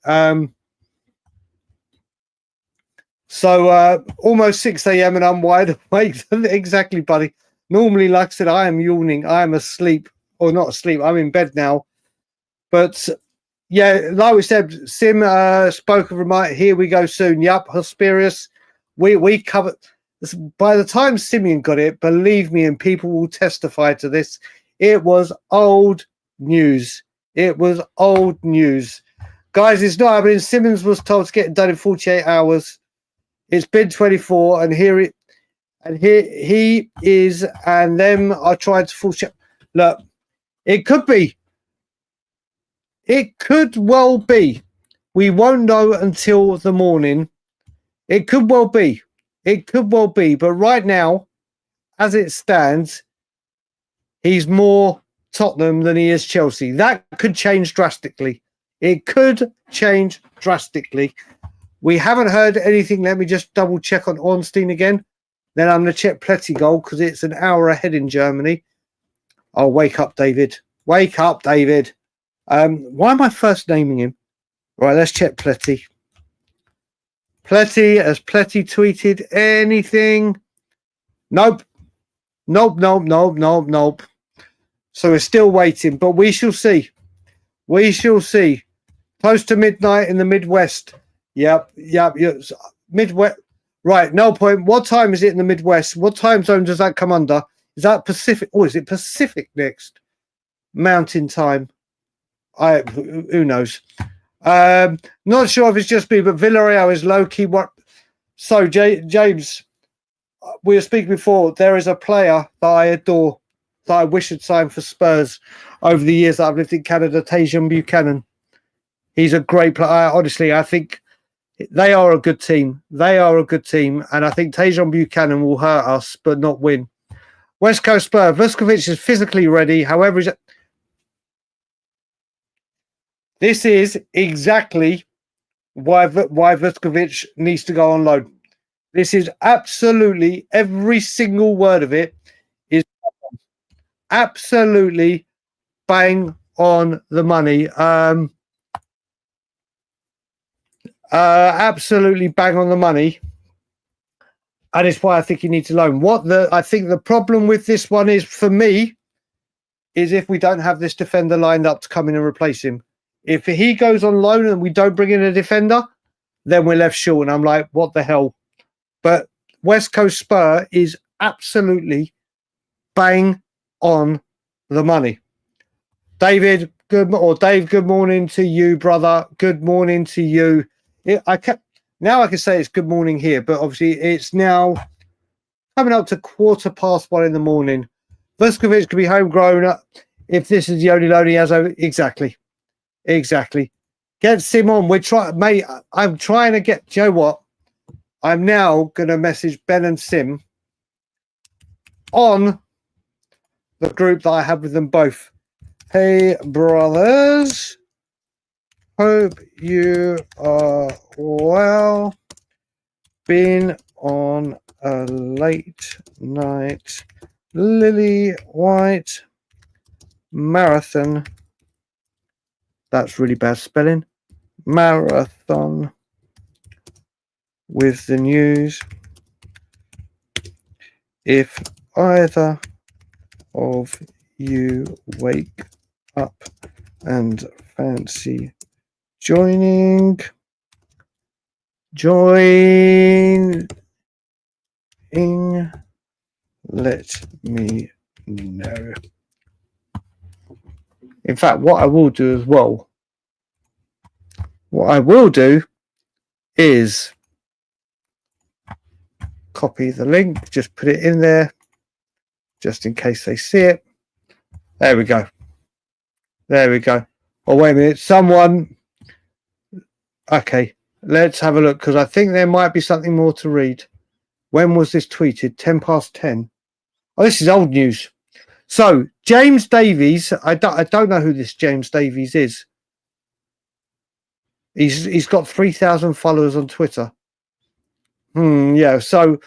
So almost 6 a.m. and I'm wide awake. Exactly, buddy. Normally, like I said, I am yawning. I am asleep, or not asleep. I'm in bed now. But yeah, like we said, Sim spoke of remind. Here we go soon. Yup, Hospirius. We covered. By the time Simeon got it, believe me, and people will testify to this, it was old news. It was old news. Guys, it's not happening. Simmons was told to get it done in 48 hours. It's been 24, and here he is, and them are trying to full check. Look, it could be. It could well be. We won't know until the morning. It could well be. It could well be. But right now, as it stands, he's more Tottenham than he is Chelsea. That could change drastically. It could change drastically. We haven't heard anything. Let me just double check on Ornstein again. Then I'm going to check Pletty because it's an hour ahead in Germany. Oh, wake up, David. Wake up, David. Why am I first naming him? Right, let's check Pletty. Has Pletty tweeted anything? Nope. Nope. So we're still waiting, but we shall see. We shall see. Close to midnight in the Midwest. Yep. Midwest. Right, no point. What time is it in the Midwest? What time zone does that come under? Is that Pacific? Oh, is it Pacific next? Mountain time. Who knows? Not sure if it's just me, but Villarreal is low key. What? So, James, we were speaking before. There is a player that I adore, that I wish had signed for Spurs over the years that I've lived in Canada. Tajon Buchanan. He's a great player. Honestly, I think they are a good team. They are a good team, and I think Tajon Buchanan will hurt us, but not win. West Coast Spur. Vuskovic is physically ready. However, this is exactly why Vuskovic needs to go on loan. This is absolutely, every single word of it is absolutely bang on the money. Absolutely bang on the money. And it's why I think you need to loan. I think the problem with this one is, for me, is if we don't have this defender lined up to come in and replace him. If he goes on loan and we don't bring in a defender, then we're left short. And I'm like, what the hell? But West Coast Spur is absolutely bang on the money. Dave, good morning to you, brother. Good morning to you. Now I can say it's good morning here, but obviously it's now coming up to 1:15 in the morning. Vuskovic could be homegrown if this is the only loan he has over. Exactly. Get Sim on. We're trying, mate. I'm trying to get. Do you know what? I'm now going to message Ben and Sim on the group that I have with them both. Hey, brothers. Hope you are well. Been on a late night Lilywhite marathon. That's really bad spelling. Marathon with the news. If either of you wake up and fancy joining, let me know. In fact, what I will do as well, is copy the link, just put it in there, just in case they see it. There we go. Oh, wait a minute. Someone. Okay, let's have a look, because I think there might be something more to read. When was this tweeted? 10 past 10. Oh, this is old news. So James Davies, I don't know who this James Davies is. He's got 3,000 followers on Twitter. Yeah. So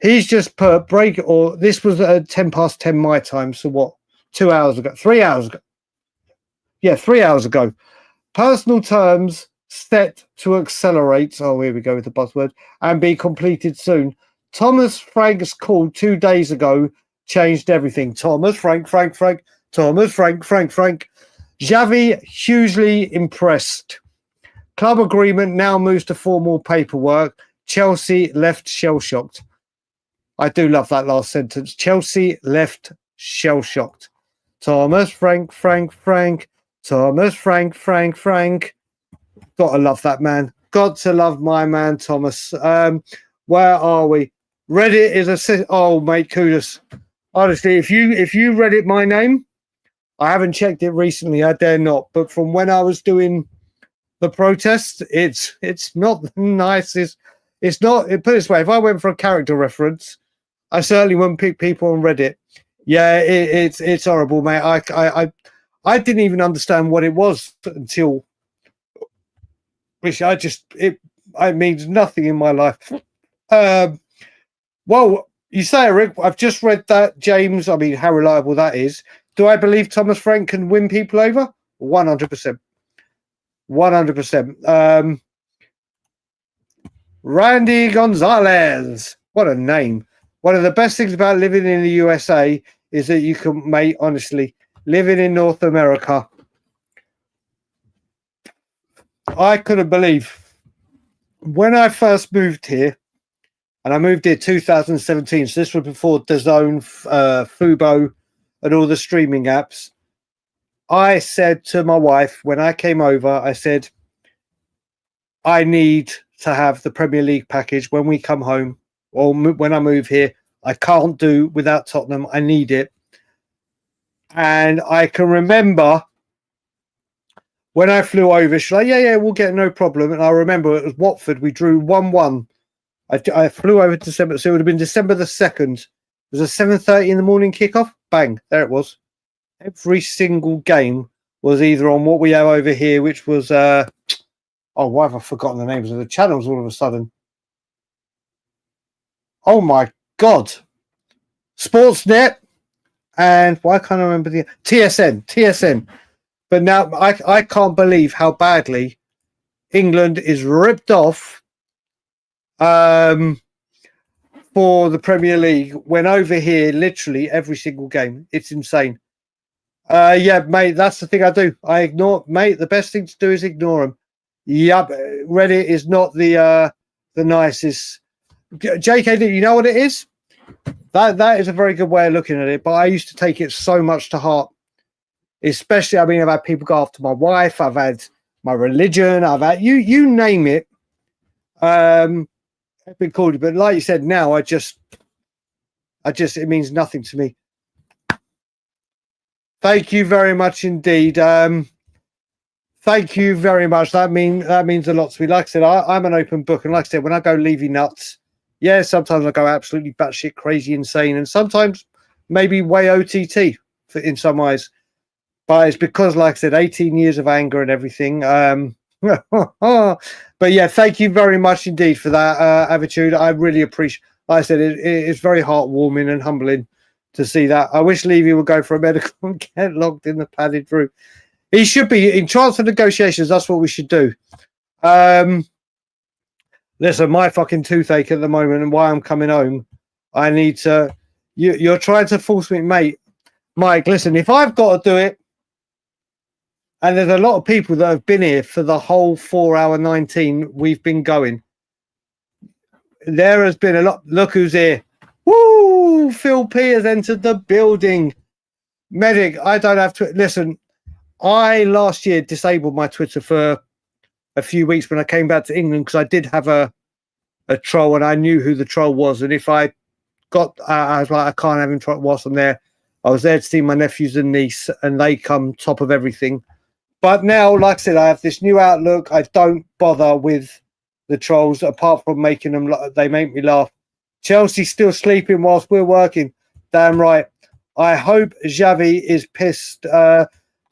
he's just put break, or this was at 10:10 my time. So what? 2 hours ago, 3 hours ago. Yeah, 3 hours ago. Personal terms set to accelerate. Oh, here we go with the buzzword, and be completed soon. Thomas Frank's call 2 days ago changed everything. Thomas Frank. Thomas Frank. Xavi hugely impressed. Club agreement now moves to formal paperwork. Chelsea left shell-shocked. I do love that last sentence. Chelsea left shell-shocked. Thomas Frank. Thomas Frank. Gotta love that man. Got to love my man, Thomas. Where are we? Reddit is a... Oh, mate, kudos. Honestly, if you Reddit my name, I haven't checked it recently. I dare not. But from when I was doing the protest, it's not the nicest. It's not. Put it this way: if I went for a character reference, I certainly wouldn't pick people on Reddit. Yeah, it's horrible, mate. I didn't even understand what it was until, which it means nothing in my life. Well, you say, Rick, I've just read that, James. I mean, how reliable that is. Do I believe Thomas Frank can win people over? 100%. 100%. Randy Gonzalez. What a name. One of the best things about living in the USA is that you can, mate, honestly, living in North America, I couldn't believe when I first moved here, and I moved here 2017, so this was before DAZN, Fubo, and all the streaming apps. I said to my wife when I came over, I said, I need to have the Premier League package when we come home, or when I move here. I can't do without Tottenham. I need it. And I can remember when I flew over, she's like, yeah, we'll get no problem. And I remember it was Watford. We drew 1-1. I flew over to December, so it would have been December the 2nd. It was a 7:30 in the morning kickoff. Bang, there it was. Every single game was either on what we have over here, which was, why have I forgotten the names of the channels all of a sudden? Oh my God. Sportsnet, and why can't I remember the TSN. But now I can't believe how badly England is ripped off for the Premier League, when over here, literally every single game. It's insane. Yeah, mate, that's the thing I do. I ignore, mate. The best thing to do is ignore them. Yep, Reddit is not the nicest. JKD, you know what it is? That is a very good way of looking at it, but I used to take it so much to heart. Especially, I mean, I've had people go after my wife, I've had my religion, I've had you name it. I've been called, but like you said, now I just it means nothing to me. Thank you very much indeed. Thank you very much. That means a lot to me. Like I said, I'm an open book, and like I said, when I go Levy nuts, yeah, sometimes I go absolutely batshit crazy, insane, and sometimes maybe way OTT in some ways. But it's because, like I said, 18 years of anger and everything. But yeah, thank you very much indeed for that attitude. I really appreciate. Like I said, it's very heartwarming and humbling to see that. I wish Levy would go for a medical and get locked in the padded room. He should be in transfer negotiations. That's what we should do. Listen, my fucking toothache at the moment, and why I'm coming home, I need to. You're trying to force me, mate. Mike, listen, if I've got to do it, and there's a lot of people that have been here for the whole 4-hour 19 we've been going. There has been a lot. Look who's here. Woo! Phil P has entered the building. Medic, I don't have to. Listen, I last year disabled my Twitter for a few weeks when I came back to England because I did have a troll and I knew who the troll was. And if I got, I was like, I can't have him whilst I'm there. I was there to see my nephews and niece, and they come top of everything. But now, like I said, I have this new outlook. I don't bother with the trolls apart from making them. They make me laugh. Chelsea's still sleeping whilst we're working. Damn right. I hope Xavi is pissed.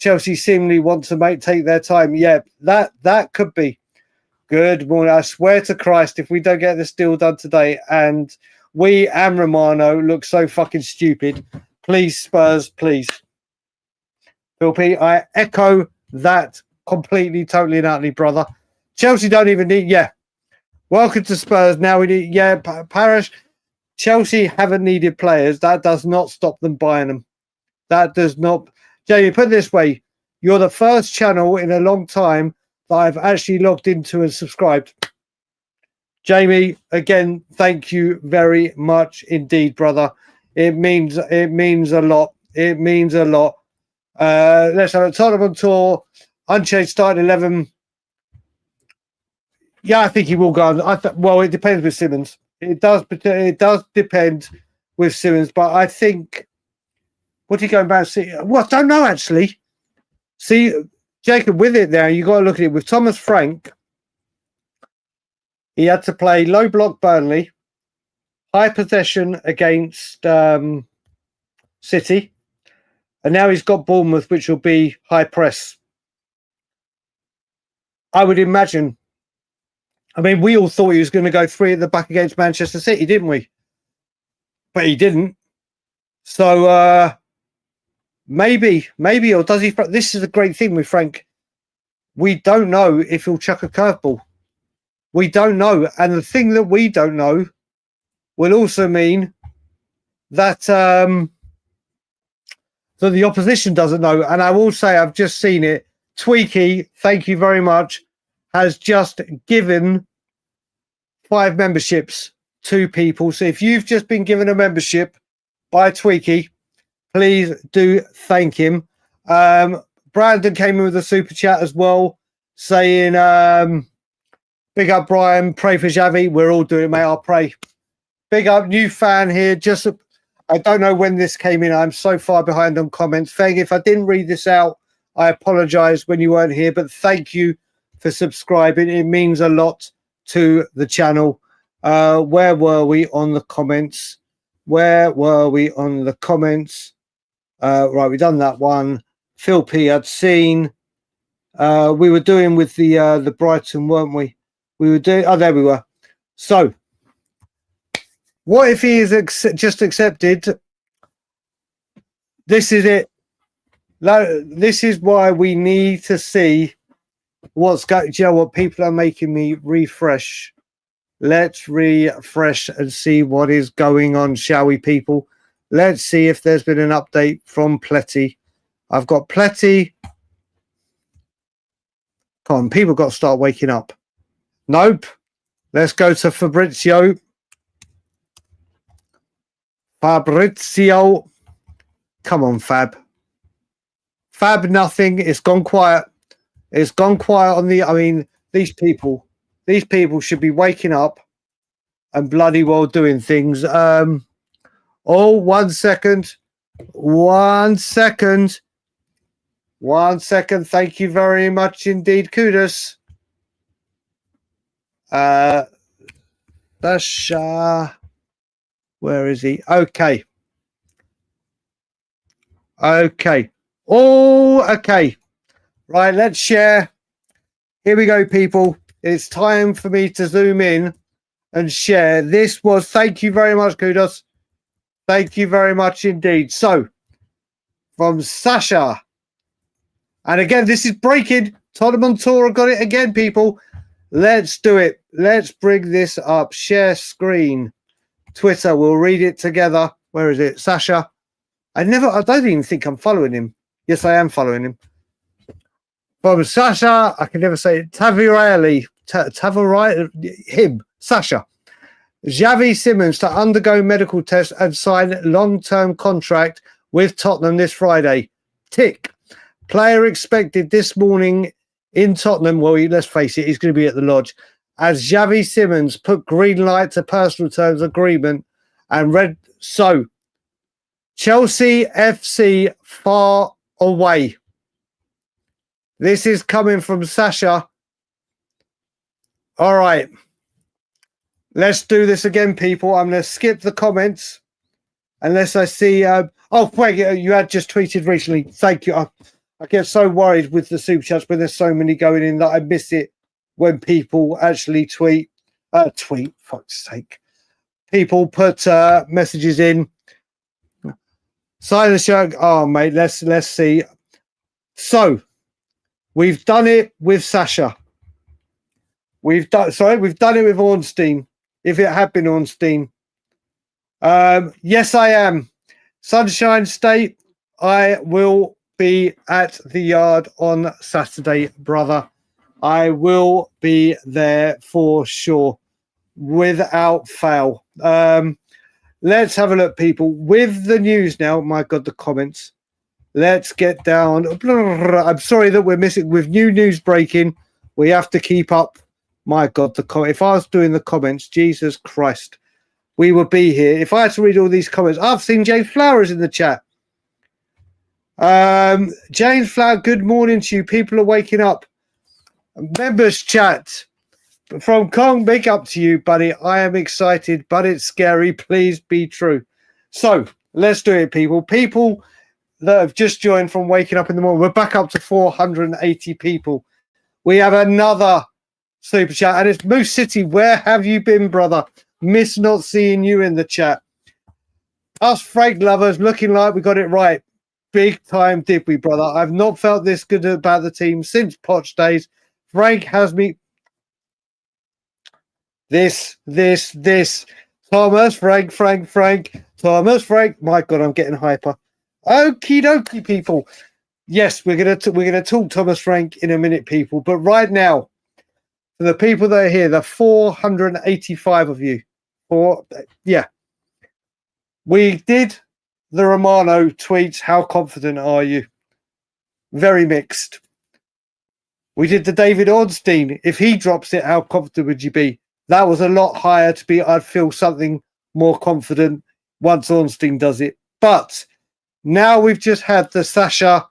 Chelsea seemingly want to take their time. Yeah, that could be. Good morning. I swear to Christ, if we don't get this deal done today and we and Romano look so fucking stupid, please, Spurs, please. Phil P, I echo that completely, totally and utterly, brother. Chelsea don't even need, welcome to Spurs. Now we need, Parish. Chelsea haven't needed players. That does not stop them buying them. That does not. Jamie, put it this way. You're the first channel in a long time that I've actually logged into and subscribed. Jamie, again, thank you very much indeed, brother. It means a lot. It means a lot. Let's have a Tottenham tour. Unchanged starting 11. Yeah, I think he will go on. Well, it depends with Simmons. It does depend with Simmons, but I think what are you going back to see? Well, I don't know actually. See, Jacob, with it there, you got to look at it with Thomas Frank. He had to play low block Burnley, high possession against City, and now he's got Bournemouth, which will be high press. I would imagine. I mean, we all thought he was going to go 3 at the back against Manchester City, didn't we? But he didn't. So maybe, or does he? This is a great thing with Frank. We don't know if he'll chuck a curveball. We don't know. And the thing that we don't know will also mean that that the opposition doesn't know. And I will say, I've just seen it. Tweaky, thank you very much, has just given 5 memberships to people. So if you've just been given a membership by Tweaky, please do thank him. Brandon came in with a super chat as well, saying, big up Brian, pray for Xavi. We're all doing it, mate. I'll pray. Big up, new fan here. I don't know when this came in. I'm so far behind on comments. Feng, if I didn't read this out, I apologize when you weren't here, but thank you for subscribing. It means a lot to the channel. Where were we on the comments? Right, we've done that one. Phil P had seen. We were doing with the Brighton, weren't we? We were doing. Oh, there we were. So, what if he is just accepted? This is it. This is why we need to see what's going. Do you know what? People are making me refresh. Let's refresh and see what is going on, shall we, people? Let's see if there's been an update from Pletty. I've got Pletty. Come on, people got to start waking up. Nope. Let's go to Fabrizio. Fabrizio. Come on, Fab. Fab, nothing. It's gone quiet. It's gone quiet on the... I mean, these people should be waking up and bloody well doing things. 1 second. 1 second. 1 second. Thank you very much indeed. Kudos. That's where is he? Okay. Okay. Oh, okay. Right, let's share. Here we go, people. It's time for me to zoom in and share. This was, thank you very much, Kudos. Thank you very much indeed. So, from Sasha. And again, this is breaking. Tottenham Tour got it again, people. Let's do it. Let's bring this up. Share screen. Twitter, we'll read it together. Where is it? Sasha. I don't even think I'm following him. Yes, I am following him. From Sasha, I can never say it. Tavirelli. Him. Sasha. Xavi Simons to undergo medical test and sign long-term contract with Tottenham this Friday. Tick. Player expected this morning in Tottenham. Well, let's face it, he's going to be at the Lodge. As Xavi Simons put green light to personal terms agreement and read. So, Chelsea FC far away. This is coming from Sasha. All right. Let's do this again, people. I'm going to skip the comments Unless I see... Frank, you had just tweeted recently. Thank you. I get so worried with the super chats when there's so many going in that I miss it when people actually tweet, fuck's sake. People put messages in. Silence Shark. Oh, mate, let's see. So, we've done it with Sasha. We've done it with Ornstein. If it had been Ornstein. Yes, I am. Sunshine State, I will be at the yard on Saturday, brother. I will be there for sure, without fail. Let's have a look, people. With the news now, my God, the comments. Let's get down. I'm sorry that we're missing. With new news breaking, we have to keep up. My God, if I was doing the comments, Jesus Christ, we would be here. If I had to read all these comments, I've seen James Flowers in the chat. James Flower, good morning to you. People are waking up. Members chat from Kong, big up to you, buddy. I am excited, but it's scary. Please be true. So let's do it, people. People that have just joined from waking up in the morning. We're back up to 480 people. We have another super chat, and it's Moose City. Where have you been, brother? Miss not seeing you in the chat. Us Frank lovers looking like we got it right. Big time, did we, brother? I've not felt this good about the team since Poch days. Frank has me. This. Thomas, Frank. Thomas, Frank. My God, I'm getting hyper. Okie dokie, people. Yes, we're gonna talk Thomas Frank in a minute, people. But right now, for the people that are here, the 485 of you. We did the Romano tweets. How confident are you? Very mixed. We did the David Ornstein. If he drops it, how confident would you be? That was a lot higher to be. I'd feel something more confident once Ornstein does it. But now we've just had the Sasha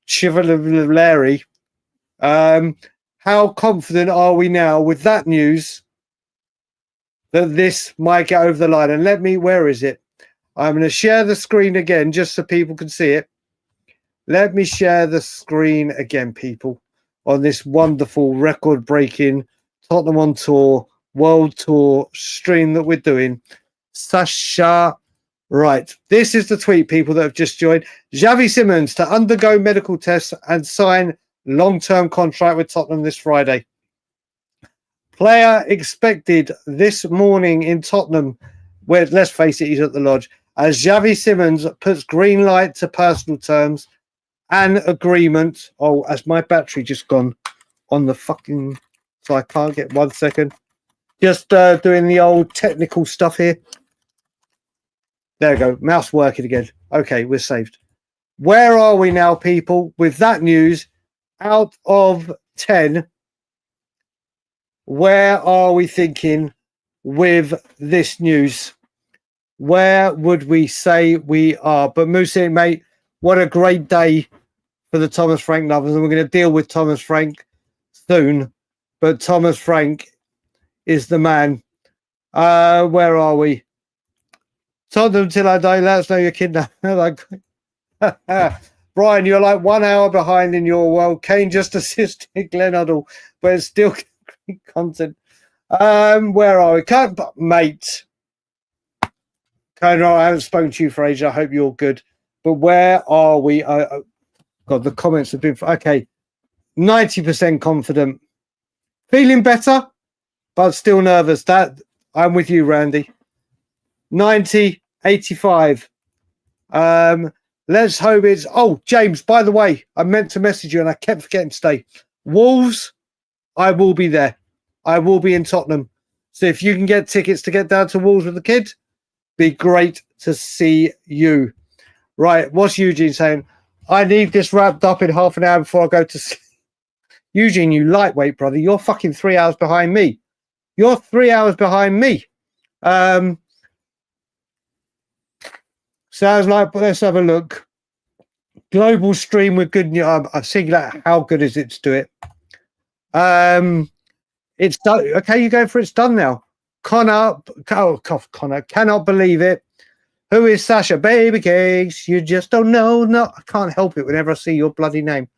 Chivalry. How confident are we now with that news that this might get over the line? And where is it? I'm going to share the screen again just so people can see it. Let me share the screen again, people, on this wonderful record-breaking Tottenham on Tour, World Tour stream that we're doing. Sasha, right. This is the tweet, people that have just joined. Xavi Simons to undergo medical tests and sign long-term contract with Tottenham this Friday. Player expected this morning in Tottenham, where, let's face it, he's at the Lodge, as Xavi Simons puts green light to personal terms and agreement. Oh, has my battery just gone on the fucking... So I can't get 1 second. Just doing the old technical stuff here. There we go. Mouse working again. Okay, we're saved. Where are we now, people, with that news? Out of 10, where are we thinking with this news? Where would we say we are? But Moosey, mate, what a great day for the Thomas Frank lovers. And we're going to deal with Thomas Frank soon. But Thomas Frank is the man. Where are we? Tottenham till I die. Let us know you're kidnapped. Brian, you're like 1 hour behind in your world. Kane just assisted Glenn Huddle, but it's still great content. Where are we? Mate. Conor, I haven't spoken to you for ages. I hope you're good. But where are we? God, the comments have been... Okay. 90% confident. Feeling better, but still nervous. That I'm with you, Randy. 90, 85. Let's hope it's... Oh, James, by the way, I meant to message you and I kept forgetting to stay. Wolves, I will be there. I will be in Tottenham. So if you can get tickets to get down to Wolves with the kid, be great to see you. Right, what's Eugene saying? I need this wrapped up in half an hour before I go to sleep. Eugene, you lightweight, brother. You're fucking 3 hours behind me. You're 3 hours behind me. Sounds like, let's have a look. Global stream with good news. I'm thinking like, how good is it to do it? It's done. Okay, you go for it's done now. Connor cannot believe it. Who is Sasha? Baby cakes, you just don't know. No, I can't help it whenever I see your bloody name.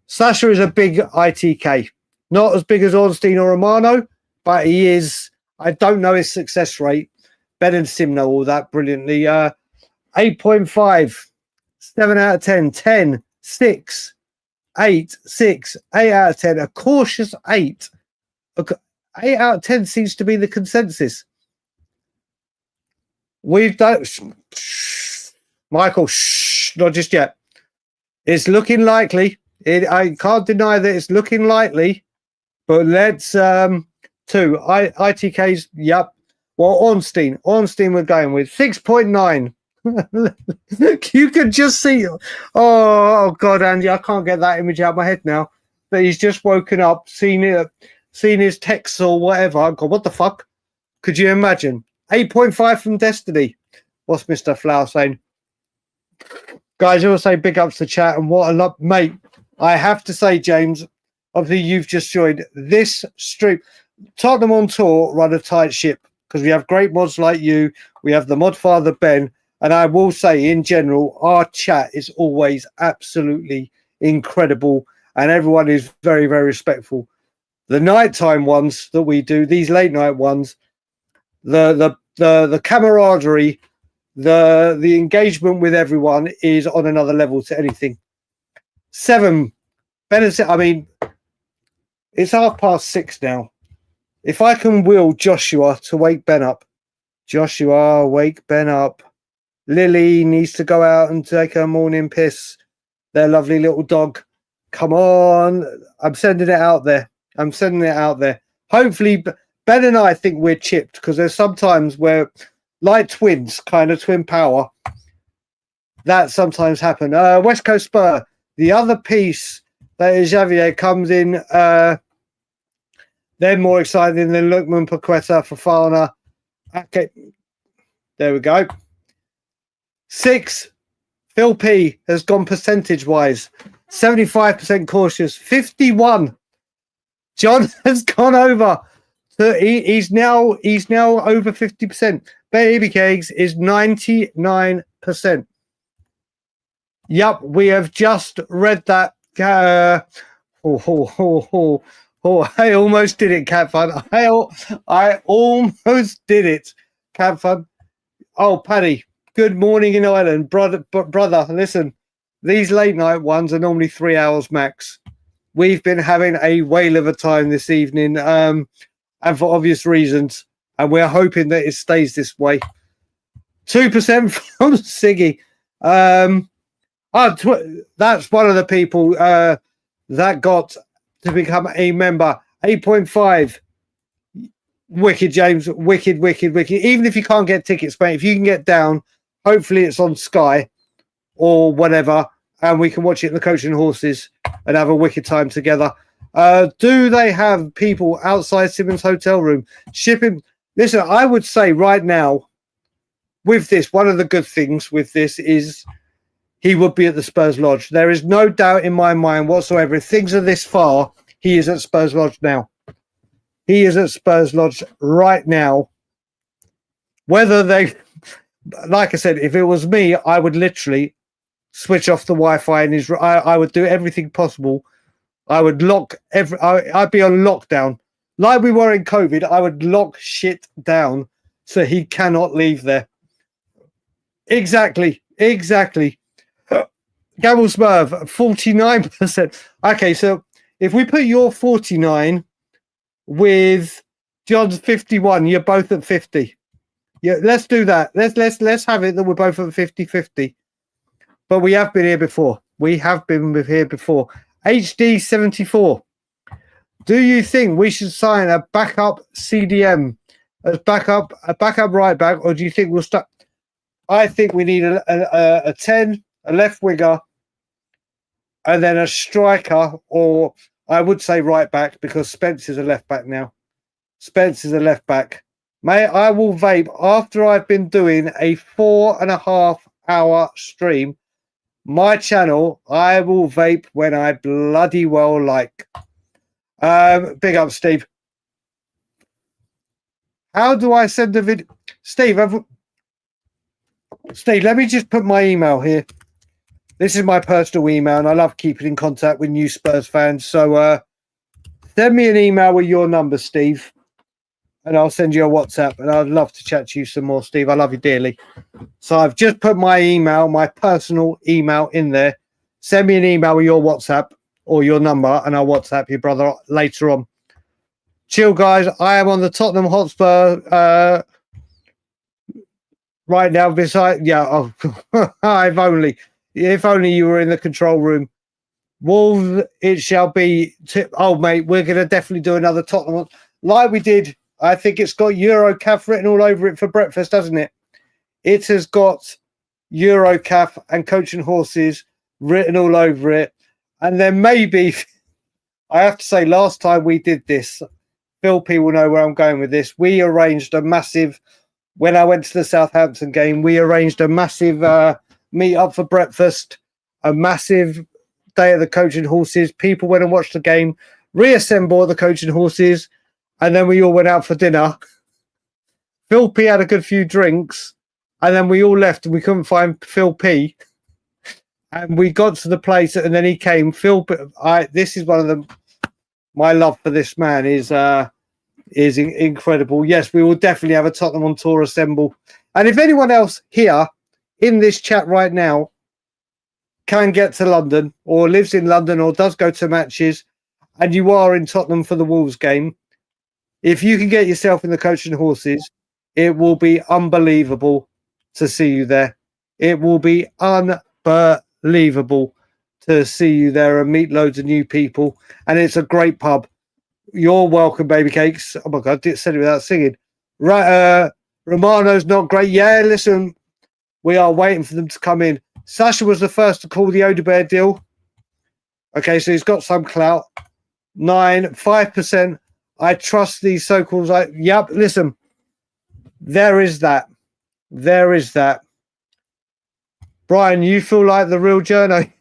Sasha is a big ITK. Not as big as Ornstein or Romano, but he is. I don't know his success rate. Ben and Sim know all that brilliantly. 8.5, 7 out of 10, 10, 6, 8, 6, 8 out of 10. A cautious 8. 8 out of 10 seems to be the consensus. We've done. Michael, not just yet. It's looking likely. I can't deny that it's looking likely, but let's ITK's. Yep. Well, Ornstein we're going with 6.9. You can just see. Oh God, Andy, I can't get that image out of my head now. But he's just woken up, seen his text or whatever. God, what the fuck? Could you imagine? 8.5 from Destiny. What's Mr. Flower saying? Guys, I will say big ups to chat and what a lot, mate. I have to say, James, obviously you've just joined this stream. Tottenham on tour run a tight ship because we have great mods like you. We have the mod father, Ben. And I will say, in general, our chat is always absolutely incredible. And everyone is very, very respectful. The nighttime ones that we do, these late night ones, the camaraderie, the engagement with everyone is on another level to anything. 7, benefit. I mean, it's 6:30 now. If I can will Joshua to wake Ben up, Joshua, wake Ben up. Lily needs to go out and take her morning piss. Their lovely little dog. Come on. I'm sending it out there. Hopefully, Ben and I think we're chipped because there's sometimes where, like twins, kind of twin power, that sometimes happen. West Coast Spur. The other piece that is Xavier comes in. They're more exciting than Lukman, Paqueta, Fofana. Okay. There we go. 6, Phil P has gone percentage-wise. 75% cautious. 51. John has gone over. He's now over 50%. Baby Cakes is 99%. Yep, we have just read that. I almost did it, Cat Fun. I almost did it, Cat Fun. Oh, Paddy. Good morning in Ireland, brother. Listen, these late night ones are normally 3 hours max. We've been having a whale of a time this evening, and for obvious reasons, and we're hoping that it stays this way. 2% from Siggy. That's one of the people that got to become a member. 8.5. Wicked, James. Wicked. Even if you can't get tickets, mate, if you can get down, hopefully it's on Sky or whatever, and we can watch it in the Coach and Horses and have a wicked time together. Do they have people outside Simmons' hotel room shipping? Listen, I would say right now, with this, one of the good things with this is he would be at the Spurs Lodge. There is no doubt in my mind whatsoever. If things are this far, he is at Spurs Lodge now. He is at Spurs Lodge right now. Whether they, like I said, if it was me, I would literally switch off the Wi-Fi in his. I would do everything possible. I would lock I'd be on lockdown, like we were in COVID. I would lock shit down so he cannot leave there. Exactly. Gamble Smurf, 49%. Okay, so if we put your 49 with John's 51, you're both at 50. Yeah, let's do that. Let's have it that we're both at 50-50. But we have been here before. HD 74. Do you think we should sign a backup CDM as a backup right back, or do you think we'll start? I think we need a 10, a left winger, and then a striker, or I would say right back because Spence is a left back now. Mate, I will vape after I've been doing a 4.5 hour stream. My channel, I will vape when I bloody well like. Big up, Steve. How do I send a video? Steve, Steve, let me just put my email here. This is my personal email, and I love keeping in contact with new Spurs fans. So send me an email with your number, Steve, and I'll send you a WhatsApp. And I'd love to chat to you some more, Steve. I love you dearly. So I've just put my email, my personal email in there. Send me an email with your WhatsApp or your number, and I'll WhatsApp you, brother, later on. Chill, guys. I am on the Tottenham Hotspur right now. Beside, yeah, if only you were in the control room. Wolves, it shall be. Oh, mate, we're going to definitely do another Tottenham like we did. I think it's got Eurocaf written all over it for breakfast, hasn't it? It has got Eurocaf and Coach and Horses written all over it. And then maybe, I have to say, last time we did this, Phil P will know where I'm going with this. We arranged a massive, when I went to the Southampton game, we arranged a massive meet up for breakfast, a massive day at the Coach and Horses. People went and watched the game, reassembled the Coach and Horses, and then we all went out for dinner. Phil P had a good few drinks, and then we all left and we couldn't find Phil P. And we got to the place, and then he came. Phil, this is one of them. My love for this man is incredible. Yes, we will definitely have a Tottenham on tour assemble. And if anyone else here in this chat right now can get to London or lives in London or does go to matches, and you are in Tottenham for the Wolves game, if you can get yourself in the Coach and Horses, it will be unbelievable to see you there. It will be unbelievable to see you there and meet loads of new people. And it's a great pub. You're welcome, baby cakes. Oh my God, I did said it without singing. Right, Romano's not great. Yeah, listen, we are waiting for them to come in. Sasha was the first to call the Odebear deal. Okay, so he's got some clout. 5%. I trust these so-called. Yep, listen, there is that. There is that. Brian, you feel like the real journo?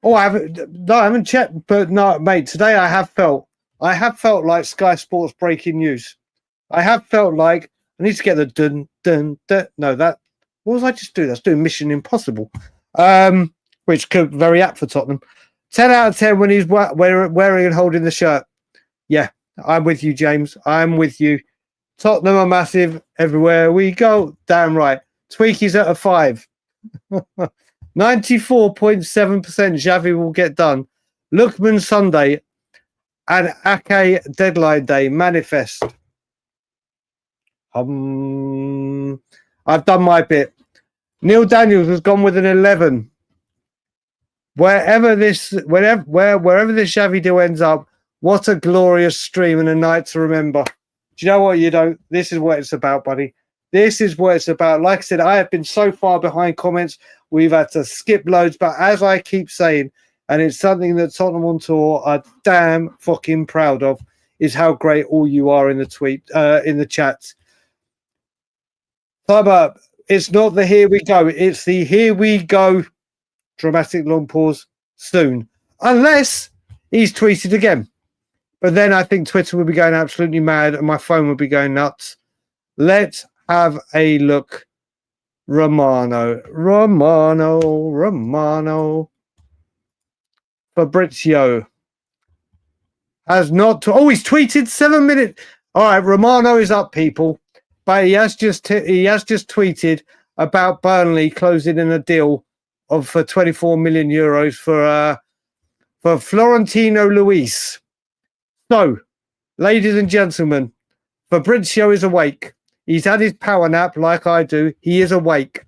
Oh, I haven't checked, but no, mate, today I have felt like Sky Sports breaking news. I have felt like I need to get the dun, dun, dun. No, what was I just doing? That's doing Mission Impossible, which could very apt for Tottenham. 10 out of 10 when he's wearing and holding the shirt. Yeah, I'm with you, James. I'm with you. Tottenham are massive everywhere we go. Damn right. Tweaky's at a 5. 94.7% Xavi will get done. Lookman Sunday and Ake deadline day manifest. I've done my bit. Neil Daniels has gone with an 11. Wherever this Xavi deal ends up, what a glorious stream and a night to remember. Do you know what you don't? This is what it's about, buddy. This is what it's about. Like I said, I have been so far behind comments. We've had to skip loads, but as I keep saying, and it's something that Tottenham on tour are damn fucking proud of, is how great all you are in the chats. Time up. It's not the here we go. It's the here we go. Dramatic long pause soon. Unless he's tweeted again. But then I think Twitter will be going absolutely mad and my phone will be going nuts. Let's have a look. Romano. Fabrizio has not. He's tweeted 7 minutes. All right, Romano is up, people. But he has just tweeted about Burnley closing in a deal for 24 million euros for Florentino Luis. So, ladies and gentlemen, Fabrizio is awake. He's had his power nap like I do. He is awake.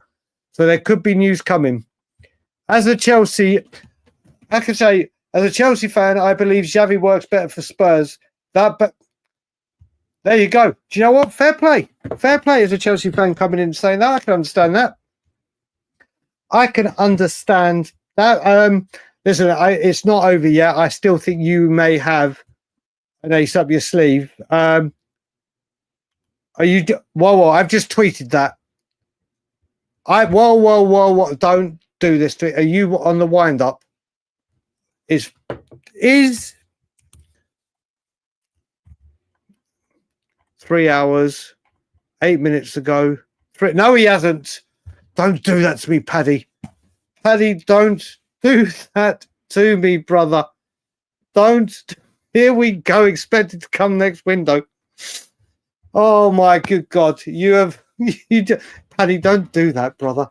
So there could be news coming. As a Chelsea fan, I believe Xavi works better for Spurs. But there you go. Do you know what? Fair play. Fair play as a Chelsea fan coming in and saying that. I can understand that. I can understand that. Listen, it's not over yet. I still think you may have an ace up your sleeve. Are you? Whoa! I've just tweeted that. Whoa! Don't do this to it. Are you on the wind up? Is 3 hours, 8 minutes ago, No, he hasn't. Don't do that to me, Paddy. Paddy, don't do that to me, brother. Don't. Here we go, expected to come next window. Oh, my good God. Paddy, don't do that, brother.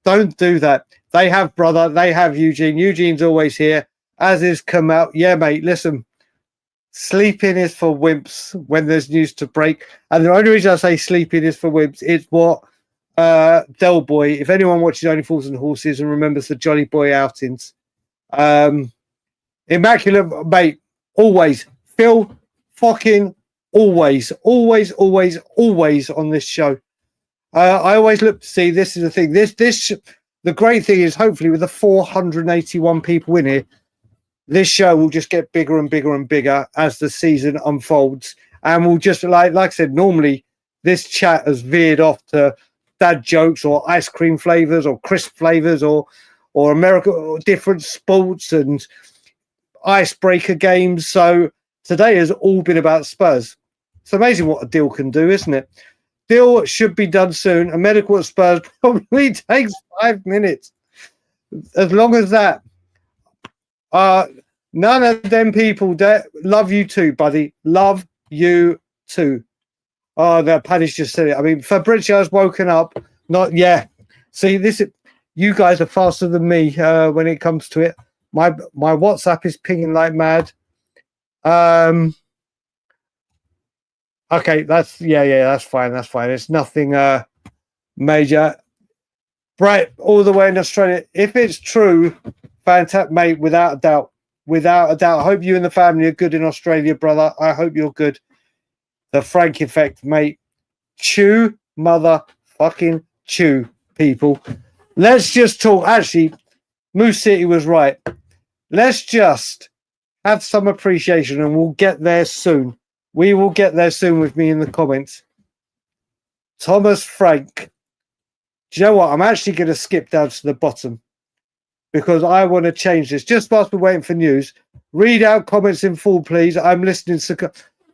Don't do that. They have brother. They have Eugene. Eugene's always here, as is Kamal. Yeah, mate, listen. Sleeping is for wimps when there's news to break. And the only reason I say sleeping is for wimps is what Del Boy, if anyone watches Only Fools and Horses and remembers the Jolly Boy outings, immaculate, mate, always. Phil, fucking always on this show. I always look to see, this is the thing. The great thing is, hopefully, with the 481 people in here, this show will just get bigger and bigger and bigger as the season unfolds. And we'll just, like I said, normally this chat has veered off to dad jokes or ice cream flavors or crisp flavors or America, or different sports and icebreaker games. So today has all been about Spurs. It's amazing what a deal can do, isn't it? Deal should be done soon. A medical at Spurs probably takes 5 minutes. As long as that. None of them people that love you too, buddy. Love you too. Oh, that Paddy's just said it. I mean, Fabrizio's woken up. Not See, you guys are faster than me when it comes to it. My WhatsApp is pinging like mad. Okay, that's fine. That's fine. It's nothing major. Right, all the way in Australia. If it's true, fantastic, mate, without a doubt. Without a doubt. I hope you and the family are good in Australia, brother. I hope you're good. The Frank effect, mate. Chew, motherfucking chew, people. Let's just talk. Actually, Moose City was right. Let's just have some appreciation and we'll get there soon. We will get there soon with me in the comments. Thomas Frank. Do you know what? I'm actually going to skip down to the bottom because I want to change this. Just whilst we're waiting for news, read out comments in full, please. I'm listening to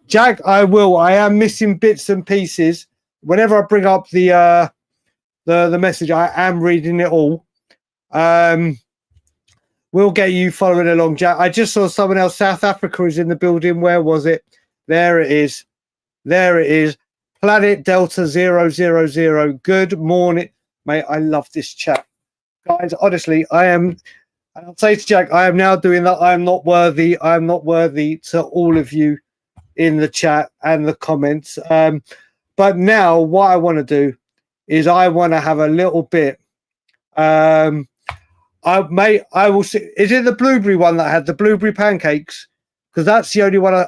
Jack. I will. I am missing bits and pieces. Whenever I bring up the message, I am reading it all. We'll get you following along, Jack. I just saw someone else. South Africa is in the building. Where was it? There it is. There it is. Planet Delta 000. Good morning, mate. I love this chat. Guys, honestly, I'll say to Jack, I am now doing that. I'm not worthy to all of you in the chat and the comments. But now what I want to do is I want to have a little bit. I will see. Is it the blueberry one that had the blueberry pancakes? Because that's the only one.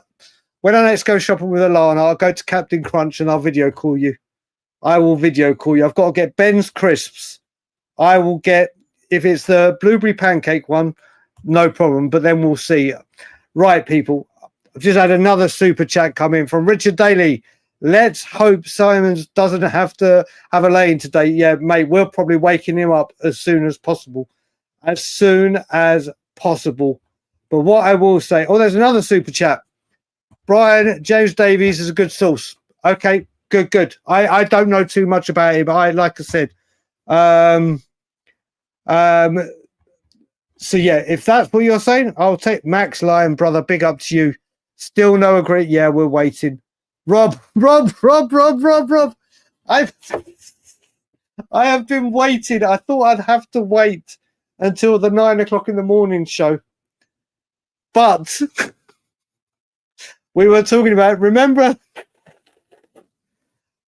When I next go shopping with Alana, I'll go to Captain Crunch and I'll video call you. I will video call you. I've got to get Ben's crisps. I will get, if it's the blueberry pancake one, no problem. But then we'll see. Right, people. I've just had another super chat come in from Richard Daly. Let's hope Simons doesn't have to have a lay-in today. Yeah, mate, we're probably waking him up as soon as possible. As soon as possible. But what I will say, there's another super chat. Brian, James Davies is a good source. Okay, good. I don't know too much about him. Like I said. So yeah, if that's what you're saying, I'll take Max Lyon, brother. Big up to you. Still no agree. Yeah, we're waiting. Rob. I have been waiting. I thought I'd have to wait until the 9 o'clock in the morning show. But we were talking about, remember,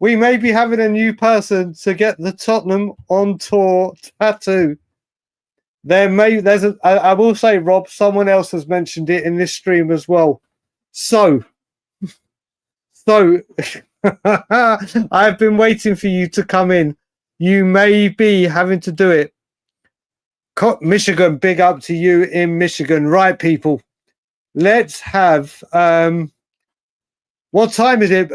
we may be having a new person to get the Tottenham on tour tattoo. I will say, Rob, someone else has mentioned it in this stream as well. So I've been waiting for you to come in. You may be having to do it. Michigan, big up to you in Michigan. Right, people. Let's have... what time is it,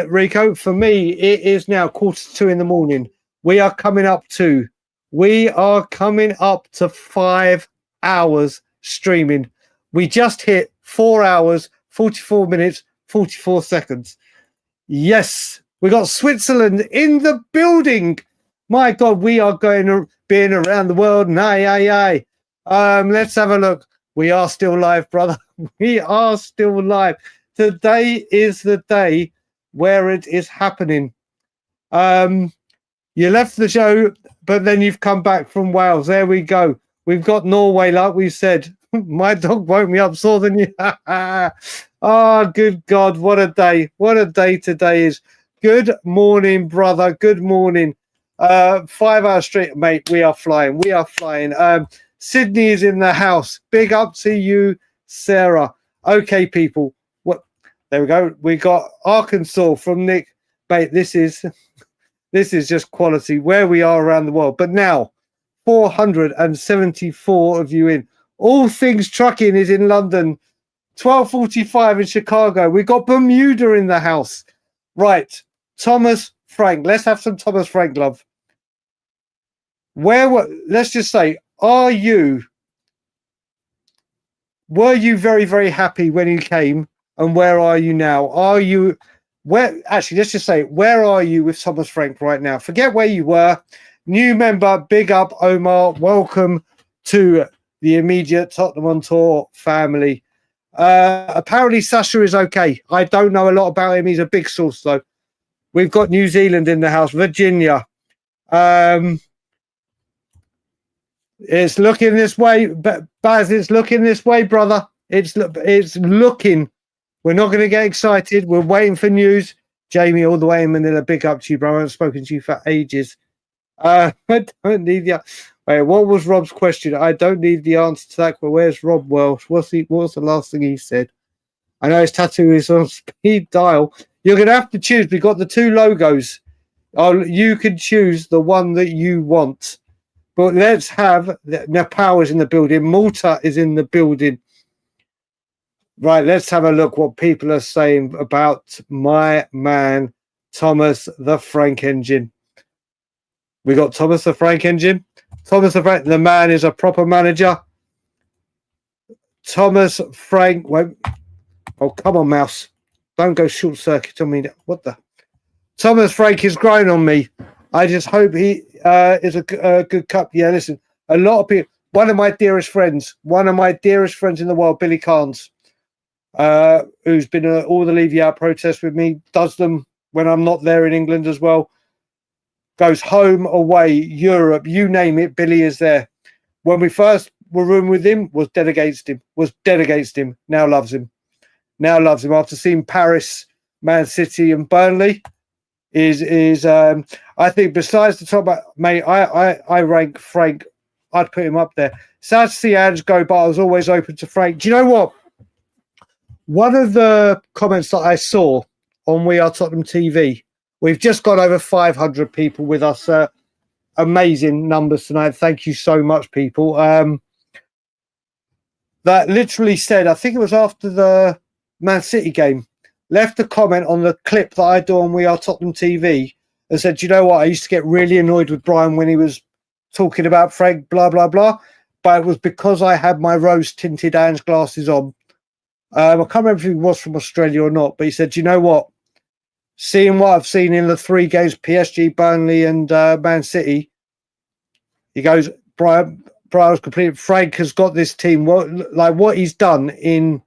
Rico? For me, it is now 1:45 in the morning. We are coming up to 5 hours streaming. We just hit 4 hours, 44 minutes, 44 seconds. Yes, We got Switzerland in the building. My God, we are being around the world. And aye. Let's have a look. We are still live, brother. We are still live. Today is the day where it is happening. You left the show, but then you've come back from Wales. There we go. We've got Norway, like we said. My dog woke me up sore than you. Oh, good God. What a day. What a day today is. Good morning, brother. Good morning. 5 hours straight, mate. We are flying. We are flying. Sydney is in the house. Big up to you, Sarah. Okay, people. What? There we go. We got Arkansas from Nick. Mate, this is just quality where we are around the world. But now, 474 of you in. All Things Trucking is in London. 12:45 in Chicago. We got Bermuda in the house. Right. Thomas Frank. Let's have some Thomas Frank love. Let's just say, were you very, very happy when you came? And where are you now? Let's just say, where are you with Thomas Frank right now? Forget where you were. New member, big up, Omar. Welcome to the immediate Tottenham on Tour family. Apparently Sasha is okay. I don't know a lot about him. He's a big source, though. We've got New Zealand in the house, Virginia. It's looking this way, Baz. It's looking this way, brother. It's looking. We're not going to get excited. We're waiting for news. Jamie, all the way in Manila, big up to you, bro. I haven't spoken to you for ages. I don't need the. Wait, what was Rob's question? I don't need the answer to that. But where's Rob Welsh? What's the last thing he said? I know his tattoo is on speed dial. You're going to have to choose. We've got the two logos. You can choose the one that you want. But let's have Nepal is in the building. Malta is in the building. Right, let's have a look what people are saying about my man, Thomas the Frank Engine. We got Thomas the Frank Engine. Thomas the man is a proper manager. Thomas Frank. Wait. Oh, come on, mouse. Don't go short circuit on me. What the? Thomas Frank is growing on me. I just hope he is a good cup. Yeah, listen, a lot of people. One of my dearest friends in the world, Billy Carnes, who's been all the Leave You Out protests with me, does them when I'm not there in England as well. Goes home, away, Europe, you name it, Billy is there. When we first were rooming with him, was dead against him. Now loves him. After seeing Paris, Man City and Burnley, is I think besides the top, mate, I rank Frank. I'd put him up there. Sad to see Ange go, but I was always open to Frank. Do you know what? One of the comments that I saw on We Are Tottenham TV, we've just got over 500 people with us. Amazing numbers tonight. Thank you so much, people. That literally said, I think it was after the Man City game, left a comment on the clip that I do on We Are Tottenham TV and said, you know what, I used to get really annoyed with Brian when he was talking about Frank, blah, blah, blah. But it was because I had my rose-tinted Ange glasses on. I can't remember if he was from Australia or not, but he said, you know what, seeing what I've seen in the 3 games, PSG, Burnley and Man City, he goes, Brian was completely, Frank has got this team. What he's done in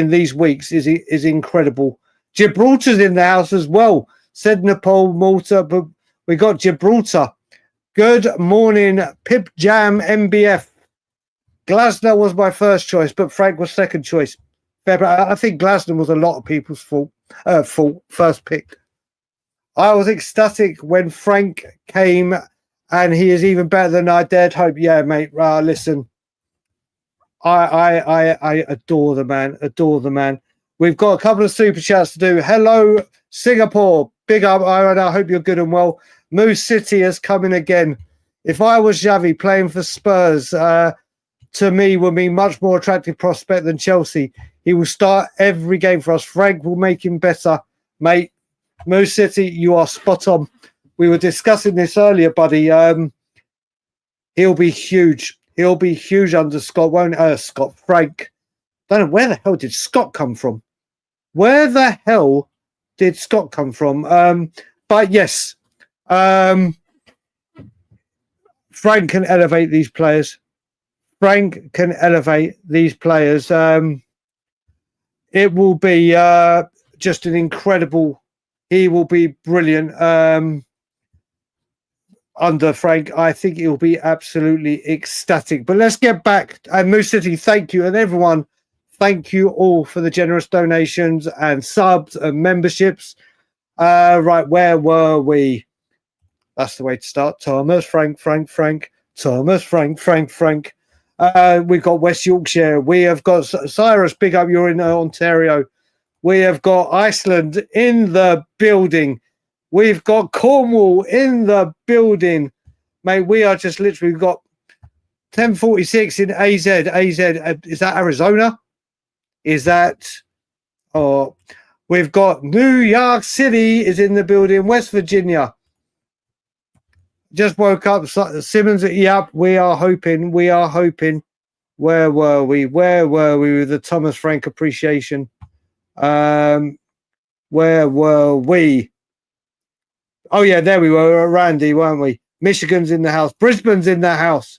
these weeks is incredible. Gibraltar's in the house as well. Said Nepal, Malta, but we got Gibraltar. Good morning, Pip Jam MBF. Glasner was my first choice, but Frank was second choice. I think Glasner was a lot of people's fault. First pick. I was ecstatic when Frank came, and he is even better than I dared hope. Yeah, mate. Listen. I adore the man. We've got a couple of super chats to do. Hello, Singapore. Big up, Aaron. I hope you're good and well. Moose City is coming again. If I was Xavi playing for Spurs, to me would be much more attractive prospect than Chelsea. He will start every game for us. Frank will make him better, mate. Moose City, you are spot on. We were discussing this earlier, buddy. He'll be huge. He'll be huge under Scott, won't Frank. Don't know where the hell did Scott come from. Where the hell did Scott come from? But yes, Frank can elevate these players. Frank can elevate these players. It will be just an incredible. He will be brilliant under Frank. I think he'll be absolutely ecstatic. But let's get back. And Moose City, thank you. And everyone, thank you all for the generous donations and subs and memberships. Right, where were we? That's the way to start. Thomas, Frank. Thomas, Frank. We've got West Yorkshire. We have got Cyrus, big up, you're in Ontario. We have got Iceland in the building. We've got Cornwall in the building. Mate, we are just literally got 1046 in AZ. AZ, is that Arizona? Is that... Oh, we've got New York City is in the building. West Virginia. Just woke up. Simmons, yep, we are hoping. Where were we with the Thomas Frank appreciation? Where were we? Oh, yeah, there we were. Randy, weren't we? Michigan's in the house. Brisbane's in the house.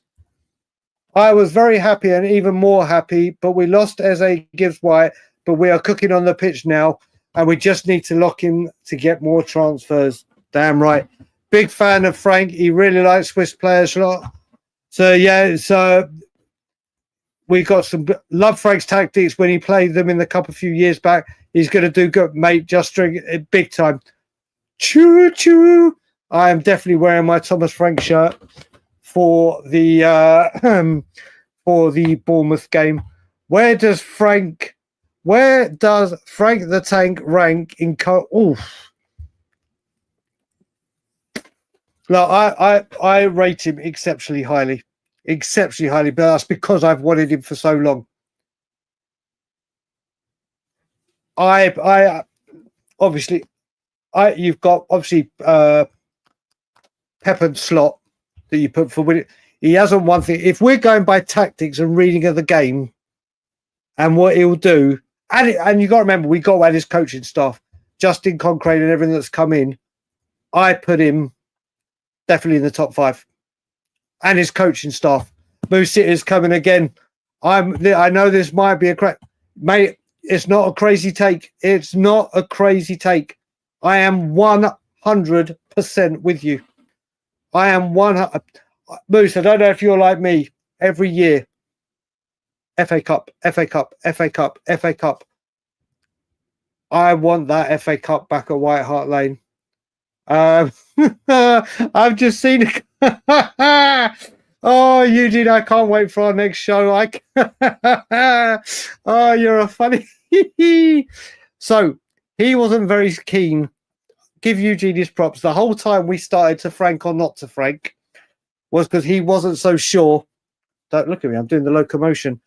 I was very happy and even more happy, but we lost Eze Gibbs-White, but we are cooking on the pitch now, and we just need to lock him to get more transfers. Damn right. Big fan of Frank. He really likes Swiss players a lot. So, yeah, so we got some love Frank's tactics when he played them in the cup a few years back. He's going to do good, mate. Just drink it big time. Choo choo. I am definitely wearing my Thomas Frank shirt for the Bournemouth game. Where does Frank the Tank rank in Oof. Look, I rate him exceptionally highly, but that's because I've wanted him for so long. You've got obviously Pep and Slot that you put for winning. He hasn't one thing. If we're going by tactics and reading of the game and what he'll do, and you got to remember, we got at his coaching staff, Justin Concrane and everything that's come in. I put him definitely in the top 5, and his coaching staff. Moose City is coming again. I know this might be a mate. It's not a crazy take. It's not a crazy take. I am 100% with you. I am 100. Moose, I don't know if you're like me. Every year, FA Cup. I want that FA Cup back at White Hart Lane. I've just seen it. Oh, Eugene, I can't wait for our next show. Oh, you're a funny. So he wasn't very keen. Give Eugene his props. The whole time we started to Frank or not to Frank was because he wasn't so sure. Don't look at me. I'm doing the locomotion.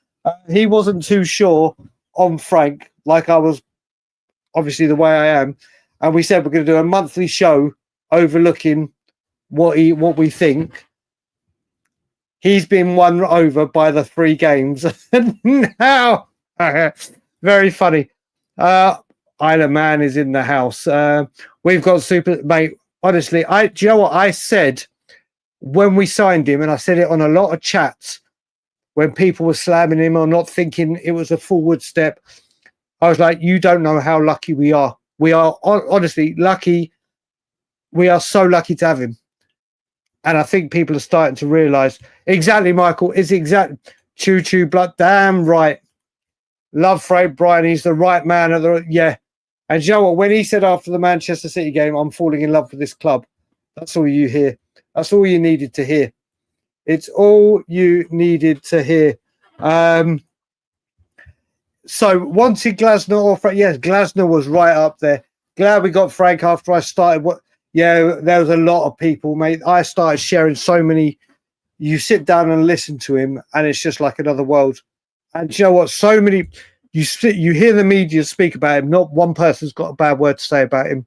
He wasn't too sure on Frank, like I was obviously the way I am. And we said we're going to do a monthly show overlooking what we think. He's been won over by the 3 games. Now, very funny. Isla Man is in the house. We've got super mate. Honestly, do you know what I said when we signed him? And I said it on a lot of chats when people were slamming him or not thinking it was a forward step. I was like, you don't know how lucky we are. We are honestly lucky. We are so lucky to have him. And I think people are starting to realise. Exactly, Michael. Is exactly. Choo-choo blood. Damn right. Love Frank Bryan. He's the right man. Yeah. And you know what? When he said after the Manchester City game, I'm falling in love with this club. That's all you hear. That's all you needed to hear. It's all you needed to hear. So wanted Glasner or Frank? Yes, Glasner was right up there. Glad we got Frank after I started. Yeah, there was a lot of people, mate. I started sharing so many. You sit down and listen to him, and it's just like another world. And you know what? So many. You hear the media speak about him. Not one person's got a bad word to say about him.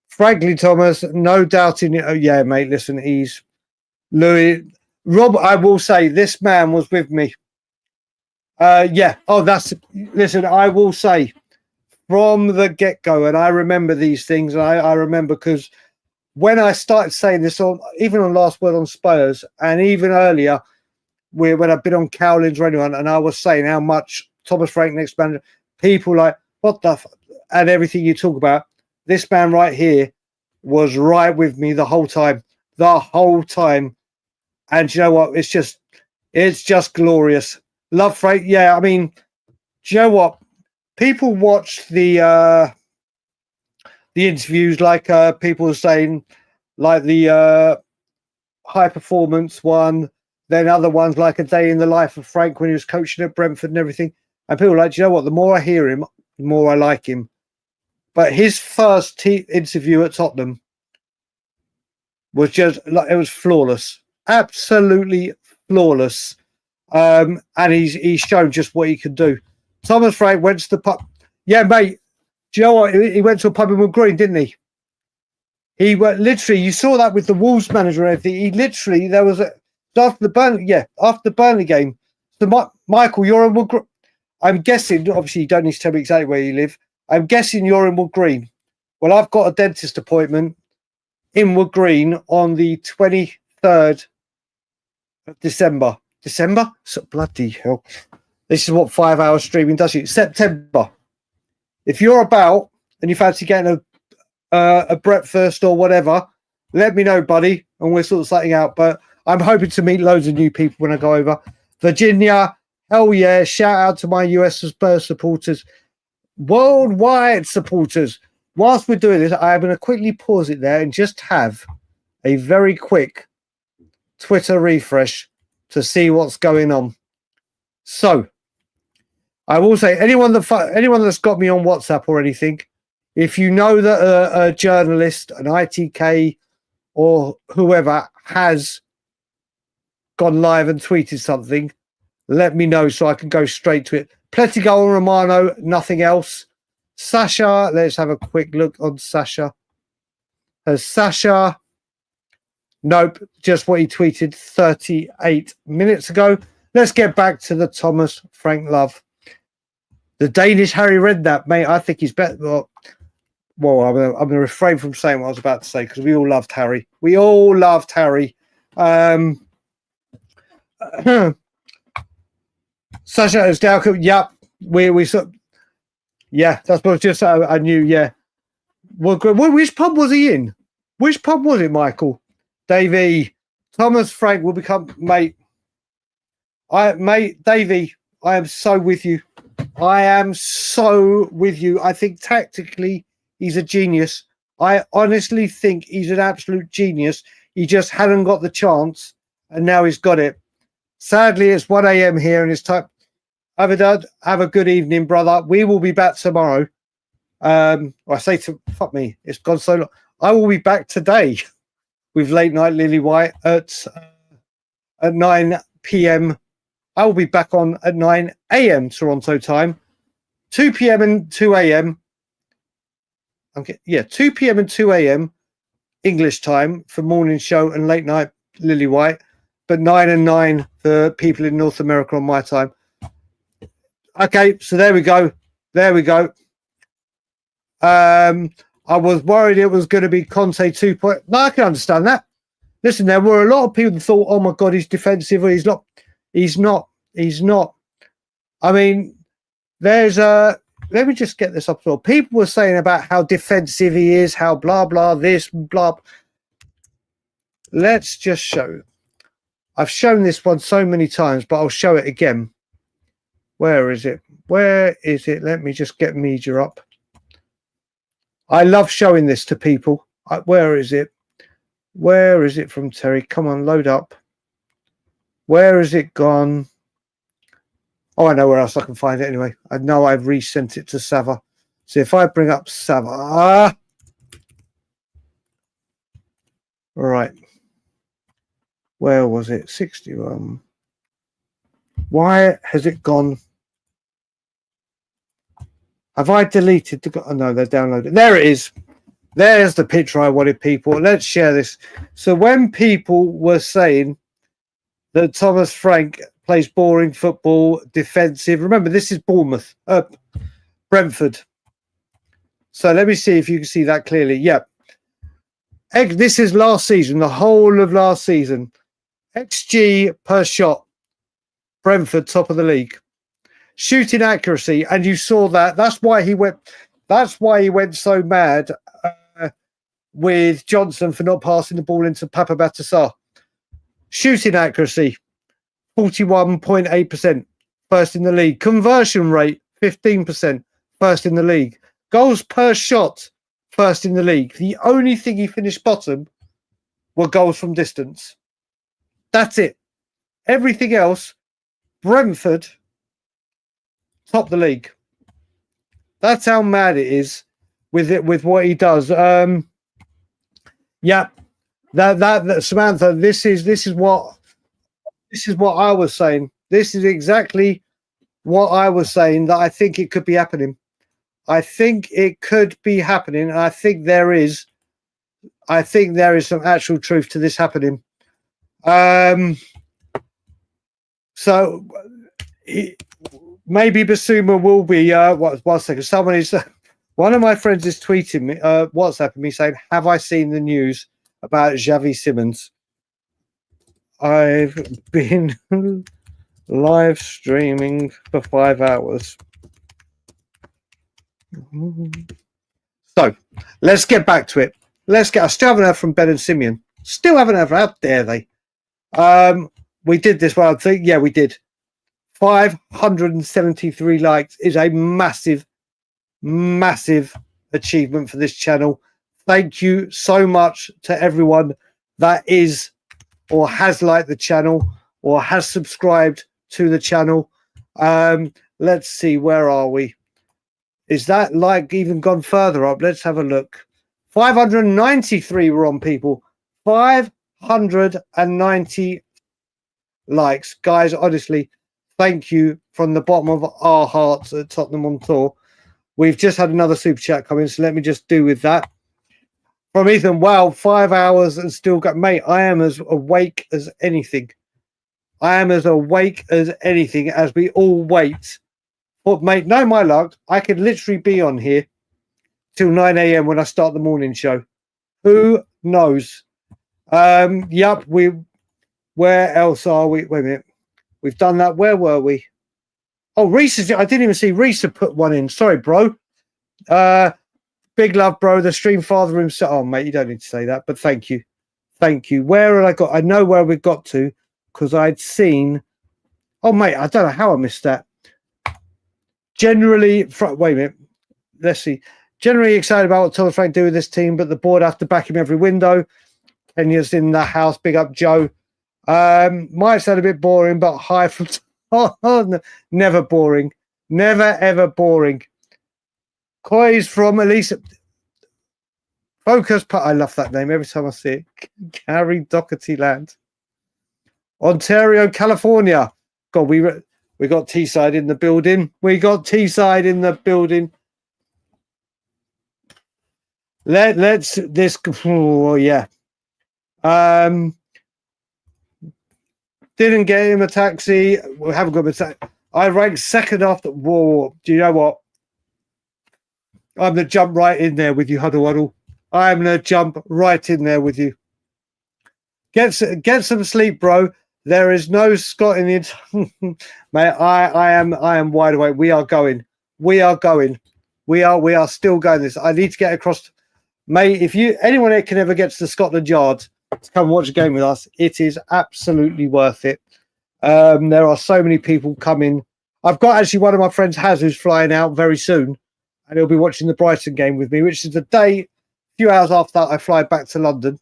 Frankly, Thomas, no doubt in it. Oh, yeah, mate. Listen, he's Louis. Rob, I will say this man was with me. Yeah. Oh, listen, I will say from the get-go, and I remember these things, and I remember because when I started saying this on, even on Last Word on Spurs, and even earlier, when I've been on Cowlings or anyone, and I was saying how much Thomas Frank next manager, people like, what the and everything you talk about, this man right here was right with me the whole time. And you know what? It's just glorious. Love Frank. Yeah, I mean, do you know what? People watch the interviews, like people are saying, like the high performance one, then other ones like A Day in the Life of Frank when he was coaching at Brentford and everything. And people are like, do you know what? The more I hear him, the more I like him. But his first interview at Tottenham was just like, it was flawless, absolutely flawless. And he's shown just what he can do. Thomas Frank went to the pub. Yeah, mate. Do you know what? He went to a pub in Wood Green, didn't he? He went literally. You saw that with the Wolves manager and everything. He literally after the Burnley game. So Michael, you're in Wood Green. I'm guessing. Obviously, you don't need to tell me exactly where you live. I'm guessing you're in Wood Green. Well, I've got a dentist appointment in Wood Green on the 23rd of December. December? So bloody hell. This is what 5 hours streaming does you. September. If you're about and you fancy getting a breakfast or whatever, let me know, buddy, and we'll sort of something out. But I'm hoping to meet loads of new people when I go over. Virginia, hell yeah. Shout out to my US Spurs supporters. Worldwide supporters. Whilst we're doing this, I'm going to quickly pause it there and just have a very quick Twitter refresh to see what's going on. So, I will say, anyone that's got me on WhatsApp or anything, if you know that a journalist, an ITK, or whoever has gone live and tweeted something, let me know so I can go straight to it. Plenty go on Romano, nothing else. Sasha, let's have a quick look on Sasha. Sasha, nope, just what he tweeted 38 minutes ago. Let's get back to the Thomas Frank love. The Danish Harry Redknapp, mate, I think he's better. Well, I'm going to refrain from saying what I was about to say because we all loved Harry. We all loved Harry. Sasha Osdalco, yep. Yeah, that's what just I knew, yeah. Which pub was he in? Which pub was it, Michael? Davey, Thomas Frank will become, mate. Davey, I am so with you. I think tactically, he's a genius. I honestly think he's an absolute genius. He just hadn't got the chance, and now he's got it. Sadly, it's 1 a.m. here, and it's time. Avidad, have a good evening, brother. We will be back tomorrow. Fuck me, it's gone so long. I will be back today with Late Night Lilywhite at 9 p.m. I will be back on at 9 a.m. Toronto time, 2 p.m. and 2 a.m. 2 p.m. and 2 a.m. English time for morning show and Late Night Lilywhite, but 9 and 9 for people in North America on my time. Okay, so there we go. I was worried it was going to be Conte 2. No, I can understand that. Listen, there were a lot of people who thought, oh my God, he's defensive. Or he's not. I mean, there's let me just get this up. People were saying about how defensive he is, how blah, blah, this, blah. Let's just show. I've shown this one so many times, but I'll show it again. Where is it? Let me just get media up. I love showing this to people. Where is it? Where is it from Terry? Come on, load up. Where has it gone? Oh, I know where else I can find it anyway. I know I've resent it to Sava. So if I bring up Sava. Right. Where was it? 61. Why has it gone? Have I deleted the... Oh, no, they're downloaded. There it is. There's the picture I wanted, people. Let's share this. So when people were saying that Thomas Frank plays boring football, defensive... Remember, this is Brentford. So let me see if you can see that clearly. Yep. This is last season, the whole of last season. XG per shot. Brentford, top of the league. Shooting accuracy, and you saw that. That's why he went so mad with Johnson for not passing the ball into Papa Batassar. Shooting accuracy, 41.8%, first in the league. Conversion rate, 15%, first in the league. Goals per shot, first in the league. The only thing he finished bottom were goals from distance. That's it. Everything else, Brentford, top the league. That's how mad it is with what he does. Yeah, that Samantha. This is what I was saying. This is exactly what I was saying. That I think it could be happening. I think it could be happening, and I think there is some actual truth to this happening. So maybe Basuma will be. One second. One of my friends is tweeting me, WhatsApping me saying, "Have I seen the news about Xavi Simons?" I've been live streaming for 5 hours. So let's get back to it. I still haven't heard from Ben and Simeon. Still haven't heard. How dare they? We did this one. I think, yeah, we did. 573 likes is a massive achievement for this channel. Thank you so much to everyone that is or has liked the channel or has subscribed to the channel. Let's see, where are we? Is that like even gone further up? Let's have a look. 593 were on, people. 590 likes. Guys, honestly, thank you from the bottom of our hearts at Tottenham on Tour. We've just had another super chat come in, so let me just do with that. From Ethan, wow, 5 hours and still got, mate, I am as awake as anything. I am as awake as anything as we all wait. But, mate, know my luck, I could literally be on here till 9 a.m. when I start the morning show. Who knows? Yup, where else are we? Wait a minute. We've done that. Where were we? Oh, Reese, I didn't even see Reese put one in. Sorry, bro. Big love, bro. The stream father himself. Oh, mate, you don't need to say that, but thank you. Thank you. Where had I got? I know where we got to because I'd seen. Oh, mate, I don't know how I missed that. Generally, wait a minute. Let's see. Generally excited about what Thomas Frank do with this team, but the board have to back him every window. Kenya's in the house. Big up, Joe. Might sound a bit boring, but hi from never boring. Never, ever boring. Coy's from Elisa. Focus. I love that name every time I see it. Gary Doherty Land. Ontario, California. God, we got Teesside in the building. We got Teesside in the building. Let's this. Oh, yeah. Didn't get him a taxi. We haven't got him a taxi. I ranked second after. Whoa. Do you know what? I'm going to jump right in there with you, Huddle Huddle. I'm going to jump right in there with you. Get some sleep, bro. There is no Scott in the mate. I am wide awake. We are going. We are still going this. I need to get across. Mate, if anyone that can ever get to the Scotland Yard to come watch a game with us, it is absolutely worth it. There are so many people coming. I've got actually one of my friends who's flying out very soon, and he'll be watching the Brighton game with me, which is the day, a few hours after that, I fly back to London.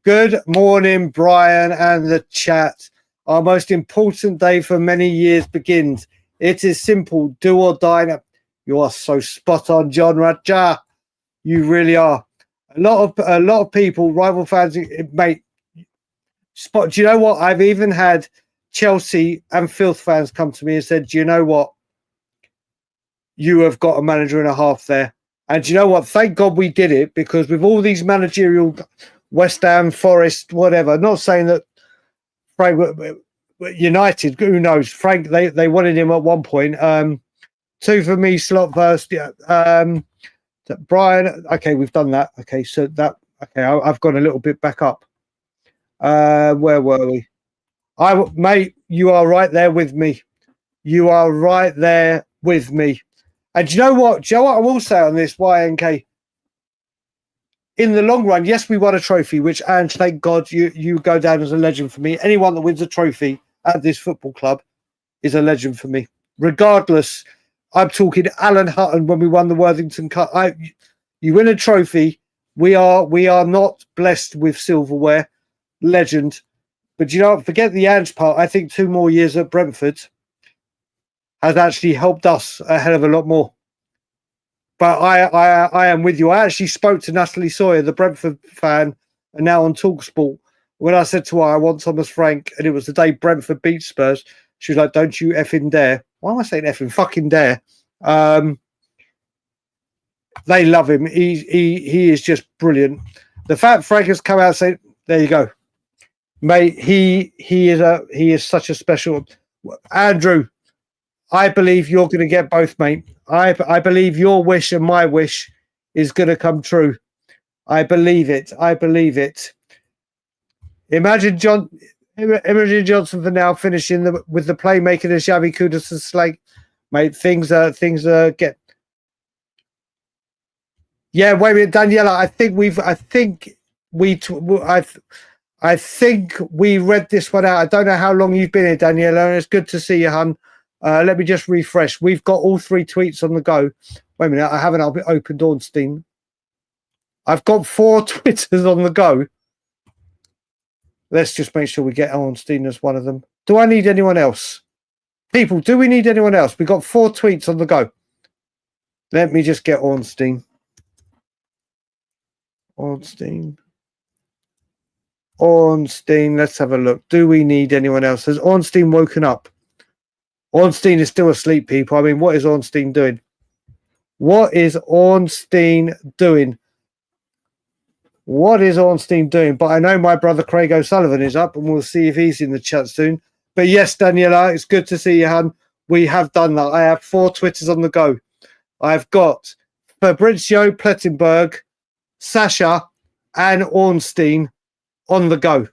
Good morning, Brian and the chat. Our most important day for many years begins. It is simple, do or die. You are so spot on, John Raja. You really are. A lot of people, rival fans, mate. Spot. Do you know what? I've even had Chelsea and Filth fans come to me and said, "Do you know what? You have got a manager and a half there." And do you know what? Thank God we did it, because with all these managerial West Ham, Forest, whatever. Not saying that Frank United. Who knows? Frank. They wanted him at one point. Two for me, slot first. Yeah. Brian, okay, we've done that. Okay, so that, okay, I've gone a little bit back up. Where were we? Mate, you are right there with me. You are right there with me. And do you know what? Do you know what I will say on this, YNK? In the long run, yes, we won a trophy, and thank God you go down as a legend for me. Anyone that wins a trophy at this football club is a legend for me. Regardless, I'm talking Alan Hutton when we won the Worthington Cup. You win a trophy, we are not blessed with silverware, legend. But you know, forget the Ange part. I think 2 more years at Brentford has actually helped us a hell of a lot more. But I am with you. I actually spoke to Natalie Sawyer, the Brentford fan, and now on TalkSport, when I said to her, I want Thomas Frank, and it was the day Brentford beat Spurs. She was like, don't you effing dare. Why am I saying effing fucking dare? They love him. He is just brilliant. The fact Frank has come out and said, there you go. Mate, he is such a special Andrew. I believe you're going to get both, mate. I believe your wish and my wish is going to come true. I believe it. I believe it. Imagine Johnson for now finishing with the playmaking of Xavi Kudus and Slate, mate. Things are get. Yeah, wait a minute, Daniela. I think we read this one out. I don't know how long you've been here, Daniela, and it's good to see you, hun. Let me just refresh. We've got all 3 tweets on the go. Wait a minute, I haven't opened Ornstein. I've got 4 Twitters on the go. Let's just make sure we get Ornstein as one of them. Do I need anyone else? People, do we need anyone else? We've got 4 tweets on the go. Let me just get Ornstein. Ornstein, let's have a look. Do we need anyone else? Has Ornstein woken up? Ornstein is still asleep, people. I mean, what is Ornstein doing? What is Ornstein doing? What is Ornstein doing? But I know my brother Craig O'Sullivan is up, and we'll see if he's in the chat soon. But yes, Daniela, it's good to see you, hun. We have done that. I have 4 Twitters on the go. I've got Fabrizio Plettenberg, Sasha, and Ornstein on the go.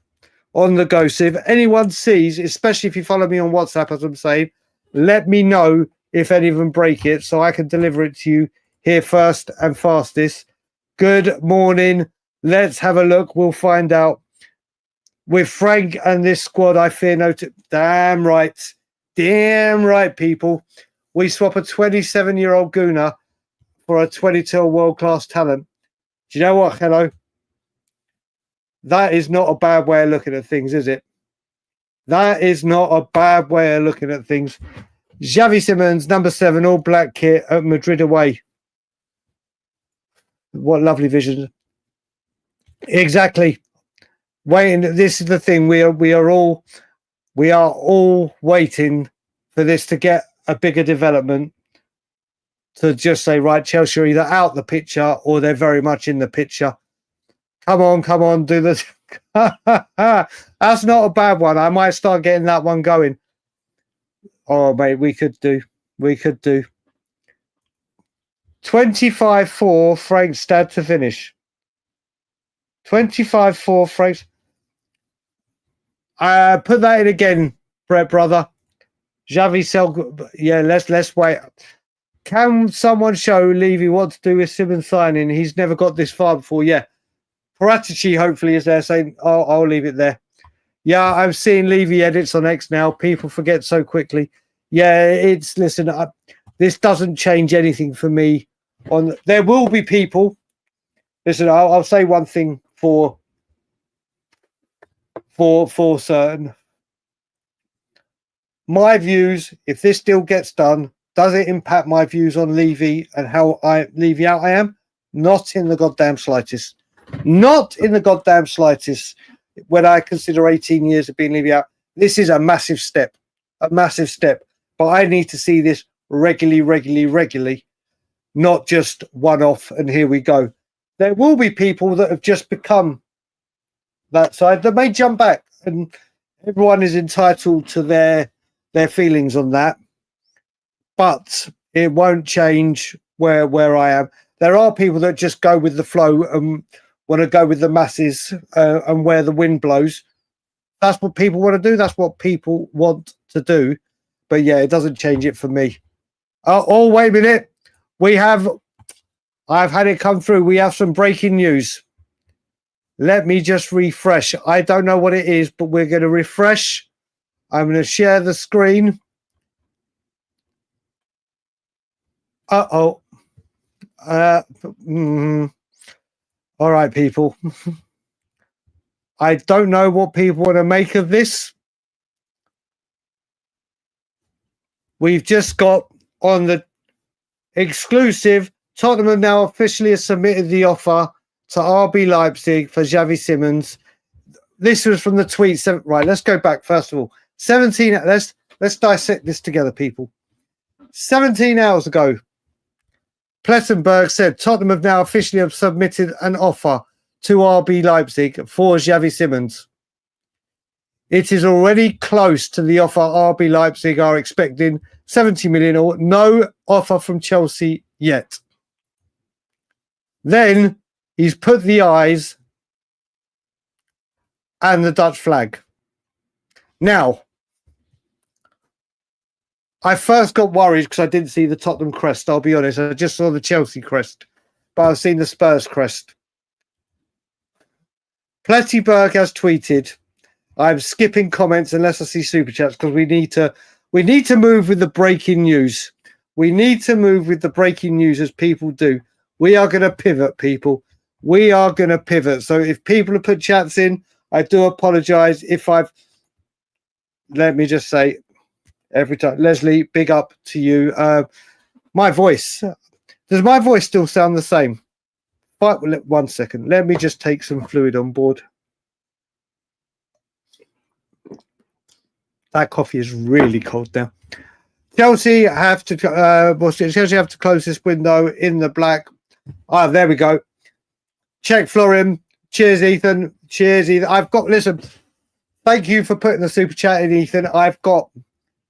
On the go. So if anyone sees, especially if you follow me on WhatsApp, as I'm saying, let me know if any of them break it so I can deliver it to you here first and fastest. Good morning. Let's have a look. We'll find out. With Frank and this squad, I fear no... Damn right. Damn right, people. We swap a 27-year-old Gooner for a 22 world-class talent. Do you know what, hello? That is not a bad way of looking at things, is it? That is not a bad way of looking at things. Xavi Simons, number 7, all black kit at Madrid away. What lovely vision. Exactly. Waiting. This is the thing. We are all waiting for this to get a bigger development. To just say, right, Chelsea are either out the picture or they're very much in the picture. Come on, do this. That's not a bad one. I might start getting that one going. Oh, mate, we could do. 25-4 Frank Stad to finish. 25-4 Frank. Put that in again, Brett, brother. Xavi Sel. Yeah, let's wait. Can someone show Levy what to do with Simons signing? He's never got this far before. Yeah. Paratici hopefully is there saying, I'll leave it there. Yeah, I'm seeing Levy edits on X now. People forget so quickly. Yeah, this doesn't change anything for me. There will be people. Listen, I'll say one thing for certain. My views, if this deal gets done, does it impact my views on Levy and how Levy out I am? Not in the goddamn slightest. Not in the goddamn slightest. When I consider 18 years of being Levy out, this is a massive step. A massive step. But I need to see this regularly, not just one-off and here we go. There will be people that have just become that side that may jump back, and everyone is entitled to their feelings on that. But it won't change where I am. there are people that just go with the flow and want to go with the masses and where the wind blows. That's what people want to do. That's what people want to do. But yeah, it doesn't change it for me. Oh, wait a minute. I've had it come through. We have some breaking news. Let me just refresh. I don't know what it is, but we're going to refresh. I'm going to share the screen. Uh-oh. All right, people. I don't know what people want to make of this. We've just got on the exclusive, Tottenham have now officially submitted the offer to RB Leipzig for Xavi Simons. This was from the tweet. Right, let's go back first of all. 17. Let's dissect this together, people. 17 hours ago, Plettenberg said Tottenham have now officially submitted an offer to RB Leipzig for Xavi Simons. It is already close to the offer RB Leipzig are expecting, 70 million, or no offer from Chelsea yet. Then he's put the eyes and the Dutch flag. Now, I first got worried because I didn't see the Tottenham crest, I'll be honest. I just saw the Chelsea crest, but I've seen the Spurs crest. Plettenberg has tweeted, I'm skipping comments unless I see super chats because we need to move with the breaking news. We need to move with the breaking news as people do. We are going to pivot, people. We are going to pivot. So if people have put chats in, I do apologize if let me just say every time, Leslie, big up to you. My voice, does my voice still sound the same? But 1 second. Let me just take some fluid on board. That coffee is really cold now. Chelsea have to close this window in the black. Ah, there we go. Check Florin. Cheers, Ethan. Cheers, Ethan. Listen, thank you for putting the super chat in, Ethan. I've got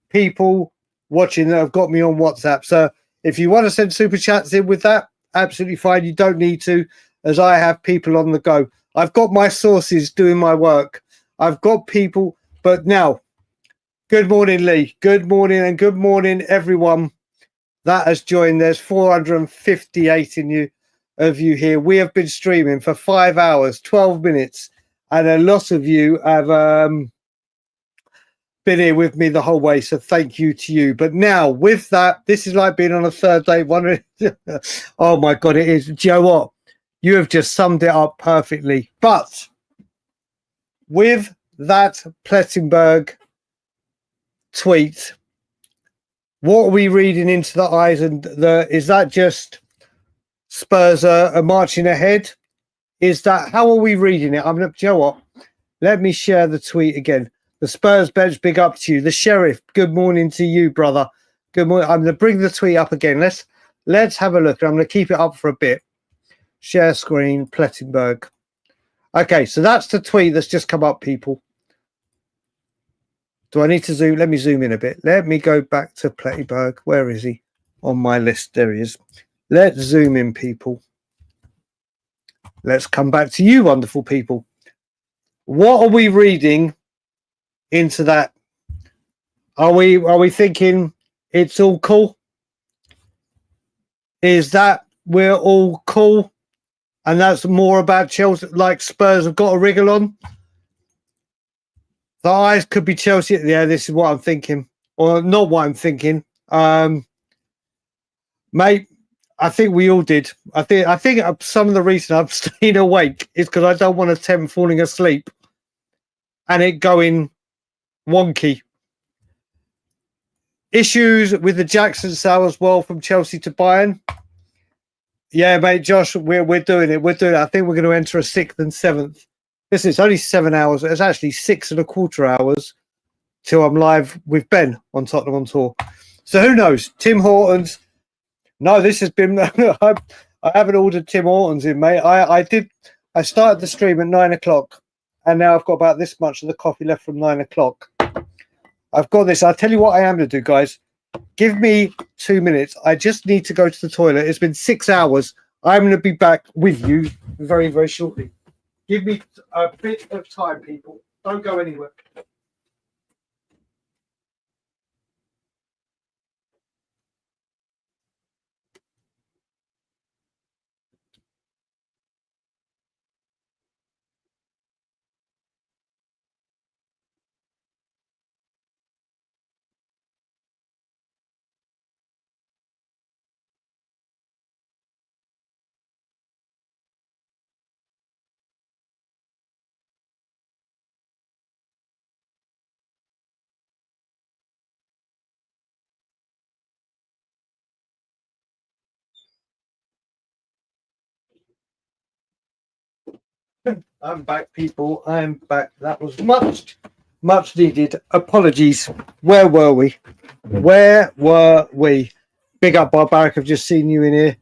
people watching that have got me on WhatsApp. So if you want to send super chats in with that, absolutely fine. You don't need to, as I have people on the go. I've got my sources doing my work. I've got people, but now, good morning, Lee. Good morning, and good morning, everyone that has joined. There's 458 of you here. We have been streaming for 5 hours, 12 minutes, and a lot of you have been here with me the whole way. So thank you to you. But now, with that, this is like being on a third day wondering, oh my God, it is. Do you know what? You have just summed it up perfectly. But with that Plettenberg tweet, what are we reading into the eyes? And is that just Spurs are marching ahead? Is that, how are we reading it? Do you know what? Let me share the tweet again. The Spurs bench, big up to you. The Sheriff, good morning to you, brother. Good morning. I'm going to bring the tweet up again. Let's have a look. I'm going to keep it up for a bit. Share screen, Plettenberg. Okay, so that's the tweet that's just come up, people. Do I need to zoom? Let me zoom in a bit. Let me go back to Plettenberg. Where is he? On my list. There he is. Let's zoom in, people. Let's come back to you, wonderful people. What are we reading into that? Are we thinking it's all cool? Is that we're all cool? And that's more about Chelsea, like Spurs have got a wriggle on? The eyes could be Chelsea. Yeah, this is what I'm thinking. Or not what I'm thinking. Mate, I think we all did. I think some of the reason I'm staying awake is because I don't want to attempt falling asleep and it going wonky. Issues with the Jackson sale as well from Chelsea to Bayern. Yeah, mate, Josh, we're doing it. We're doing it. I think we're going to enter a 6th and 7th. Listen, it's only 7 hours. It's actually 6.25 hours till I'm live with Ben on Tottenham on Tour. So who knows? Tim Hortons. No, this has been. I haven't ordered Tim Hortons in, mate. I started the stream at 9 o'clock, and now I've got about this much of the coffee left from 9 o'clock. I've got this. I'll tell you what I am to do, guys. Give me 2 minutes. I just need to go to the toilet. It's been 6 hours. I'm going to be back with you very, very shortly. Give me a bit of time, people. Don't go anywhere. I'm back, people. I'm back. That was much, much needed. Apologies. Where were we? Where were we? Big up, Barbaric. I've just seen you in here.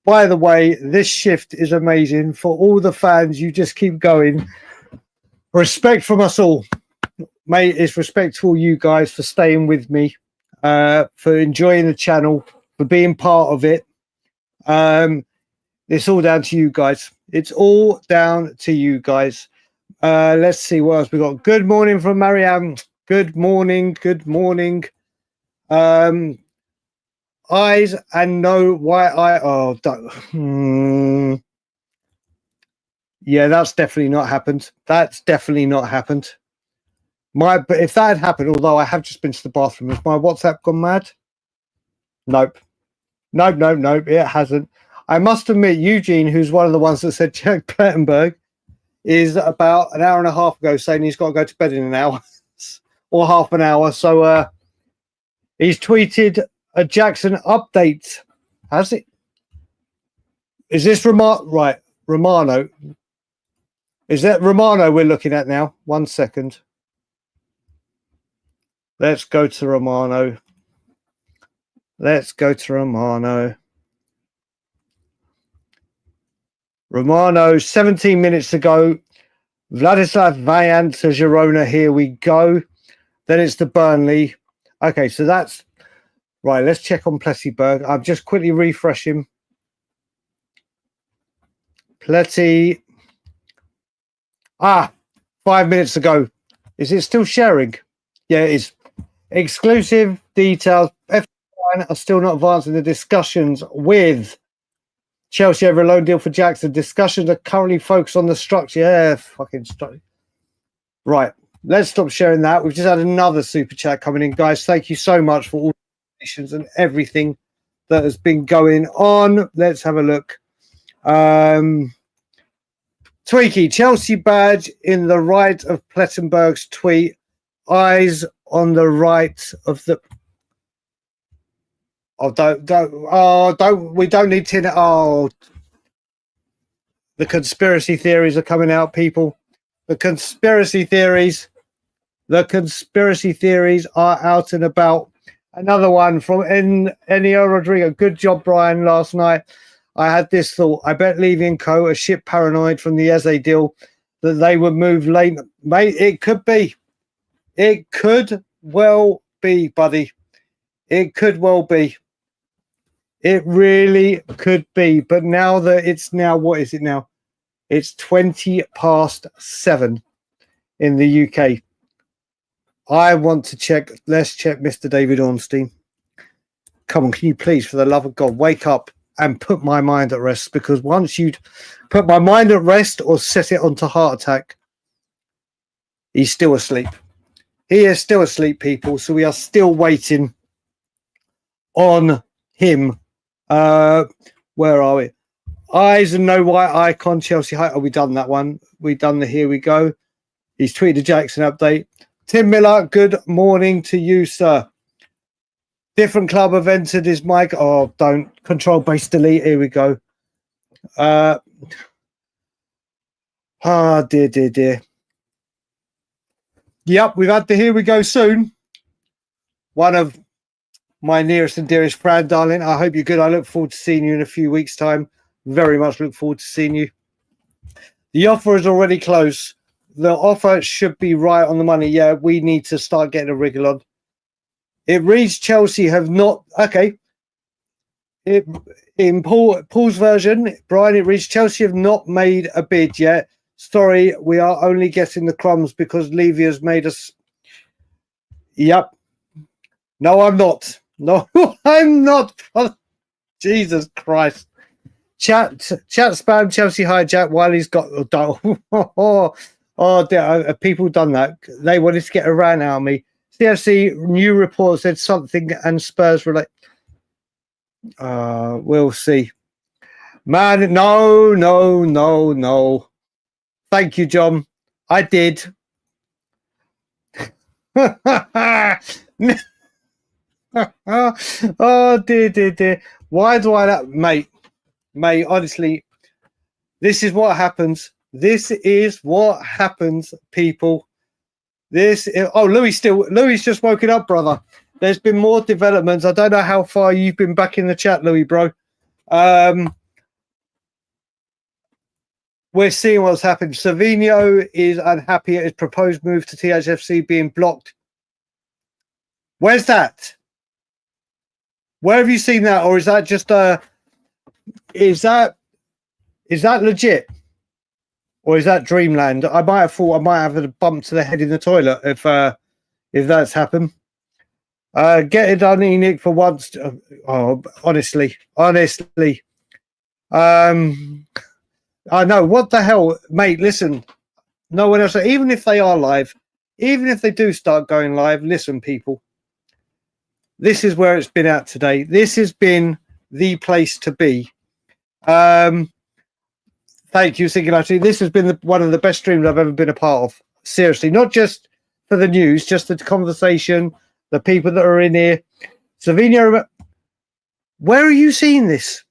By the way, this shift is amazing. For all the fans, you just keep going. Respect from us all. Mate, it's respect to all you guys for staying with me, for enjoying the channel, for being part of it. It's all down to you guys. It's all down to you guys. Let's see what else we got. Good morning from Marianne. Good morning. Good morning. Eyes and no white eye. Oh, yeah, that's definitely not happened. That's definitely not happened. But if that had happened, although I have just been to the bathroom, has my WhatsApp gone mad? Nope. Nope. It hasn't. I must admit, Eugene, who's one of the ones that said Jack Plettenberg, is about an hour and a half ago saying he's got to go to bed in an hour or half an hour. So he's tweeted a Jackson update. Has it? Is this right? Romano. Is that Romano we're looking at now? 1 second. Let's go to Romano. Let's go to Romano. Romano, 17 minutes ago. Vladislav Vajan to Girona. Here we go. Then it's the Burnley. Okay, so that's right. Let's check on Plessyberg. I'm just quickly refreshing. Plessy. 5 minutes ago. Is it still sharing? Yeah, it is. Exclusive details. F1 are still not advancing the discussions with Chelsea over a loan deal for Jackson. Discussions are currently focused on the structure. Yeah, fucking structure. Right. Let's stop sharing that. We've just had another super chat coming in, guys. Thank you so much for all the donations and everything that has been going on. Let's have a look. Tweaky, Chelsea badge in the right of Plettenberg's tweet. Eyes on the right of the. Oh, we don't need to. Oh, the conspiracy theories are coming out, people. The conspiracy theories are out and about. Another one from Ennio Rodrigo. Good job, Brian, last night. I had this thought. I bet Levy and Co. are shit paranoid from the Eze deal that they would move late. Mate, it could be. It could well be, buddy. It could well be. It really could be. But now that it's now, what is it now? It's 7:20 in the UK. I want to check. Let's check Mr. David Ornstein. Come on, can you please, for the love of God, wake up and put my mind at rest? Because once you'd put my mind at rest or set it onto heart attack, he's still asleep. He is still asleep, people. So we are still waiting on him. Where are we? Eyes and no white icon, Chelsea height. Oh, we done that one. We done the here we go. He's tweeted a Jackson update. Tim Miller, good morning to you, sir. Different club have entered his mic. Oh, don't. Control base delete. Here we go. Dear. Yep, we've had the here we go soon. One of my nearest and dearest friend, darling. I hope you're good. I look forward to seeing you in a few weeks' time. Very much look forward to seeing you. The offer is already close. The offer should be right on the money. Yeah, we need to start getting a wriggle on. It reads Chelsea have not. Okay. in Paul's version, Brian, it reads Chelsea have not made a bid yet. Sorry, we are only getting the crumbs because Levy has made us. Yep. No, I'm not. No, I'm not. Oh, Jesus Christ. Chat spam Chelsea hijack while he's got. Oh, dear. Have people done that? They wanted to get a rant out of me. CFC new report said something and Spurs relate. We'll see. Man, no. Thank you, John. I did. Oh, dear. Why do I that, mate? Mate, honestly, this is what happens. This is what happens, people. Louis just woken up, brother. There's been more developments. I don't know how far you've been back in the chat, Louis, bro. We're seeing what's happened. Savinho is unhappy at his proposed move to THFC being blocked. Where's that? Where have you seen that? Or is that just is that legit? Or is that dreamland? I might have thought I might have a bump to the head in the toilet if that's happened. Get it done, Enoch, for once. Honestly. I know, what the hell, mate, listen. No one else, even if they are live, even if they do start going live, listen, people. This is where it's been at today. This has been the place to be. Thank you, Singularity. This has been one of the best streams I've ever been a part of. Seriously, not just for the news, just the conversation, the people that are in here. Savinho, where are you seeing this?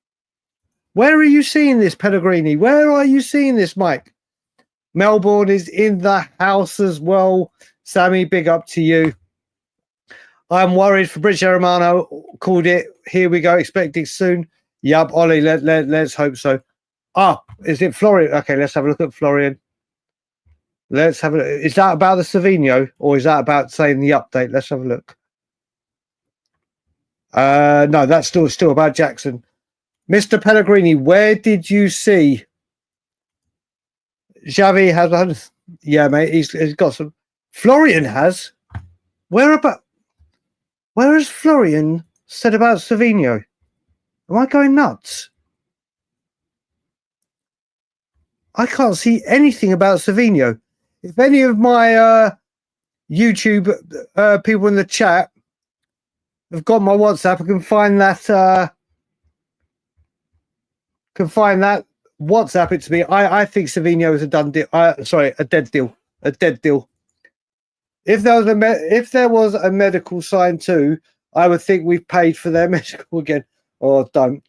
Where are you seeing this, Pellegrini? Where are you seeing this, Mike? Melbourne is in the house as well. Sammy, big up to you. I'm worried. Fabrizio Romano called it. Here we go. Expecting soon. Yup, Ollie, let's hope so. Is it Florian? Okay, let's have a look at Florian. Let's have a look. Is that about the Savinho or is that about saying the update? Let's have a look. No, that's still about Jackson. Mr. Pellegrini, where did you see Xavi has? Yeah, mate, he's got some. Florian has. Where has Florian said about Savinho? Am I going nuts? I can't see anything about Savinho. If any of my YouTube people in the chat have got my WhatsApp, I can find that. WhatsApp it to me. I think Savinho is a done deal. A dead deal. A dead deal. If there was a medical sign too, I would think we've paid for their medical again. Oh, don't.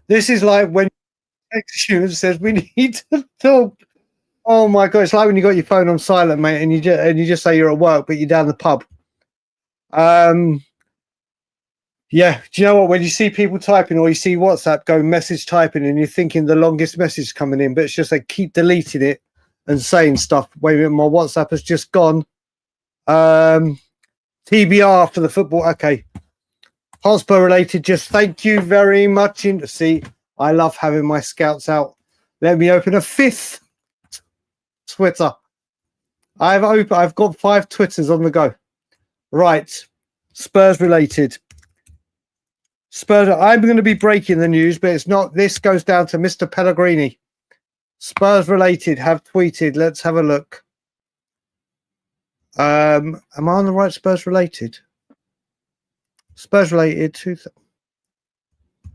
This is like when you and says we need to talk. Oh my god, it's like when you got your phone on silent, mate, and you just say you're at work, but you're down the pub. Yeah, do you know what? When you see people typing or you see WhatsApp go message typing and you're thinking the longest message coming in, but it's just they keep deleting it and saying stuff. Wait a minute, my WhatsApp has just gone. TBR for the football. Okay. Hotspur related, just thank you very much. See, I love having my scouts out. Let me open a fifth Twitter. I've got 5 Twitters on the go. Right. Spurs related. Spurs, I'm going to be breaking the news, but it's not. This goes down to Mr. Pellegrini. Spurs related have tweeted. Let's have a look. Am I on the right Spurs related? Spurs related to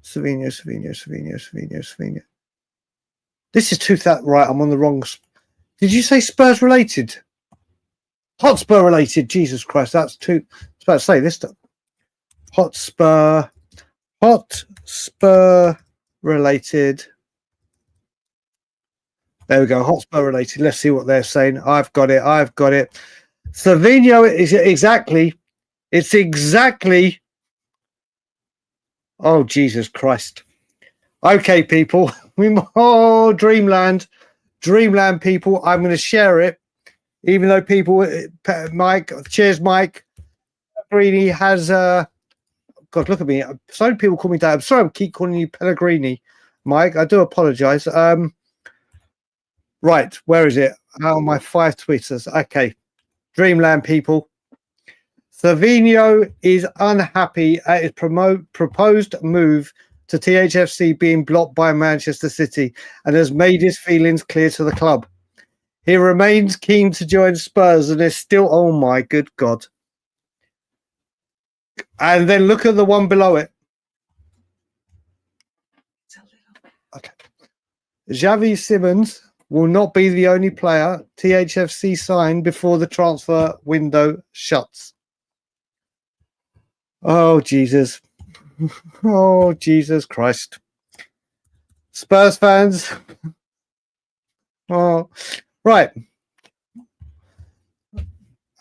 Savinho. This is 2000. Right, I'm on the wrong. Did you say Spurs related? Hotspur related. Jesus Christ, that's two. I was about to say this stuff. Hotspur related. There we go. Hotspur related. Let's see what they're saying. I've got it. Savinho is exactly. It's exactly. Oh, Jesus Christ. Okay, people. Dreamland people. I'm going to share it. Even though people, Mike, cheers, Mike. Greeny has God, look at me. So many people call me Dad. I'm sorry I keep calling you Pellegrini, Mike. I do apologize. Right, where is it? Oh, my 5 tweeters. Okay. Dreamland people. Savinho is unhappy at his proposed move to THFC being blocked by Manchester City and has made his feelings clear to the club. He remains keen to join Spurs and is still, oh my good God. And then look at the one below it. Okay. Xavi Simons will not be the only player THFC signed before the transfer window shuts. Oh, Jesus. Oh, Jesus Christ. Spurs fans. Oh, right.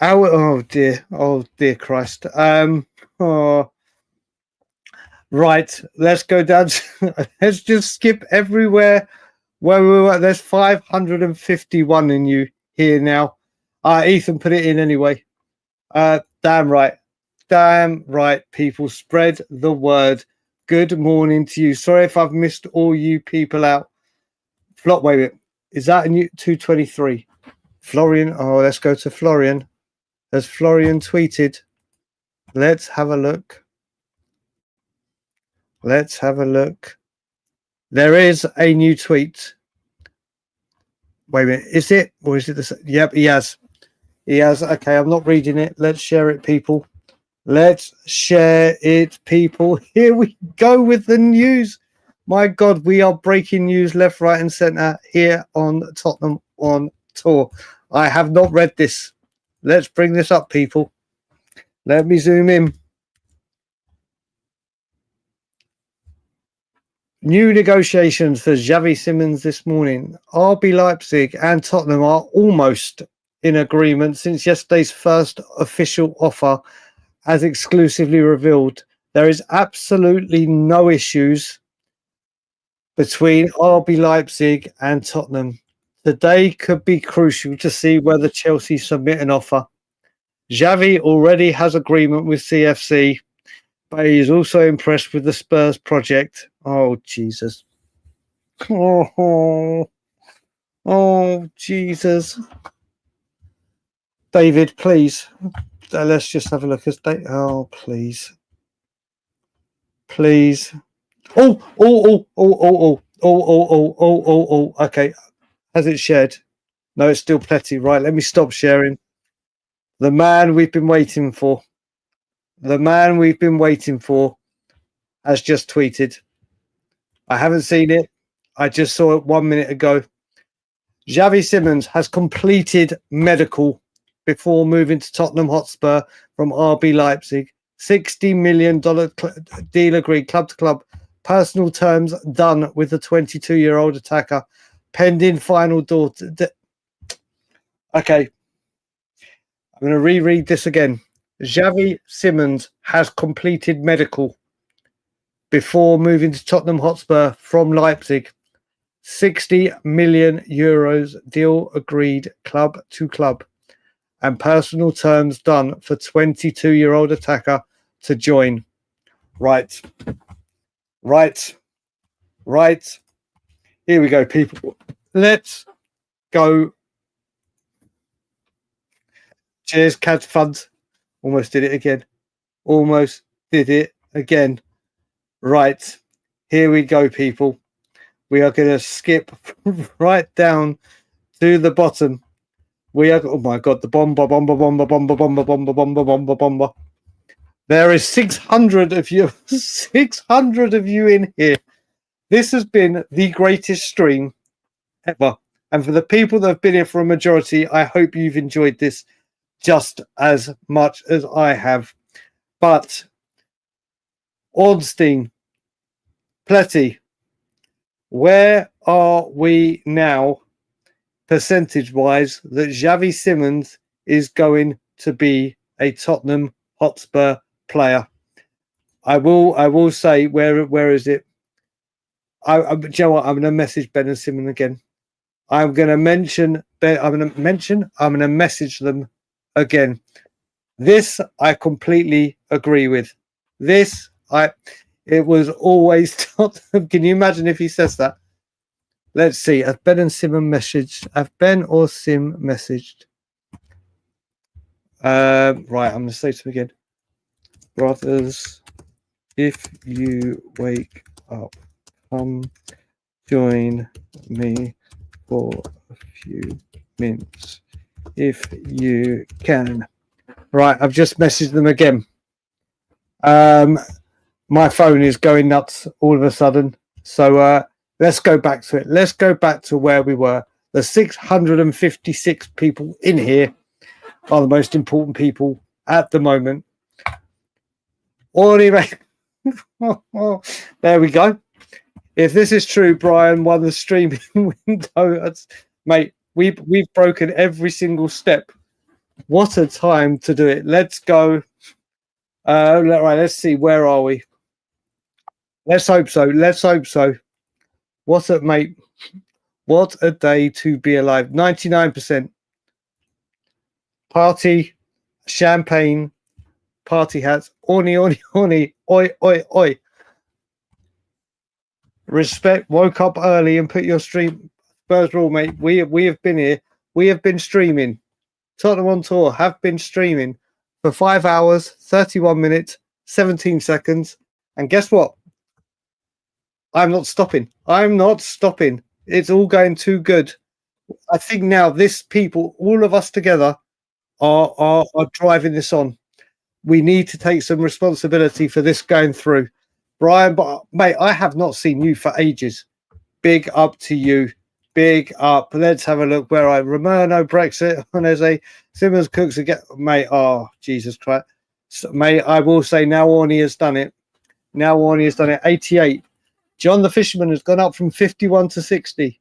Oh, dear. Oh, dear Christ. Oh, right. Let's go down. Let's just skip everywhere where we were. There's 551 in you here now. Ethan put it in anyway. Damn right. Damn right, people. Spread the word. Good morning to you. Sorry if I've missed all you people out. Wait a minute. Is that a new 223? Florian. Oh, let's go to Florian. Has Florian tweeted? Let's have a look. Let's have a look. There is a new tweet. Wait a minute. Is it? Or is it the same? Yep, he has. He has. Okay, I'm not reading it. Let's share it, people. Let's share it, people. Here we go with the news. My God, we are breaking news left, right, and centre here on Tottenham on Tour. I have not read this. Let's bring this up, people. Let me zoom in. New negotiations for Xavi Simons this morning. RB Leipzig and Tottenham are almost in agreement since yesterday's first official offer as exclusively revealed. There is absolutely no issues between RB Leipzig and Tottenham. Today could be crucial to see whether Chelsea submit an offer. Xavi already has agreement with CFC, but he is also impressed with the Spurs project. Oh, Jesus. Oh, Jesus. David, please. Let's just have a look. Oh, please. Please. Oh. Okay. Has it shared? No, it's still plenty. Right, let me stop sharing. The man we've been waiting for. The man we've been waiting for has just tweeted. I haven't seen it. I just saw it 1 minute ago. Xavi Simons has completed medical before moving to Tottenham Hotspur from RB Leipzig. $60 million deal agreed, club to club. Personal terms done with the 22-year-old attacker. Pending final door. Okay. I'm going to reread this again. Xavi Simons has completed medical before moving to Tottenham Hotspur from Leipzig. 60 million euros deal agreed, club to club, and personal terms done for 22-year-old attacker to join. Right. Here we go, people. Let's go. Cheers, Cad Funds. Almost did it again. Right. Here we go, people. We are going to skip right down to the bottom. We are, oh my God, the bomber. There is 600 of you, 600 of you in here. This has been the greatest stream ever. And for the people that have been here for a majority, I hope you've enjoyed this just as much as I have. But Ornstein, Pletty, where are we now, percentage-wise, that Xavi Simons is going to be a Tottenham Hotspur player? I will say, where is it? Do you know what? I'm going to message Ben and Simon again. I'm going to mention Ben. I'm going to message them again. This I completely agree with. This It was always Tottenham. Can you imagine if he says that? Let's see. Have Ben and Sim messaged? Have Ben or Sim messaged? Right, I'm going to say to him again. Brothers, if you wake up, come join me for a few minutes if you can. Right, I've just messaged them again. My phone is going nuts all of a sudden. So let's go back to it. Let's go back to where we were. The 656 people in here are the most important people at the moment. There we go. If this is true, Brian won the streaming window. Mate, we've broken every single step. What a time to do it. Let's go. Right, let's see. Where are we? Let's hope so. Let's hope so. What a mate. What a day to be alive. 99%. Party, champagne, party hats. Orny, orny, orny. Oi, oi, oi. Respect. Woke up early and put your stream. Spurs rule, mate. We have been here. We have been streaming. Tottenham on tour have been streaming for 5 hours, 31 minutes, 17 seconds. And guess what? I'm not stopping. I'm not stopping. It's all going too good. I think now this people, all of us together, are driving this on. We need to take some responsibility for this going through. Brian, but mate, I have not seen you for ages. Big up to you. Big up. Let's have a look where Romano, Brexit, and there's a Simmons cooks again. Mate, oh, Jesus Christ. So, mate, I will say now Orny has done it. Now Orny has done it. 88. John the Fisherman has gone up from 51 to 60.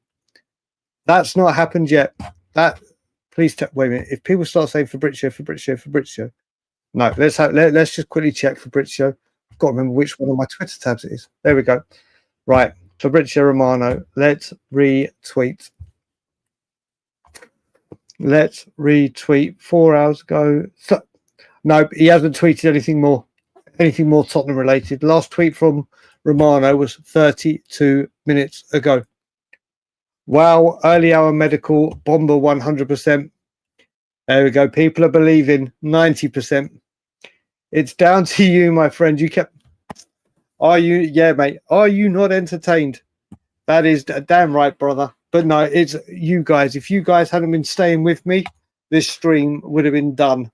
That's not happened yet. Please wait a minute. If people start saying Fabrizio. No, let's just quickly check Fabrizio. I've got to remember which one of my Twitter tabs it is. There we go. Right. Fabrizio Romano. Let's retweet. Let's retweet 4 hours ago. No, he hasn't tweeted anything more Tottenham related. Last tweet from Romano was 32 minutes ago. Wow, early hour medical, Bomber 100%. There we go. People are believing 90%. It's down to you, my friend. Are you not entertained? That is damn right, brother. But no, it's you guys. If you guys hadn't been staying with me, this stream would have been done.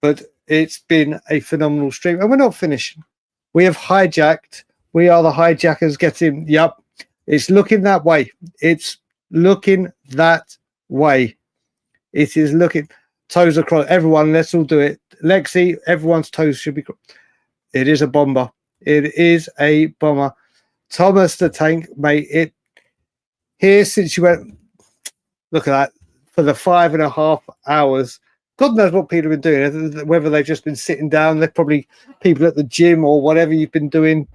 But it's been a phenomenal stream. And we're not finished. We have hijacked. We are the hijackers getting, yep. It's looking that way. It's looking that way. It is looking toes across. Everyone, let's all do it. Lexi, everyone's toes should be. It is a bomber. It is a bomber. Thomas the Tank, mate. It here since you went. Look at that for the 5.5 hours. God knows what people have been doing. Whether they've just been sitting down. They're probably people at the gym or whatever you've been doing.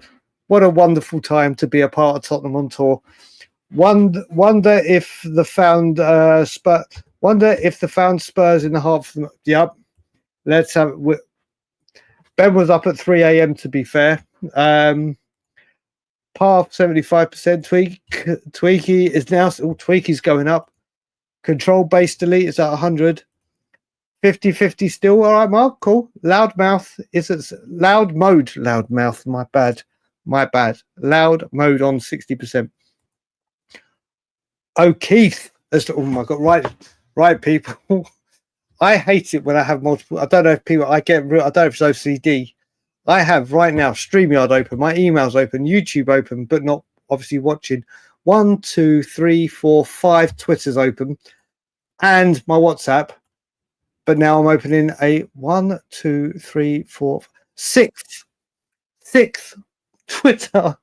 What a wonderful time to be a part of Tottenham on tour. Wonder if the found Spurs in the half. Yep. Let's have. Ben was up at 3 a.m. to be fair. Path 75%. Tweaky is now. Tweaky's going up. Control base delete is at 100. 50-50 still. All right, Mark. Cool. Loudmouth is at loud mode. Loudmouth. My bad. Loud mode on 60%. O'Keefe. Oh my God. Right, people. I hate it when I have multiple. I don't know if people. I don't know if it's OCD. I have right now StreamYard open, my emails open, YouTube open, but not obviously watching. 1, 2, 3, 4, 5 Twitters open, and my WhatsApp. But now I'm opening a 1, 2, 3, 4, 6th Twitter,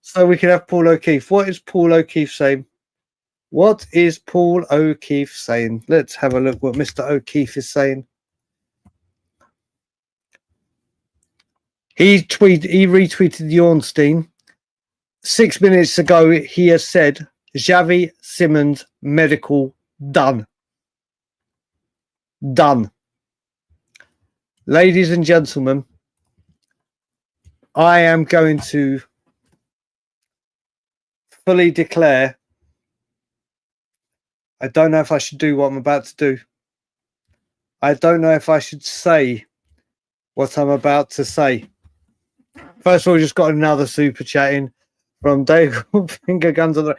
so we can have Paul O'Keefe. What is Paul O'Keefe saying? What is Paul O'Keefe saying? Let's have a look what Mr. O'Keefe is saying. He retweeted Jornstein. 6 minutes ago, he has said, Xavi Simons medical done. Done. Ladies and gentlemen, I am going to fully declare. I don't know if I should do what I'm about to do. I don't know if I should say what I'm about to say. First of all, just got another super chat in from Dave Finger Guns on the.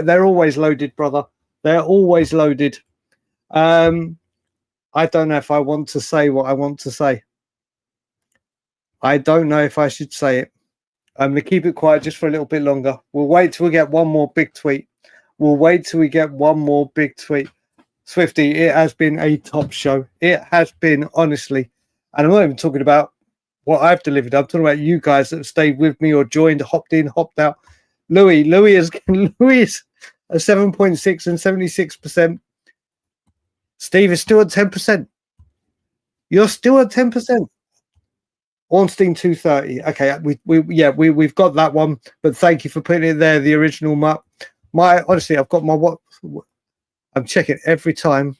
They're always loaded, brother. They're always loaded. I don't know if I want to say what I want to say. I don't know if I should say it. I'm going to keep it quiet just for a little bit longer. We'll wait till we get one more big tweet. Swifty, it has been a top show. It has been, honestly. And I'm not even talking about what I've delivered. I'm talking about you guys that have stayed with me or joined, hopped in, hopped out. Louis is a 7.6 and 76%. Steve is still at 10%. You're still at 10%. Ornstein 230. Okay, we've got that one, but thank you for putting it there. The original honestly, I've got my what I'm checking every time.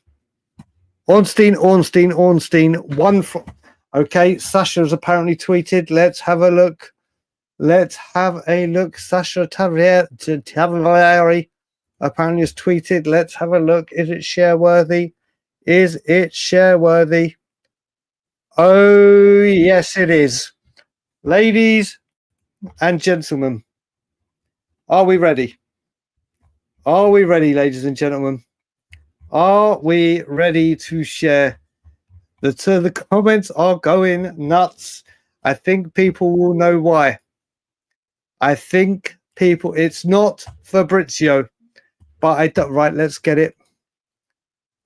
Ornstein. One for okay. Sasha's apparently tweeted. Let's have a look. Sasha Tavari apparently has tweeted. Let's have a look. Is it share worthy? Oh, yes, it is. Ladies and gentlemen, are we ready? Are we ready, ladies and gentlemen? Are we ready to share? The comments are going nuts. I think people will know why. It's not Fabrizio, but I don't. Right, let's get it.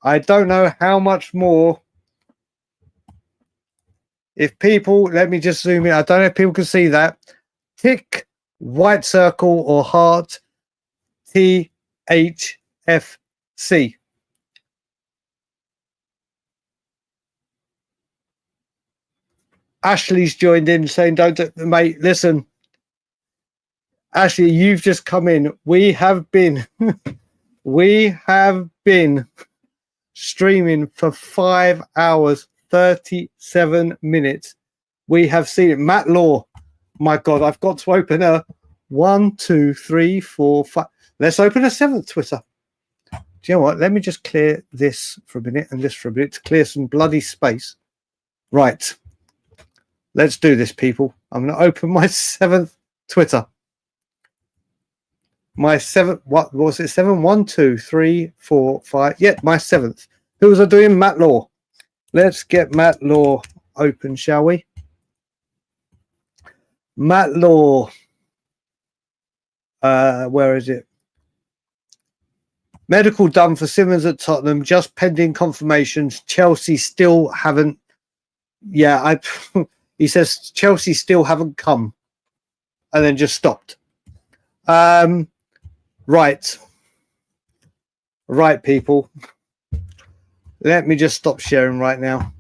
I don't know how much more. If people, let me just zoom in. I don't know if people can see that. Tick, white circle, or heart, THFC. Ashley's joined in saying, mate, listen. Ashley, you've just come in. We have been streaming for 5 hours. 37 minutes. We have seen it. Matt Law. My God, I've got to open a 1, 2, 3, 4, 5. Let's open a 7th Twitter. Do you know what? Let me just clear this for a minute and this for a minute to clear some bloody space. Right. Let's do this, people. I'm going to open my 7th Twitter. My 7th, what was it? 7, 1, 2, 3, 4, 5. Yeah, my 7th. Who was I doing? Matt Law. Let's get Matt Law open, shall we? Matt Law. Where is it? Medical done for Simons at Tottenham, just pending confirmations. Chelsea still haven't. Yeah, he says Chelsea still haven't come, and then just stopped. Right, people. Let me just stop sharing right now.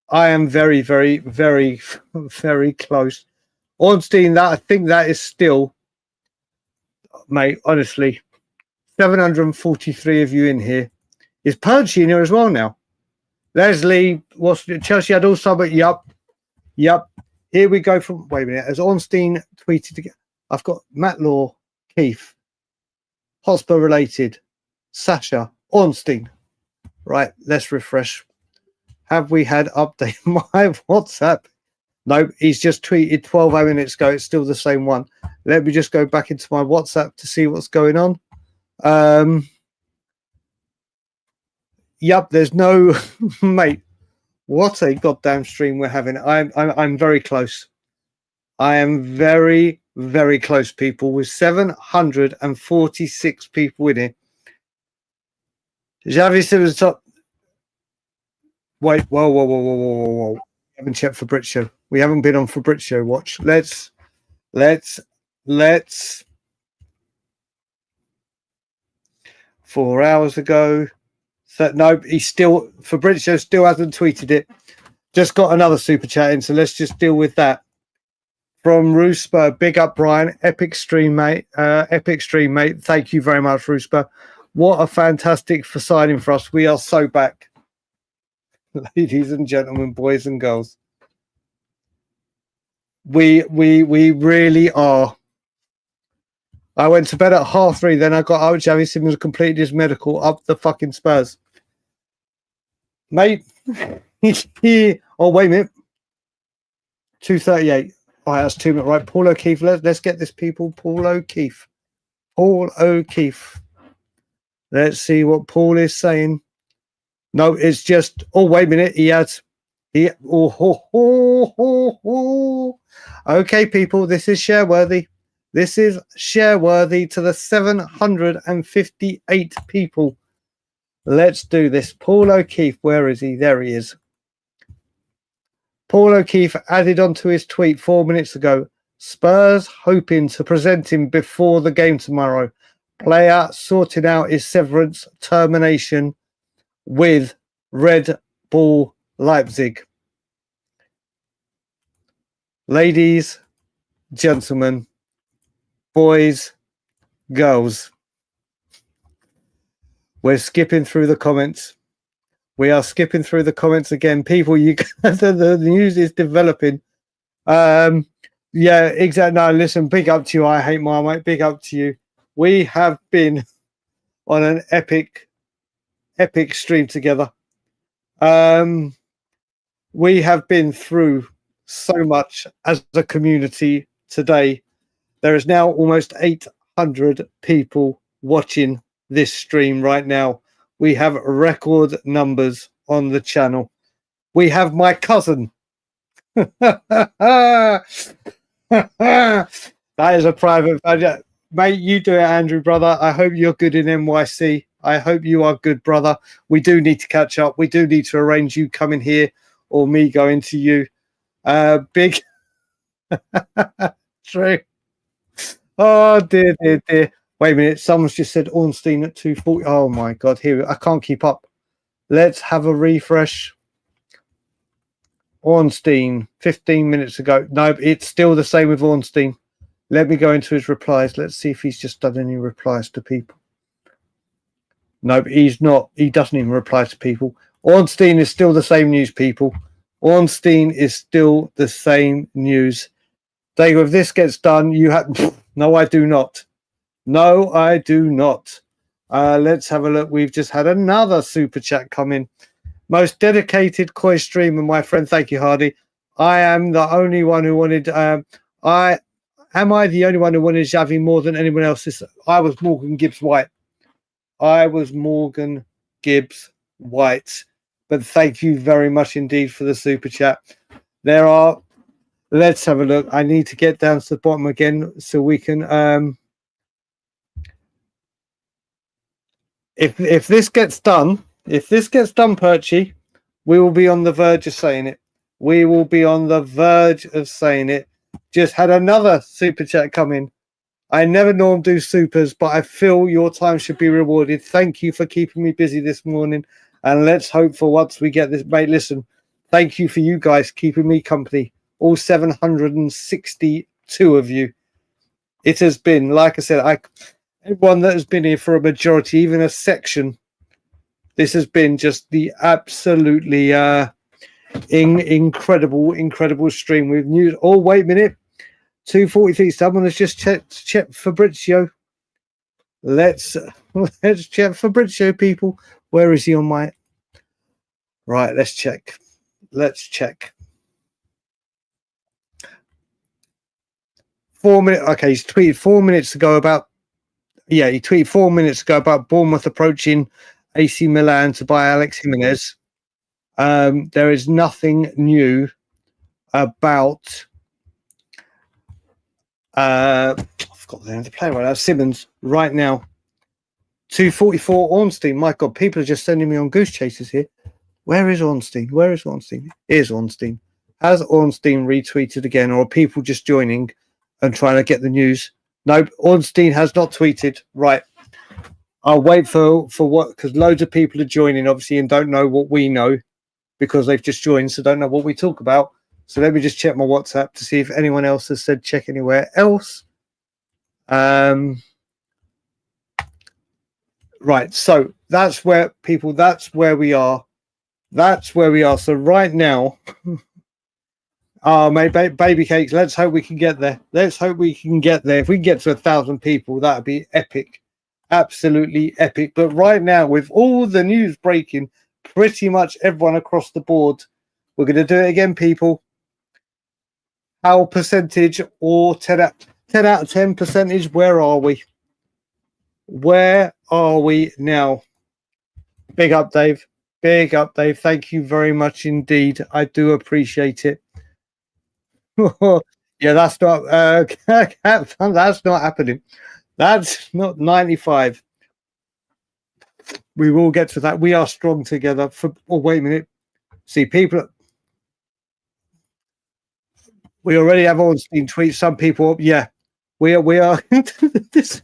I am very, very, very, very close. Ornstein, I think that is still, mate, honestly, 743 of you in here. Is Perchy in here as well now? Leslie, Chelsea had also, but yup. Here we go from, wait a minute, as Ornstein tweeted again. I've got Matt Law, Keith, Hotspur related, Sasha, Ornstein. Right, let's refresh. Have we had update my WhatsApp? No, he's just tweeted 12 minutes ago. It's still the same one. Let me just go back into my WhatsApp to see what's going on. Yep, there's no mate. What a goddamn stream we're having. I'm very close. I am very, very close, people, with 746 people in it. Xavi Simons top. Wait, whoa. We haven't checked Fabrizio. We haven't been on Fabrizio watch. Let's 4 hours ago. So, no, Fabrizio still hasn't tweeted it. Just got another super chat in, so let's just deal with that. From Roosper, big up Brian, epic stream, mate. Thank you very much, Roosper. What a fantastic signing for us. We are so back. Ladies and gentlemen, boys and girls. We really are. I went to bed at 3:30. Then I got out. Xavi Simons completed his medical up the fucking Spurs. Mate. Oh, wait a minute. 2:38. All right, that's 2 minutes. Right, Paul O'Keefe. Let's get this, people. Paul O'Keefe. Paul O'Keefe. Let's see what Paul is saying. No, it's just. Oh, wait a minute. Okay, people. This is share-worthy. This is share-worthy to the 758 people. Let's do this. Paul O'Keefe, where is he? There he is. Paul O'Keefe added onto his tweet 4 minutes ago. Spurs hoping to present him before the game tomorrow. Player sorting out his severance termination with Red Bull Leipzig. Ladies, gentlemen, boys, girls, we're skipping through the comments. We are skipping through the comments again. People, the news is developing. Yeah, exactly. No, listen, big up to you. I hate Marmite. Big up to you. We have been on an epic stream together. We have been through so much as a community today. There is now almost 800 people watching this stream right now. We have record numbers on the channel. We have my cousin. That is a private. Mate, you do it, Andrew, brother. I hope you're good in NYC. I hope you are good, brother. We do need to catch up. We do need to arrange you coming here or me going to you. Big. True. Oh, dear. Wait a minute. Someone's just said Ornstein at 2:40. Oh, my God. Here, I can't keep up. Let's have a refresh. Ornstein, 15 minutes ago. No, it's still the same with Ornstein. Let me go into his replies. Let's see if he's just done any replies to people. No, he's not. He doesn't even reply to people. Ornstein is still the same news, people. Ornstein is still the same news. Dago, if this gets done, you have... No, I do not. No, I do not. Let's have a look. We've just had another super chat come in. Most dedicated Koi streamer, my friend. Thank you, Hardy. I am the only one who wanted... Am I the only one who wanted Xavi more than anyone else? I was Morgan Gibbs-White. But thank you very much indeed for the super chat. Let's have a look. I need to get down to the bottom again so we can... If this gets done, Perchy, we will be on the verge of saying it. We will be on the verge of saying it. Just had another super chat come in. I never normally do supers, but I feel your time should be rewarded. Thank you for keeping me busy this morning. And let's hope for once we get this. Mate, listen, thank you for you guys keeping me company. All 762 of you. It has been, like I said, everyone that has been here for a majority, even a section, this has been just the absolutely incredible stream with news. Oh, wait a minute. 2:43. Someone has just checked Fabrizio. Let's check Fabrizio, people. Where is he on my... Right, let's check. 4 minutes. Okay, he's tweeted 4 minutes ago about... Yeah, he tweeted 4 minutes ago about Bournemouth approaching AC Milan to buy Alex Jimenez. There is nothing new about... I've got the name of the player right now. Simmons right now. 2:44 Ornstein. My God, people are just sending me on goose chases here. Where is Ornstein? Here's Ornstein. Has Ornstein retweeted again, or are people just joining and trying to get the news? No, Ornstein has not tweeted. Right. I'll wait for what, because loads of people are joining, obviously, and don't know what we know because they've just joined, so don't know what we talk about. So let me just check my WhatsApp to see if anyone else has said check anywhere else. Right, so that's where we are. So right now, Oh, mate, baby cakes. Let's hope we can get there. Let's hope we can get there. If we can get to 1,000 people, that'd be epic. Absolutely epic. But right now, with all the news breaking, pretty much everyone across the board, we're going to do it again, people. Our percentage or 10 out of 10 percentage, where are we? Where are we now? Big up, Dave. Big up, Dave. Thank you very much indeed. I do appreciate it. Yeah, that's not that's not happening. That's not 95. We will get to that. We are strong together. Wait a minute. See, people. We already have Ornstein tweet some people up. Yeah, we are. This.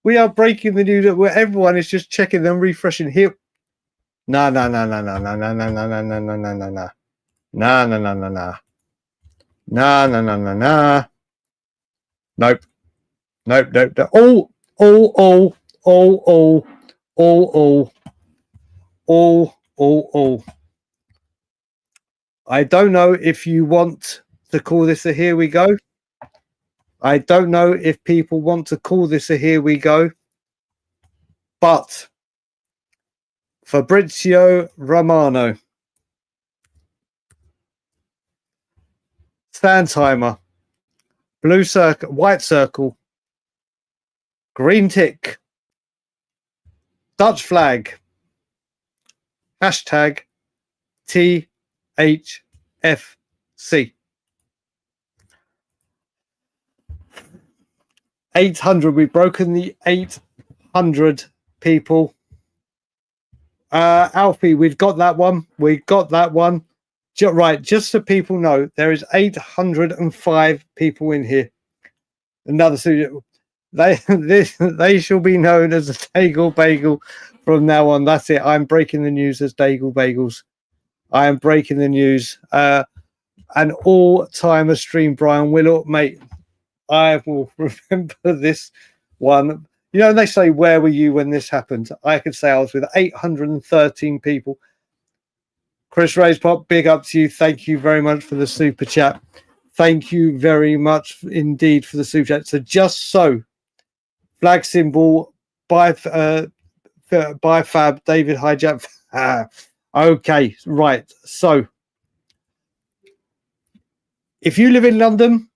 We are breaking the news where everyone is just checking them, refreshing here. No. Nope. All. I don't know if you want to call this a here we go. I don't know if people want to call this a here we go. But Fabrizio Romano, stand timer, blue circle, white circle, green tick, Dutch flag, hashtag THFC. 800. We've broken the 800 people. Alfie, we've got that one. Right, just so people know, there is 805 people in here. Another they shall be known as a Daigle Bagel from now on. That's it. I'm breaking the news as Daigle Bagels. I am breaking the news. An all-timer stream, Brian Willett, mate. I will remember this one. You know, they say, where were you when this happened? I could say I was with 813 people. Chris Rayspop, big up to you. Thank you very much for the super chat. Thank you very much indeed for the super chat. So just so, flag symbol by Fab, David Hijack. Okay, right. So if you live in London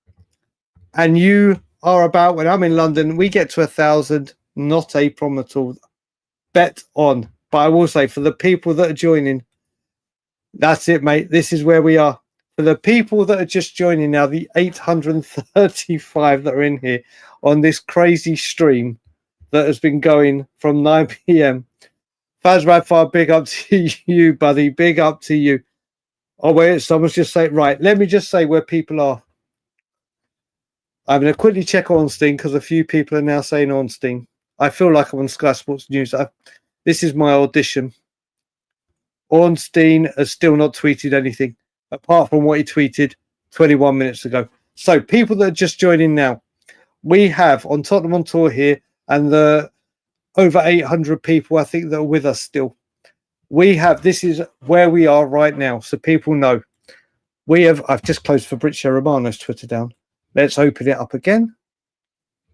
and you are about, when I'm in London, we get to 1,000, not a problem at all. Bet on. But I will say, for the people that are joining, that's it, mate. This is where we are. For the people that are just joining now, the 835 that are in here on this crazy stream that has been going from 9 p.m. Faz Radfar, big up to you, buddy. Big up to you. Oh, wait, someone's just saying, right, let me just say where people are. I'm going to quickly check Ornstein because a few people are now saying Ornstein. I feel like I'm on Sky Sports News. This is my audition. Ornstein has still not tweeted anything apart from what he tweeted 21 minutes ago. So people that are just joining now, we have on Tottenham on Tour here and the over 800 people, I think, that are with us still. This is where we are right now. So people know I've just closed Fabrizio Romano's Twitter down. Let's open it up again.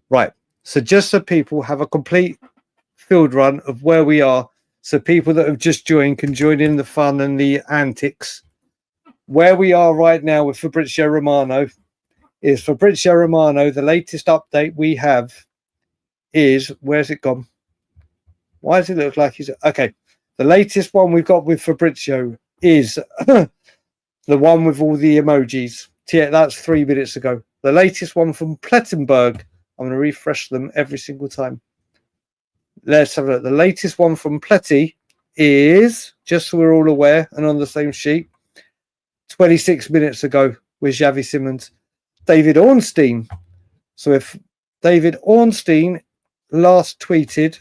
Right. So just so people have a complete field run of where we are. So people that have just joined can join in the fun and the antics. Where we are right now with Fabrizio Romano is Fabrizio Romano. The latest update we have is, where's it gone? Why does it look like he's... Okay. The latest one we've got with Fabrizio is the one with all the emojis. Yeah, that's 3 minutes ago. The latest one from Plettenberg. I'm going to refresh them every single time. Let's have a look. The latest one from Pletty is, just so we're all aware and on the same sheet, 26 minutes ago with Xavi Simons. David Ornstein. So if David Ornstein last tweeted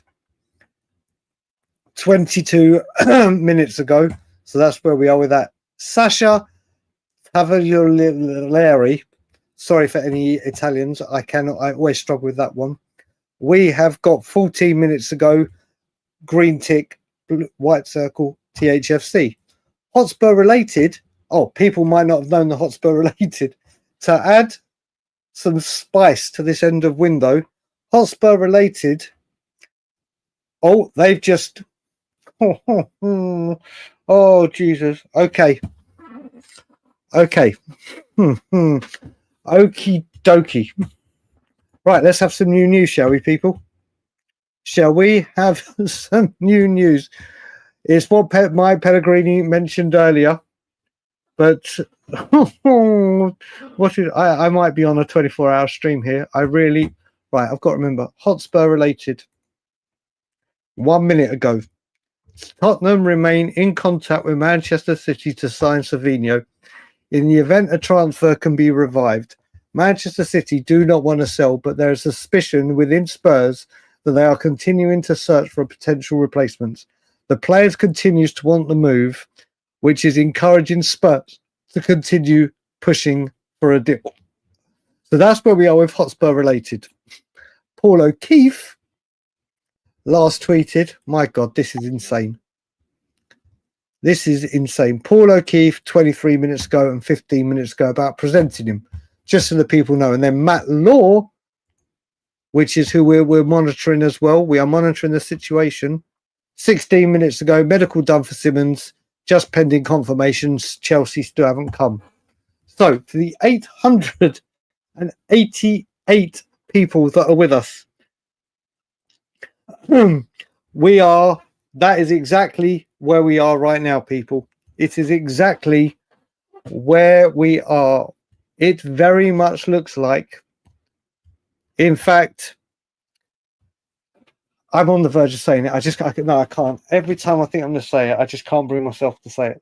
22 minutes ago, so that's where we are with that. Sasha Cavalieri. Sorry for any Italians. I always struggle with that one. We have got 14 minutes ago. Green tick, white circle, THFC. Hotspur related. Oh, people might not have known the Hotspur related. To add some spice to this end of window, Hotspur related. Oh, they've just. Oh, Jesus. Okay. Okie dokie. Right, let's have some new news, shall we, people? Shall we have some new news? It's what Mike Pellegrini mentioned earlier, but I might be on a 24-hour stream here. Right, I've got to remember. Hotspur related. 1 minute ago, Tottenham remain in contact with Manchester City to sign Savinho. In the event a transfer can be revived, Manchester City do not want to sell, but there is suspicion within Spurs that they are continuing to search for potential replacements. The players continues to want the move, which is encouraging Spurs to continue pushing for a deal. So that's where we are with Hotspur related. Paul O'Keefe last tweeted, my God, this is insane. This is insane. Paul O'Keefe, 23 minutes ago and 15 minutes ago, about presenting him, just so the people know. And then Matt Law, which is who we're monitoring as well. We are monitoring the situation. 16 minutes ago, medical done for Simons, just pending confirmations. Chelsea still haven't come. So, to the 888 people that are with us, that is exactly where we are right now, people. It is exactly where we are. It very much looks like, in fact, I'm on the verge of saying it. I can't. Every time I think I'm going to say it, I just can't bring myself to say it.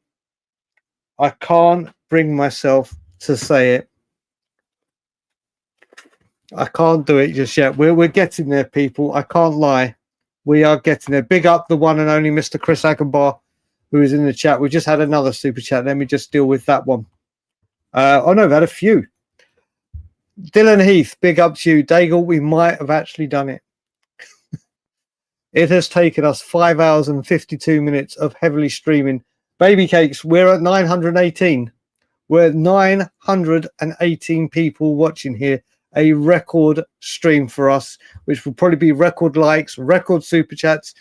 I can't bring myself to say it. I can't do it just yet. We're getting there, people. I can't lie. We are getting there. Big up the one and only Mr. Chris Agenbar, who is in the chat. We just had another super chat. Let me just deal with that one. Oh, no, we've had a few. Dylan Heath, big up to you. Daigle, we might have actually done it. It has taken us 5 hours and 52 minutes of heavily streaming. Baby Cakes, we're at 918. We're at 918 people watching here. A record stream for us, which will probably be record likes, record super chats.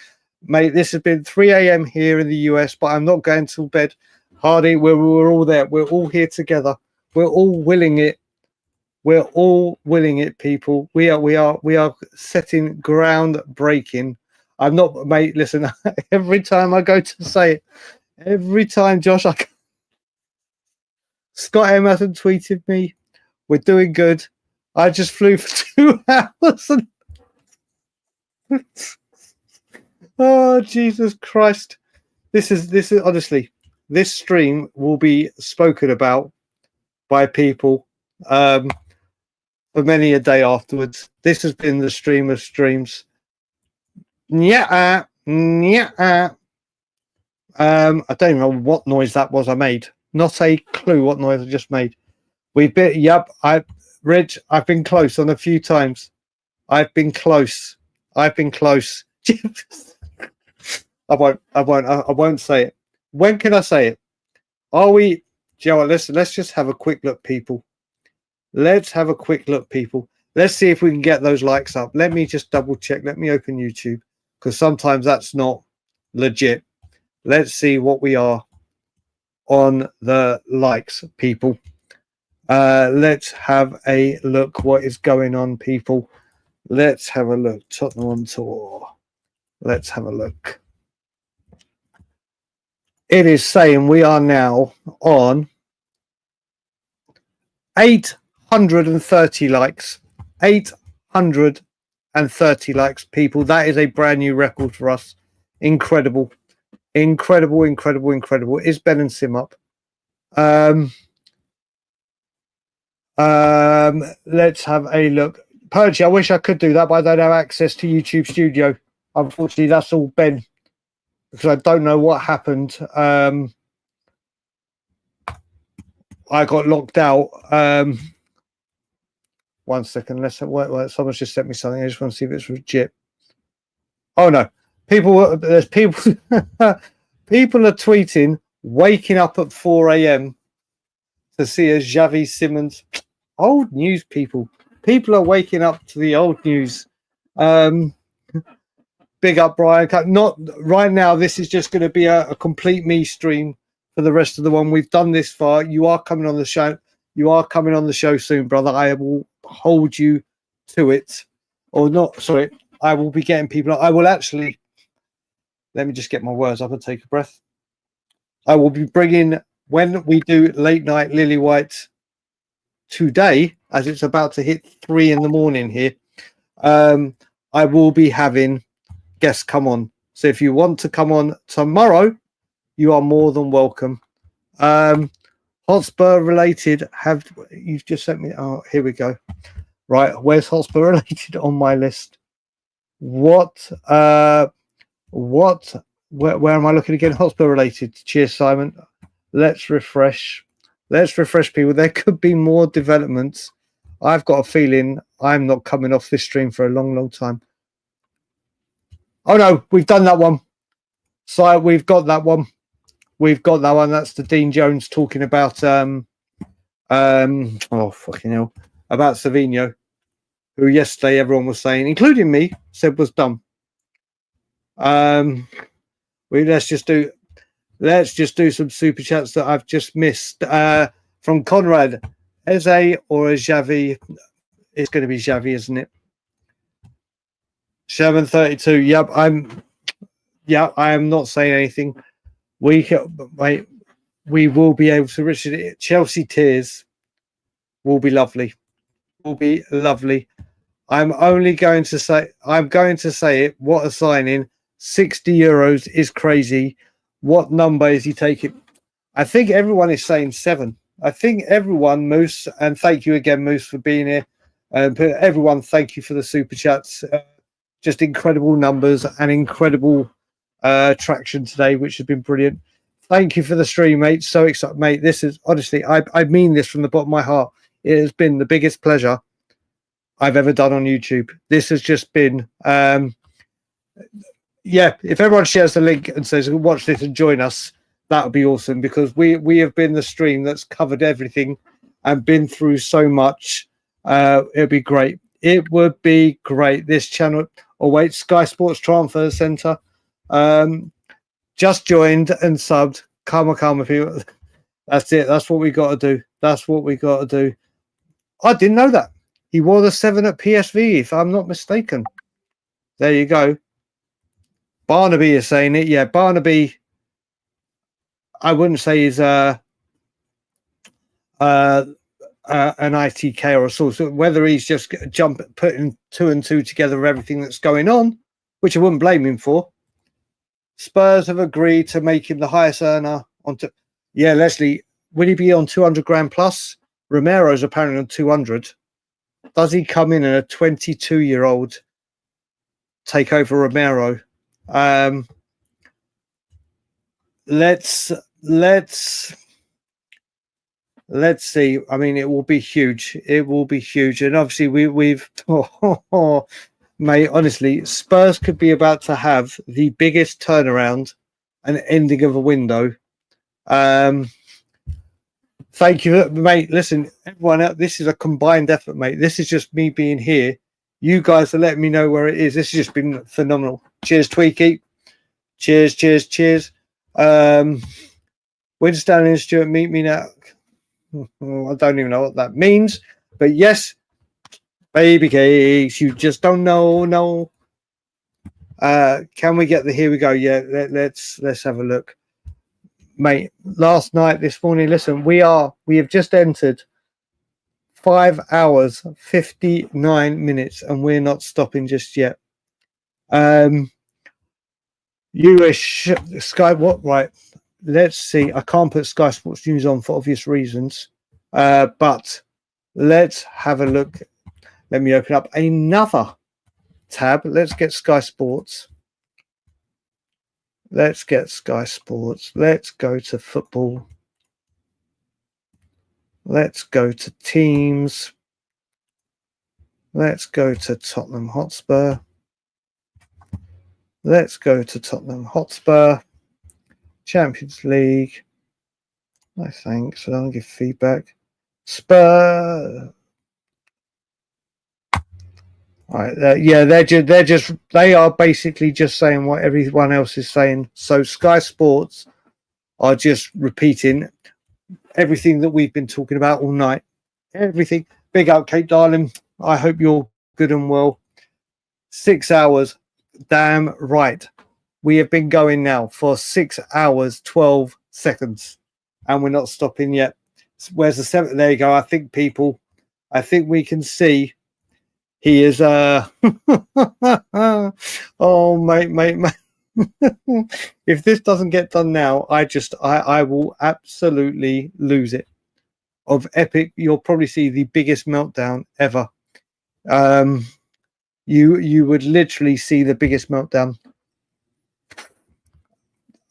Mate, this has been 3 a.m. here in the US, but I'm not going to bed. Hardy, we're all there. We're all here together. We're all willing it. We're all willing it, people. We are setting groundbreaking. I'm not, mate, listen, every time I go to say it, every time, Josh, Scott M hasn't tweeted me. We're doing good. I just flew for 2 hours. Oh, Jesus Christ. This is honestly, this stream will be spoken about by people for many a day afterwards. This has been the stream of streams. I don't even know what noise that was I made. Not a clue what noise I just made. Rich, I've been close on a few times. I've been close. I won't say it. When can I say it? Are we, Joe? Let's just have a quick look, people. Let's have a quick look, people. Let's see if we can get those likes up. Let me just double check. Let me open YouTube, because sometimes that's not legit. Let's see what we are on the likes, people. Let's have a look what is going on, people. Let's have a look. Tottenham on tour. Let's have a look. It is saying we are now on 830 likes. 830 likes, people. That is a brand new record for us. Incredible. Incredible. Is Ben and Sim up? Let's have a look. Purgy, I wish I could do that, but I don't have access to YouTube Studio. Unfortunately, that's all Ben, because I don't know what happened. I got locked out. 1 second. Someone's just sent me something. I just want to see if it's legit. Oh no, there's people. People are tweeting, waking up at 4 a.m. to see a Xavi Simons. Old news, people. People are waking up to the old news. Big up, Brian. Not right now. This is just going to be a complete me stream for the rest of the one. We've done this far. You are coming on the show. You are coming on the show soon, brother. I will hold you to it. Or not, sorry. I will be getting people. I will actually, let me just get my words up and take a breath. I will be bringing, when we do Late Night Lilywhite today, as it's about to hit 3 in the morning here, I will be having guests come on. So if you want to come on tomorrow, you are more than welcome. Hotspur related, you've just sent me, oh, here we go. Right, where's Hotspur related on my list? Where am I looking again? Hotspur related. Cheers, Simon. Let's refresh people. There could be more developments. I've got a feeling I'm not coming off this stream for a long time. Oh no, we've done that one. So we've got that one. That's the Dean Jones talking about oh fucking hell, about Savinho, who yesterday everyone was saying, including me, said was dumb. Let's just do some super chats that I've just missed. From Conrad, Eze or a Xavi? It's going to be Xavi, isn't it? 732. Yep, I am not saying anything. We will be able to reach it. Chelsea tears will be lovely. I'm going to say it. What a signing. 60 euros is crazy. What number is he taking? I think everyone is saying 7. I think everyone, Moose, and thank you again, Moose, for being here. Everyone, thank you for the super chats. Just incredible numbers and incredible traction today, which has been brilliant. Thank you for the stream, mate. So excited, mate. This is honestly, I mean this from the bottom of my heart. It has been the biggest pleasure I've ever done on YouTube. This has just been, if everyone shares the link and says, watch this and join us, that would be awesome, because we have been the stream that's covered everything and been through so much. It'd be great. It would be great. This channel, Sky Sports Transfer Centre, just joined and subbed. Karma people. That's it. That's what we got to do. I didn't know that. He wore the 7 at PSV, if I'm not mistaken. There you go. Barnaby is saying it. Yeah, Barnaby, I wouldn't say is an ITK or a source. Whether he's just putting 2 and 2 together of everything that's going on, which I wouldn't blame him for. Spurs have agreed to make him the highest earner Leslie, will he be on 200 grand plus? Romero's apparently on 200. Does he come in and a 22-year-old take over Romero? Let's see. I mean, it will be huge. And obviously we've mate, honestly, Spurs could be about to have the biggest turnaround and ending of a window. Thank you, mate. Listen, everyone out, this is a combined effort, mate. This is just me being here. You guys are letting me know where it is. This has just been phenomenal. Cheers, Tweaky. Cheers. Winston and Stuart, meet me now. I don't even know what that means, but yes, baby cakes. You just don't know. No. Can we get the? Here we go. Yeah, let's have a look, mate. Last night, this morning. Listen, we have just entered 5 hours 59 minutes, and we're not stopping just yet. Sky, what? Right. Let's see. I can't put Sky Sports News on for obvious reasons, but let's have a look. Let me open up another tab. Let's get Sky Sports. Let's go to football. Let's go to teams. Let's go to Tottenham Hotspur. Champions League. I think so. I'll give feedback. Spurs. Right, they are basically just saying what everyone else is saying. So Sky Sports are just repeating everything that we've been talking about all night. Everything. Big up, Kate Darling. I hope you're good and well. 6 hours. Damn right. We have been going now for 6 hours, 12 seconds. And we're not stopping yet. Where's the 7th? There you go. I think we can see he is oh mate. If this doesn't get done now, I will absolutely lose it. Of epic, you'll probably see the biggest meltdown ever. You would literally see the biggest meltdown.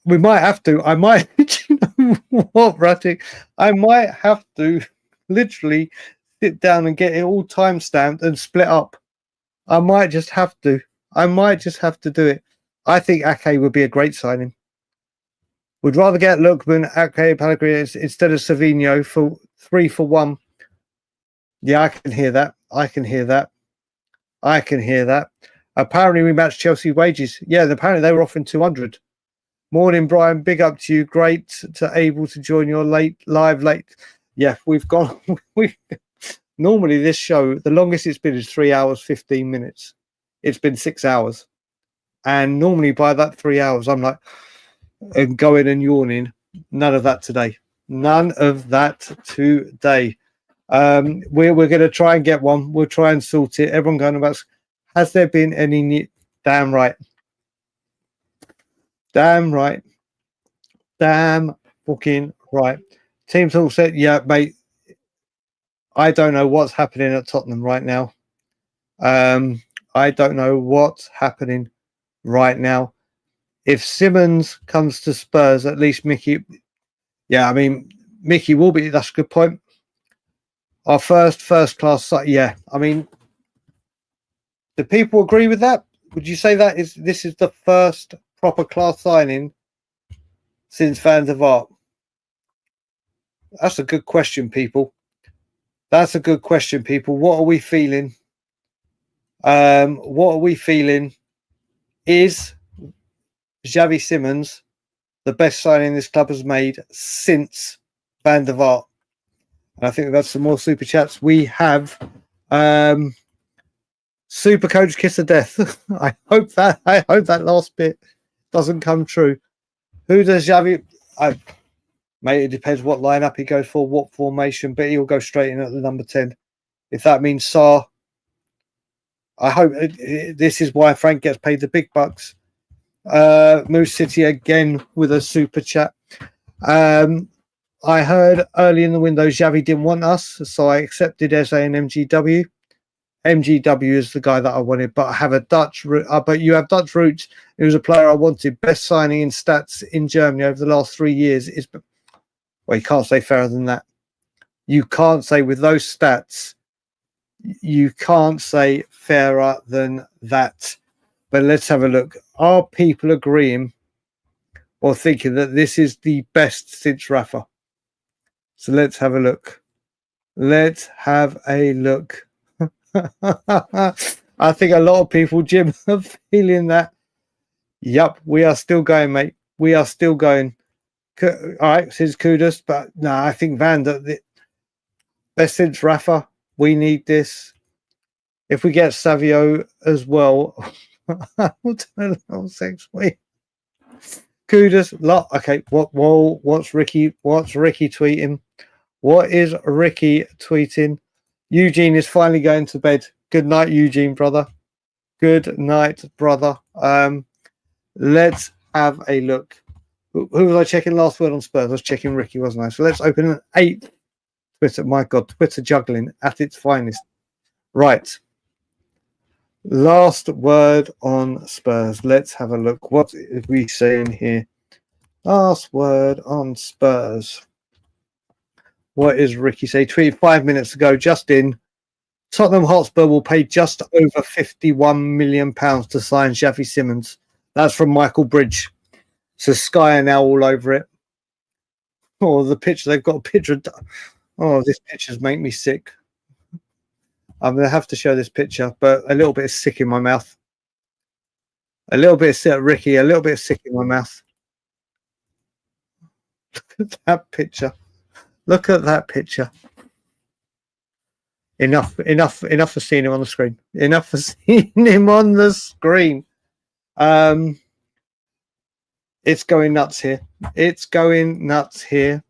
We might have to. I might. You know what, Rattic? I might have to literally sit down and get it all time stamped and split up. I might just have to. Do it. I think Ake would be a great signing. Would rather get Lookman, Ake, Pellegrini instead of Savinho for 3 for 1. Yeah, I can hear that. Apparently, we matched Chelsea wages. Yeah, apparently they were offering 200. Morning, Brian. Big up to you. Great to able to join your late. Yeah, we've gone. Normally this show, the longest it's been is 3 hours, 15 minutes. It's been 6 hours. And normally by that 3 hours, I'm like, and going and yawning. None of that today. We're going to try and get one. We'll try and sort it. Everyone going about, has there been any new? Damn right. Damn fucking right. Teams all said, yeah, mate. I don't know what's happening at Tottenham right now. I don't know what's happening right now. If Simons comes to Spurs, at least Mickey. Yeah, I mean, Mickey will be. That's a good point. Our first class. Yeah, I mean, do people agree with that? Would you say this is the first proper class signing since Van der Vaart? That's a good question, people. What are we feeling? Is Xavi Simons the best signing this club has made since Van der Vaart? And I think we've got some more super chats. We have Super Coach Kiss of Death. I hope that last bit doesn't come true. Who does Xavi? Mate, it depends what lineup he goes for, what formation, but he'll go straight in at the number 10. If that means Sarr, I hope this is why Frank gets paid the big bucks. Moose City again with a super chat. I heard early in the window Xavi didn't want us, so I accepted Eze and MGW. MGW is the guy that I wanted, but I have a Dutch root. But you have Dutch roots. He was a player I wanted. Best signing in stats in Germany over the last 3 years. Well, you can't say fairer than that. You can't say with those stats. You can't say fairer than that. But let's have a look. Are people agreeing or thinking that this is the best since Rafa? So let's have a look. I think a lot of people, Jim, are feeling that. Yup, we are still going, mate. We are still going. All right, since Kudus, but no, I think Van the best since Rafa. We need this. If we get Savio as well, Kudus, okay. What's Ricky tweeting? What is Ricky tweeting? Eugene is finally going to bed. Good night, Eugene, brother. Good night, brother. Let's have a look. Who was I checking last word on Spurs? I was checking Ricky, wasn't I? So let's open an 8th Twitter. My God, Twitter juggling at its finest. Right. Last word on Spurs. Let's have a look. What is we saying here? Last word on Spurs. What is Ricky say? Tweeted 5 minutes ago, just in. Tottenham Hotspur will pay just over £51 million to sign Xavi Simons. That's from Michael Bridge. So Sky are now all over it. Oh, the picture. They've got a picture. Oh, this pictures make me sick. I'm going to have to show this picture, but a little bit of sick in my mouth. A little bit of sick, Ricky. A little bit of sick in my mouth. Look at that picture. Look at that picture. Enough for seeing him on the screen. Enough for seeing him on the screen. It's going nuts here. It's going nuts here.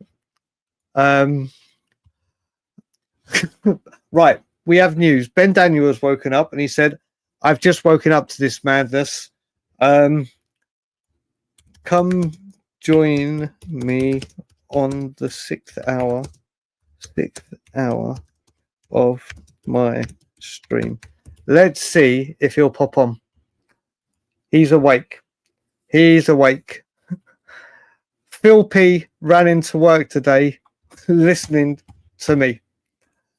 Right, we have news. Ben Daniel has woken up and he said, I've just woken up to this madness. Come join me on the sixth hour of my stream. Let's see if he'll pop on. He's awake. He's awake. Phil P ran into work today listening to me,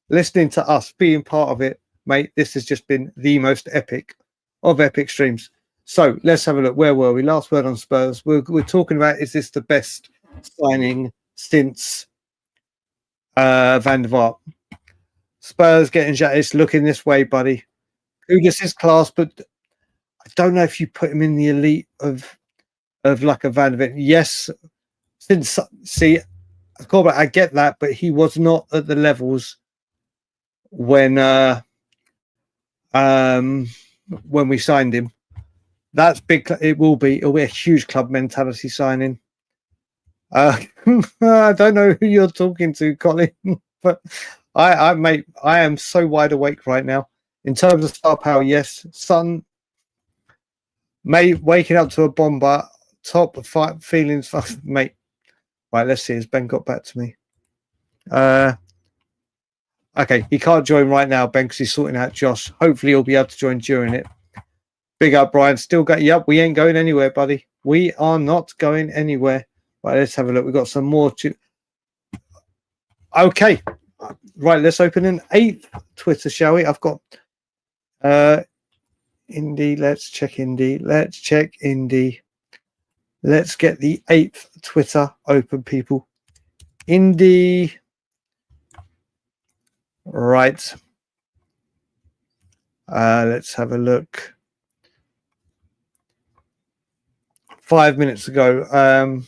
listening to us, being part of it. Mate, this has just been the most epic of epic streams. So let's have a look. Where were we? Last word on Spurs. We're talking about, is this the best signing since Van der Vaart? Spurs getting It's looking this way, buddy. Kudus is class, but I don't know if you put him in the elite of like a Van der Vaart. Yes, since Corbett, I get that, but he was not at the levels when we signed him. That's big. It'll be a huge club mentality signing. I don't know who you're talking to, Colin, but I am so wide awake right now. In terms of star power, yes. Son, mate, waking up to a bomber, top five feelings, mate. Right, let's see. Has Ben got back to me? Okay, he can't join right now, Ben, because he's sorting out Josh. Hopefully, he'll be able to join during it. Big up, Brian. Still got you up. We ain't going anywhere, buddy. We are not going anywhere. Right, let's have a look. We've got some more. Okay. Right, let's open an 8th Twitter, shall we? I've got Indy. Let's check Indy. Let's check Indy. Let's get the 8th Twitter open, people. Indy. Right. Let's have a look. 5 minutes ago.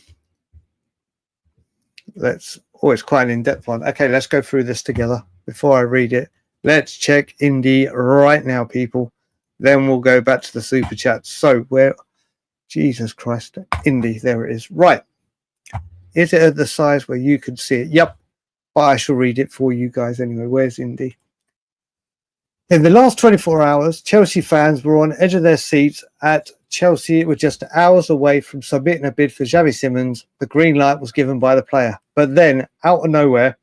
It's quite an in-depth one. Okay, let's go through this together before I read it. Let's check Indy right now, people. Then we'll go back to the super chat. So Jesus Christ, Indy, there it is. Right. Is it at the size where you can see it? Yep. But I shall read it for you guys anyway. Where's Indy? In the last 24 hours, Chelsea fans were on edge of their seats at Chelsea were just hours away from submitting a bid for Xavi Simons. The green light was given by the player. But then, out of nowhere,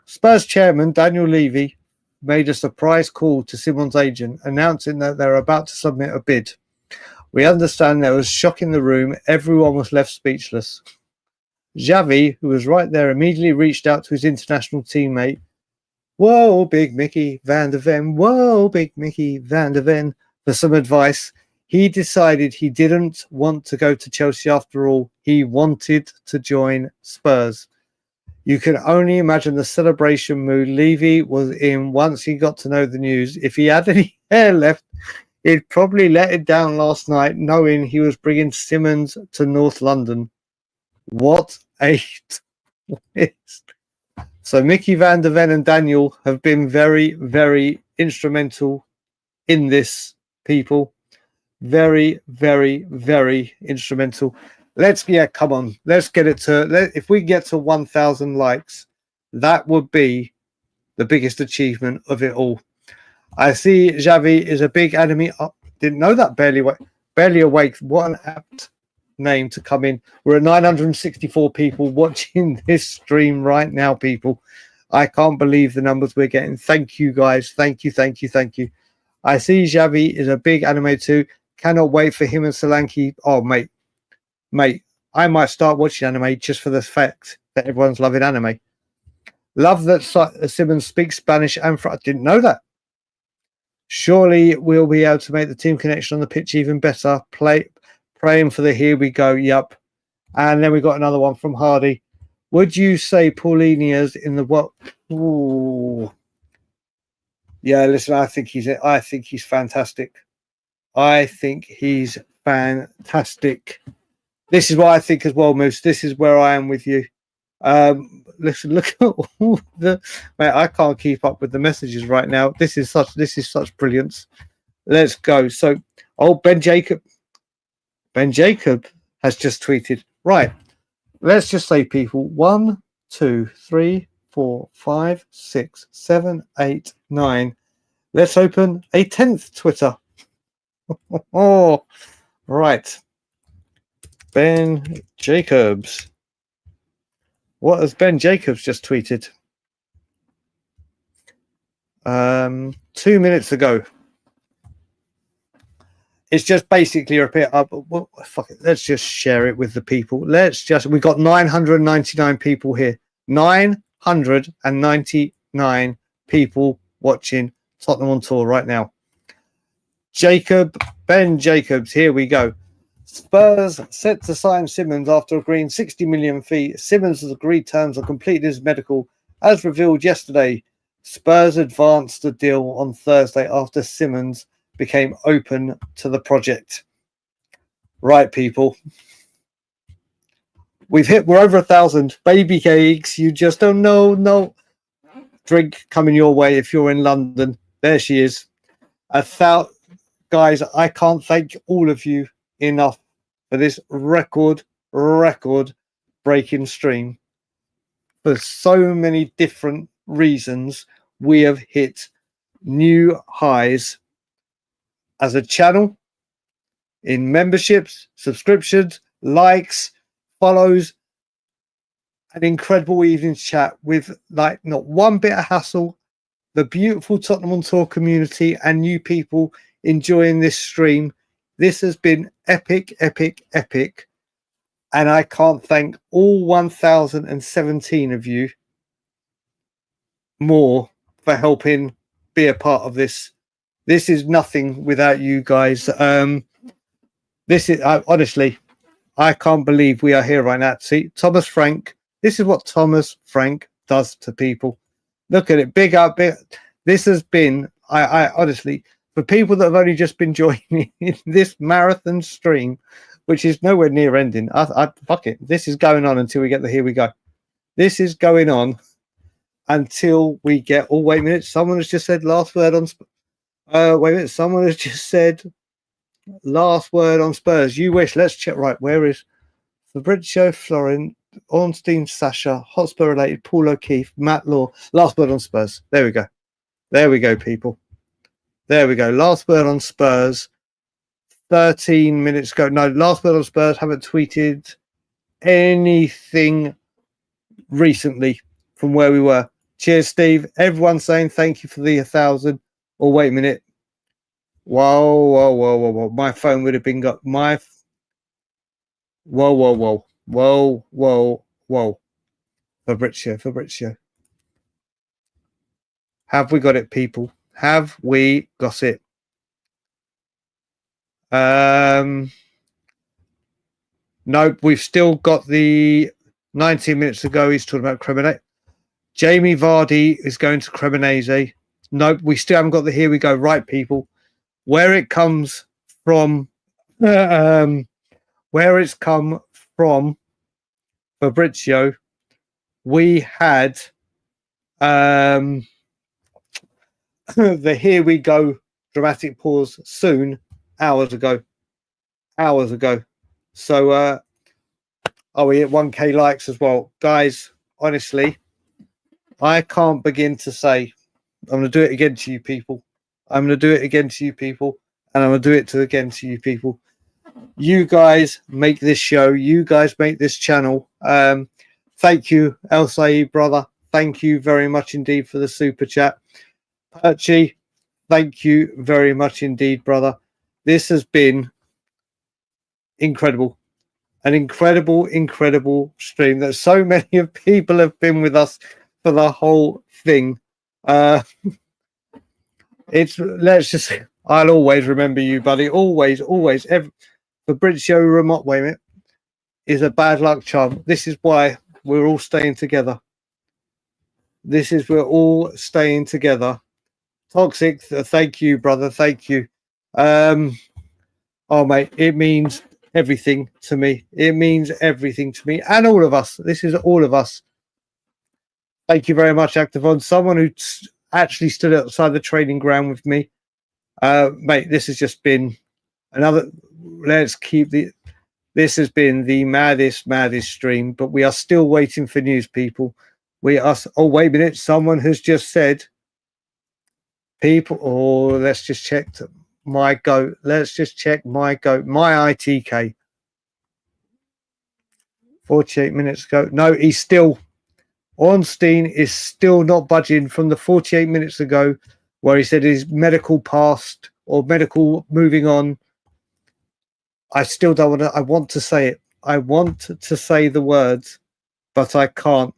Spurs chairman Daniel Levy made a surprise call to Simons' agent, announcing that they were about to submit a bid. We understand there was shock in the room. Everyone was left speechless. Xavi, who was right there, immediately reached out to his international teammate. Whoa, Big Mickey van der Ven. Whoa, Big Mickey van der Ven. For some advice. He decided he didn't want to go to Chelsea after all. He wanted to join Spurs. You can only imagine the celebration mood Levy was in once he got to know the news. If he had any hair left, he'd probably let it down last night, knowing he was bringing Simons to North London. What a twist. So Mickey van der Ven and Daniel have been very, very instrumental in this, people. Very, very, very instrumental. Come on. Let's get it to, if we get to 1,000 likes, that would be the biggest achievement of it all. I see Xavi is a big enemy. Oh, didn't know that. Barely awake. What an apt name to come in. We're at 964 people watching this stream right now, people. I can't believe the numbers we're getting. Thank you, guys. Thank you. I see Xavi is a big anime too. Cannot wait for him and Solanke. Oh, mate, I might start watching anime just for the fact that everyone's loving anime. Love that Simons speaks Spanish and I didn't know that. Surely we'll be able to make the team connection on the pitch even better. Praying for the here we go. Yup. And then we got another one from Hardy. Would you say Paulinia's in the what? Ooh. Yeah, listen, I think he's fantastic. I think he's fantastic. This is what I think as well, Moose. This is where I am with you. Listen, look at all the mate, I can't keep up with the messages right now. This is such brilliance. Let's go. So Ben Jacob has just tweeted. Right. Let's just say, people, 1, 2, 3, 4, 5, 6, 7, 8, 9. Let's open a 10th Twitter. Oh, right. Ben Jacobs. What has Ben Jacobs just tweeted? 2 minutes ago. It's just basically a repeat up. Well, fuck it. Let's just share it with the people. We've got 999 people here. 999 people watching Tottenham on tour right now. Ben Jacobs, here we go. Spurs set to sign Simons after agreeing 60 million fee. Simons has agreed terms and completed his medical. As revealed yesterday, Spurs advanced the deal on Thursday after Simons became open to the project. Right, people. We're over 1,000 baby cakes. You just don't know. No drink coming your way if you're in London. There she is. 1,000 guys. I can't thank all of you enough for this record breaking stream. For so many different reasons, we have hit new highs as a channel, in memberships, subscriptions, likes, follows, an incredible evening chat with like not one bit of hassle, the beautiful Tottenham on Tour community and new people enjoying this stream. This has been epic. And I can't thank all 1,017 of you more for helping be a part of this. This is nothing without you guys. Honestly, I can't believe we are here right now. See, Thomas Frank. This is what Thomas Frank does to people. Look at it. Big up. This has been, I honestly, for people that have only just been joining this marathon stream, which is nowhere near ending. Fuck it. This is going on until we get the here we go. This is going on until we get. Oh, wait a minute. Someone has just said last word on. Wait a minute. Someone has just said last word on Spurs. You wish. Let's check. Right. Where is Fabrizio, Florin, Ornstein, Sasha, Hotspur related, Paul O'Keefe, Matt Law. Last word on Spurs. There we go. There we go, people. There we go. Last word on Spurs. 13 minutes ago. No, last word on Spurs. Haven't tweeted anything recently from where we were. Cheers, Steve. Everyone saying thank you for the 1,000. Oh, wait a minute. Whoa. My phone would have been got my. Whoa. Fabrizio. Have we got it, people? Have we got it? Nope, we've still got the 19 minutes ago. He's talking about Cremonese. Jamie Vardy is going to Cremonese. Nope, we still haven't got the here we go. Right, people. Where it comes from, where it's come from, Fabrizio, we had the here we go dramatic pause soon hours ago. So we hit 1k likes as well, guys. Honestly, I can't begin to say. I'm going to do it again to you people. And I'm going to do it again to you people. You guys make this show. You guys make this channel. Thank you, El Saeed, brother. Thank you very much indeed for the super chat. Perchy, thank you very much indeed, brother. This has been incredible. An incredible stream that so many of people have been with us for the whole thing. I'll always remember you, buddy. Always. Fabrizio Ramot. Wait a minute. is a bad luck charm. This is why we're all staying together. We're all staying together. Toxic, thank you, brother. Thank you. Oh, mate, it means everything to me. It means everything to me and all of us. This is all of us. Thank you very much, Activon. Someone who actually stood outside the training ground with me. Mate, this has just been another. Let's keep the. This has been the maddest stream, but we are still waiting for news, people. We are. Oh, wait a minute. Someone has just said, people. Oh, let's just check my goat. Let's just check my goat. My ITK. 48 minutes ago. No, he's still. Ornstein is still not budging from the 48 minutes ago where he said his medical passed or medical moving on. I still don't want to. I want to say it. I want to say the words, but I can't.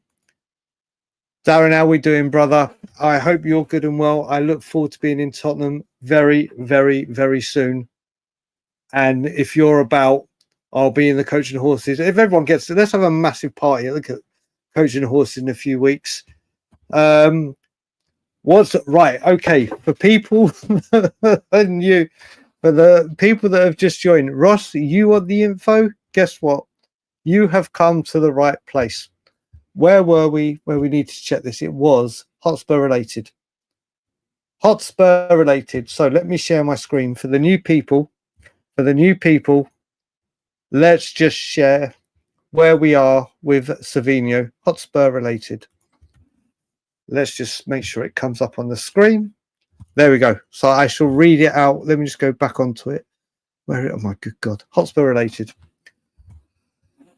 Darren, how are we doing, brother? I hope you're good and well. I look forward to being in Tottenham very, very, very soon. And if you're about, I'll be in the Coaching Horses. If everyone gets to, let's have a massive party. Look at Coaching Horses in a few weeks. What's right? Okay, for people and you, for the people that have just joined, Ross, you want the info? Guess what? You have come to the right place. Where were we? Where we need to check this? It was Hotspur related. Hotspur related. So let me share my screen for the new people. For the new people, let's just share where we are with Savinho. Hotspur related. Let's just make sure it comes up on the screen. There we go. So I shall read it out. Let me just go back onto it. Where? Oh my good God. Hotspur related.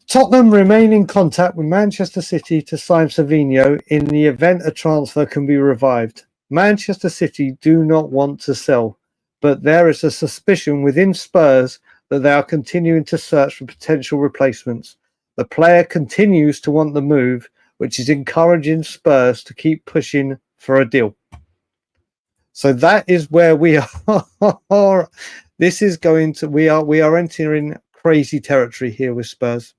Tottenham remain in contact with Manchester City to sign Savinho in the event a transfer can be revived. Manchester City do not want to sell, but there is a suspicion within Spurs that they are continuing to search for potential replacements. The player continues to want the move, which is encouraging Spurs to keep pushing for a deal. So that is where we are. This is going to, we are entering crazy territory here with Spurs.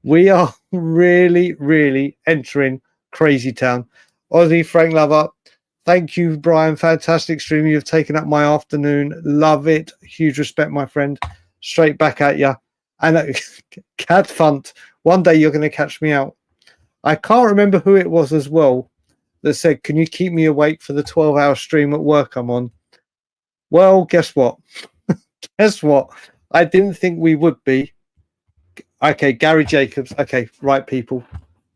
We are really, really entering crazy town. Aussie Frank Lover, thank you, Brian. Fantastic stream. You've taken up my afternoon. Love it. Huge respect, my friend. Straight back at you. And Cat Funt, one day you're going to catch me out. I can't remember who it was as well that said, can you keep me awake for the 12-hour stream at work I'm on? Well, guess what? Guess what? I didn't think we would be. Okay, Gary Jacobs. Okay, right, people.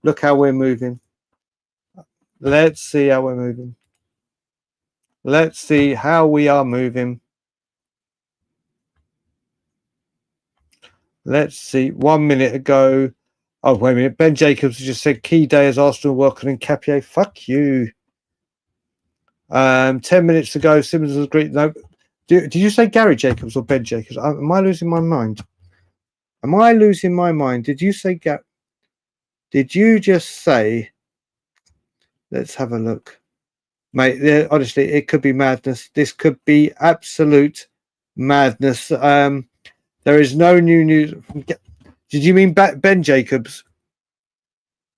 Look how we're moving. Let's see how we're moving. Let's see how we are moving. Let's see. 1 minute ago. Oh, wait a minute. Ben Jacobs just said key day as Arsenal welcoming Capier. Fuck you. 10 minutes ago, Simmons was great. No, did you say Gary Jacobs or Ben Jacobs? Am I losing my mind? Am I losing my mind? Did you say Did you just say? Let's have a look, mate. Honestly, it could be madness. This could be absolute madness. There is no new news. Did you mean Ben Jacobs?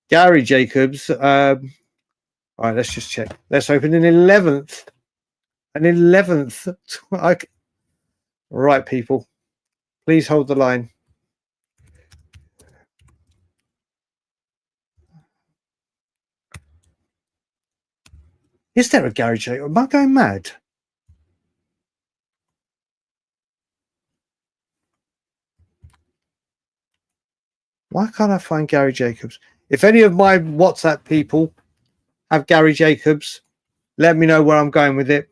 Gary Jacobs. All right, let's just check. Let's open an 11th. An 11th. Right, people. Please hold the line. Is there a Gary Jacobs? Am I going mad? Why can't I find Gary Jacobs? If any of my WhatsApp people have Gary Jacobs, let me know where I'm going with it.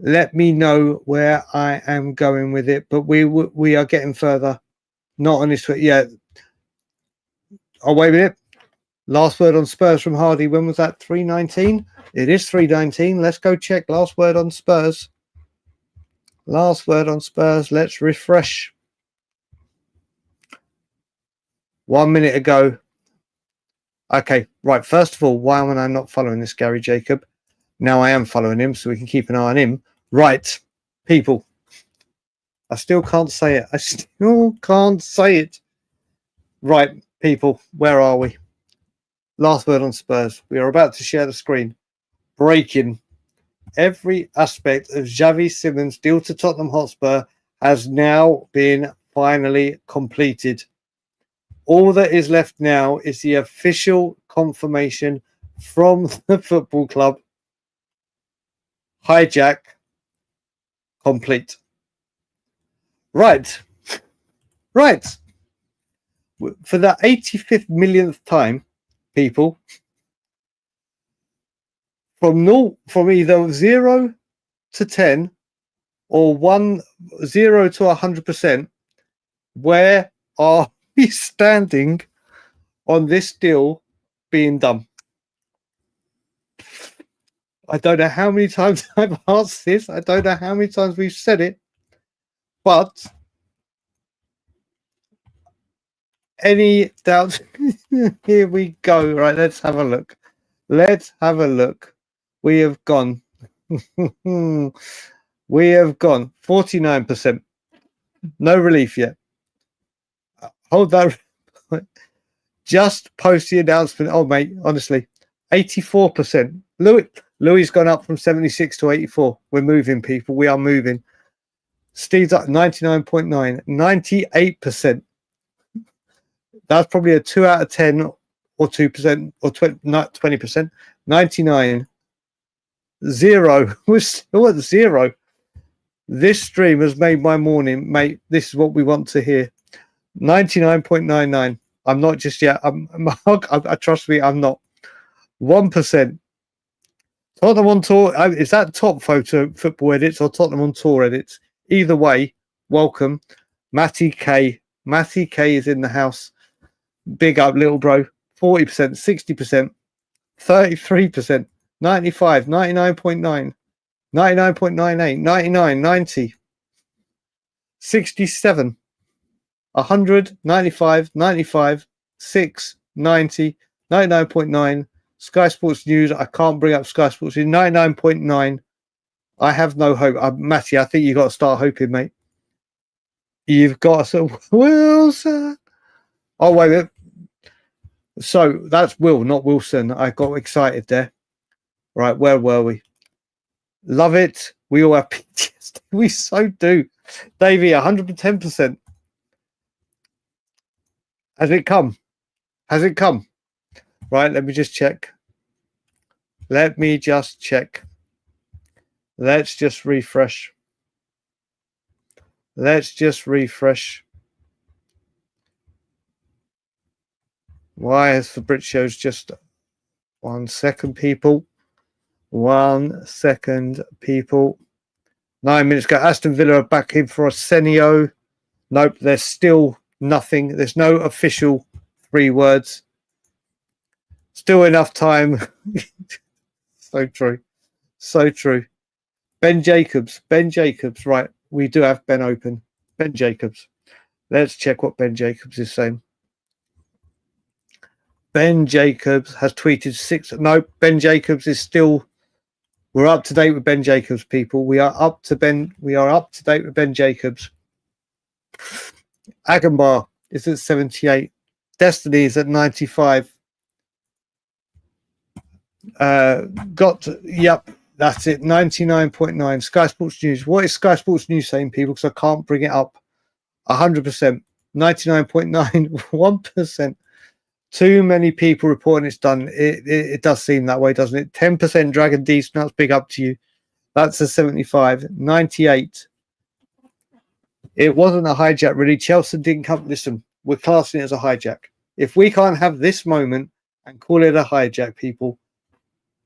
Let me know where I am going with it. But we are getting further. Not on this way. Yeah. Oh, wait a minute. Last word on Spurs from Hardy. When was that? 3:19? It is 3:19. Let's go check. Last word on Spurs. Last word on Spurs. Let's refresh. 1 minute ago. Okay, right. First of all, why am I not following this Gary Jacob? Now I am following him, so we can keep an eye on him. Right, people. I still can't say it. I still can't say it. Right, people, where are we? Last word on Spurs. We are about to share the screen. Breaking. Every aspect of Xavi Simons' deal to Tottenham Hotspur has now been finally completed. All that is left now is the official confirmation from the football club. Hijack complete. Right. For the 85th millionth time, people, from either 0 to 10 or 0 to 100%, where are we standing on this deal being done? I don't know how many times I've asked this. I don't know how many times we've said it, but any doubts? Here we go. Right, let's have a look. We have gone. We have gone 49%. No relief yet. Hold that. Just post the announcement. Oh, mate, honestly, 84%. Louis gone up from 76 to 84. We're moving, people. We are moving. Steve's up 99.9, 98%. That's probably a 2 out of 10 or 2% or 20%. 99. 0. We're still at 0. This stream has made my morning, mate. This is what we want to hear. 99.99. I'm not just yet. I trust me, I'm not. 1%. Tottenham on tour. Is that top photo football edits or Tottenham on tour edits? Either way, welcome. Matty K. Matty K is in the house. Big up, little bro. 40%, 60%, 33%, 95, 99.9, 99.98, 99, 90, 67, 100, 95, 95, 6, 90, 99.9. Sky Sports News. I can't bring up Sky Sports News. 99.9. I have no hope. Matty, I think you got to start hoping, mate. You've got to. Wilson. Oh, wait a minute. So that's Will, not Wilson. I got excited there. Right, where were we? Love it. We all have PTSD. We so do. Davey, 110%. Has it come? Has it come? Right, let me just check. Let's just refresh. Why is Fabrizio's just 1 second, people? 1 second, people. 9 minutes ago, Aston Villa are back in for Arsenio. Nope, there's still nothing. There's no official 3 words. Still enough time. So true. Ben Jacobs. Right, we do have Ben open. Ben Jacobs. Let's check what Ben Jacobs is saying. Ben Jacobs has tweeted 6. No, Ben Jacobs is still. We're up to date with Ben Jacobs, people. We are up to date with Ben Jacobs. Agambar is at 78. Destiny is at 95. Yep, that's it. 99.9. Sky Sports News. What is Sky Sports News saying, people? Because I can't bring it up. 100%. 99.9. 1%. Too many people reporting it's done. It does seem that way, doesn't it? 10% Dragon D Snouts, big up to you. That's a 75. 98. It wasn't a hijack, really. Chelsea didn't come. Listen, we're classing it as a hijack. If we can't have this moment and call it a hijack, people,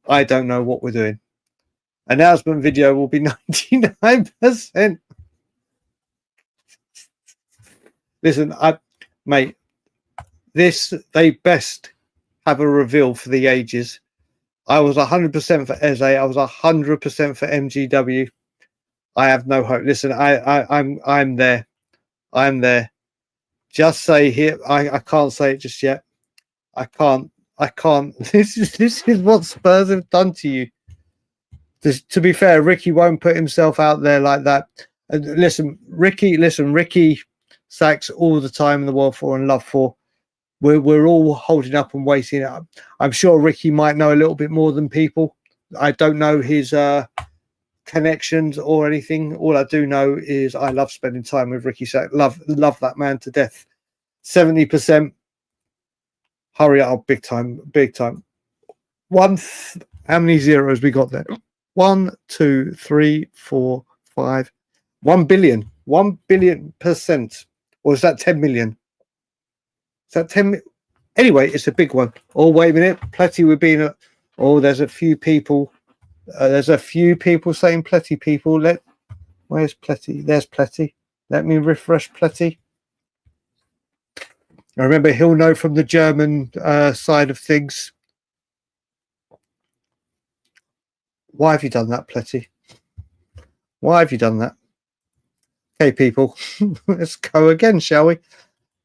I don't know what we're doing. Announcement video will be 99%. Listen, mate, they best have a reveal for the ages. I was 100% for Eze. I was 100% for MGW. I have no hope. Listen, I'm there. I'm there. Just say here. I can't say it just yet. I can't. This is what Spurs have done to you. To be fair, Ricky won't put himself out there like that. Listen, Ricky sacks all the time in the world for and love for. We're all holding up and waiting. I'm sure Ricky might know a little bit more than people. I don't know his connections or anything. All I do know is I love spending time with Ricky Sack. Love that man to death. 70%. Hurry up, big time. How many zeros we got there? 1, 2, 3, 4, 5. 1 billion. 1 billion%. Or is that 10 million? Is that 10? Anyway, it's a big one. Oh, wait a minute. Pletty would be in a... Oh, there's a few people. There's a few people saying Pletty people. Where's Pletty? There's Pletty. Let me refresh Pletty. I remember he'll know from the German side of things. Why have you done that, Pletty? Why have you done that? Okay, people. Let's go again, shall we?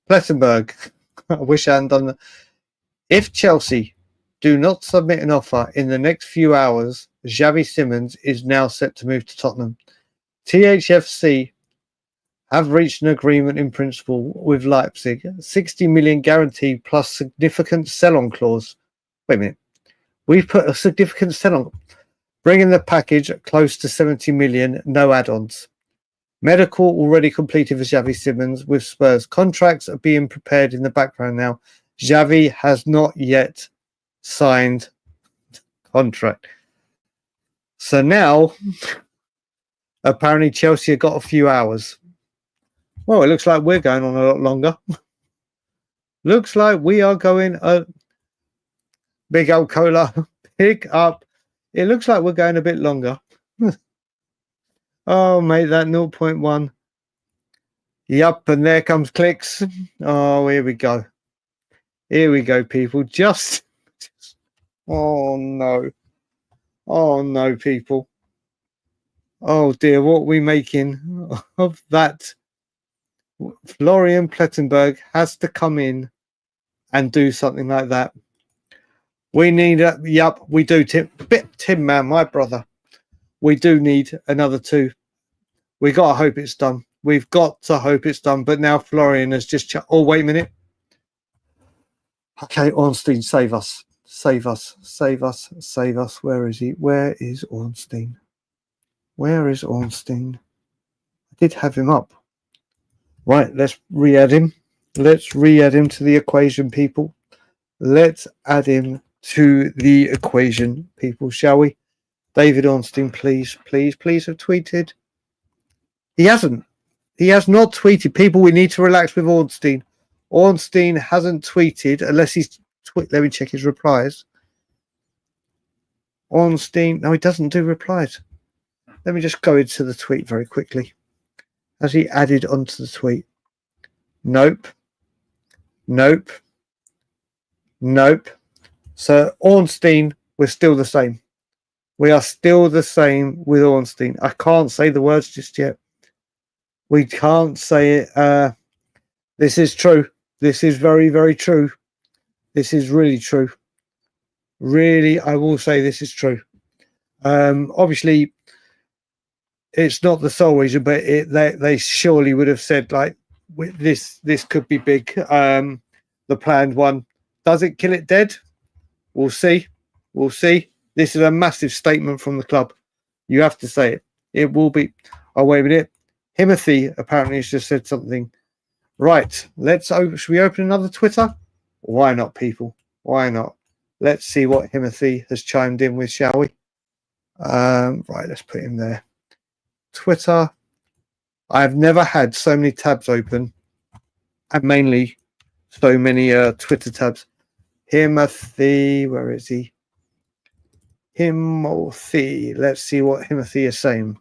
Plettenberg. I wish I hadn't done that. If Chelsea do not submit an offer in the next few hours, Xavi Simons is now set to move to Tottenham. THFC have reached an agreement in principle with Leipzig. 60 million guarantee plus significant sell-on clause. Wait a minute. We've put a significant sell-on, bringing the package close to 70 million, no add-ons. Medical already completed for Xavi Simons with Spurs. Contracts are being prepared in the background now. Xavi has not yet signed contract. So now, apparently Chelsea have got a few hours. Well, it looks like we're going on a lot longer. Looks like we are going big old cola. Pick up. It looks like we're going a bit longer. Oh, mate, that 0.1. Yup, and there comes clicks. Oh, here we go. Here we go, people. Just oh no. Oh no, people. Oh dear, what are we making of that? Florian Plettenberg has to come in and do something like that. We need we do, Tim, man, my brother. We do need another 2. We got to hope it's done. We've got to hope it's done. But now Florian has just... Oh, wait a minute. Okay, Ornstein, save us. Save us. Save us. Save us. Where is he? Where is Ornstein? Where is Ornstein? I did have him up. Right, let's re-add him. Let's re-add him to the equation, people. Let's add him to the equation, people, shall we? David Ornstein, please have tweeted. He hasn't. He has not tweeted. People, we need to relax with Ornstein. Ornstein hasn't tweeted unless he's... Let me check his replies. Ornstein... No, he doesn't do replies. Let me just go into the tweet very quickly. Has he added onto the tweet? Nope. Nope. Nope. So, Ornstein, we're still the same. We are still the same with Ornstein. I can't say the words just yet. We can't say it. This is true. This is very, very true. This is really true. Really, I will say this is true. Obviously, it's not the sole reason, but they surely would have said, like, this could be big. The planned one. Does it kill it dead? We'll see. We'll see. This is a massive statement from the club. You have to say it. It will be. Oh, wait a minute. Himothy apparently has just said something. Right. Let's open. Should we open another Twitter? Why not, people? Why not? Let's see what Himothy has chimed in with, shall we? Right. Let's put him there. Twitter. I've never had so many tabs open, and mainly so many Twitter tabs. Himothy. Where is he? Himothy. Let's see what Himothy is saying.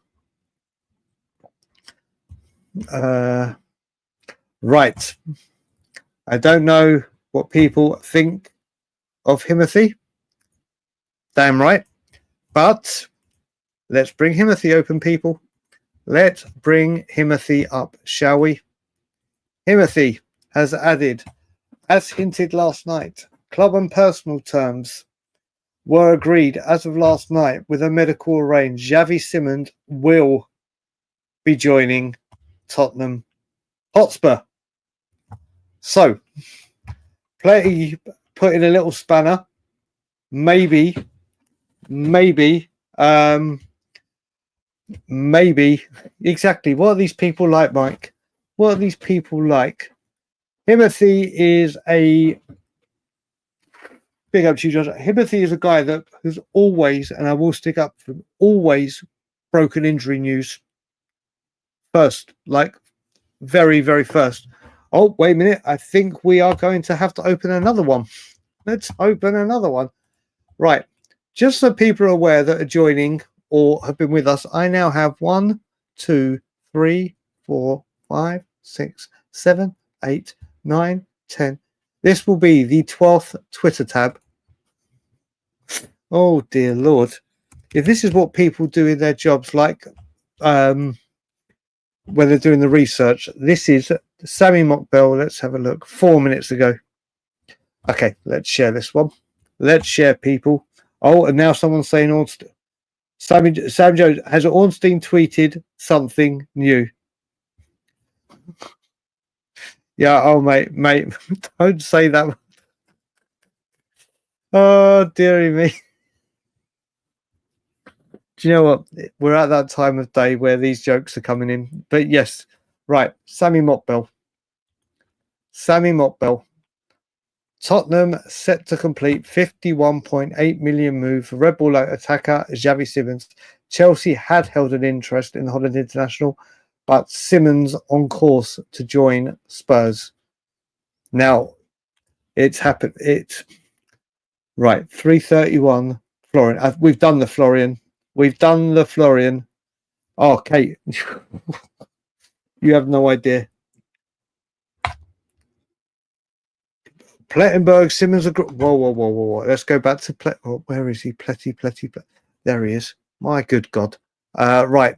Right. I don't know what people think of Himothy. Damn right. But let's bring Himothy open, people. Let's bring Himothy up, shall we? Himothy has added, as hinted last night, club and personal terms were agreed as of last night with a medical arrange. Xavi Simons will be joining Tottenham Hotspur. So, Pletty put in a little spanner. Maybe, exactly. What are these people like, Mike? What are these people like? Timothy is a big up to you, Josh. Timothy is a guy that has always, and I will stick up for him, always broken injury news first, like very, very first. Oh, wait a minute. I think we are going to have to open another one. Let's open another one. Right. Just so people are aware that are joining or have been with us, I now have 1, 2, 3, 4, 5, 6, 7, 8, 9, 10. This will be the 12th Twitter tab. Oh, dear Lord. If this is what people do in their jobs, like when they're doing the research, this is Sammy Mockbell. Let's have a look. 4 minutes ago. Okay, let's share this one. Let's share, people. Oh, and now someone's saying Ornstein. Sam Jones, has Ornstein tweeted something new? Yeah, oh, mate, don't say that. Oh, dearie me. Do you know what? We're at that time of day where these jokes are coming in. But yes, right. Sammy Mockbell. Tottenham set to complete 51.8 million move for Red Bull attacker Xavi Simons. Chelsea had held an interest in the Holland international, but Simons on course to join Spurs. Now, it's happened. It's right. 3:31. Florian. We've done the Florian. Oh, Kate, you have no idea. Plettenberg, Simons. Whoa. Let's go back to Plet. Oh, where is he? Pletty. There he is. My good God. Right.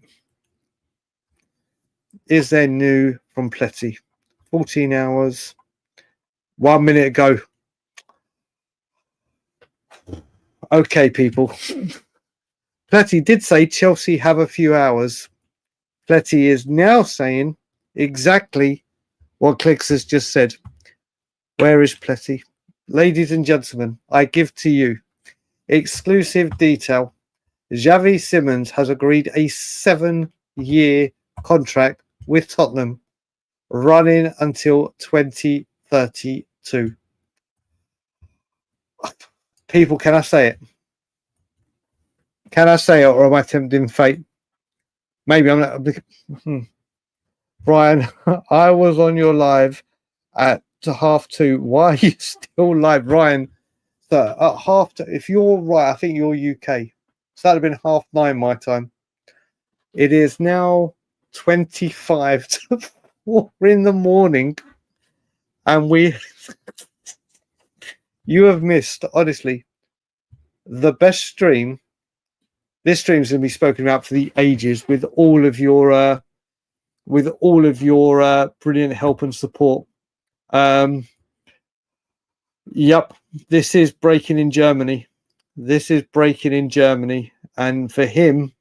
Is there new from Pletty? 14 hours. 1 minute ago. Okay, people. Pletty did say Chelsea have a few hours. Pletty is now saying exactly what Clicks has just said. Where is Pletty? Ladies and gentlemen, I give to you exclusive detail. Xavi Simons has agreed a 7-year contract with Tottenham running until 2032. People, can I say it? Or am I tempting fate? Maybe I'm not. Brian, I was on your live at 2:30. Why are you still live, Ryan? So at 2:30, if you're right, I think you're UK. So that'd have been 9:30 my time. It is now 25 to 4 in the morning, and you have missed, honestly, the best stream. This stream's going to be spoken about for the ages with all of your brilliant help and support. Yep, this is breaking in Germany. And for him,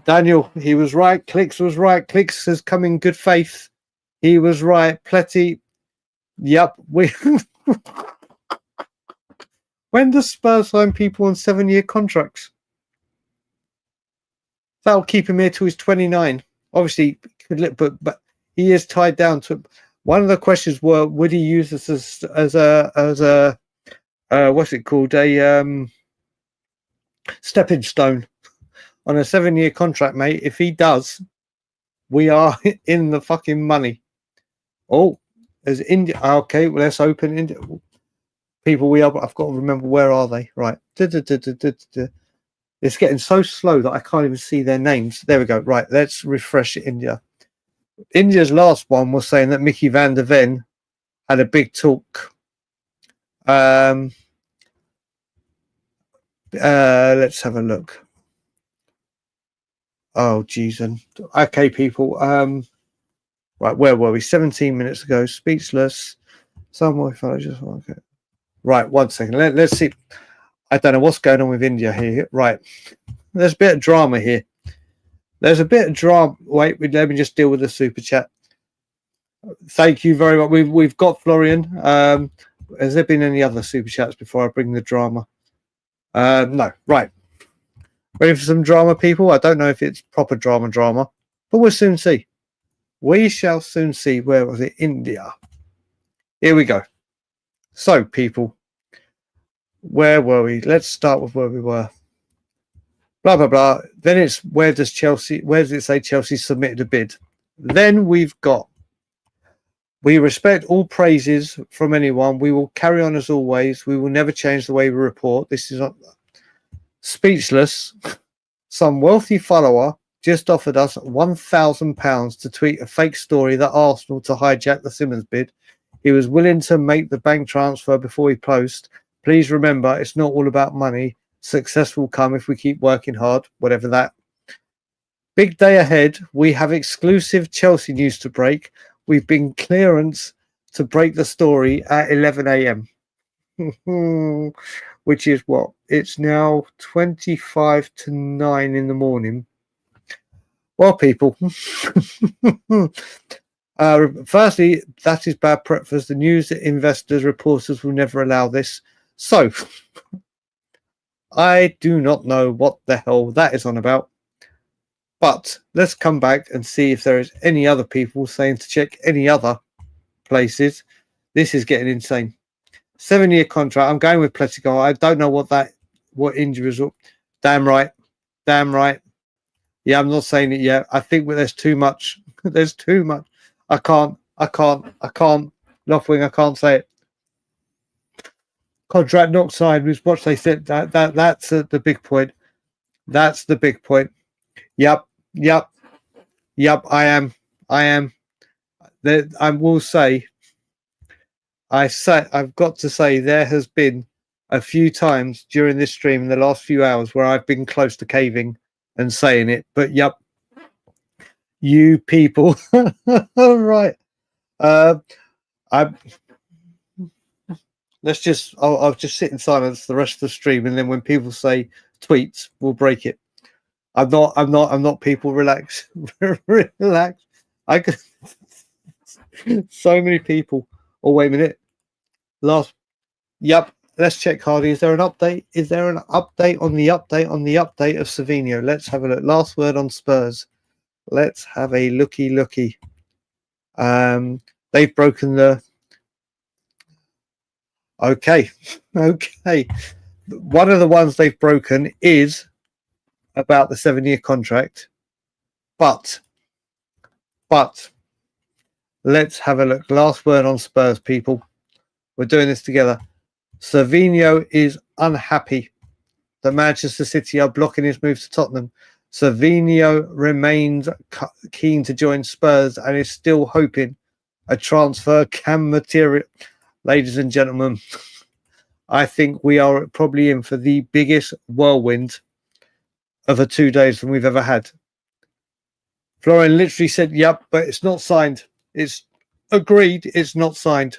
Daniel, he was right. Clicks was right. Clicks has come in good faith. He was right. Pletty. Yep. When does Spurs sign people on 7-year contracts? That'll keep him here till he's 29. Obviously, but he is tied down to. One of the questions were, would he use this as a what's it called, a stepping stone on a 7-year contract, mate? If he does, we are in the fucking money. Oh, there's India. Okay, well, let's open India. People, I've got to remember, where are they? Right. It's getting so slow that I can't even see their names. There we go. Right, let's refresh India. India's last one was saying that Mickey van der Ven had a big talk. Let's have a look. Oh, geez. Okay, people. Right, where were we? 17 minutes ago. Speechless. Somewhere fellow just okay. Right, 1 second. Let's see. I don't know what's going on with India here. Right. There's a bit of drama here. There's a bit of drama. Wait, let me just deal with the super chat. Thank you very much. We've got Florian. Has there been any other super chats before I bring the drama? No. Right. Ready for some drama, people? I don't know if it's proper drama, but we'll soon see. We shall soon see. Where was it? India. Here we go. So, people, where were we? Let's start with where we were. Blah, blah, blah. Then it's where does it say Chelsea submitted a bid? Then we've got, we respect all praises from anyone. We will carry on as always. We will never change the way we report. This is not speechless. Some wealthy follower just offered us £1,000 to tweet a fake story that Arsenal to hijack the Simons bid. He was willing to make the bank transfer before we post. Please remember, it's not all about money. Success will come if we keep working hard, whatever that. Big day ahead. We have exclusive Chelsea news to break. We've been clearance to break the story at 11 a.m. Which is what? It's now 25 to 9 in the morning. Well, people. Firstly, that is bad breakfast. The news investors, reporters will never allow this. So, I do not know what the hell that is on about. But let's come back and see if there is any other people saying to check any other places. This is getting insane. 7-year contract. I'm going with Pletico. I don't know what injuries. Damn right. Yeah, I'm not saying it yet. I think there's too much. There's too much. I can't. Loftwing, I can't say it. Contract not signed was what they said. That's the big point. That's the big point. Yep. I am. I will say. I've got to say there has been a few times during this stream in the last few hours where I've been close to caving and saying it. But yep, you people, right? I'll just sit in silence the rest of the stream, and then when people say tweets, we'll break it. I'm not people. Relax. Relax. I could so many people. Oh, wait a minute. Yep. Let's check, Hardy. Is there an update? Is there an update on the update of Savinho? Let's have a look. Last word on Spurs. Let's have a looky. They've broken the. Okay. One of the ones they've broken is about the 7-year contract, but let's have a look. Last word on Spurs, people. We're doing this together. Savinho is unhappy that Manchester City are blocking his move to Tottenham. Savinho remains keen to join Spurs and is still hoping a transfer can materialize. Ladies and gentlemen, I think we are probably in for the biggest whirlwind of the 2 days than we've ever had. Florian literally said, yep, but it's not signed. It's agreed. It's not signed.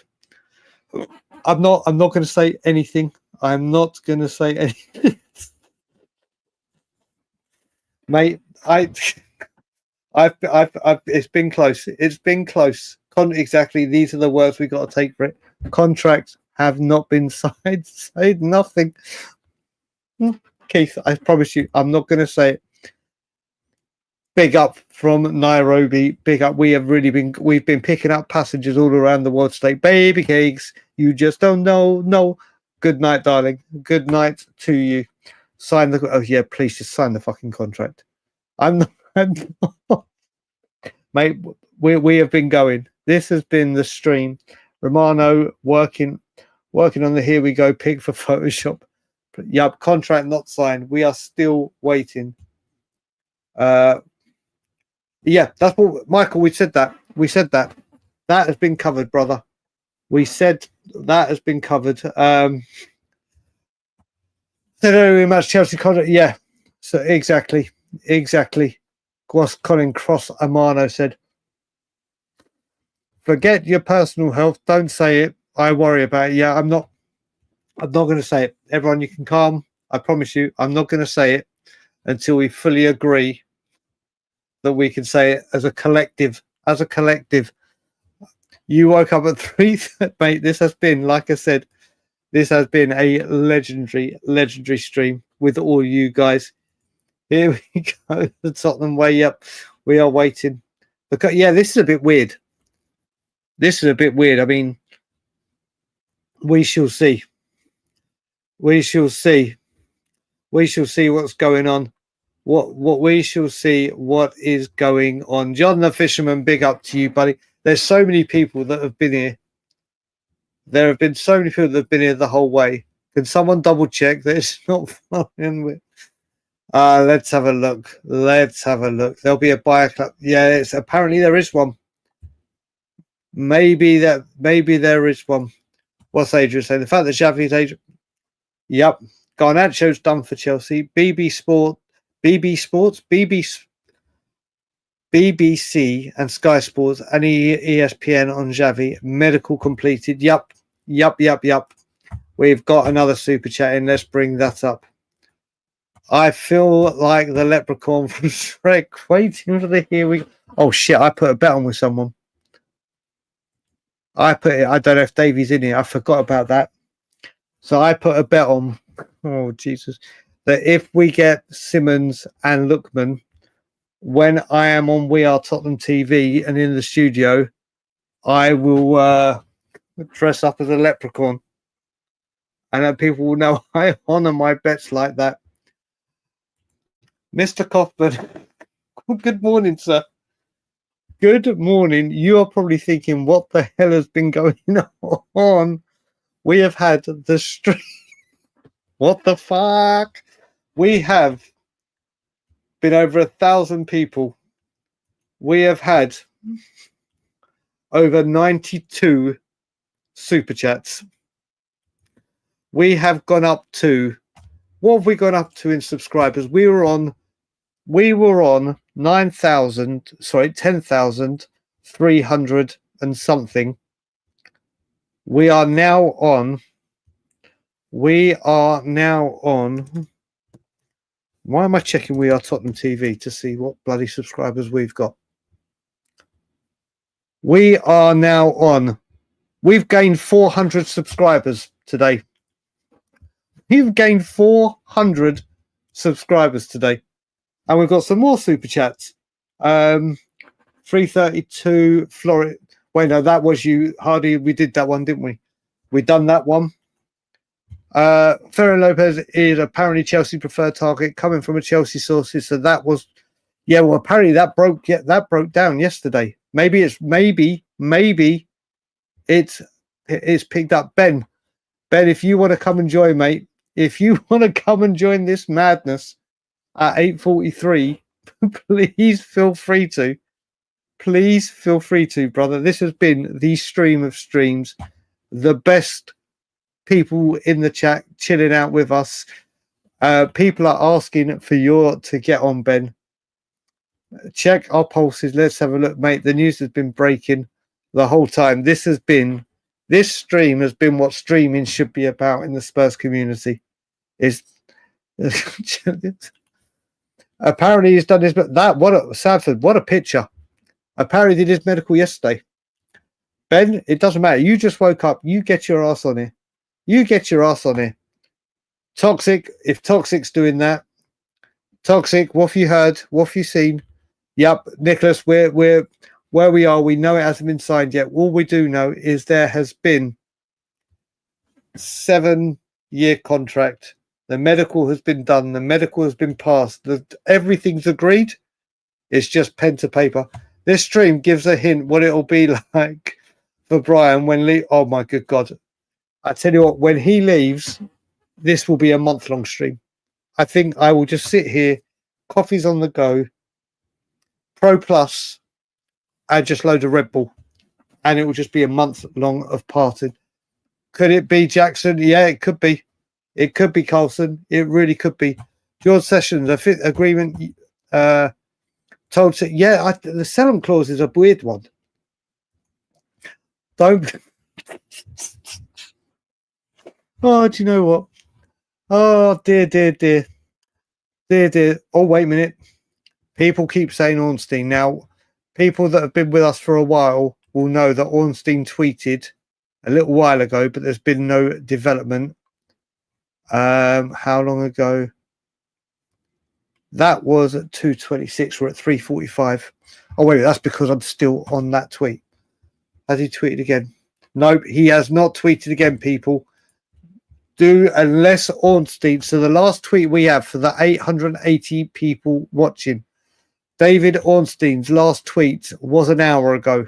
I'm not going to say anything. I'm not going to say anything. Mate, it's been close. It's been close. Exactly. These are the words we got to take for it. Contracts have not been signed. Say nothing. Keith, I promise you, I'm not going to say it. Big up from Nairobi. Big up. We've been picking up passengers all around the world today. Baby cakes. You just don't know. No. Good night, darling. Good night to you. Sign the. Oh yeah, please just sign the fucking contract. I'm not. Mate, we have been going. This has been the stream. Romano working on the here we go pick for Photoshop. Yep, contract not signed. We are still waiting. Yeah, that's what Michael. We said that. That has been covered, brother. We said that has been covered. Match Chelsea contract. Yeah, so exactly. Colin Cross Amano said, "Forget your personal health. Don't say it. I worry about it." Yeah, I'm not going to say it. Everyone, you can calm. I promise you, I'm not going to say it until we fully agree that we can say as a collective. As a collective, you woke up at 3, mate. This has been, like I said, this has been a legendary stream with all you guys. Here we go, the Tottenham way. Yep, we are waiting. Because, yeah, this is a bit weird. This is a bit weird. I mean, we shall see. We shall see. We shall see what's going on. What we shall see what is going on. John the Fisherman, big up to you, buddy. There's so many people that have been here. There have been so many people that have been here the whole way. Can someone double check that it's not following with? Let's have a look. Let's have a look. There'll be a buyer club. Yeah, it's apparently there is one. Maybe there is one. What's Adrian saying? The fact that Xavi's Adrian. Yep. Garnacho's done for Chelsea. BBC, and Sky Sports and ESPN on Xavi. Medical completed. Yup. We've got another super chat in. Let's bring that up. I feel like the leprechaun from Shrek waiting for the here we. Oh shit! I put a bet on with someone. I don't know if Davey's in here. I forgot about that. So I put a bet on. Oh Jesus! That if we get Simons and Lookman, when I am on We Are Tottenham TV and in the studio, I will dress up as a leprechaun, and then people will know I honour my bets like that. Mr. Kaufman, good morning, sir. Good morning. You are probably thinking, what the hell has been going on? We have had the stream. What the fuck? We have been over 1,000 people. We have had over 92 super chats. We have gone up to, what have we gone up to in subscribers? We were on 10,300 and something. We are now on. Why am I checking We Are Tottenham TV to see what bloody subscribers we've got? We are now on. We've gained 400 subscribers today. We've gained 400 subscribers today. And we've got some more super chats. 332 Florida. Wait, no, that was you, Hardy. We did that one, didn't we? We done that one. Ferran Lopez is apparently Chelsea preferred target coming from a Chelsea sources. So that was, yeah. Well, apparently that broke down yesterday. Maybe it's picked up. Ben, if you want to come and join, mate. If you want to come and join this madness at 8:43, please feel free to. Please feel free to, brother. This has been the stream of streams. The best people in the chat chilling out with us. People are asking for to get on, Ben. Check our pulses. Let's have a look, mate. The news has been breaking the whole time. This stream has been what streaming should be about in the Spurs community. Is apparently he's done his, but Sadford, what a picture. Apparently did his medical yesterday. Ben, it doesn't matter. You just woke up. You get your ass on here. Toxic, if Toxic's doing that. Toxic, what have you heard? What have you seen? Yep, Nicholas, we're where we are. We know it hasn't been signed yet. All we do know is there has been 7-year contract. The medical has been done. The medical has been passed. Everything's agreed. It's just pen to paper. This stream gives a hint what it'll be like for Brian when oh my good God. I tell you what, when he leaves, this will be a month-long stream. I think I will just sit here, coffee's on the go, Pro Plus, and just load of Red Bull. And it will just be a month long of partying. Could it be Jackson? Yeah, it could be. It could be Carlson. It really could be. George Sessions, a fit agreement told to, yeah, the sell-on clause is a weird one. Don't. Oh, do you know what? Oh, dear. Oh, wait a minute. People keep saying Ornstein. Now, people that have been with us for a while will know that Ornstein tweeted a little while ago, but there's been no development. How long ago? That was at 2:26. We're at 3:45. Oh, wait, that's because I'm still on that tweet. Has he tweeted again? Nope, he has not tweeted again, people. Unless Ornstein. So the last tweet we have for the 880 people watching, David Ornstein's last tweet was an hour ago.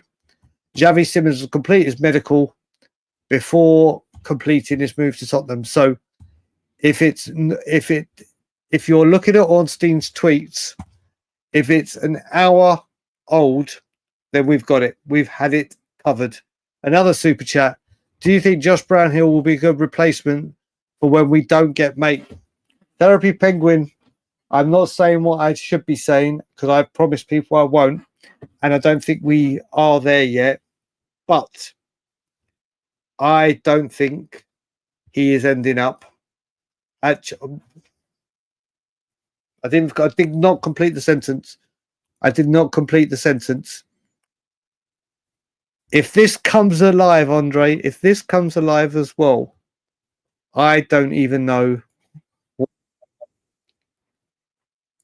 Xavi Simons will complete his medical before completing his move to Tottenham. So if you're looking at Ornstein's tweets, if it's an hour old, then we've got it. We've had it covered. Another super chat. Do you think Josh Brownhill will be a good replacement for when we don't get mate? Therapy Penguin. I'm not saying what I should be saying because I promised people I won't, and I don't think we are there yet. But I don't think he is ending up at. I did not complete the sentence. I did not complete the sentence. If this comes alive, Andre, if this comes alive as well, I don't even know.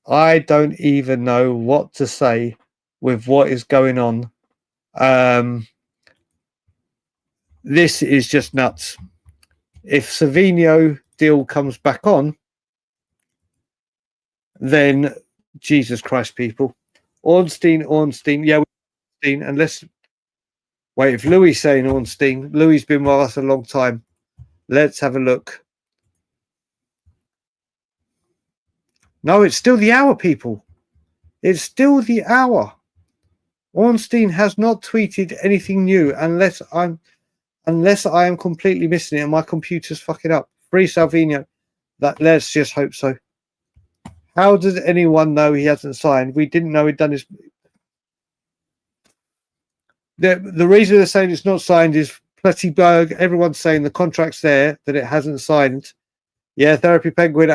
I don't even know what to say with what is going on. This is just nuts. If Savinho deal comes back on, then Jesus Christ, people. Ornstein, yeah, Ornstein. Unless, wait, if Louis saying Ornstein, Louis been with us a long time. Let's have a look. No, it's still the hour, people. It's still the hour. Ornstein has not tweeted anything new unless I am completely missing it and my computer's fucking up. Free Salvino. Let's just hope so. How does anyone know he hasn't signed? We didn't know he'd done his. The reason they're saying it's not signed is Plettyberg. Everyone's saying the contract's there, that it hasn't signed. Yeah, Therapy Penguin.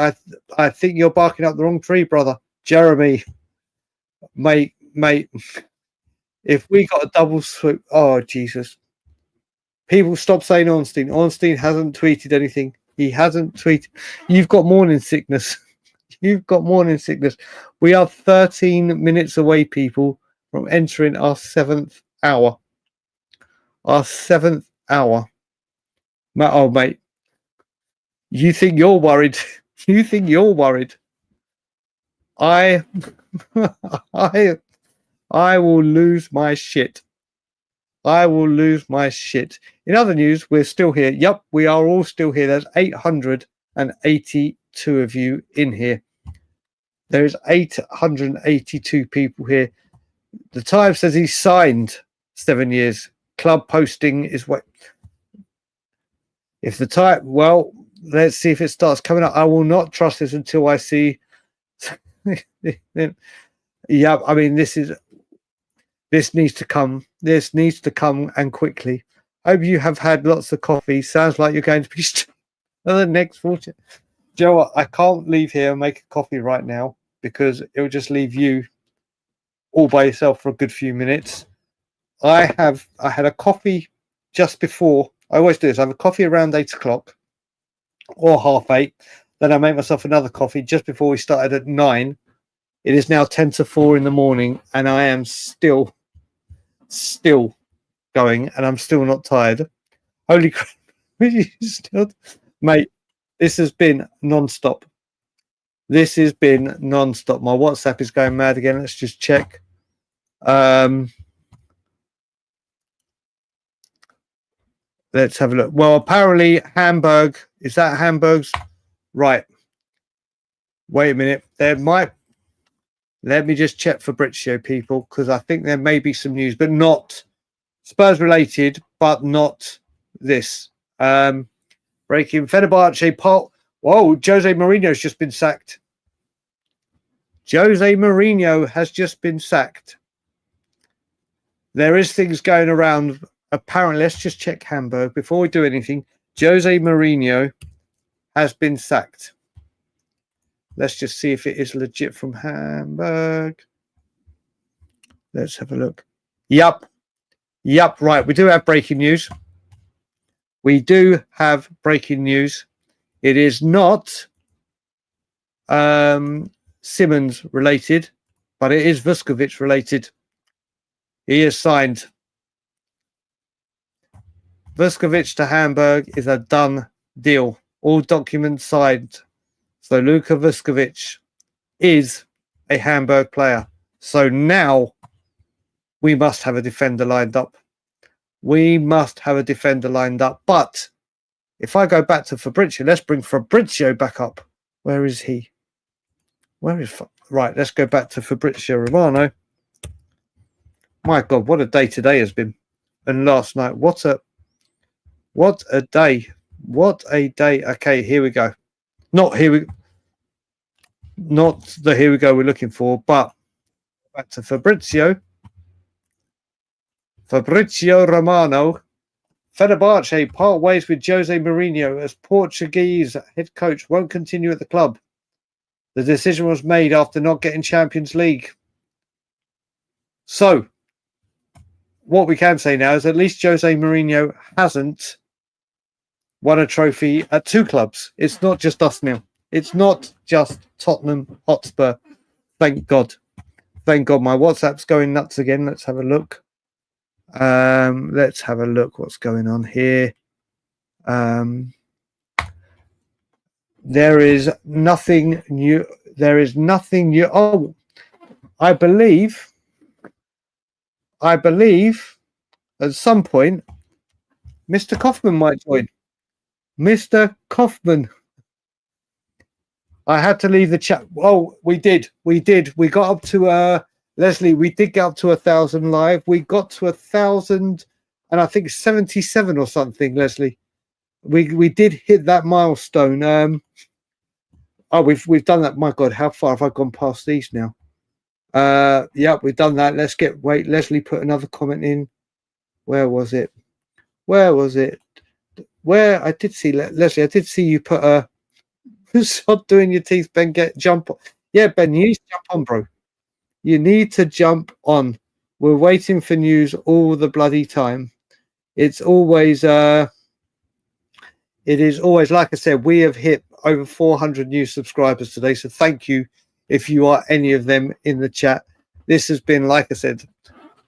I think you're barking up the wrong tree, brother. Jeremy, mate. If we got a double swoop, oh Jesus! People stop saying Ornstein. Ornstein hasn't tweeted anything. He hasn't tweeted. You've got morning sickness. You've got morning sickness. We are 13 minutes away, people, from entering our 7th hour. Our 7th hour. Oh, mate. You think you're worried? You think you're worried? I will lose my shit. I will lose my shit. In other news, we're still here. Yep, we are all still here. There's 882 of you in here. There is 882 people here. The Times says he's signed 7 years. Club posting is what. If the time, well, let's see if it starts coming up. I will not trust this until I see. Yeah, I mean, this needs to come. This needs to come and quickly. Hope you have had lots of coffee. Sounds like you're going to be the next 40. Do you know what? I can't leave here and make a coffee right now because it will just leave you all by yourself for a good few minutes. I had a coffee just before. I always do this. I have a coffee around 8 o'clock or 8:30. Then I make myself another coffee just before we started at 9. It is now 10 to 4 in the morning, and I am still going, and I'm still not tired. Holy crap! Mate, this has been non-stop. This has been non-stop. My WhatsApp is going mad again. Let's just check. Let's have a look. Well, apparently Hamburg. Is that Hamburg's? Right. Wait a minute. There might. Let me just check for Britcio, people, because I think there may be some news, but not Spurs related, but not this. Breaking Fenerbahce pot. Whoa, Jose Mourinho's just been sacked. Jose Mourinho has just been sacked. There is things going around. Apparently, let's just check Hamburg before we do anything. Jose Mourinho has been sacked. Let's just see if it is legit from Hamburg. Let's have a look. Yup. Right. We do have breaking news. It is not Simons related, but it is Vuskovic related. He is signed. Vuskovic to Hamburg is a done deal. All documents signed. So Luka Vuskovic is a Hamburg player. So now we must have a defender lined up. But if I go back to Fabrizio, let's bring Fabrizio back up. Where is he? Right, let's go back to Fabrizio Romano. My God, what a day today has been. And last night, what a day. Okay, here we go. Not the here we go we're looking for, but back to Fabrizio Romano. Fenerbahce part ways with Jose Mourinho as Portuguese head coach won't continue at the club. The decision was made after not getting Champions League. So, what we can say now is at least Jose Mourinho hasn't won a trophy at two clubs. It's not just us now. It's not just Tottenham Hotspur. Thank God. My WhatsApp's going nuts again. Let's have a look. Let's have a look what's going on here. There is nothing new. Oh, I believe at some point Mr. Kaufman might join. Mr. Kaufman. I had to leave the chat. Oh, we did. We got up to Leslie, we did get up to 1,000 live. We got to 1,000 and I think 77 or something, Leslie. We did hit that milestone. We've done that. My God, how far have I gone past these now? Yeah, we've done that. Wait, Leslie put another comment in. Where was it? Where I did see Leslie, I did see you put a stop doing your teeth, Ben. Jump on. Yeah, Ben, you need to jump on, bro. You need to jump on. We're waiting for news all the bloody time. It is always, like I said, we have hit over 400 new subscribers today. So thank you if you are any of them in the chat. This has been, like I said,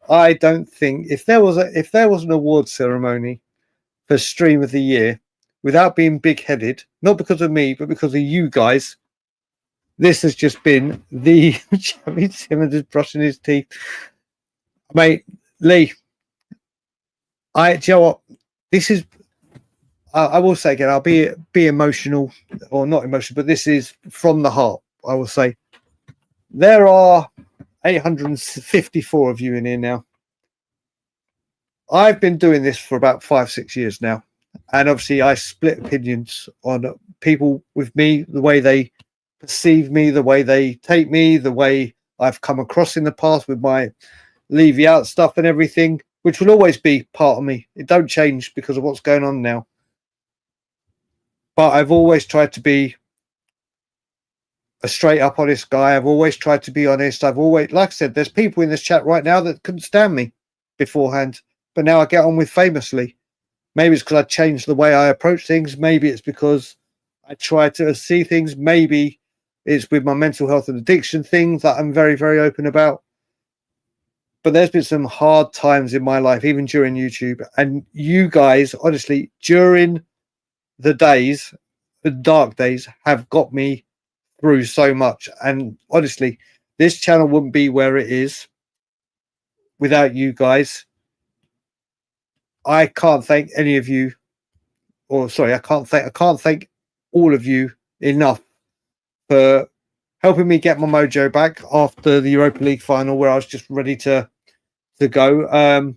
I don't think if there was an award ceremony for Stream of the Year, without being big-headed, not because of me, but because of you guys, this has just been the Xavi Simons is brushing his teeth. Mate, Lee, do you know what? This is, I will say again, I'll be emotional, or not emotional, but this is from the heart, I will say. There are 854 of you in here now. I've been doing this for about 5-6 years now. And obviously I split opinions on people with me, the way they perceive me, the way they take me, the way I've come across in the past with my leave you out stuff and everything, which will always be part of me. It don't change because of what's going on now. But I've always tried to be a straight up honest guy. I've always tried to be honest. I've always, like I said, there's people in this chat right now that couldn't stand me beforehand, but now I get on with famously. Maybe it's because I changed the way I approach things. Maybe it's because I try to see things. Maybe it's with my mental health and addiction things that I'm very, very open about. But there's been some hard times in my life, even during YouTube. And you guys, honestly, during the days, the dark days, have got me through so much. And honestly, this channel wouldn't be where it is without you guys. I can't thank any of you, or sorry, I can't thank all of you enough for helping me get my mojo back after the Europa League final, where I was just ready to go.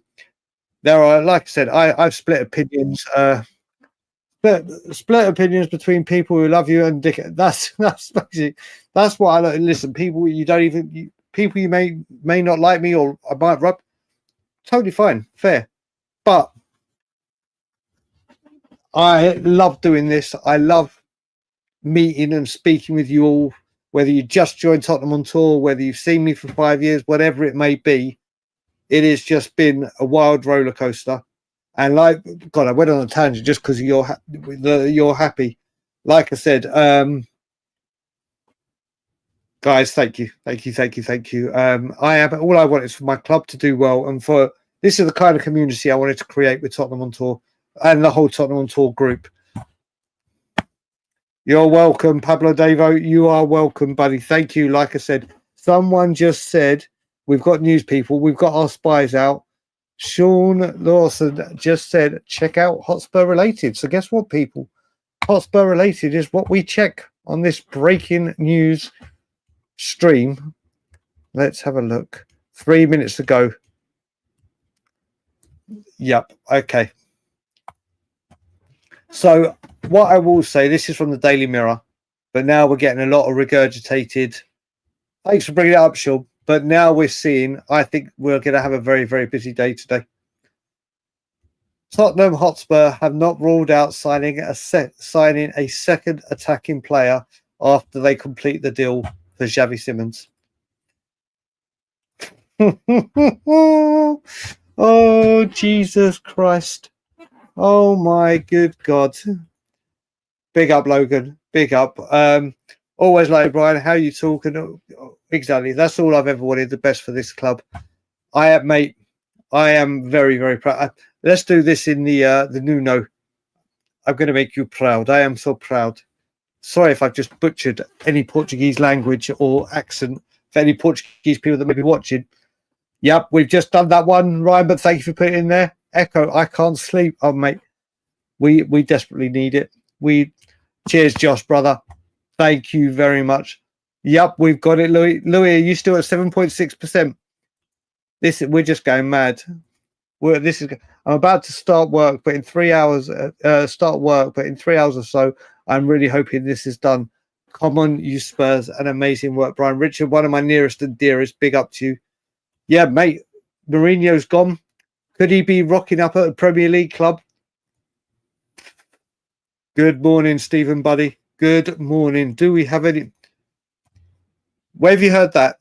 There are, like I said, I've split opinions, split opinions between people who love you and dick. That's basically, that's what I like. Listen, people people you may not like me, or I might rub. Totally fine, fair, but I love doing this. I love meeting and speaking with you all, whether you just joined Tottenham on tour, whether you've seen me for 5 years, whatever it may be. It has just been a wild roller coaster. And like, God, I went on a tangent just because you're happy. Like I said, guys, thank you. All I want is for my club to do well, and for this is the kind of community I wanted to create with Tottenham on Tour and the whole Tottenham on Tour group. You're welcome, Pablo Devo. You are welcome, buddy. Thank you. Like I said, someone just said we've got news people. We've got our spies out. Sean Lawson just said check out Hotspur Related. So guess what, people? Hotspur Related is what we check on this breaking news stream. Let's have a look. 3 minutes ago. Yep. Okay. So what I will say, this is from the Daily Mirror, but now we're getting a lot of regurgitated. Thanks for bringing it up, Sean. But now we're seeing, I think we're going to have a very, very busy day today. Tottenham Hotspur have not ruled out signing a second attacking player after they complete the deal for Xavi Simons. Oh, Jesus Christ. Oh, my good God. Big up, Logan. Big up. Always like, Brian, how you talking? Exactly. That's all I've ever wanted. The best for this club. I am very, very proud. Let's do this in the Nuno. I'm going to make you proud. I am so proud. Sorry if I've just butchered any Portuguese language or accent for any Portuguese people that may be watching. Yep, we've just done that one, Ryan, but thank you for putting it in there. Echo, I can't sleep. Oh, mate, we desperately need it. Cheers, Josh, brother. Thank you very much. Yep, we've got it, Louis. Louis, are you still at 7.6%? We're just going mad. I'm about to start work, but in 3 hours, or so, I'm really hoping this is done. Come on, you Spurs, an amazing work, Brian. Richard, one of my nearest and dearest. Big up to you. Yeah, mate, Mourinho's gone. Could he be rocking up at a Premier League club? Good morning, Stephen, buddy. Good morning. Do we have any? Where have you heard that?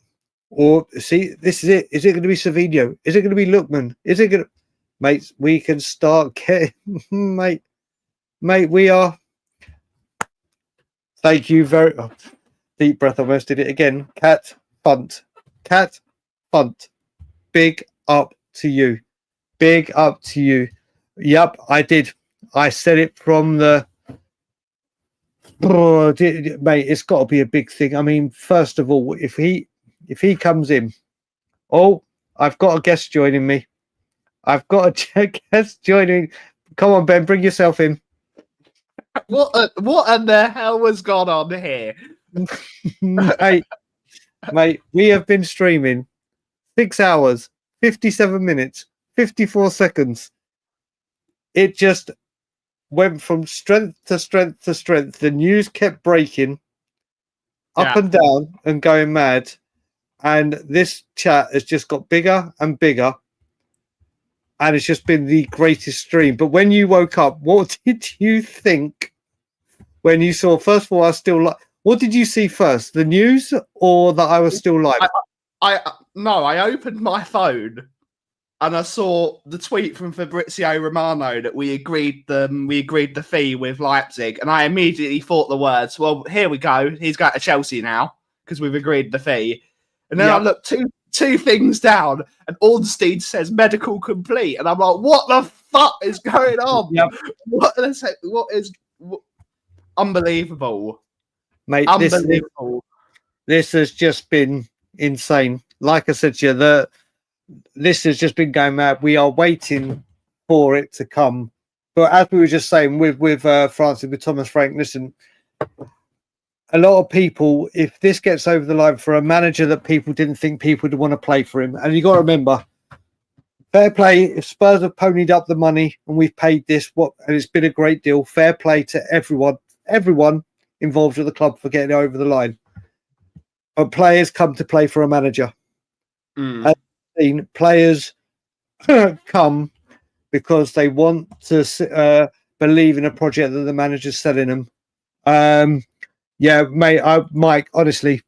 Or see, this is it. Is it going to be Savinho? Is it going to be Lookman? Is it going to, mates? We can start getting, mate. We are. Thank you very. Oh, deep breath. I almost did it again. Cat Funt. Big up to you. Big up to you. Yep, I did. I said it from the. Oh, mate, it's got to be a big thing. I mean, first of all, if he comes in, I've got a guest joining me. I've got a guest joining. Come on, Ben, bring yourself in. What in the hell has gone on here? Mate, we have been streaming 6 hours, 57 minutes, 54 seconds. It just went from strength to strength to strength. The news kept breaking up and down and going mad. And this chat has just got bigger and bigger. And it's just been the greatest stream. But when you woke up, what did you think when you saw, first of all, I was still live? What did you see first, the news or that I was still live? I opened my phone and I saw the tweet from Fabrizio Romano that we agreed the fee with Leipzig, and I immediately thought the words, well, here we go, he's going to Chelsea now because we've agreed the fee. And then I looked two things down and Ornstein says medical complete, and I'm like, what the fuck is going on? Yep. What is unbelievable, mate? Unbelievable. This has just been insane. Like I said to you, this has just been going mad. We are waiting for it to come. But as we were just saying with Francis, with Thomas Frank, listen, a lot of people, if this gets over the line for a manager that people didn't think people would want to play for him, and you got to remember, fair play, if Spurs have ponied up the money and we've paid this, and it's been a great deal, fair play to everyone involved with the club for getting over the line. But players come to play for a manager. I've seen players come because they want to believe in a project that the manager's selling them. Yeah, mate, Mike, honestly,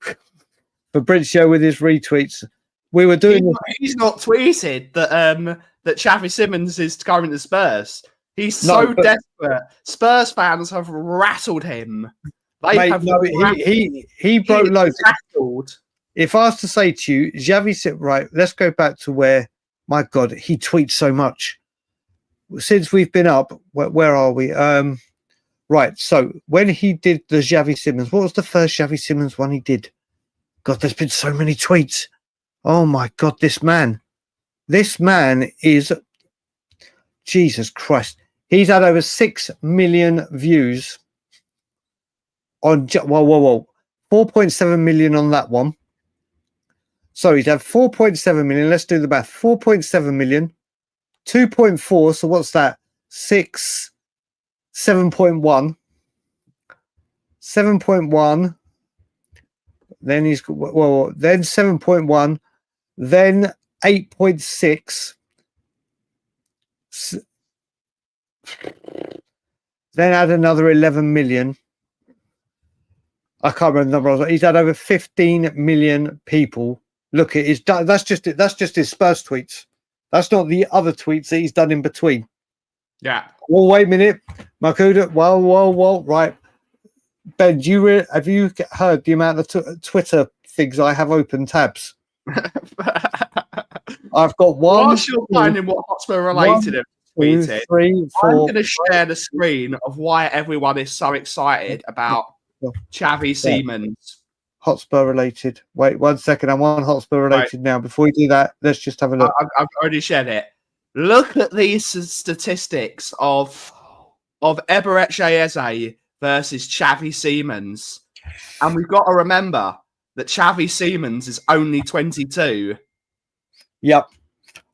Fabrizio with his retweets, we were doing. He's not tweeted that Xavi Simons is going to Spurs. He's so desperate. Spurs fans have rattled him. He broke loads. Rattled. If I was to say to you, Xavi, right, let's go back to where, my God, he tweets so much. Since we've been up, where are we? Right, so when he did the Xavi Simons, what was the first Xavi Simons one he did? God, there's been so many tweets. Oh my God, this man is, Jesus Christ. He's had over 6 million views on, 4.7 million on that one. So he's had 4.7 million. Let's do the math. 4.7 million, 2.4. So what's that? 7.1. 7.1. Then he's then 7.1. Then 8.6. Then add another 11 million. I can't remember the number. He's had over 15 million people. Look at his. That's just his Spurs tweets. That's not the other tweets that he's done in between. Yeah. Well, wait a minute, Makuda. Well. Right, Ben, have you heard the amount of Twitter things I have open tabs? I've got one. Whilst you're finding what Hotspur related have tweeted, 3, 4. I'm going to share the screen of why everyone is so excited about Xavi Simons. Hotspur related. Wait 1 second. I'm on Hotspur related now. Before we do that, let's just have a look. I've already shared it. Look at these statistics of Eberechi Eze versus Xavi Simons. And we've got to remember that Xavi Simons is only 22. Yep.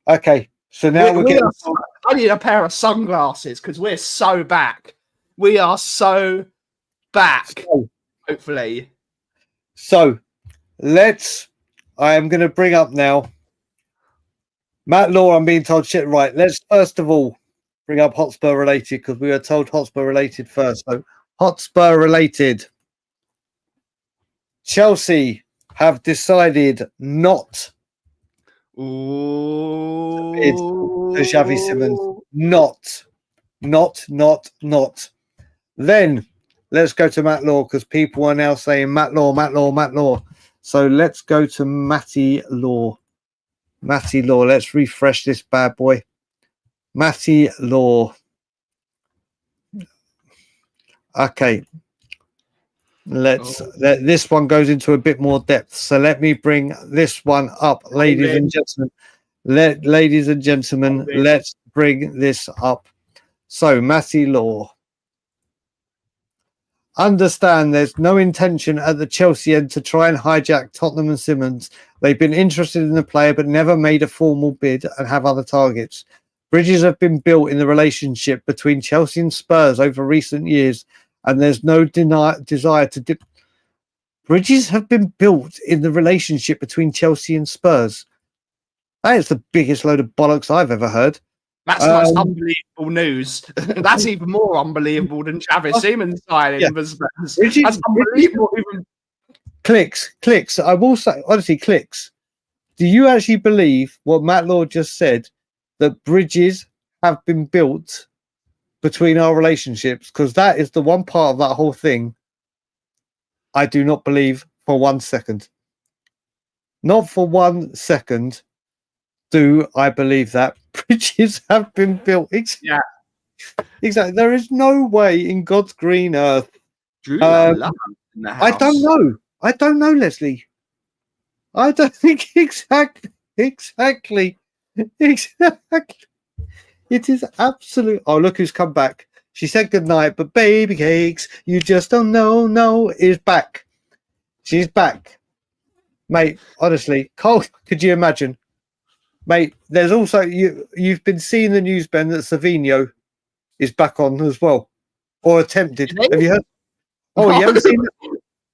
Okay. So now we're getting... I need a pair of sunglasses because we're so back. We are so back, hopefully. So I am going to bring up now Matt Law. I'm being told shit. Right. Let's first of all bring up Hotspur related because we were told Hotspur related first. So Hotspur related. Chelsea have decided not to bid for Xavi Simons. Not. Then let's go to Matt Law because people are now saying Matt Law. So let's go to Matty Law. Let's refresh this bad boy. Matty Law. Okay. This one goes into a bit more depth. So let me bring this one up, ladies and gentlemen. Let's bring this up. So Matty Law. Understand there's no intention at the Chelsea end to try and hijack Tottenham and Simons. They've been interested in the player but never made a formal bid and have other targets. Bridges have been built in the relationship between Chelsea and Spurs over recent years, and there's no desire to dip. Bridges have been built in the relationship between Chelsea and Spurs. That is the biggest load of bollocks I've ever heard. That's unbelievable news. That's even more unbelievable than Xavi Simons signing. Yeah. That's unbelievable. Clicks. I will say, honestly, clicks. Do you actually believe what Matt Law just said, that bridges have been built between our relationships? Because that is the one part of that whole thing I do not believe for 1 second. Not for 1 second do I believe that bridges have been built. Yeah. Exactly. There is no way in God's green earth. I don't know, Leslie. I don't think exactly. It is absolute. Oh, look who's come back. She said goodnight, but baby cakes, you just don't know. No, is back. She's back, mate. Honestly, Cole, could you imagine, mate? There's also you've been seeing the news, Ben, that Savinho is back on as well, or attempted. Have you heard? Oh, you haven't seen it?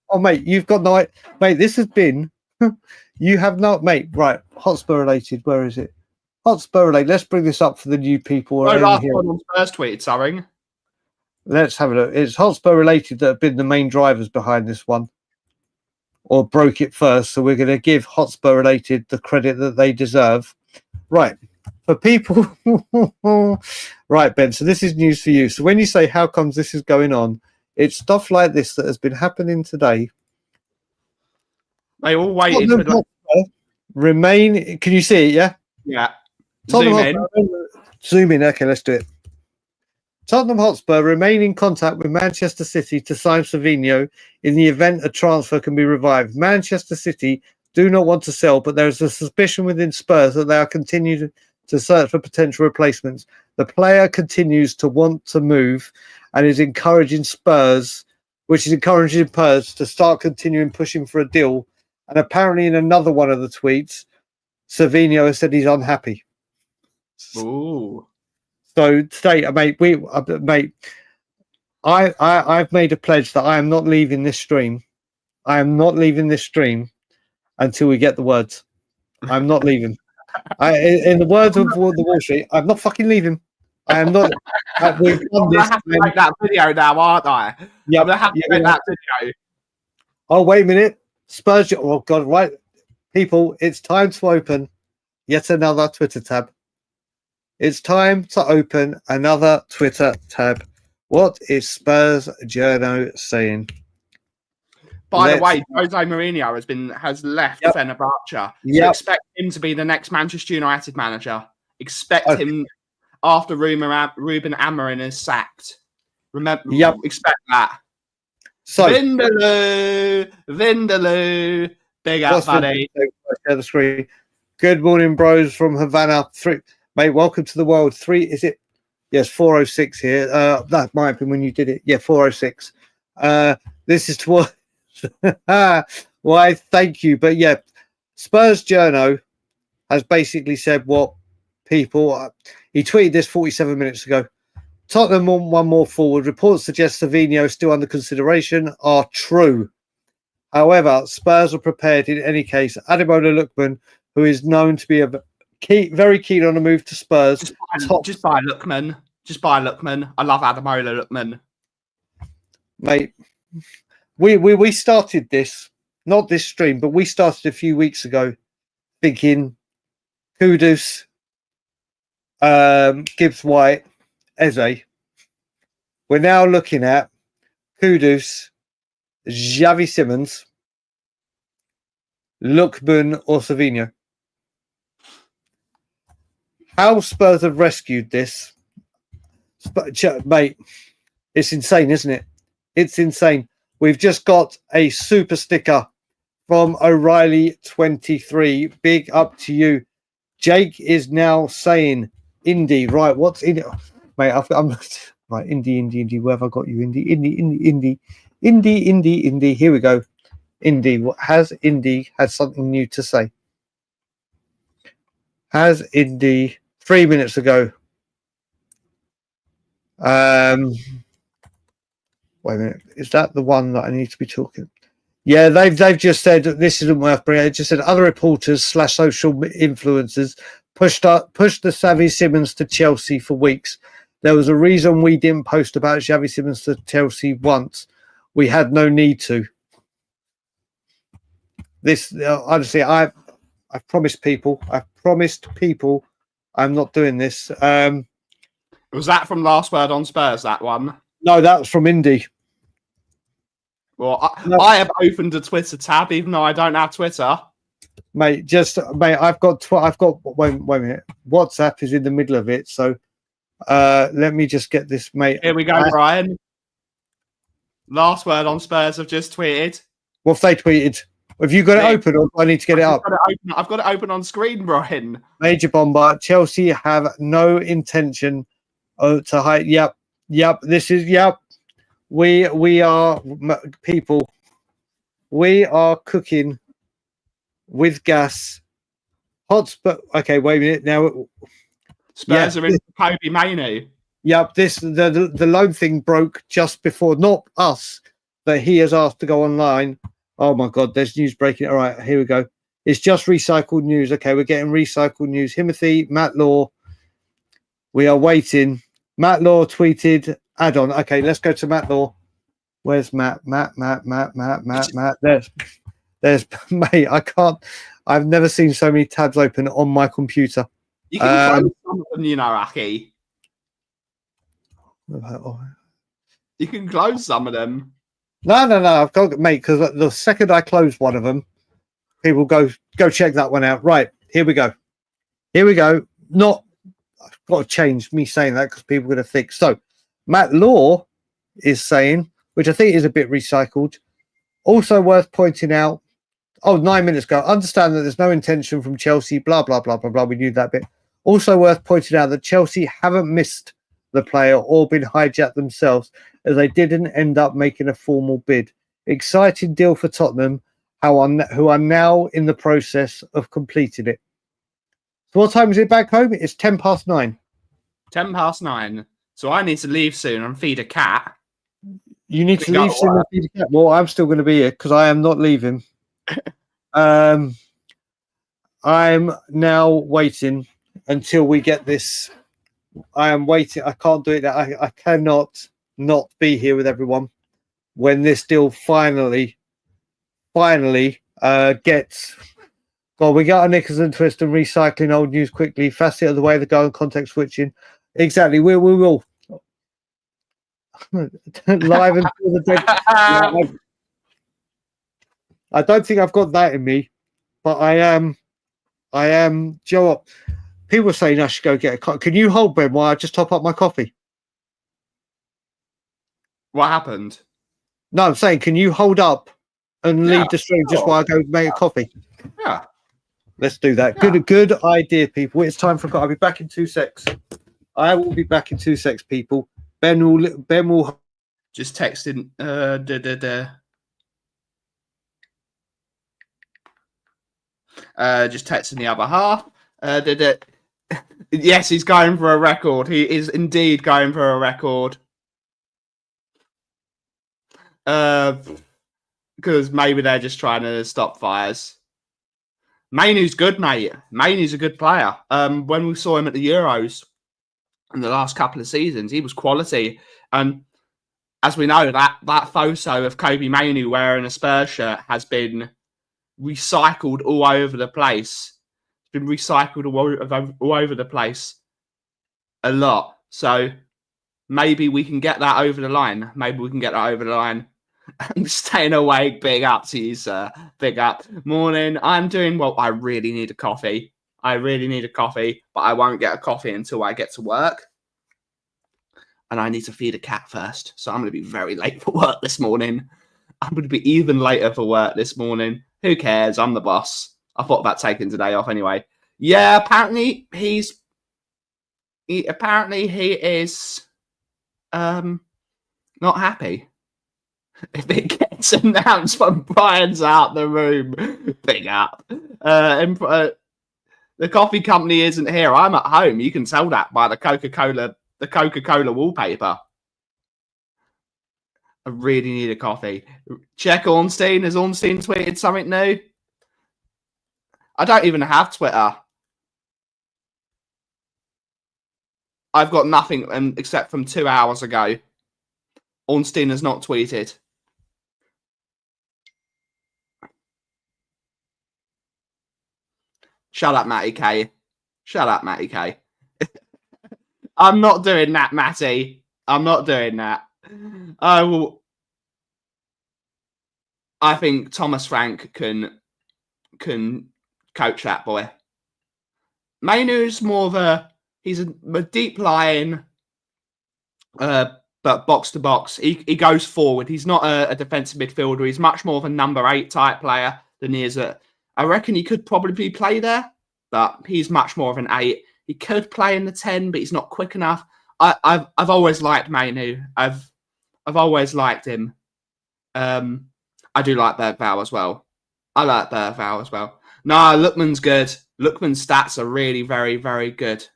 Oh, mate, you've got no. Mate, this has been. You have not, mate. Right, Hotspur related. Where is it? Hotspur related. Let's bring this up for the new people. Last one on first tweet, sorry. Let's have a look. It's Hotspur related that have been the main drivers behind this one. or broke it first. So we're going to give Hotspur related the credit that they deserve. Right. For people, right, Ben. So this is news for you. So when you say, how comes this is going on? It's stuff like this that has been happening today. They all waited for the... Remain. Can you see it? Yeah. Yeah. Zoom in. Okay, let's do it. Tottenham Hotspur remain in contact with Manchester City to sign Savinho in the event a transfer can be revived. Manchester City do not want to sell, but there is a suspicion within Spurs that they are continuing to search for potential replacements. The player continues to want to move and is encouraging Spurs, to start continuing pushing for a deal. And apparently in another one of the tweets, Savinho has said he's unhappy. Ooh. So today, I've made a pledge that I am not leaving this stream. I am not leaving this stream until we get the words. I'm not leaving. In the words of the Wall Street, I'm not fucking leaving. I am not. We've done this. I have to make that video now, aren't I? Yep, I'm gonna have to make that video. Oh, wait a minute. Spurs. Oh God! Right, people, it's time to open yet another Twitter tab. It's time to open another Twitter tab. What is Spurs Journo saying? By the way, Jose Mourinho has left Fenerbahce. So expect him to be the next Manchester United manager. Expect him after Ruben Amorim is sacked. Remember, expect that. So Vindaloo, big up, buddy. Share the screen. Good morning, bros from Havana. Mate, welcome to the world. Is it? Yes, 406 here. That might have been when you did it. Yeah, 406. This is what. Why? Thank you. But yeah, Spurs Journo has basically said what people. He tweeted this 47 minutes ago. Tottenham want one more forward. Reports suggest Savinho is still under consideration are true. However, Spurs are prepared in any case. Ademola Lookman, who is known to be very keen on a move to Spurs. Just buy Lookman. Just buy Lookman. I love Ademola Lookman. Mate, we started this, not this stream, but we started a few weeks ago thinking Kudus, Gibbs White, Eze. We're now looking at Kudus, Xavi Simons, Lookman or Savinho. How Spurs have rescued this, mate, it's insane, isn't it? It's insane. We've just got a super sticker from O'Reilly23. Big up to you. Jake is now saying Indy. Right, what's in it? Mate, I'm right. Indy. Where have I got you? Indy. Here we go. Indy. What has Indy had something new to say? Has Indy 3 minutes ago? Wait a minute. Is that the one that I need to be talking? Yeah, they've just said this isn't worth bringing. They just said other reporters / social influencers pushed the Xavi Simons to Chelsea for weeks. There was a reason we didn't post about Xavi Simons to Chelsea once. We had no need to. This honestly, I've promised people. I'm not doing this. Was that from Last Word on Spurs? That one? No, that was from Indy. Well, I have opened a Twitter tab, even though I don't have Twitter. Mate, I've got. Wait a minute. WhatsApp is in the middle of it, so let me just get this, mate. Here we go, Brian. Last Word on Spurs have just tweeted. What have they tweeted? Have you got it open, or do I need to get it up? I've got it open on screen, Brian. Major bomber. Chelsea have no intention to hide. Yep. This is We are people. We are cooking with gas. Hotspur. Okay, wait a minute. Now Spurs are in Kobe Mainoo. Yep. The loan thing broke just before. Not us, but he has asked to go online. Oh my God, there's news breaking. All right, here we go. It's just recycled news. Okay, we're getting recycled news. Timothy, Matt Law. We are waiting. Matt Law tweeted add-on. Okay, let's go to Matt Law. Where's Matt? Matt. There's There's mate, I've never seen so many tabs open on my computer. You can close some of them, Aki. You can close some of them. No. I've got mate, because the second I close one of them, people go check that one out. Right, here we go. Not, I've got to change me saying that because people are going to think. So, Matt Law is saying, which I think is a bit recycled. Also worth pointing out. 9 minutes ago. Understand that there's no intention from Chelsea. Blah blah blah blah blah. We knew that bit. Also worth pointing out that Chelsea haven't missed the player or been hijacked themselves, as they didn't end up making a formal bid. Exciting deal for Tottenham, who are now in the process of completing it. So what time is it back home? It's 9:10. 9:10. So I need to leave soon and feed a cat. You need to leave soon and feed a cat. Well, I'm still going to be here because I am not leaving. I'm now waiting until we get this. I am waiting. I can't do it. I cannot not be here with everyone when this deal finally gets. God, we got our knickers and twist and recycling old news quickly. Facet of the way to go and context switching. Exactly. We will live until the dead. I don't think I've got that in me, but I am. Joe, what? People are saying I should go get a coffee. Can you hold, Ben, while I just top up my coffee? What happened? No, I'm saying, can you hold up and leave the stream just while I go make a coffee? Yeah. Let's do that. Yeah. Good idea, people. It's time for. I'll be back in 2 secs. I will be back in 2 secs, people. Ben will just texting. Just texting the other half. Yes, he's going for a record. He is indeed going for a record. Because maybe they're just trying to stop fires. Mainu's good, mate. Mainu's a good player. When we saw him at the Euros in the last couple of seasons, he was quality. And as we know, that photo of Kobe Mainu wearing a Spurs shirt has been recycled all over the place. It's been recycled all over the place a lot. So maybe we can get that over the line. I'm staying awake. Big up to you, sir. Big up. Morning. I'm doing well. I really need a coffee. But I won't get a coffee until I get to work. And I need to feed a cat first. So I'm going to be very late for work this morning. I'm going to be even later for work this morning. Who cares? I'm the boss. I thought about taking today off anyway. Yeah, apparently he is not happy. If it gets announced when Brian's out the room, big up. The coffee company isn't here. I'm at home. You can tell that by the Coca-Cola wallpaper. I really need a coffee. Check Ornstein. Has Ornstein tweeted something new? I don't even have Twitter. I've got nothing except from 2 hours ago. Ornstein has not tweeted. Shut up, Matty K. I'm not doing that, Matty. I'm not doing that. I think Thomas Frank can coach that boy. Mainu's more of he's a deep lying, but box to box. He goes forward. He's not a defensive midfielder. He's much more of a number 8 type player than he is I reckon he could probably play there, but he's much more of an 8. He could play in the 10, but he's not quick enough. I've always liked Mainu. I've always liked him. I do like Bergvall as well. No, Lookman's good. Lookman's stats are really very, very good.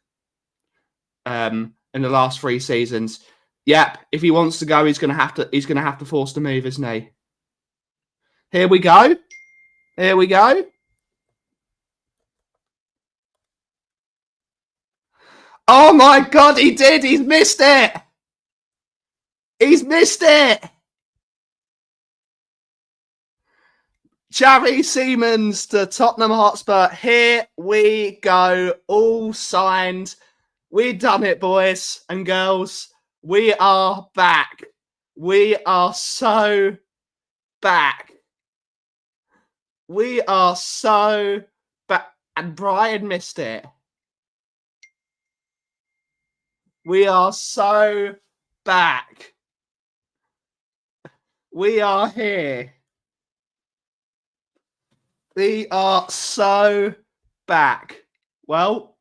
In the last 3 seasons. Yep, if he wants to go, he's gonna have to force the move, isn't he? Here we go. Oh my God, he did! He's missed it! Xavi Simons to Tottenham Hotspur. Here we go. All signed. We've done it, boys and girls. We are back. We are so back. We are so back. And Brian missed it. We are so back. We are here. We are so back. Well,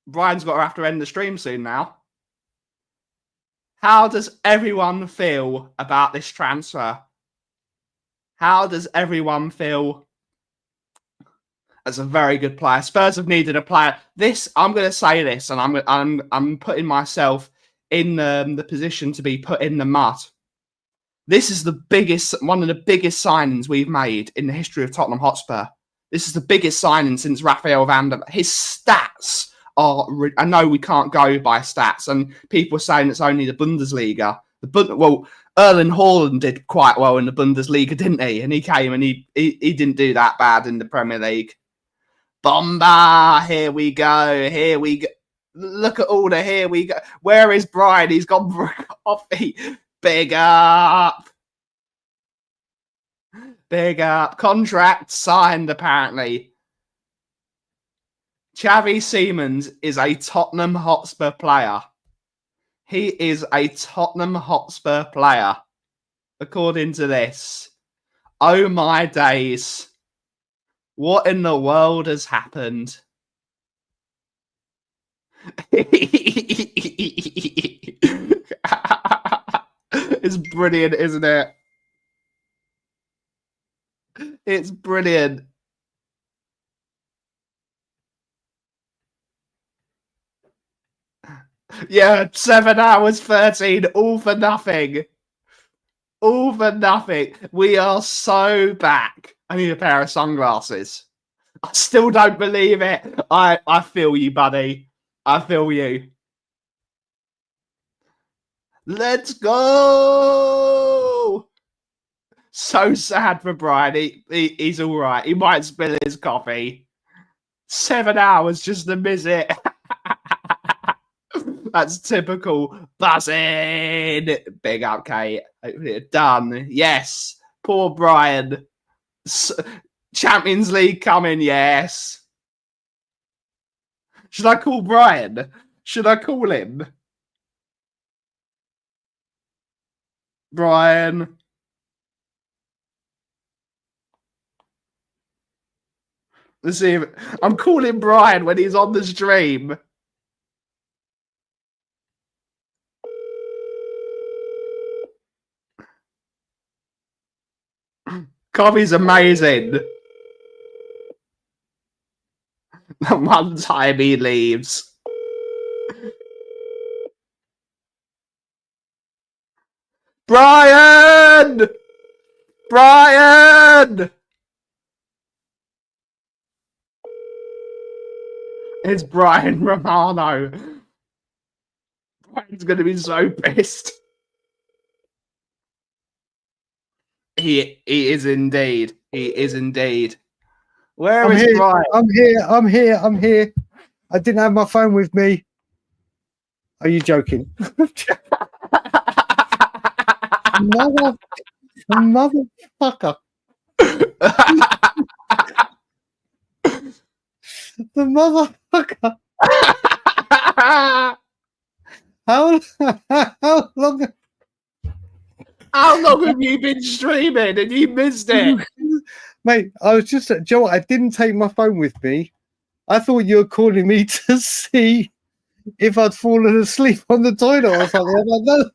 Brian's got to have to end the stream soon now. How does everyone feel about this transfer? How does everyone feel? As a very good player. Spurs have needed a player. This, I'm going to say this, and I'm putting myself in the position to be put in the mud. This is one of the biggest signings we've made in the history of Tottenham Hotspur. This is the biggest signing since Rafael van der. His stats are. I know we can't go by stats, and people are saying it's only the Bundesliga. Well, Erling Haaland did quite well in the Bundesliga, didn't he? And he came and he didn't do that bad in the Premier League. Bomba! Here we go. Here we go. Look at all the here we go. Where is Brian? He's gone for a coffee. Big up. Big up. Contract signed, apparently. Xavi Simons is a Tottenham Hotspur player. He is a Tottenham Hotspur player, according to this. Oh my days. What in the world has happened? It's brilliant, isn't it? It's brilliant. Yeah, 7 hours 13, all for nothing. All for nothing. We are so back. I need a pair of sunglasses. I still don't believe it. I feel you, buddy. I feel you. Let's go. So sad for Brian. He's all right. He might spill his coffee. 7 hours just to miss it. That's typical. Buzzing. Big up, Kate. Done. Yes. Poor Brian. Champions League coming. Yes. Should I call Brian? Should I call him? Brian. Let's see if I'm calling Brian when he's on the stream. Coffee's amazing. The one time he leaves. Brian! Brian! It's Brian Romano. Brian's going to be so pissed. He is indeed. He is indeed. Where is Brian? I'm here. I didn't have my phone with me. Are you joking? Motherfucker. The motherfucker. How long? How long have you been streaming and you missed it? Mate, I was just, Joe, I didn't take my phone with me. I thought you were calling me to see if I'd fallen asleep on the toilet or something. I'm like, no.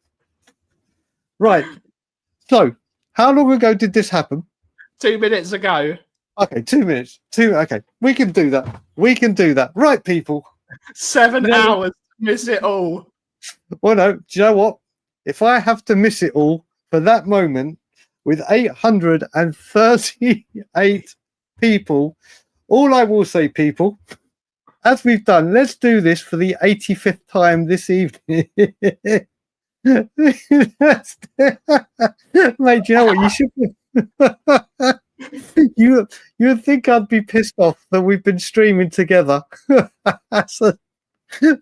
Right. So, how long ago did this happen? 2 minutes ago. Okay, 2 minutes. Okay, we can do that. We can do that. Right, people. 7 hours to miss it all. Well, no, do you know what? If I have to miss it all for that moment with 838 people, all I will say, people, as we've done, let's do this for the 85th time this evening. Mate, do you know what? You should. You would think I'd be pissed off that we've been streaming together for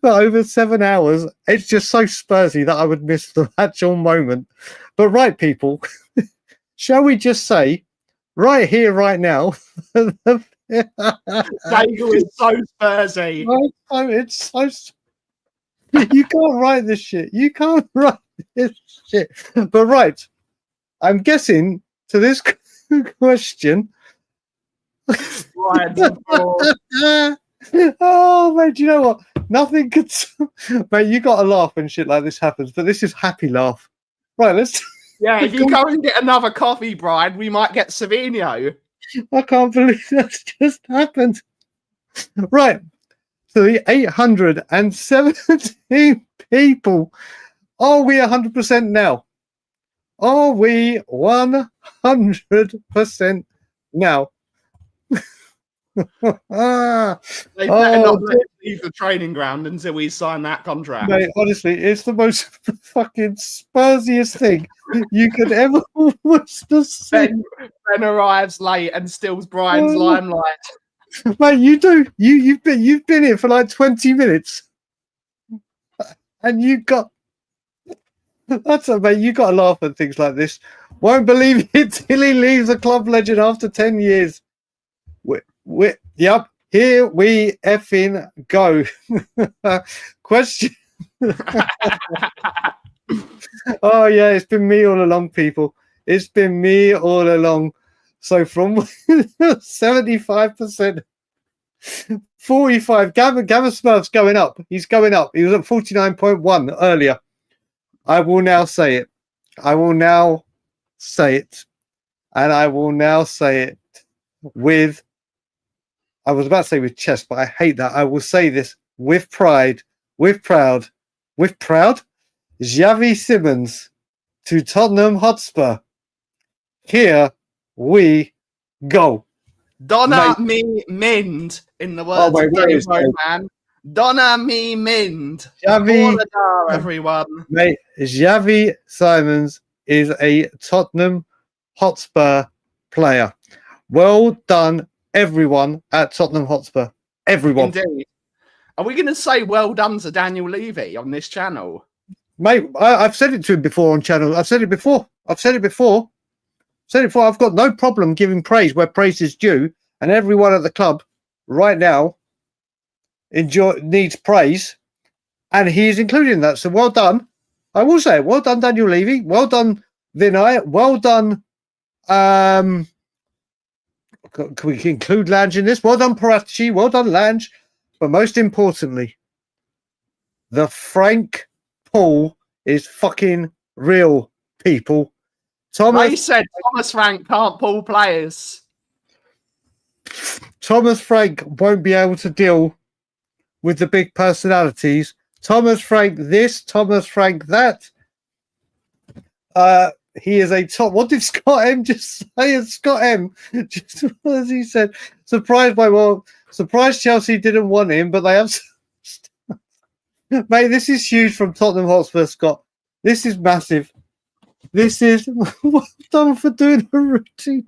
over 7 hours. It's just so Spursy that I would miss the actual moment. But right, people, shall we just say, right here, right now, Daigle is so Spursy. it's so. You can't write this shit. You can't write this shit. But right, I'm guessing to this question. Oh, mate, do you know what? Nothing could. Mate, you got to laugh when shit like this happens, but this is happy laugh. Right, let's. Yeah, if you go and get another coffee, Brian, we might get Savino. I can't believe that's just happened. Right. So the 817 people. Are we 100% now? Are we 100% now? They better not let us leave the training ground until we sign that contract. Mate, honestly, it's the most fucking Spursiest thing you could ever wish to see. Ben arrives late and steals Brian's limelight. Mate, you do. You've been here for like 20 minutes, and you got. That's it, mate. You got to laugh at things like this. Won't believe it till he leaves the club, legend, after 10 years. Yep, here we effing go. Question. Oh yeah, it's been me all along, people. It's been me all along. So from 75%, 45. Gavin Smurf's going up. He's going up. He was at 49.1 earlier. I will now say it. I will now say it. And I will now say it with, I was about to say with chest, but I hate that. I will say this with pride, with proud. Xavi Simons to Tottenham Hotspur. Here we go. Donna me mind, in the words of Dave Roman. Donna me mind. Xavi, everyone. Mate, Xavi Simons is a Tottenham Hotspur player. Well done, everyone at Tottenham Hotspur. Everyone. Indeed. Are we going to say well done to Daniel Levy on this channel? Mate, I've said it to him before on channel. I've said it before. I've got no problem giving praise where praise is due, and everyone at the club right now needs praise, and he is included in that. So well done. I will say, well done, Daniel Levy. Well done, Vinay. Well done. Can we include Lange in this? Well done, Parachi. Well done, Lange. But most importantly, the Frank Paul is fucking real, people. They said Thomas Frank can't pull players. Thomas Frank won't be able to deal with the big personalities. Thomas Frank this, Thomas Frank that. He is a top. What did Scott M just say? Scott M, just as he said, surprised Chelsea didn't want him, but they have. Mate, this is huge from Tottenham Hotspur, Scott. This is massive. This is well done for doing a routine.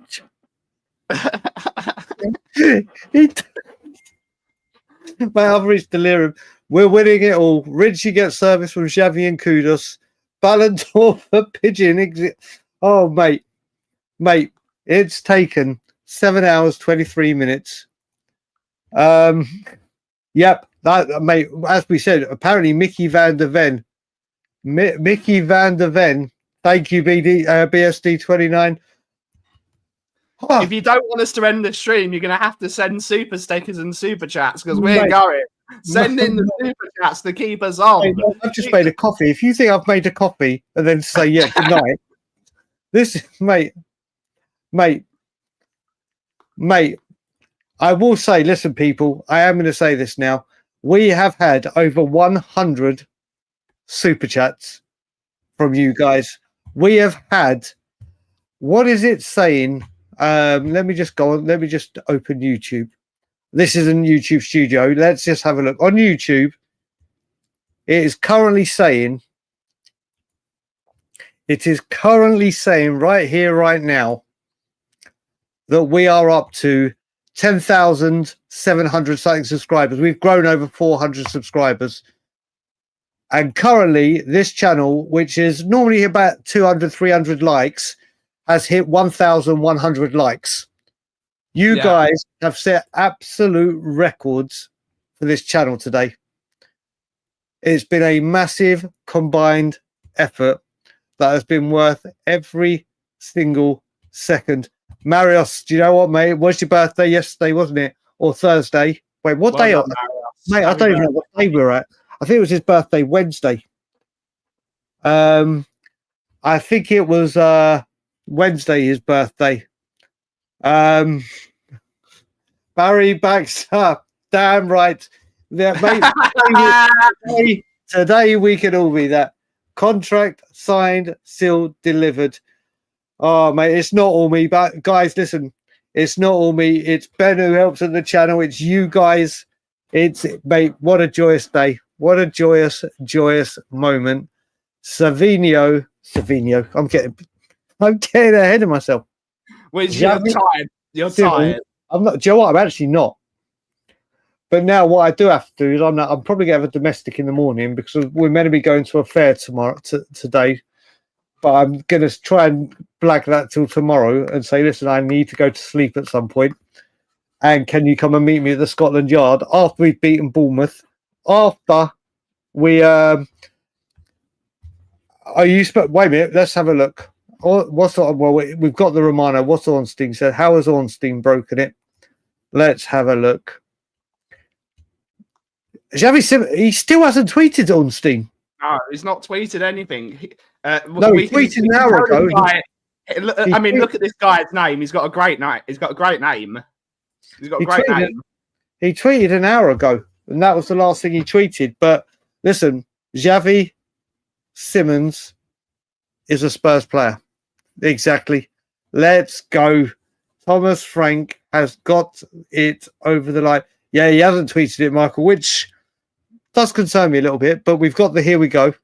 My other reached delirium. We're winning it all. Ritchie gets service from Xavi and Kudos. Ballon d'Or for Pigeon. Oh, mate, it's taken 7 hours 23 minutes. Yep, that, mate. As we said, apparently Mickey van der Ven. Mickey van der Ven. Thank you, BSD29. If you don't want us to end the stream, you're going to have to send super stickers and super chats because we're going. Send in the super chats to keep us on. Mate, I've just made a coffee. If you think I've made a coffee and then say, yeah, good night. This, mate, I will say, listen, people, I am going to say this now. We have had over 100 super chats from you guys. We have had, what is it saying? Let me just go on. Let me just open YouTube. This is a YouTube studio. Let's just have a look on YouTube. It is currently saying right here, right now, that we are up to 10,700 something subscribers. We've grown over 400 subscribers. And currently, this channel, which is normally about 200, 300 likes, has hit 1,100 likes. You guys have set absolute records for this channel today. It's been a massive combined effort that has been worth every single second. Marios, do you know what, mate? It was your birthday yesterday, wasn't it? Or Thursday? Wait, what day? Mate, I don't even know what day we were at. I think it was his birthday Wednesday. I think it was Wednesday, his birthday. Barry backs up. Damn right. Yeah, mate, today we can all be that. Contract signed, sealed, delivered. Oh, mate, it's not all me. But guys, listen, it's not all me. It's Ben who helps at the channel. It's you guys. It's, mate, what a joyous day. What a joyous, joyous moment. Savinho. I'm getting ahead of myself. You're tired. You're tired. I'm not. Do you know what? I'm actually not. But now what I do have to do is I'm probably going to have a domestic in the morning because we're meant to be going to a fair today. But I'm going to try and blag that till tomorrow and say, listen, I need to go to sleep at some point. And can you come and meet me at the Scotland Yard after we've beaten Bournemouth? After we wait a minute, let's have a look. What's on? Well, we've got the Romano. What's Ornstein said? How has Ornstein broken it? Let's have a look. Xavi Simons, he still hasn't tweeted Ornstein. No, he's not tweeted anything. He tweeted an hour ago. Look at this guy's name. He's got a great name. He tweeted an hour ago, and that was the last thing he tweeted. But listen, Xavi Simons is a Spurs player. Exactly. Let's go. Thomas Frank has got it over the line. Yeah, he hasn't tweeted it, Michael, which does concern me a little bit, but we've got the here we go.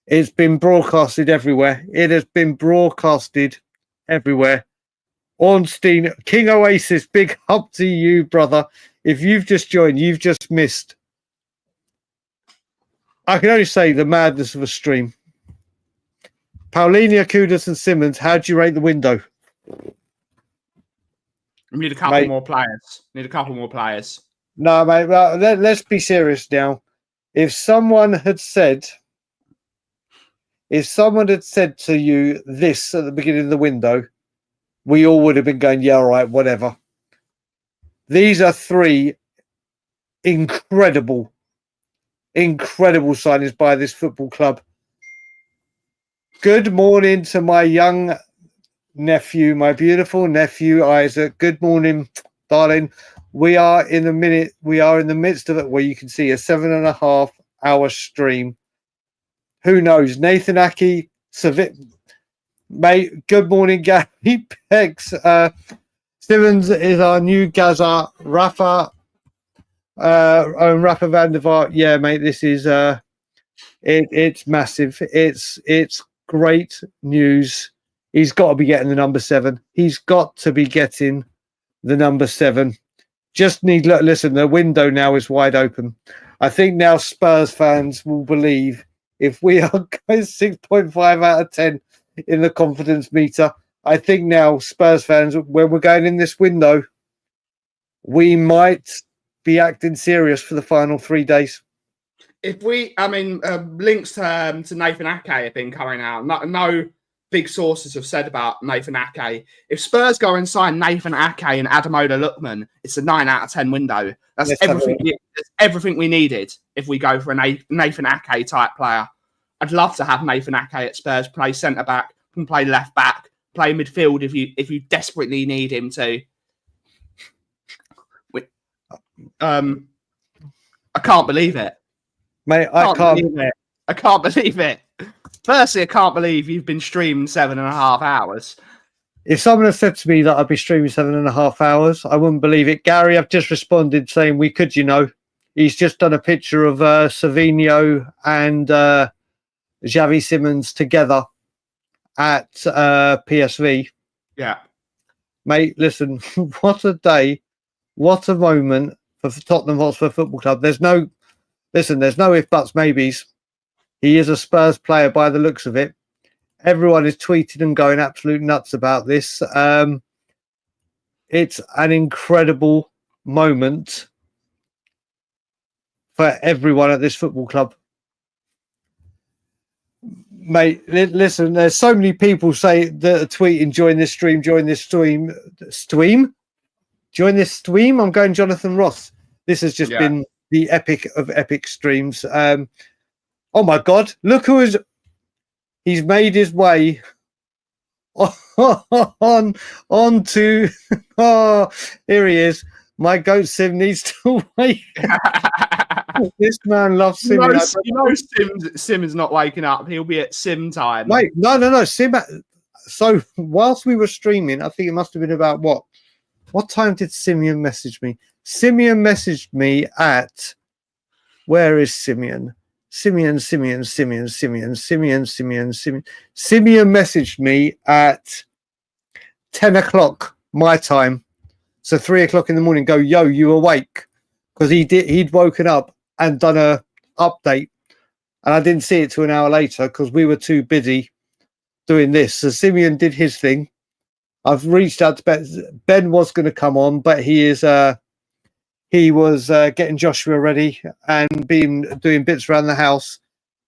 It's been broadcasted everywhere. It has been broadcasted everywhere. Ornstein, King Oasis, big up to you, brother. If you've just joined, you've just missed. I can only say the madness of a stream. Paulinho, Kudus and Simmons, how do you rate the window? We need a couple more players. No, mate, let's be serious now. If someone had said to you this at the beginning of the window, we all would have been going, yeah, all right, whatever. These are three incredible signings by this football club. Good morning to my young nephew, my beautiful nephew, Isaac. Good morning, darling. We are in the midst of it where you can see a 7.5 hour stream. Who knows? Nathan Aki, mate, good morning, Gary Pex. Simmons is our new Gaza. Rafa van der Vaart. Yeah, mate, this is it's massive. It's great news. He's got to be getting the number 7. He's got to be getting the number 7. Listen, the window now is wide open. I think now Spurs fans will believe if we are going 6.5 out of 10 in the confidence meter. I think now Spurs fans, when we're going in this window, we might be acting serious for the final 3 days. Links to Nathan Ake have been coming out. No big sources have said about Nathan Ake. If Spurs go and sign Nathan Ake and Adamola Lookman, it's a 9 out of 10 window. That's everything we needed if we go for a Nathan Ake type player. I'd love to have Nathan Ake at Spurs play centre back, can play left back, play midfield if you desperately need him to. I can't believe it. Mate, I can't believe it. Firstly, I can't believe you've been streaming 7.5 hours. If someone had said to me that I'd be streaming 7.5 hours, I wouldn't believe it. Gary, I've just responded saying we could, He's just done a picture of Savinho and Xavi Simons together at PSV. Yeah. Mate, listen, what a day, what a moment for Tottenham Hotspur Football Club. There's no if, buts, maybes. He is a Spurs player by the looks of it. Everyone is tweeting and going absolute nuts about this. It's an incredible moment for everyone at this football club. Mate, listen, there's so many people say that are tweeting, join this stream. I'm going Jonathan Ross. This has just been the epic of epic streams. Oh my God, look he's made his way on to here he is. My goat Sim needs to wake. This man loves Sim. Sim is not waking up. He'll be at Sim time. Wait, no. Sim. So whilst we were streaming, I think it must have been about what time did Simeon message me? Simeon messaged me at, where is Simeon? Simeon messaged me at 10 o'clock my time. So 3 o'clock in the morning, go, yo, you awake? Because he'd woken up and done a update. And I didn't see it till an hour later because we were too busy doing this. So Simeon did his thing. I've reached out to Ben. Ben was going to come on, but he was getting Joshua ready and doing bits around the house.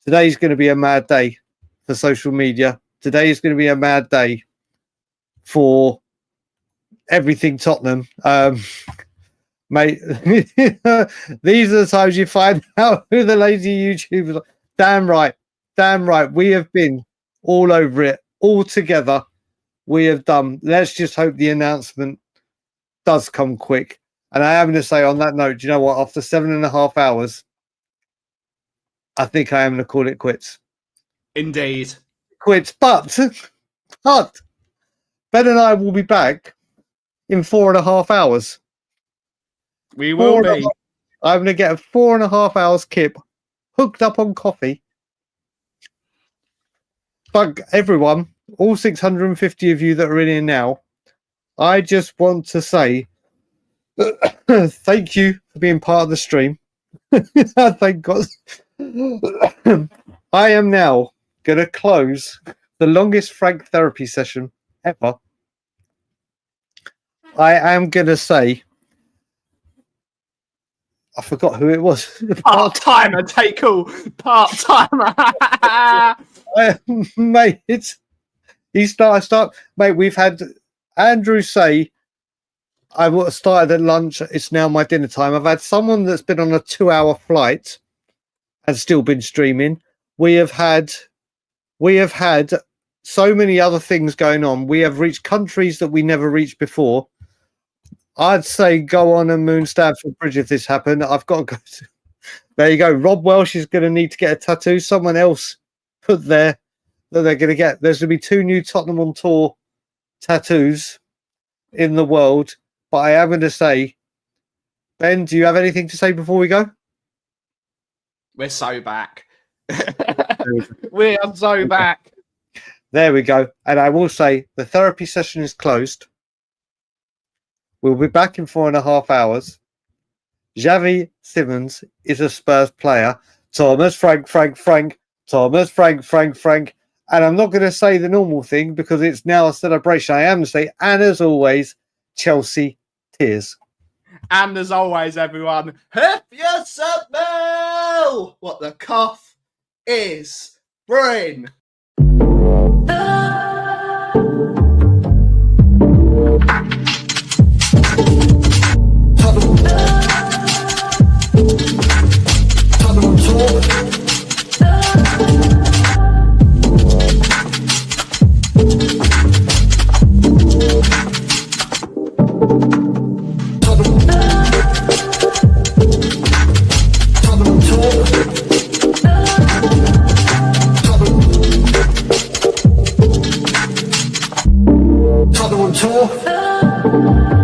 Today's going to be a mad day for social media. Today is going to be a mad day for everything Tottenham. Mate, these are the times you find out who the lazy YouTubers are. Damn right. We have been all over it, all together. We have done. Let's just hope the announcement does come quick. And I am going to say on that note, do you know what? After 7.5 hours, I think I am going to call it quits. Indeed. Quits. But Ben and I will be back in 4.5 hours. We will be. I'm going to get a 4.5 hours kip hooked up on coffee. But everyone, all 650 of you that are in here now, I just want to say thank you for being part of the stream. Thank God. I am now going to close the longest Frank therapy session ever. I am going to say, I forgot who it was. Part-timer, take all. Part-timer. Mate, he start. Mate, we've had Andrew say, I started at lunch. It's now my dinner time. I've had someone that's been on a 2-hour flight and still been streaming. We have had so many other things going on. We have reached countries that we never reached before. I'd say go on and moon Stamford Bridge if this happened. I've got to go. There you go. Rob Welsh is going to need to get a tattoo. Someone else put there that they're going to get. There's going to be 2 new Tottenham on Tour tattoos in the world. But I am going to say, Ben, do you have anything to say before we go? We're so back. We are so back. There we go. And I will say the therapy session is closed. We'll be back in 4.5 hours. Xavi Simons is a Spurs player. Thomas Frank. Thomas Frank. And I'm not going to say the normal thing because it's now a celebration. I am going to say, and as always, Chelsea tears. And as always, everyone, help yourself now! What the cough is brain. Tottenham Hotspur.